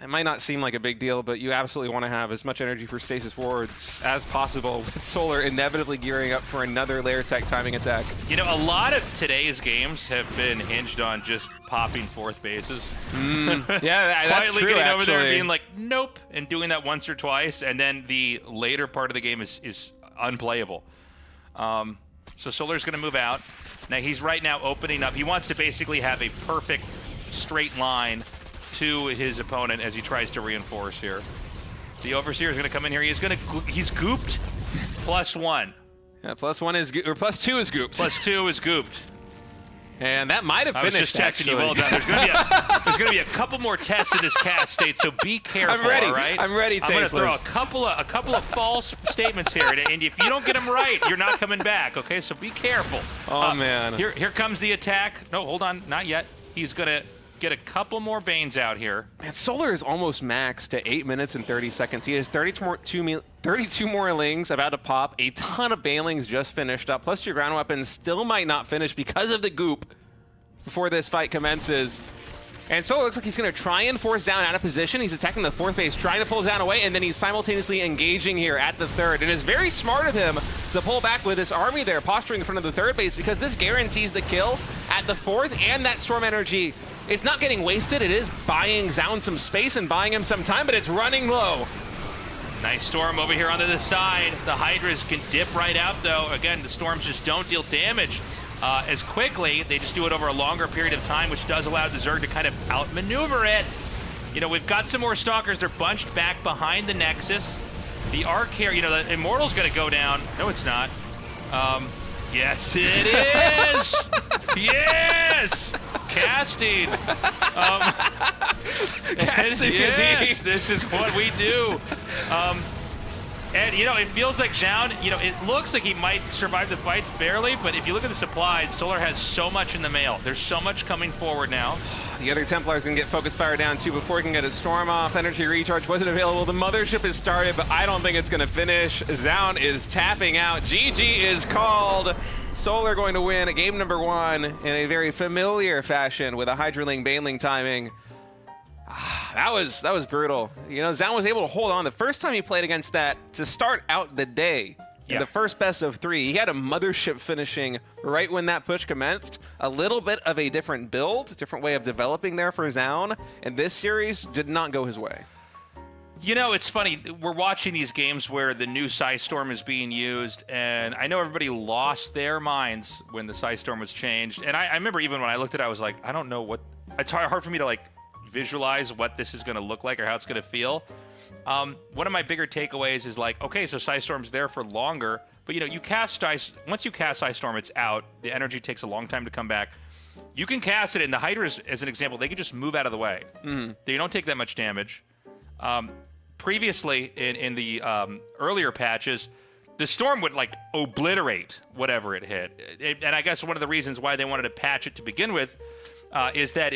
It might not seem like a big deal, but you absolutely want to have as much energy for stasis wards as possible, with Solar inevitably gearing up for another layer tech timing attack. You know, a lot of today's games have been hinged on just popping 4th bases. Yeah, that's Quietly true, getting actually. over there and being like, nope, and doing that once or twice, and then the later part of the game is unplayable. So Solar's going to move out. Now he's right now opening up. He wants to basically have a perfect straight line to his opponent as he tries to reinforce here. The Overseer is going to come in here. He's gooped +1. Yeah, +1 is or +2 is gooped. +2 is gooped. And that might have I finished. was just texting you well done. There's going to be a couple more tests in this cast state, so be careful. I'm ready. All right? I'm ready. I'm going to throw a couple of false statements here, and if you don't get them right, you're not coming back. Okay, so be careful. Oh man. Here comes the attack. No, hold on, not yet. He's going to get a couple more Banes out here. Man, Solar is almost maxed to 8 minutes and 30 seconds. He has 32 more Lings about to pop. A ton of Banelings just finished up. Plus your ground weapons still might not finish because of the goop before this fight commences. And Solar looks like he's going to try and force Zoun out of position. He's attacking the 4th base, trying to pull Zoun away, and then he's simultaneously engaging here at the 3rd. It is very smart of him to pull back with this army there, posturing in front of the 3rd base, because this guarantees the kill at the 4th, and that Storm energy. It's not getting wasted. It is buying Zoun some space and buying him some time, but it's running low. Nice Storm over here onto the side. The Hydras can dip right out, though. Again, the Storms just don't deal damage as quickly. They just do it over a longer period of time, which does allow the Zerg to kind of outmaneuver it. You know, we've got some more Stalkers. They're bunched back behind the Nexus. The Arc here, you know, the Immortal's going to go down. No, it's not. Yes, it is! Yes! Casting. Casting yes, this is what we do. And, you know, it feels like Zoun, you know, it looks like he might survive the fights barely, but if you look at the supplies, Solar has so much in the mail. There's so much coming forward now. The other Templar's going to get focus fire down too before he can get his Storm off. Energy recharge wasn't available. The Mothership has started, but I don't think it's going to finish. Zoun is tapping out. GG is called. Solar going to win game number 1 in a very familiar fashion with a Hydraling Baneling timing. That was brutal. You know, Zoun was able to hold on the first time he played against that to start out the day. in the first best of 3. He had a mothership finishing right when that push commenced. A little bit of a different build, different way of developing there for Zoun, and this series did not go his way. You know, it's funny. We're watching these games where the new Psy Storm is being used, and I know everybody lost their minds when the Psy Storm was changed. And I remember even when I looked at it, I was like, I don't know what... It's hard for me to, like, visualize what this is going to look like or how it's going to feel. One of my bigger takeaways is like, okay, so Psy Storm's there for longer, but, you know, once you cast Psy Storm, it's out. The energy takes a long time to come back. You can cast it, and the Hydras, as an example, they can just move out of the way. They don't take that much damage. Previously, in the earlier patches, the Storm would, like, obliterate whatever it hit. And I guess one of the reasons why they wanted to patch it to begin with is that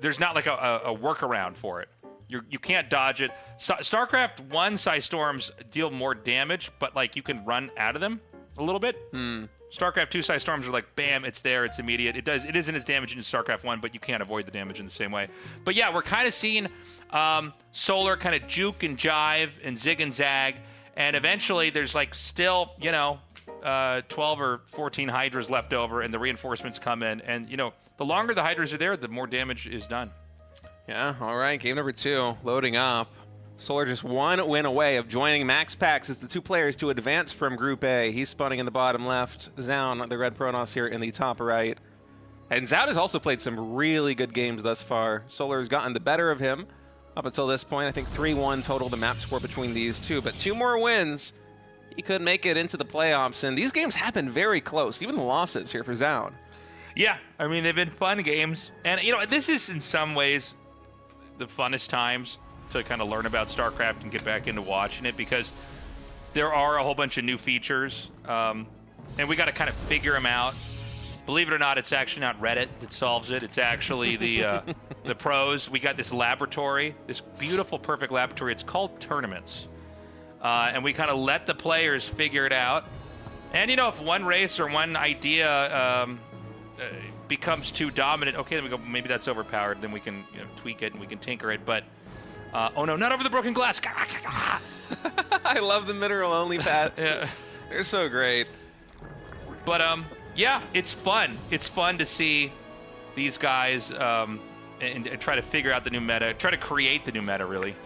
there's not, like, a workaround for it. You can't dodge it. StarCraft 1 Psy Storms deal more damage, but, like, you can run out of them a little bit. StarCraft 2 Psy Storms are like, bam, it's there, it's immediate. It isn't as damaging as StarCraft 1, but you can't avoid the damage in the same way. But yeah, we're kind of seeing Solar kind of juke and jive and zig and zag, and eventually there's like still, you know, 12 or 14 Hydras left over, and the reinforcements come in, and you know, the longer the Hydras are there, the more damage is done. Yeah, all right, game number 2, loading up. Solar just one win away of joining MaxPax as the 2 players to advance from Group A. He's spawning in the bottom left. Zoun, the red Protoss here in the top right. And Zoun has also played some really good games thus far. Solar has gotten the better of him up until this point. I think 3-1 total the map score between these two. But 2 more wins, he could make it into the playoffs. And these games have been very close, even the losses here for Zoun. Yeah, I mean, they've been fun games. And, you know, this is in some ways the funnest times to kind of learn about StarCraft and get back into watching it, because there are a whole bunch of new features, and we got to kind of figure them out. Believe it or not, it's actually not Reddit that solves it. It's actually the pros. We got this laboratory, this beautiful, perfect laboratory. It's called tournaments, and we kind of let the players figure it out. And, you know, if one race or one idea becomes too dominant, okay, then we go, maybe that's overpowered. Then we can, you know, tweak it and we can tinker it. But oh no, not over the broken glass. I love the mineral-only pad. Yeah. They're so great. But yeah, it's fun. It's fun to see these guys and try to figure out the new meta, try to create the new meta, really.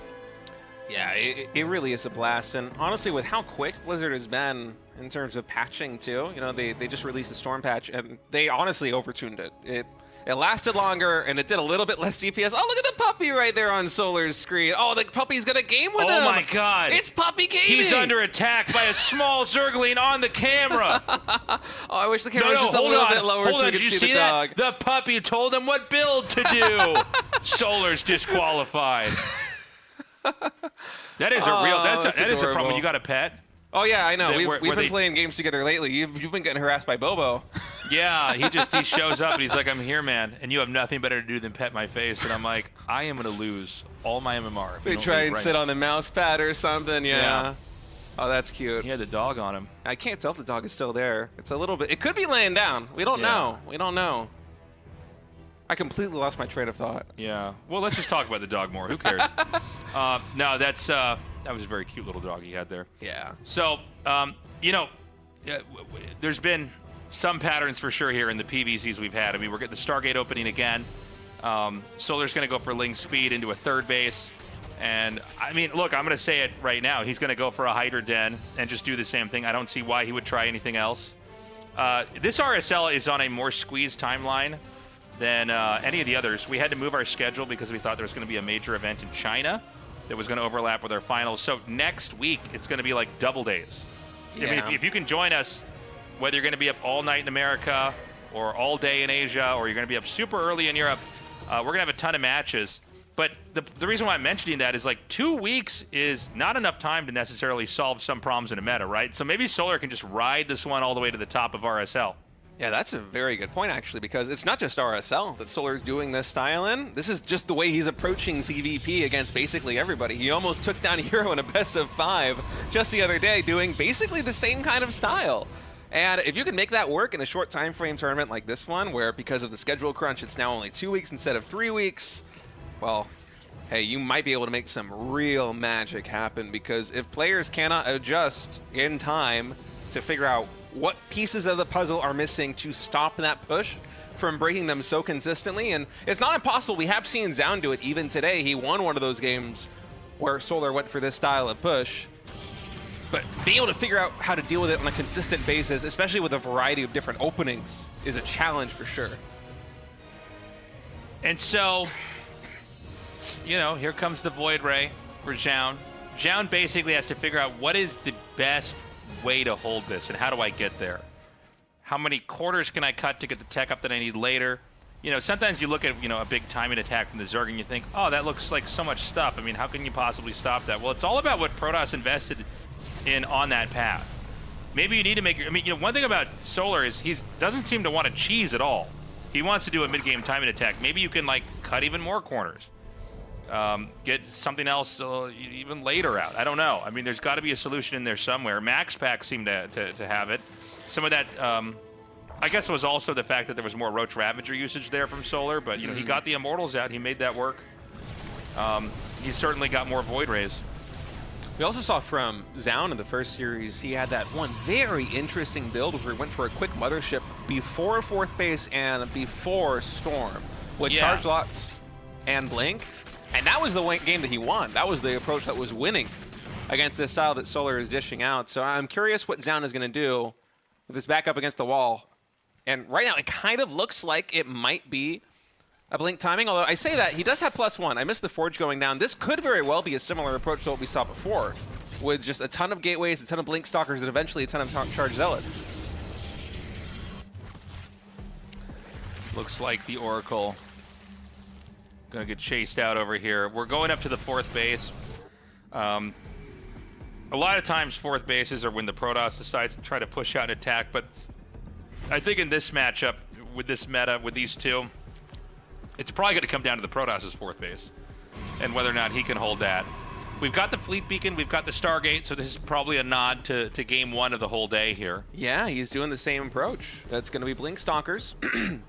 Yeah, it really is a blast. And honestly, with how quick Blizzard has been in terms of patching too, you know, they just released the Storm patch, and they honestly overtuned it. It lasted longer, and it did a little bit less DPS. Oh, look at the puppy right there on Solar's screen. Oh, the puppy's got a game with him. Oh, my God. It's puppy gaming. He's under attack by a small Zergling on the camera. Oh, I wish the camera was just a little bit lower so we could see the dog. The puppy told him what build to do. Solar's disqualified. That is a real, that is a problem when you got a pet. Oh, yeah, I know. We've been playing games together lately. You've been getting harassed by Bobo. Yeah, he shows up and he's like, I'm here, man, and you have nothing better to do than pet my face. And I'm like, I am going to lose all my MMR. They try and sit on the mouse pad or something, yeah. Oh, that's cute. He had the dog on him. I can't tell if the dog is still there. It's a little bit, it could be laying down. We don't know. We don't know. I completely lost my train of thought. Yeah. Well, let's just talk about the dog more. Who cares? No, that was a very cute little dog he had there. Yeah. So, you know, there's been some patterns for sure here in the PVZs we've had. I mean, we're getting the Stargate opening again. Solar's going to go for Ling Speed into a third base. And, I mean, look, I'm going to say it right now. He's going to go for a Hydra Den and just do the same thing. I don't see why he would try anything else. This RSL is on a more squeezed timeline than any of the others. We had to move our schedule because we thought there was going to be a major event in China that was going to overlap with our finals. So next week, it's going to be like double days. Yeah. I mean, if you can join us, whether you're going to be up all night in America or all day in Asia, or you're going to be up super early in Europe, we're going to have a ton of matches. But the reason why I'm mentioning that is, like, 2 weeks is not enough time to necessarily solve some problems in a meta, right? So maybe Solar can just ride this one all the way to the top of RSL. Yeah, that's a very good point, actually, because it's not just RSL that Solar's doing this style in. This is just the way he's approaching CVP against basically everybody. He almost took down Hero in a best-of-5 just the other day, doing basically the same kind of style. And if you can make that work in a short time frame tournament like this one, where because of the schedule crunch, it's now only 2 weeks instead of 3 weeks, well, hey, you might be able to make some real magic happen, because if players cannot adjust in time to figure out what pieces of the puzzle are missing to stop that push from breaking them so consistently, and it's not impossible. We have seen Zoun do it even today. He won one of those games where Solar went for this style of push. But being able to figure out how to deal with it on a consistent basis, especially with a variety of different openings, is a challenge for sure. And so, you know, here comes the Void Ray for Zoun. Zoun basically has to figure out what is the best way to hold this, and how do I get there? How many quarters can I cut to get the tech up that I need later? You know, sometimes you look at, you know, a big timing attack from the Zerg and you think, oh, that looks like so much stuff. I mean, how can you possibly stop that? Well, it's all about what Protoss invested in on that path. Maybe you need to make your, I mean, you know, one thing about Solar is he doesn't seem to want to cheese at all. He wants to do a mid-game timing attack. Maybe you can, like, cut even more corners. Get something else even later out. I don't know. I mean, there's got to be a solution in there somewhere. MaxPax seemed to have it. Some of that, I guess it was also the fact that there was more Roach Ravager usage there from Solar, but, you know, he got the Immortals out. He made that work. He's certainly got more Void Rays. We also saw from Zoun in the first series, he had that one very interesting build where he went for a quick Mothership before fourth base and before Storm with Charge Lots and Blink. And that was the game that he won. That was the approach that was winning against this style that Solar is dishing out. So I'm curious what Zoun is going to do with his back up against the wall. And right now, it kind of looks like it might be a Blink timing, although I say that, he does have +1. I missed the Forge going down. This could very well be a similar approach to what we saw before, with just a ton of gateways, a ton of Blink Stalkers, and eventually a ton of Charge Zealots. Looks like the Oracle gonna get chased out over here. We're going up to the fourth base. A lot of times fourth bases are when the Protoss decides to try to push out an attack, but I think in this matchup, with this meta, with these two, it's probably going to come down to the Protoss' fourth base and whether or not he can hold that. We've got the Fleet Beacon, we've got the Stargate, so this is probably a nod to game one of the whole day here. Yeah, he's doing the same approach. That's going to be Blink Stalkers and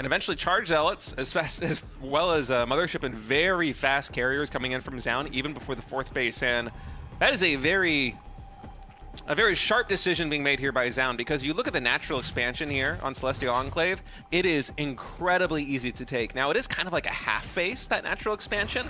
eventually Charge Zealots, as well as Mothership and very fast carriers coming in from Zoun even before the fourth base. And that is a very sharp decision being made here by Zoun, because you look at the natural expansion here on Celestial Enclave, it is incredibly easy to take. Now, it is kind of like a half base, that natural expansion,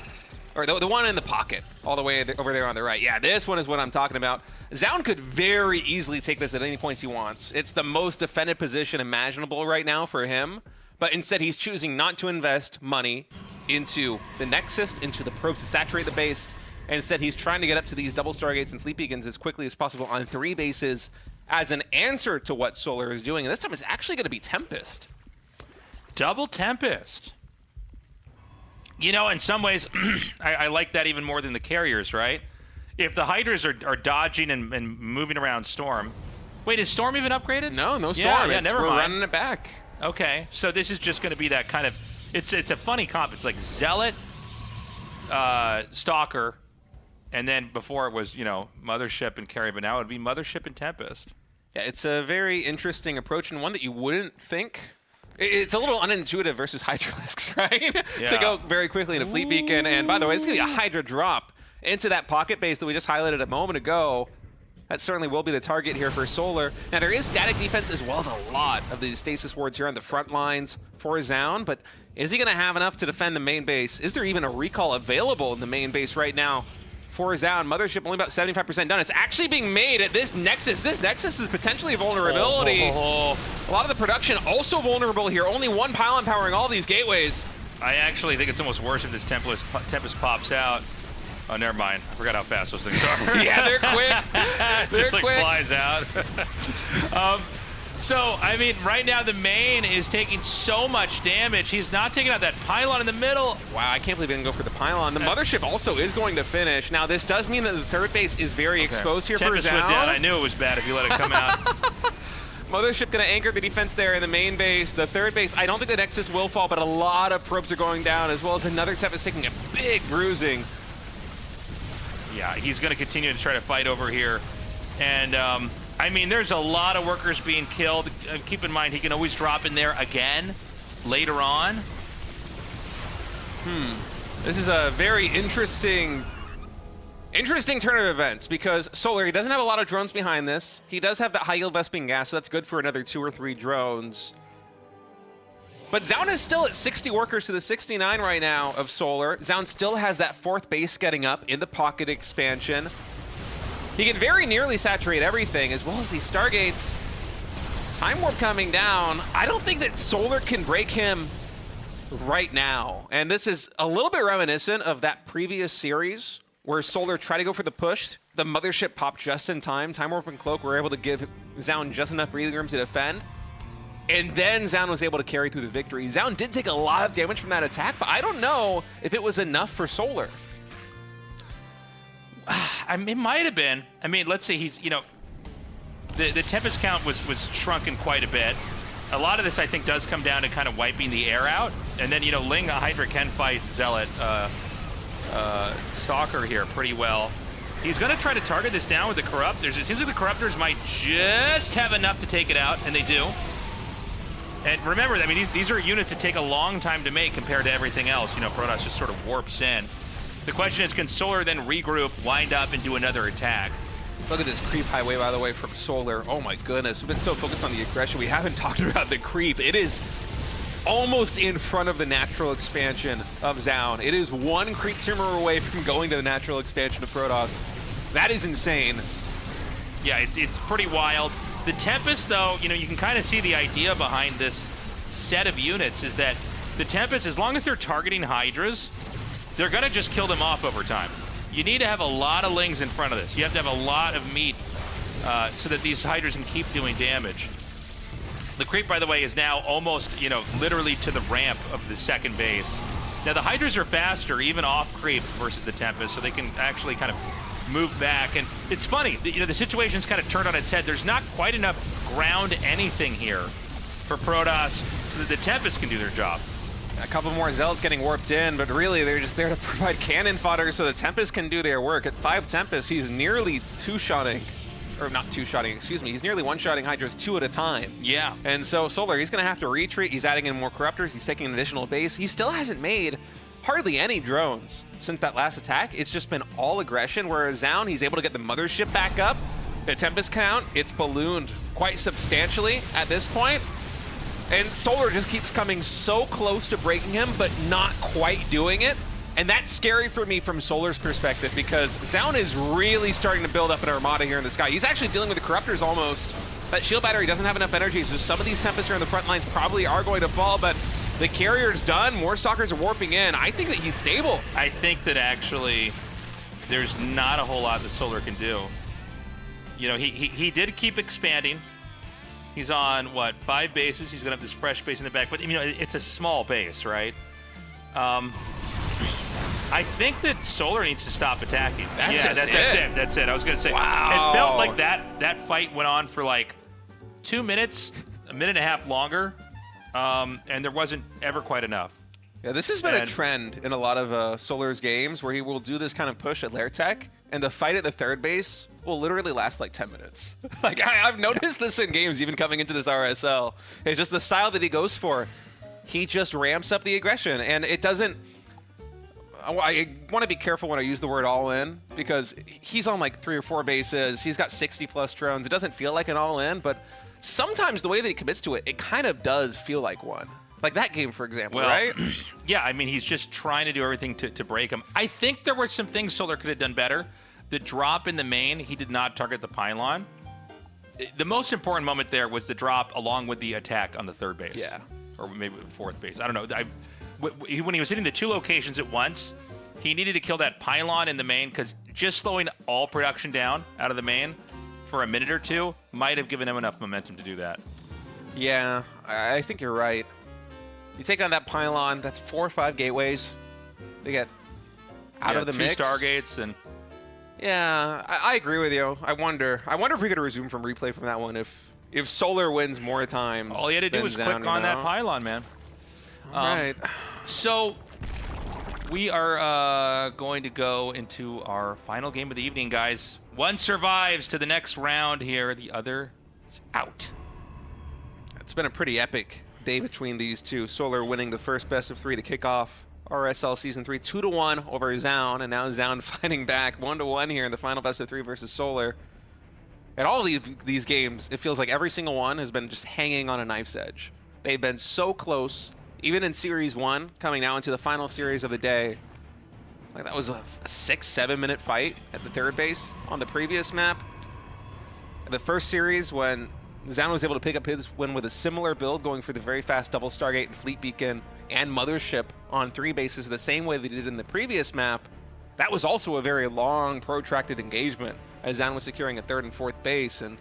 or the one in the pocket, all the way over there on the right. Yeah, this one is what I'm talking about. Zoun could very easily take this at any points he wants. It's the most defended position imaginable right now for him, but instead he's choosing not to invest money into the Nexus, into the probes to saturate the base. And instead, he's trying to get up to these double Stargates and Fleet Beacons as quickly as possible on 3 bases as an answer to what Solar is doing. And this time, it's actually going to be Tempest. Double Tempest. You know, in some ways, I like that even more than the carriers, right? If the Hydras are dodging and moving around Storm. Wait, is Storm even upgraded? No Storm. Yeah, never mind. We're running it back. Okay, so this is just going to be that kind of... It's a funny comp. It's like Zealot, Stalker, and then before it was, you know, Mothership and Carry, but now it would be Mothership and Tempest. Yeah, it's a very interesting approach, and one that you wouldn't think. It's a little unintuitive versus Hydralisks, right? Yeah. To go very quickly in a Fleet Beacon. And by the way, it's going to be a Hydra drop into that pocket base that we just highlighted a moment ago. That certainly will be the target here for Solar. Now, there is static defense as well as a lot of these stasis wards here on the front lines for Zoun, but is he going to have enough to defend the main base? Is there even a recall available in the main base right now for Zoun? Mothership only about 75% done. It's actually being made at this Nexus. This Nexus is potentially a vulnerability. A lot of the production also vulnerable here. Only one pylon powering all these gateways. I actually think it's almost worse if this Tempest pops out. Oh, never mind. I forgot how fast those things are. Yeah, they're quick. Just like flies out. So, I mean, right now the main is taking so much damage. He's not taking out that pylon in the middle. Wow, I can't believe he didn't go for the pylon. The Mothership also is going to finish. Now, this does mean that the third base is very exposed here Tempest for Zoun. went down. I knew it was bad if you let it come out. Mothership going to anchor the defense there in the main base. The third base, I don't think the Nexus will fall, but a lot of probes are going down, as well as another Tempest taking a big bruising. Yeah, he's going to continue to try to fight over here. And, I mean, there's a lot of workers being killed. Keep in mind, he can always drop in there again later on. This is a very interesting turn of events because Solar, he doesn't have a lot of drones behind this. He does have that high yield Vespene gas, so that's good for another 2 or 3 drones. But Zoun is still at 60 workers to the 69 right now of Solar. Zoun still has that 4th base getting up in the pocket expansion. He can very nearly saturate everything, as well as these Stargates. Time Warp coming down. I don't think that Solar can break him right now. And this is a little bit reminiscent of that previous series where Solar tried to go for the push. The Mothership popped just in time. Time Warp and Cloak were able to give Zoun just enough breathing room to defend. And then Zoun was able to carry through the victory. Zoun did take a lot of damage from that attack, but I don't know if it was enough for Solar. It might have been. I mean, let's see. He's, the Tempest count was shrunken quite a bit. A lot of this, I think, does come down to kind of wiping the air out. And then, Ling Hydra can fight Zealot Soccer here pretty well. He's going to try to target this down with the Corruptors. It seems like the Corruptors might just have enough to take it out, and they do. And remember, I mean, these are units that take a long time to make compared to everything else. Protoss just sort of warps in. The question is, can Solar then regroup, wind up, and do another attack? Look at this creep highway, by the way, from Solar. Oh my goodness, we've been so focused on the aggression, we haven't talked about the creep. It is almost in front of the natural expansion of Zoun. It is 1 creep tumor away from going to the natural expansion of Protoss. That is insane. Yeah, it's pretty wild. The Tempest, though, you can kind of see the idea behind this set of units is that the Tempest, as long as they're targeting Hydras, they're going to just kill them off over time. You need to have a lot of Lings in front of this. You have to have a lot of meat so that these Hydras can keep doing damage. The creep, by the way, is now almost, literally to the ramp of the 2nd base. Now, the Hydras are faster, even off creep versus the Tempest, so they can actually kind of move back. And it's funny, the situation's kind of turned on its head. There's not quite enough ground anything here for Protoss so that the Tempest can do their job. A couple more Zealots getting warped in, but really they're just there to provide cannon fodder so the Tempest can do their work. At 5 Tempest, he's nearly 2-shotting, or not 2-shotting, excuse me, he's nearly 1-shotting Hydras 2 at a time. Yeah. And so Solar, he's going to have to retreat. He's adding in more Corruptors. He's taking an additional base. He still hasn't made hardly any drones since that last attack. It's just been all aggression, whereas Zoun, he's able to get the Mothership back up. The Tempest count, it's ballooned quite substantially at this point. And Solar just keeps coming so close to breaking him, but not quite doing it. And that's scary for me from Solar's perspective because Zoun is really starting to build up an armada here in the sky. He's actually dealing with the Corruptors almost. That shield battery doesn't have enough energy, so some of these Tempests here on the front lines probably are going to fall, but the carrier's done. More Stalkers are warping in. I think that he's stable. I think that actually there's not a whole lot that Solar can do. He did keep expanding. He's on, 5 bases? He's going to have this fresh base in the back. But, it's a small base, right? I think that Solar needs to stop attacking. That's it. I was going to say. Wow. It felt like that fight went on for, 2 minutes, a minute and a half longer. And there wasn't ever quite enough. Yeah, this has been a trend in a lot of Solar's games where he will do this kind of push at Lair Tech, and the fight at the 3rd base will literally last 10 minutes. I've noticed this in games, even coming into this RSL. It's just the style that he goes for. He just ramps up the aggression, and it doesn't... I want to be careful when I use the word all-in, because he's on 3 or 4 bases. He's got 60-plus drones. It doesn't feel like an all-in, but sometimes the way that he commits to it, it kind of does feel like one. Like that game, for example, right? Yeah, I mean, he's just trying to do everything to break him. I think there were some things Solar could have done better. The drop in the main, he did not target the pylon. The most important moment there was the drop along with the attack on the 3rd base. Yeah. Or maybe 4th base. I don't know. When he was hitting the 2 locations at once, he needed to kill that pylon in the main because just slowing all production down out of the main for a minute or 2 might have given him enough momentum to do that. Yeah, I think you're right. You take on that pylon, that's 4 or 5 gateways. They get out of the 2 mix. Stargates and... Yeah, I agree with you. I wonder if we could resume from replay from that one if Solar wins more times. All he had to do was click on that pylon, man. All right. So we are going to go into our final game of the evening, guys. One survives to the next round here. The other is out. It's been a pretty epic day between these two. Solar winning the first best of 3 to kick off RSL Season 3, 2-1 over Zoun, and now Zoun fighting back 1-1 here in the final best of 3 versus Solar. And all of these games, it feels like every single one has been just hanging on a knife's edge. They've been so close, even in Series 1, coming now into the final series of the day. Like that was a 6-7 minute fight at the third base on the previous map. The first series when Zoun was able to pick up his win with a similar build, going for the very fast double Stargate and Fleet Beacon and Mothership on 3 bases the same way they did in the previous map. That was also a very long, protracted engagement as Zoun was securing a 3rd and 4th base. And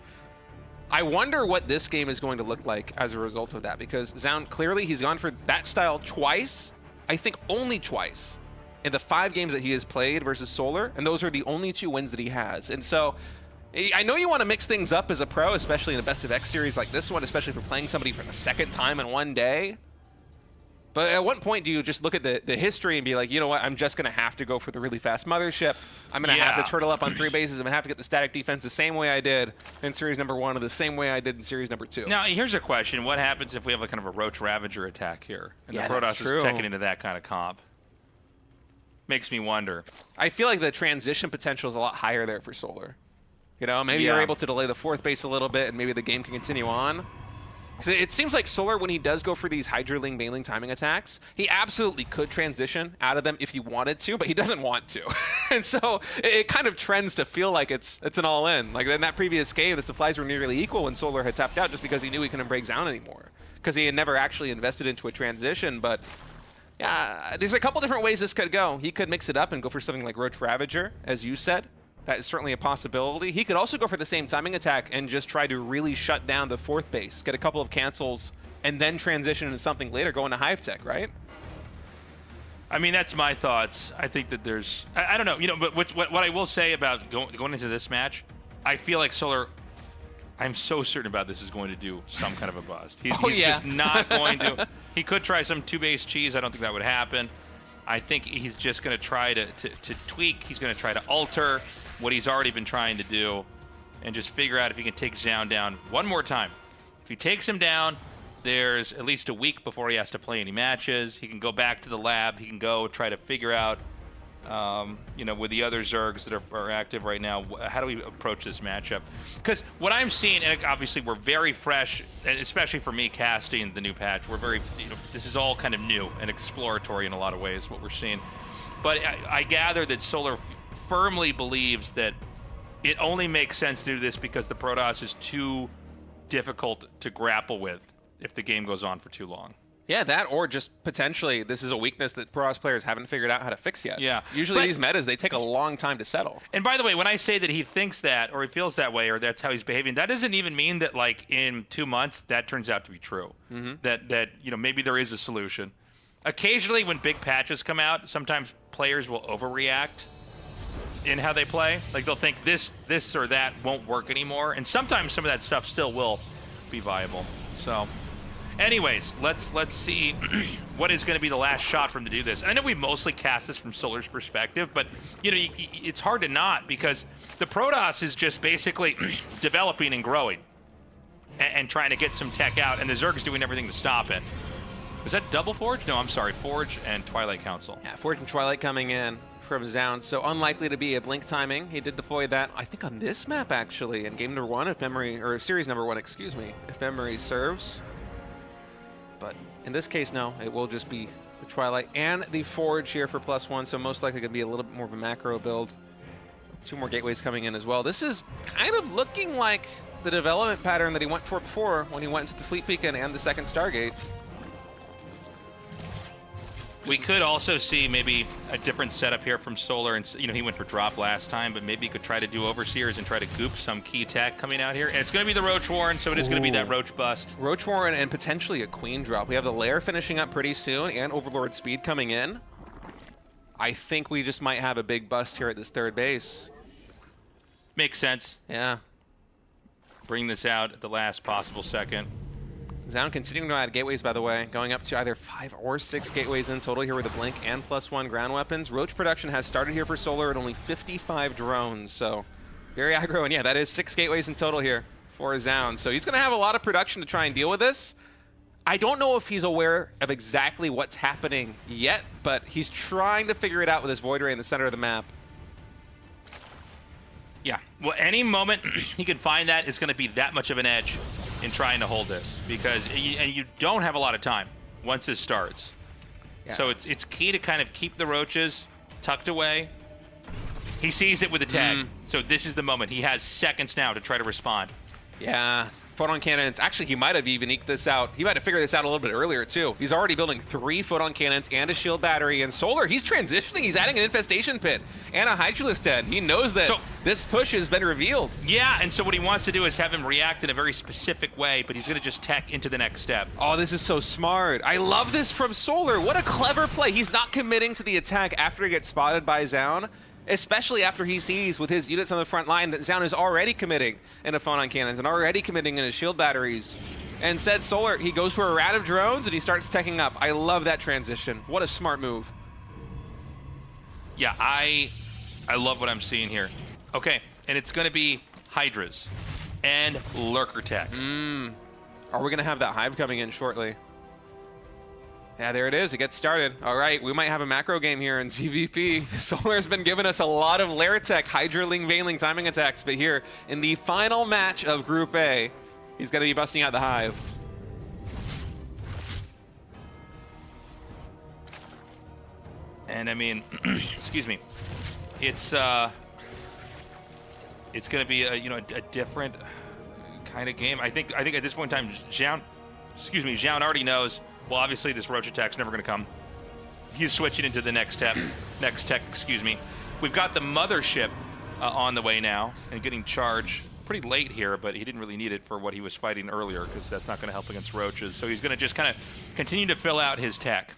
I wonder what this game is going to look like as a result of that, because Zoun, clearly he's gone for that style twice, I think only twice, in the 5 games that he has played versus Solar, and those are the only 2 wins that he has. And so I know you want to mix things up as a pro, especially in a Best of X series like this one, especially for playing somebody for the 2nd time in one day. But at what point do you just look at the history and be like, you know what, I'm just going to have to go for the really fast Mothership. I'm going to have to turtle up on 3 bases. I'm going to have to get the static defense the same way I did in Series number 1 or the same way I did in Series number 2. Now, here's a question. What happens if we have a kind of a Roach Ravager attack here? And the Protoss is checking into that kind of comp? Makes me wonder. I feel like the transition potential is a lot higher there for Solar. You know, maybe you're able to delay the 4th base a little bit and maybe the game can continue on. Because it seems like Solar, when he does go for these Hydraling, Baneling timing attacks, he absolutely could transition out of them if he wanted to, but he doesn't want to. And so it kind of trends to feel like it's an all-in. Like in that previous game, the supplies were nearly equal when Solar had tapped out just because he knew he couldn't break Zoun anymore. Because he had never actually invested into a transition, but yeah, there's a couple different ways this could go. He could mix it up and go for something like Roach Ravager, as you said. That is certainly a possibility. He could also go for the same timing attack and just try to really shut down the 4th base, get a couple of cancels, and then transition into something later, go into Hive Tech, right? I mean, that's my thoughts. I think that there's, I don't know, you know, but what I will say about going into this match, I feel like Solar, I'm so certain about this, is going to do some kind of a bust. He's just not going to. He could try some 2-base cheese. I don't think that would happen. I think he's just going to try to tweak. He's going to try to alter what he's already been trying to do and just figure out if he can take Zoun down one more time. If he takes him down, there's at least a week before he has to play any matches. He can go back to the lab. He can go try to figure out, you know, with the other Zergs that are active right now, how do we approach this matchup? Because what I'm seeing, and obviously we're very fresh, and especially for me casting the new patch, we're very, you know, this is all kind of new and exploratory in a lot of ways, what we're seeing. But I gather that Solar firmly believes that it only makes sense to do this because the Protoss is too difficult to grapple with if the game goes on for too long. Yeah, that, or just potentially this is a weakness that Protoss players haven't figured out how to fix yet. Yeah. Usually these metas, they take a long time to settle. And by the way, when I say that he thinks that, or he feels that way, or that's how he's behaving, that doesn't even mean that, like, in 2 months, that turns out to be true. That you know, maybe there is a solution. Occasionally, when big patches come out, sometimes players will overreact in how they play. Like, they'll think this or that won't work anymore. And sometimes some of that stuff still will be viable. So anyways, let's see what is going to be the last shot for him to do this. I know we mostly cast this from Solar's perspective, but you know, it's hard to not, because the Protoss is just basically developing and growing and trying to get some tech out, and the Zerg's doing everything to stop it. Is that double Forge? No, I'm sorry, Forge and Twilight Council. Yeah, Forge and Twilight coming in from Zoun, so unlikely to be a blink timing. He did deploy that, I think, on this map actually, in game number 1, if memory, or series number 1, excuse me, if memory serves. But in this case, no, it will just be the Twilight and the Forge here for +1, so most likely going to be a little bit more of a macro build. 2 more gateways coming in as well. This is kind of looking like the development pattern that he went for before when he went into the Fleet Beacon and the 2nd Stargate. We could also see maybe a different setup here from Solar, and you know, he went for drop last time, but maybe he could try to do Overseers and try to goop some key tech coming out here. And it's going to be the Roach Warren, so it is going to be that Roach bust. Roach Warren and potentially a Queen drop. We have the Lair finishing up pretty soon and Overlord Speed coming in. I think we just might have a big bust here at this 3rd base. Makes sense. Yeah. Bring this out at the last possible second. Zoun continuing to add gateways, by the way, going up to either 5 or 6 gateways in total here with a Blink and +1 ground weapons. Roach production has started here for Solar at only 55 drones, so very aggro. And yeah, that is 6 gateways in total here for Zoun. So he's going to have a lot of production to try and deal with this. I don't know if he's aware of exactly what's happening yet, but he's trying to figure it out with his Void Ray in the center of the map. Yeah. Well, any moment he can find that, it's going to be that much of an edge in trying to hold this, because you don't have a lot of time once this starts. Yeah. So it's key to kind of keep the roaches tucked away. He sees it with the tag, so this is the moment. He has seconds now to try to respond. Yeah, photon cannons. Actually, he might have even eked this out. He might have figured this out a little bit earlier, too. He's already building 3 photon cannons and a shield battery. And Solar, he's transitioning. He's adding an infestation pit and a Hydralisk Den. He knows that this push has been revealed. Yeah, and so what he wants to do is have him react in a very specific way, but he's going to just tech into the next step. Oh, this is so smart. I love this from Solar. What a clever play. He's not committing to the attack after he gets spotted by Zoun, especially after he sees with his units on the front line that Zoun is already committing into photon cannons and already committing into shield batteries. And said Solar, he goes for a rat of drones and he starts teching up. I love that transition. What a smart move. Yeah, I love what I'm seeing here. Okay, and it's going to be Hydras and Lurker tech. Are we going to have that Hive coming in shortly? Yeah, there it is. It gets started. All right, we might have a macro game here in ZVP. Solar's been giving us a lot of Lair tech, Hydraling, Veiling, timing attacks, but here in the final match of Group A, he's going to be busting out the Hive. And I mean, excuse me, it's going to be a different kind of game. I think at this point in time, Zoun already knows. Well, obviously this roach attack's never going to come. He's switching into the next tech. We've got the mothership on the way now and getting charged pretty late here, but he didn't really need it for what he was fighting earlier, because that's not going to help against roaches. So he's going to just kind of continue to fill out his tech.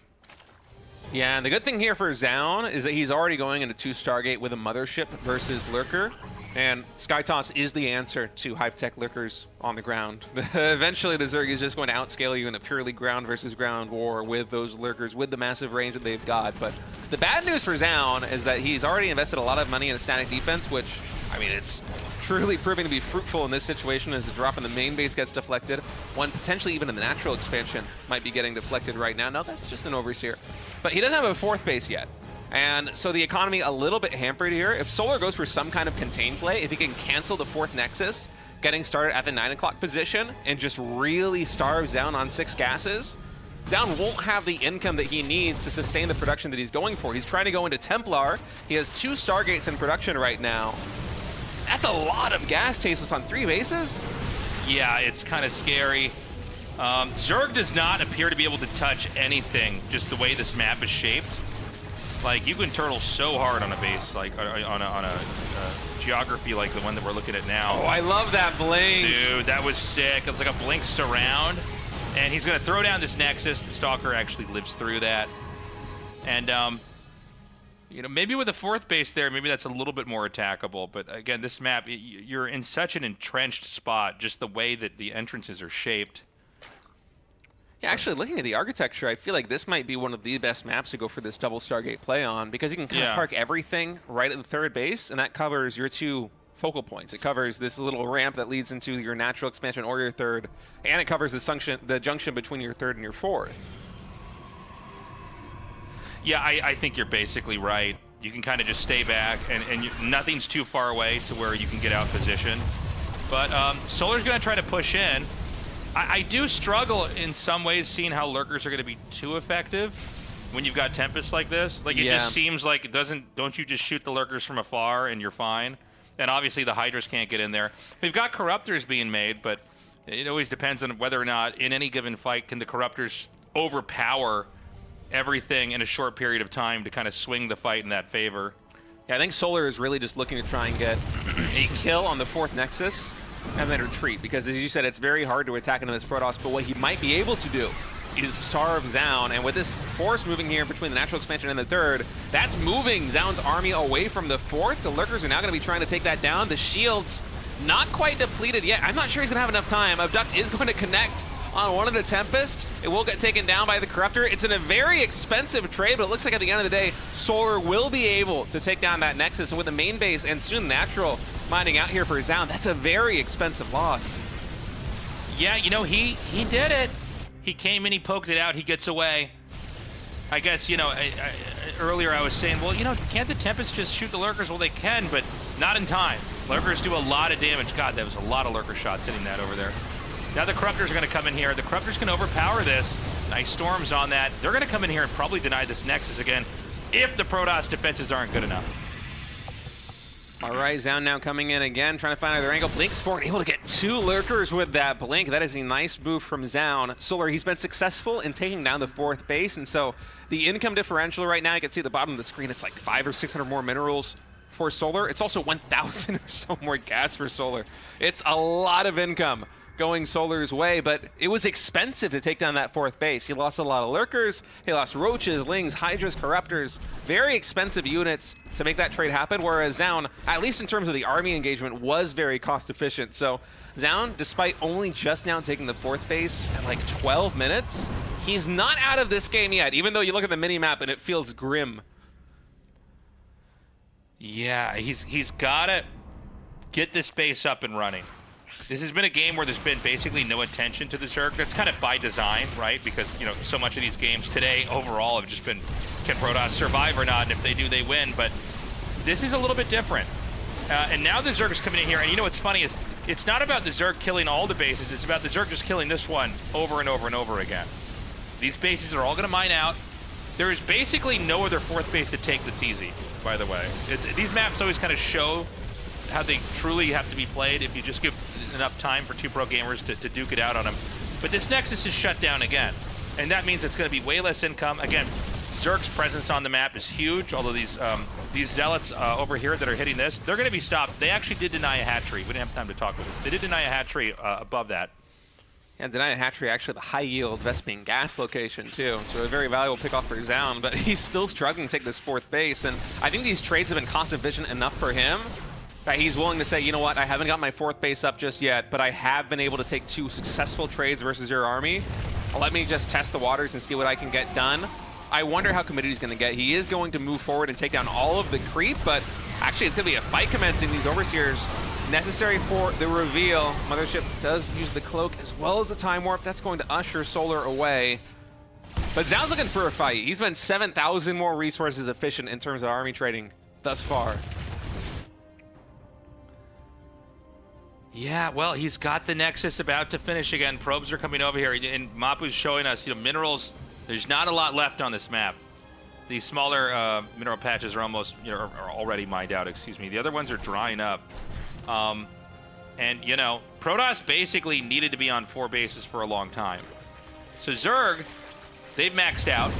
Yeah, and the good thing here for Zoun is that he's already going into 2 Stargate with a mothership versus Lurker. And Skytoss is the answer to Hype-Tech Lurkers on the ground. Eventually, the Zerg is just going to outscale you in a purely ground versus ground war with those Lurkers, with the massive range that they've got. But the bad news for Zoun is that he's already invested a lot of money in a static defense, which, I mean, it's truly proving to be fruitful in this situation as the drop in the main base gets deflected. One potentially even in the natural expansion might be getting deflected right now. No, that's just an Overseer. But he doesn't have a 4th base yet. And so the economy a little bit hampered here. If Solar goes for some kind of contain play, if he can cancel the 4th Nexus, getting started at the 9 o'clock position, and just really starve Zoun on 6 gases, Zoun won't have the income that he needs to sustain the production that he's going for. He's trying to go into Templar. He has 2 Stargates in production right now. That's a lot of gas tasteless on 3 bases. Yeah, it's kind of scary. Zerg does not appear to be able to touch anything, just the way this map is shaped. Like, you can turtle so hard on a base, like on a geography like the one that we're looking at now. Oh, I love that blink. Dude, that was sick. It's like a blink surround. And he's going to throw down this Nexus. The Stalker actually lives through that. And, maybe with a 4th base there, maybe that's a little bit more attackable. But again, this map, you're in such an entrenched spot, just the way that the entrances are shaped. Yeah, actually, looking at the architecture, I feel like this might be one of the best maps to go for this double Stargate play on, because you can kind of park everything right at the 3rd base, and that covers your 2 focal points. It covers this little ramp that leads into your natural expansion or your 3rd, and it covers the junction between your 3rd and your 4th. Yeah, I think you're basically right. You can kind of just stay back, and nothing's too far away to where you can get out position. But Solar's going to try to push in. I do struggle in some ways seeing how Lurkers are going to be too effective when you've got Tempest like this. Like, it just seems like it doesn't. Don't you just shoot the Lurkers from afar and you're fine? And obviously the Hydras can't get in there. We've got Corruptors being made, but it always depends on whether or not in any given fight can the Corruptors overpower everything in a short period of time to kind of swing the fight in that favor. Yeah, I think Solar is really just looking to try and get a kill on the 4th Nexus and then retreat, because as you said, it's very hard to attack into this Protoss, but what he might be able to do is starve Zoun, and with this force moving here between the natural expansion and the 3rd, that's moving Zoun's army away from the 4th. The Lurkers are now going to be trying to take that down. The shields not quite depleted yet. I'm not sure he's going to have enough time. Abduct is going to connect on one of the Tempest. It will get taken down by the Corruptor. It's in a very expensive trade, but it looks like at the end of the day, Solar will be able to take down that Nexus, and with the main base and soon natural mining out here for Zoun, that's a very expensive loss. Yeah, he did it. He came in, he poked it out, he gets away. I guess, you know, earlier I was saying, well, you know, can't the Tempest just shoot the Lurkers? Well, they can, but not in time. Lurkers do a lot of damage. God, that was a lot of Lurker shots hitting that over there. Now the Corruptors are going to come in here. The Corruptors can overpower this. Nice storms on that. They're going to come in here and probably deny this Nexus again if the Protoss defenses aren't good enough. All right, Zoun now coming in again, trying to find another angle. Blinks forward, able to get 2 Lurkers with that Blink. That is a nice move from Zoun. Solar, he's been successful in taking down the 4th base, and so the income differential right now, you can see at the bottom of the screen, it's like 500 or 600 more minerals for Solar. It's also 1,000 or so more gas for Solar. It's a lot of income going Solar's way, but it was expensive to take down that 4th base. He lost a lot of Lurkers, he lost Roaches, Lings, Hydras, Corruptors. Very expensive units to make that trade happen, whereas Zoun, at least in terms of the army engagement, was very cost efficient. So Zoun, despite only just now taking the 4th base at like 12 minutes, he's not out of this game yet, even though you look at the mini-map and it feels grim. Yeah, he's got to get this base up and running. This has been a game where there's been basically no attention to the Zerg. That's kind of by design, right? Because, you know, so much of these games today overall have just been, can Protoss survive or not? And if they do, they win. But this is a little bit different. And now the Zerg is coming in here. And you know what's funny is it's not about the Zerg killing all the bases. It's about the Zerg just killing this one over and over and over again. These bases are all going to mine out. There is basically no other 4th base to take that's easy, by the way. These maps always kind of show how they truly have to be played if you just give enough time for 2 pro gamers to duke it out on them. But this Nexus is shut down again, and that means it's going to be way less income. Again, Zerg's presence on the map is huge, although these Zealots over here that are hitting this, they're going to be stopped. They actually did deny a hatchery. We didn't have time to talk about this. They did deny a hatchery above that. And deny a hatchery, actually the high-yield Vespene gas location, too. So a very valuable pick off for Zoun, but he's still struggling to take this 4th base, and I think these trades have been cost-efficient enough for him that he's willing to say, you know what, I haven't got my 4th base up just yet, but I have been able to take 2 successful trades versus your army. Let me just test the waters and see what I can get done. I wonder how committed he's going to get. He is going to move forward and take down all of the creep, but actually it's going to be a fight commencing. These Overseers necessary for the reveal. Mothership does use the cloak as well as the time warp. That's going to usher Solar away. But Zoun's looking for a fight. He's been 7,000 more resources efficient in terms of army trading thus far. Yeah, well, he's got the Nexus about to finish again. Probes are coming over here, and Mapu's showing us, you know, minerals. There's not a lot left on this map. These smaller mineral patches are almost, you know, are already mined out. Excuse me. The other ones are drying up. And you know, Protoss basically needed to be on 4 bases for a long time. So Zerg, they've maxed out,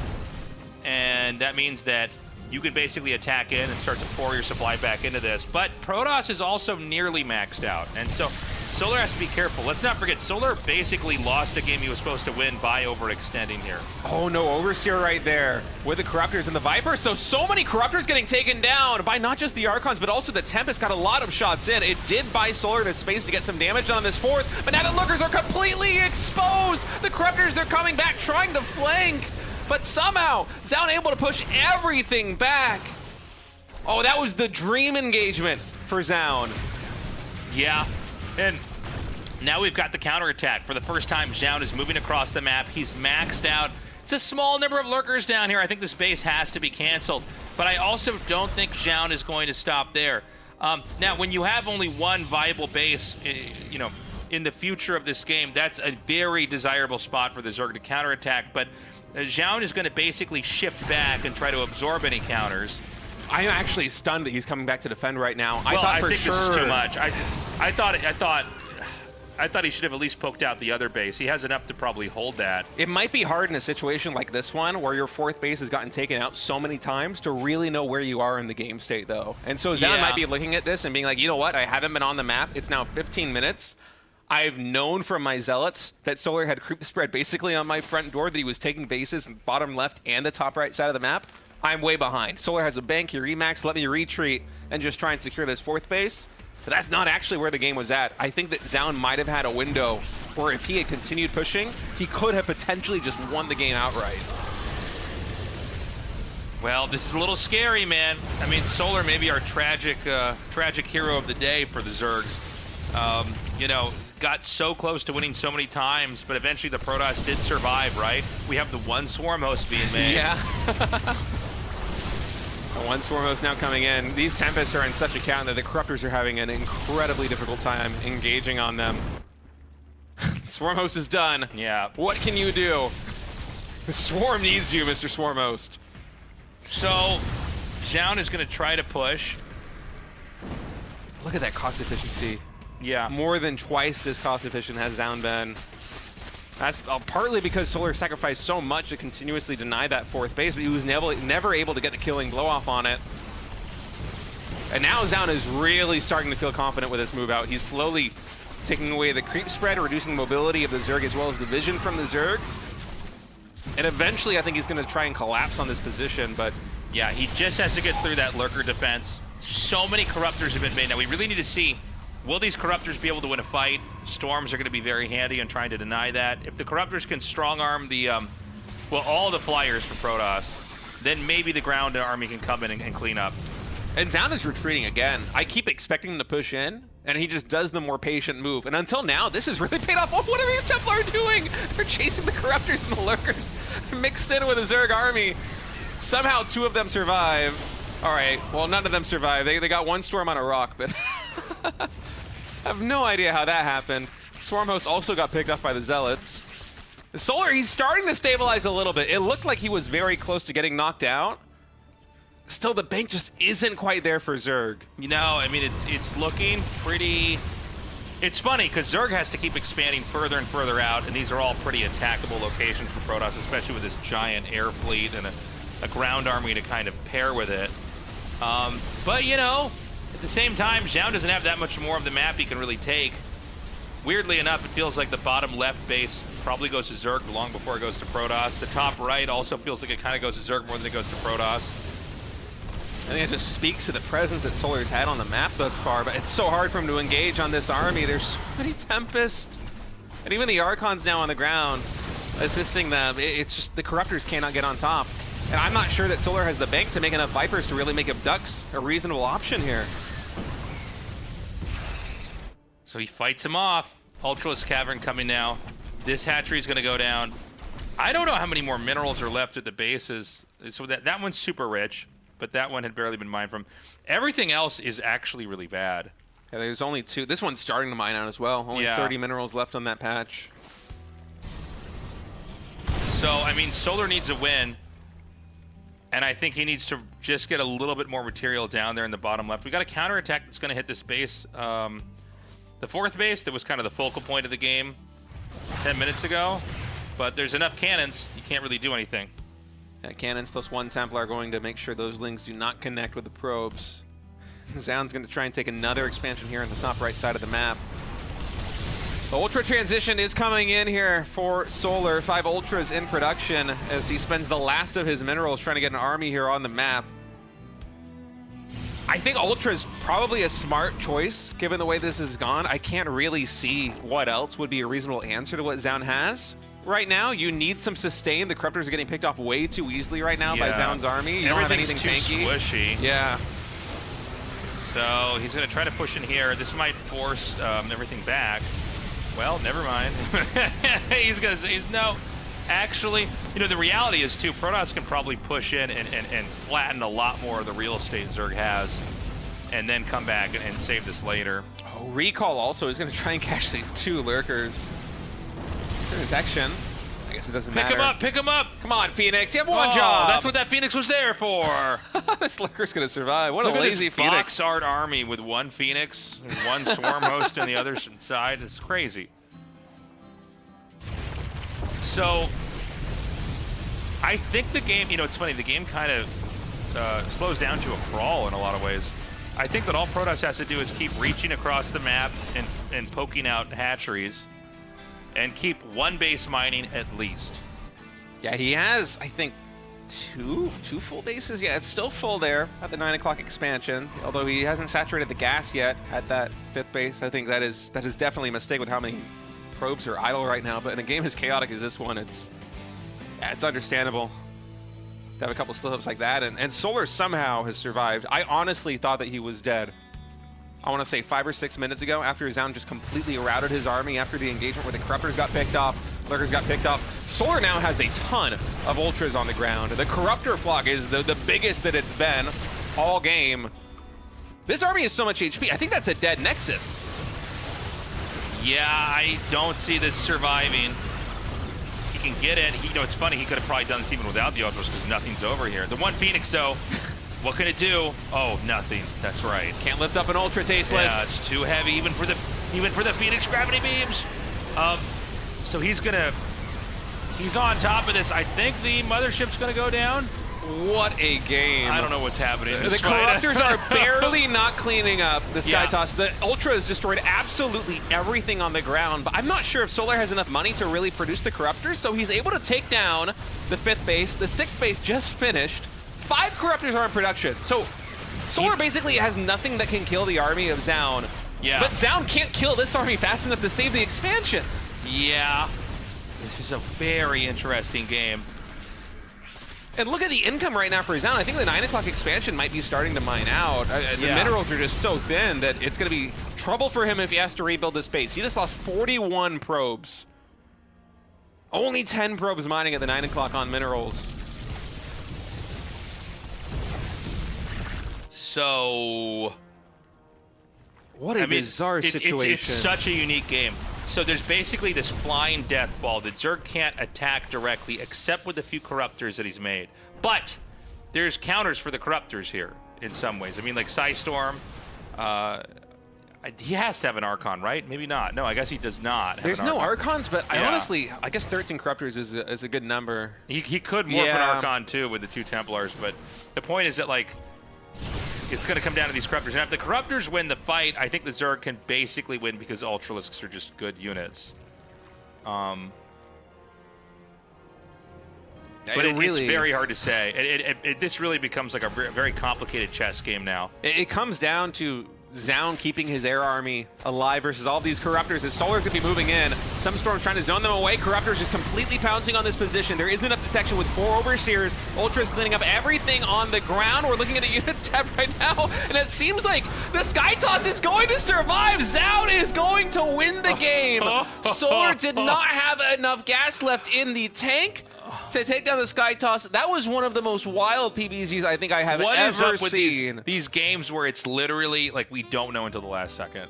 and that means that you can basically attack in and start to pour your supply back into this. But Protoss is also nearly maxed out, and so Solar has to be careful. Let's not forget, Solar basically lost a game he was supposed to win by overextending here. Oh no, Overseer right there with the Corruptors and the Vipers. So many Corruptors getting taken down by not just the Archons, but also the Tempest got a lot of shots in. It did buy Solar the space to get some damage on this 4th, but now the Lurkers are completely exposed. The Corruptors, they're coming back, trying to flank. But somehow, Zoun able to push everything back. Oh, that was the dream engagement for Zoun. Yeah, and now we've got the counterattack. For the first time, Zoun is moving across the map. He's maxed out. It's a small number of Lurkers down here. I think this base has to be canceled. But I also don't think Zoun is going to stop there. Now, when you have only one viable base, you know, in the future of this game, that's a very desirable spot for the Zerg to counterattack. But Zoun is going to basically shift back and try to absorb any counters. I am actually stunned that he's coming back to defend right now. Well, I think this is too much. I thought he should have at least poked out the other base. He has enough to probably hold that. It might be hard in a situation like this one where your 4th base has gotten taken out so many times to really know where you are in the game state, though. And so Zoun might be looking at this and being like, you know what? I haven't been on the map. It's now 15 minutes. I've known from my Zealots that Solar had creep spread basically on my front door, that he was taking bases in the bottom left and the top right side of the map. I'm way behind. Solar has a bank here, Remax, let me retreat and just try and secure this 4th base. But that's not actually where the game was at. I think that Zoun might have had a window where if he had continued pushing, he could have potentially just won the game outright. Well, this is a little scary, man. I mean, Solar may be our tragic hero of the day for the Zergs. you know, got so close to winning so many times, but eventually the Protoss did survive, right? We have the one Swarm host being made. Yeah. The one Swarm host now coming in. These Tempests are in such a count that the Corruptors are having an incredibly difficult time engaging on them. Swarm host is done. Yeah. What can you do? The Swarm needs you, Mr. Swarm host. So, Zoun is going to try to push. Look at that cost efficiency. Yeah. More than twice as cost efficient has Zoun been. That's partly because Solar sacrificed so much to continuously deny that fourth base, but he was never able to get the killing blow off on it. And now Zoun is really starting to feel confident with this move out. He's slowly taking away the creep spread, reducing the mobility of the Zerg as well as the vision from the Zerg. And eventually I think he's going to try and collapse on this position, but Yeah, he just has to get through that Lurker defense. So many Corruptors have been made. Now we really need to see, will these Corruptors be able to win a fight? Storms are going to be very handy in trying to deny that. If the Corruptors can strong arm the, well, all the flyers for Protoss, then maybe the ground army can come in and clean up. And Zoun is retreating again. I keep expecting him to push in, and he just does the more patient move. And until now, this has really paid off. Oh, what are these Templar doing? They're chasing the Corruptors and the Lurkers mixed in with a Zerg army. Somehow 2 of them survive. All right, well, none of them survive. They got one Storm on a rock, but I have no idea how that happened. Swarm host also got picked up by the Zealots. The Solar, he's starting to stabilize a little bit. It looked like he was very close to getting knocked out. Still, the bank just isn't quite there for Zerg. You know, I mean, it's looking pretty... It's funny, because Zerg has to keep expanding further and further out, and these are all pretty attackable locations for Protoss, especially with this giant air fleet and a ground army to kind of pair with it. But, you know, at the same time, Zoun doesn't have that much more of the map he can really take. Weirdly enough, it feels like the bottom left base probably goes to Zerg long before it goes to Protoss. The top right also feels like it kind of goes to Zerg more than it goes to Protoss. I think it just speaks to the presence that Solar's had on the map thus far, but it's so hard for him to engage on this army. There's so many Tempests. And even the Archons now on the ground, assisting them. It's just the Corruptors cannot get on top. And I'm not sure that Solar has the bank to make enough Vipers to really make Abducts a reasonable option here. So he fights him off. Ultralisk Cavern coming now. This hatchery is going to go down. I don't know how many more minerals are left at the bases. So that one's super rich, but that one had barely been mined from. Everything else is actually really bad. Yeah, there's only 2. This one's starting to mine out as well. Only 30 minerals left on that patch. So, I mean, Solar needs a win. And I think he needs to just get a little bit more material down there in the bottom left. We got a counterattack that's going to hit this base. The fourth base that was kind of the focal point of the game 10 minutes ago. But there's enough cannons, you can't really do anything. Yeah, cannons plus 1 Templar going to make sure those lings do not connect with the probes. Zoun's going to try and take another expansion here on the top right side of the map. The Ultra transition is coming in here for Solar. 5 Ultras in production as he spends the last of his minerals trying to get an army here on the map. I think Ultra is probably a smart choice given the way this has gone. I can't really see what else would be a reasonable answer to what Zoun has. Right now, you need some sustain. The Corruptors are getting picked off way too easily right now by Zoun's army. You don't have anything too tanky. Squishy. Yeah. So he's going to try to push in here. This might force everything back. Well, never mind. He's going to say, no. Actually, you know, the reality is, too, Protoss can probably push in and flatten a lot more of the real estate Zerg has and then come back and save this later. Oh, Recall also is going to try and catch these 2 Lurkers. Detection. I guess it doesn't matter. Pick him up, pick him up. Come on, Phoenix. You have one job. That's what that Phoenix was there for. This Lurker's going to survive. What Look a at lazy this Phoenix. box art army with 1 Phoenix, and 1 Swarm host on the other side. It's crazy. So, I think the game, you know, it's funny, the game kind of slows down to a crawl in a lot of ways. I think that all Protoss has to do is keep reaching across the map and poking out hatcheries and keep 1 base mining at least. Yeah, he has, I think, two full bases. Yeah, it's still full there at the 9 o'clock expansion, although he hasn't saturated the gas yet at that 5th base. I think that is definitely a mistake with how many probes are idle right now, but in a game as chaotic as this one, it's understandable to have a couple slip-ups like that, and Solar somehow has survived. I honestly thought that he was dead. I want to say 5 or 6 minutes ago, after Zoun just completely routed his army after the engagement where the Corruptors got picked off, Lurkers got picked off. Solar now has a ton of Ultras on the ground. The Corruptor flock is the biggest that it's been all game. This army is so much HP. I think that's a dead Nexus. Yeah, I don't see this surviving. He can get it. You know, it's funny. He could have probably done this even without the Ultras because nothing's over here. The one Phoenix, though, what can it do? Oh, nothing. That's right. Can't lift up an Ultra, Tasteless. Yeah, it's too heavy, even for the Phoenix gravity beams. So he's on top of this. I think the mothership's gonna go down. What a game. I don't know what's happening. The Corruptors are barely not cleaning up the Sky Yeah. Toss. The Ultra has destroyed absolutely everything on the ground, but I'm not sure if Solar has enough money to really produce the Corruptors, so he's able to take down the 5th base. The 6th base just finished. 5 Corruptors are in production. So Solar basically has nothing that can kill the army of Zoun. Yeah. But Zoun can't kill this army fast enough to save the expansions. Yeah. This is a very interesting game. And look at the income right now for Zoun. I think the 9 o'clock expansion might be starting to mine out. The minerals are just so thin that it's going to be trouble for him if he has to rebuild this base. He just lost 41 probes. Only 10 probes mining at the 9 o'clock on minerals. So, What a bizarre situation. It's such a unique game. So there's basically this flying death ball that Zerg can't attack directly except with the few Corruptors that he's made. But there's counters for the Corruptors here in some ways. I mean, like Psystorm, he has to have an Archon, right? Maybe not. No, I guess he does not have There's an no Archon. Archons, but I honestly, I guess 13 Corruptors is a good number. He could morph an Archon too with the 2 Templars, but the point is that, like, it's going to come down to these Corruptors. And if the Corruptors win the fight, I think the Zerg can basically win because Ultralisks are just good units. But it's very hard to say. This really becomes like a very complicated chess game now. It comes down to Zoun keeping his air army alive versus all these Corruptors as Solar's going to be moving in. Some Storm's trying to zone them away. Corruptors just completely pouncing on this position. There is enough detection with 4 Overseers. Ultra's cleaning up everything on the ground. We're looking at the units tab right now, and it seems like the Sky Toss is going to survive. Zoun is going to win the game. Solar did not have enough gas left in the tank to take down the Sky Toss. That was one of the most wild PBZs I think I have ever seen. These games where it's literally like we don't know until the last second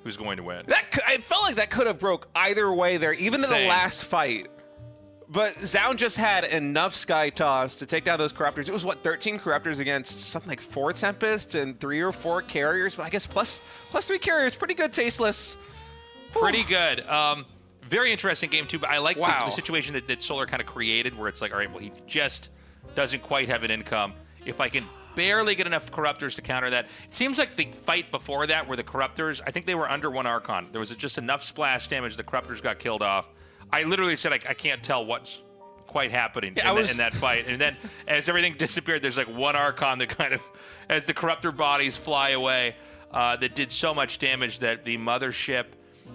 who's going to win? I felt like that could have broke either way there, even in the last fight. But Zoun just had enough Sky Toss to take down those Corruptors. It was, what, 13 Corruptors against something like 4 Tempests and 3 or 4 Carriers? But I guess plus 3 Carriers, pretty good, Tasteless. Pretty good. Very interesting game, too, but I like the situation that Solar kind of created where it's like, all right, well, he just doesn't quite have an income. If I can barely get enough Corruptors to counter that. It seems like the fight before that where the Corruptors, I think they were under 1 Archon. There was just enough splash damage, the Corruptors got killed off. I literally said I can't tell what's quite happening in that fight. And then as everything disappeared, there's like 1 Archon that kind of, as the Corruptor bodies fly away, that did so much damage that the mothership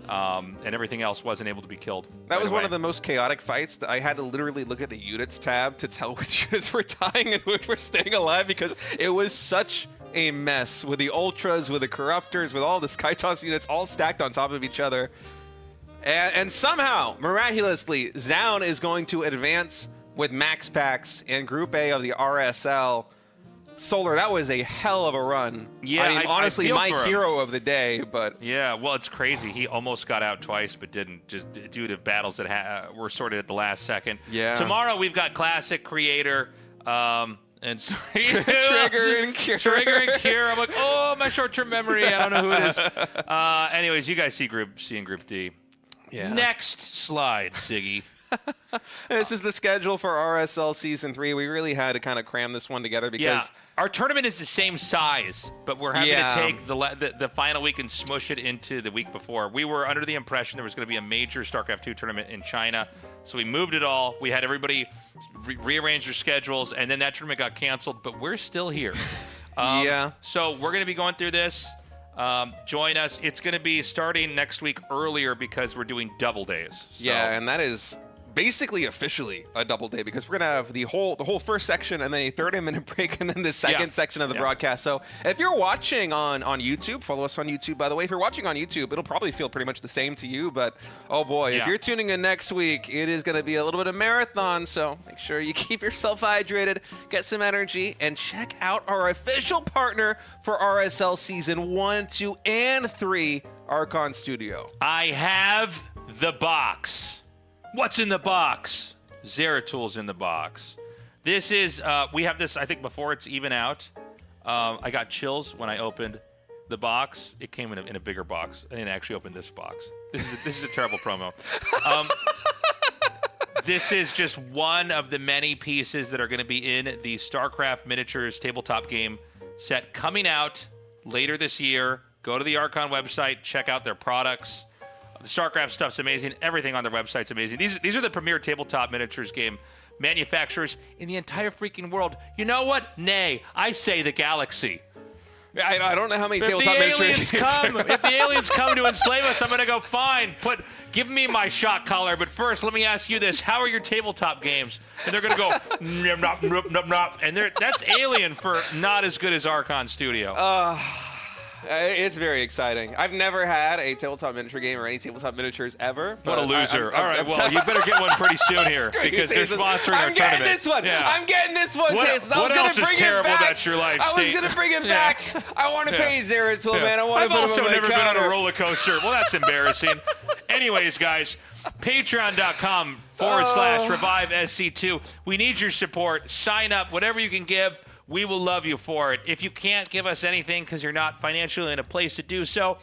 and everything else wasn't able to be killed. That was one of the most chaotic fights. That I had to literally look at the units tab to tell which units were dying and which were staying alive because it was such a mess with the Ultras, with the Corruptors, with all the Sky Toss units all stacked on top of each other. And somehow, miraculously, Zoun is going to advance with MaxPax in Group A of the RSL. Solar, that was a hell of a run. Yeah, I mean, honestly, my hero of the day, but... Yeah, well, it's crazy. He almost got out twice, but didn't, just due to battles that were sorted at the last second. Yeah. Tomorrow, we've got Classic, Creator, and Trigger and Cure. I'm like, oh, my short-term memory. I don't know who it is. Anyways, you guys see Group C and Group D. Yeah. Next slide, Siggy. This is the schedule for RSL Season 3. We really had to kind of cram this one together because... Our tournament is the same size, but we're having to take the final week and smush it into the week before. We were under the impression there was going to be a major StarCraft 2 tournament in China, so we moved it all. We had everybody rearrange their schedules, and then that tournament got canceled, but we're still here. So we're going to be going through this. Join us. It's going to be starting next week earlier because we're doing double days. So. Yeah, and that is basically officially a double day because we're gonna have the whole first section and then a 30-minute break and then the second section of the broadcast. So if you're watching on YouTube, follow us on YouTube, by the way. If you're watching on YouTube, it'll probably feel pretty much the same to you, but oh boy, if you're tuning in next week, it is gonna be a little bit of marathon, so make sure you keep yourself hydrated, get some energy, and check out our official partner for RSL Season 1, 2, and 3, Archon Studio. I have the box. What's in the box? Zeratul's in the box. This is, we have this, I think, before it's even out. I got chills when I opened the box. It came in a bigger box. I didn't actually open this box. This is a terrible promo. This is just one of the many pieces that are going to be in the StarCraft Miniatures tabletop game set coming out later this year. Go to the Archon website, check out their products. The StarCraft stuff's amazing. Everything on their website's amazing. These are the premier tabletop miniatures game manufacturers in the entire freaking world. You know what? Nay, I say the galaxy. I don't know how many tabletop miniatures. If the aliens come to enslave us, I'm going to go, fine. Give me my shock collar. But first, let me ask you this. How are your tabletop games? And they're going to go, nop, nop, nop, nop. And that's alien for not as good as Archon Studio. It's very exciting. I've never had a tabletop miniature game or any tabletop miniatures ever. What a loser. All right, well, you better get one pretty soon here because they're sponsoring our tournament. I'm getting this one. Yeah. I'm getting this one, Tasteless. What else is terrible about your life, I was going to bring it back. I want to pay Zeratul, man. I want to put him on my I've also never been on counter. a roller coaster. Well, that's embarrassing. Anyways, guys, patreon.com/ReviveSC2. We need your support. Sign up. Whatever you can give. We will love you for it. If you can't give us anything because you're not financially in a place to do so,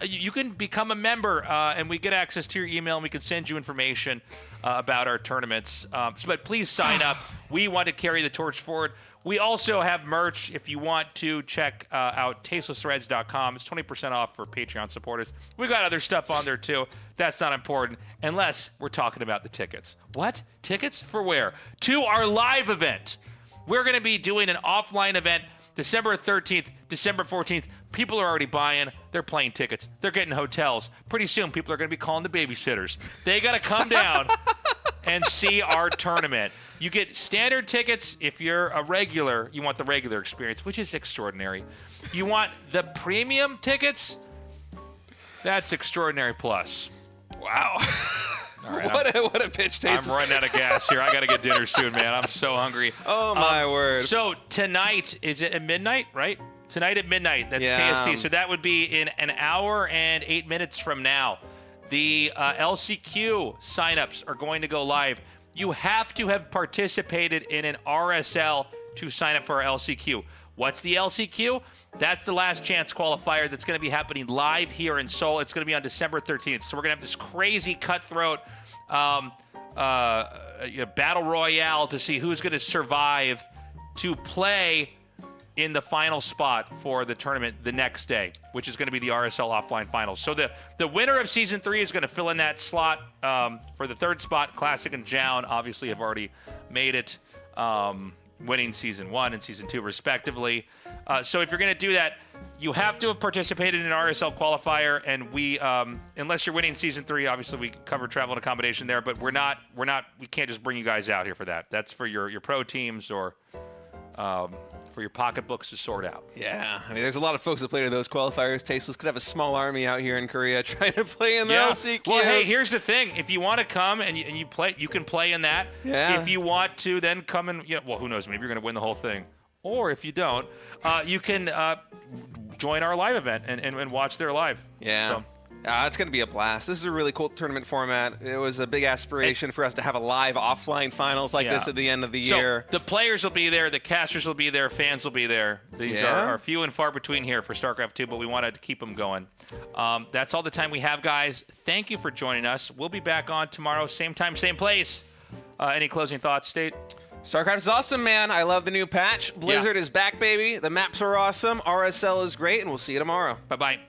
you can become a member and we get access to your email and we can send you information about our tournaments. But please sign up. We want to carry the torch forward. We also have merch. If you want to check out tastelessthreads.com, it's 20% off for Patreon supporters. We've got other stuff on there too. That's not important unless we're talking about the tickets. What? Tickets for where? To our live event. We're going to be doing an offline event December 13th, December 14th. People are already buying. They're playing tickets. They're getting hotels. Pretty soon, people are going to be calling the babysitters. They got to come down and see our tournament. You get standard tickets. If you're a regular, you want the regular experience, which is extraordinary. You want the premium tickets? That's extraordinary plus. Wow. All right, what a pitch, Tasteless. I'm running out of gas here. I got to get dinner soon, man. I'm so hungry. Oh, my word. So tonight, is it at midnight, right? Tonight at midnight. That's KST. So that would be in an hour and 8 minutes from now. The LCQ signups are going to go live. You have to have participated in an RSL to sign up for our LCQ. What's the LCQ? That's the last chance qualifier that's going to be happening live here in Seoul. It's going to be on December 13th. So we're going to have this crazy cutthroat battle royale to see who's going to survive to play in the final spot for the tournament the next day, which is going to be the RSL offline finals. So the winner of Season 3 is going to fill in that slot for the third spot. Classic and Zoun obviously have already made it. Winning Season 1 and Season 2 respectively. So if you're going to do that, you have to have participated in an RSL qualifier, and we, unless you're winning Season 3, obviously we cover travel and accommodation there, but we can't just bring you guys out here for that. That's for your pro teams or for your pocketbooks to sort out. Yeah, I mean, there's a lot of folks that played in those qualifiers. Tasteless could have a small army out here in Korea trying to play in the LCQ. Well, hey, here's the thing. If you want to come and you play, you can play in that. Yeah. If you want to, then come and, well, who knows? Maybe you're going to win the whole thing. Or if you don't, you can join our live event and watch their live. Yeah. So. It's going to be a blast. This is a really cool tournament format. It was a big aspiration for us to have a live offline finals like this at the end of the year. So the players will be there, the casters will be there, fans will be there. These are few and far between here for StarCraft 2, but we wanted to keep them going. That's all the time we have, guys. Thank you for joining us. We'll be back on tomorrow, same time, same place. Any closing thoughts, State? StarCraft is awesome, man. I love the new patch. Blizzard is back, baby. The maps are awesome. RSL is great, and we'll see you tomorrow. Bye-bye.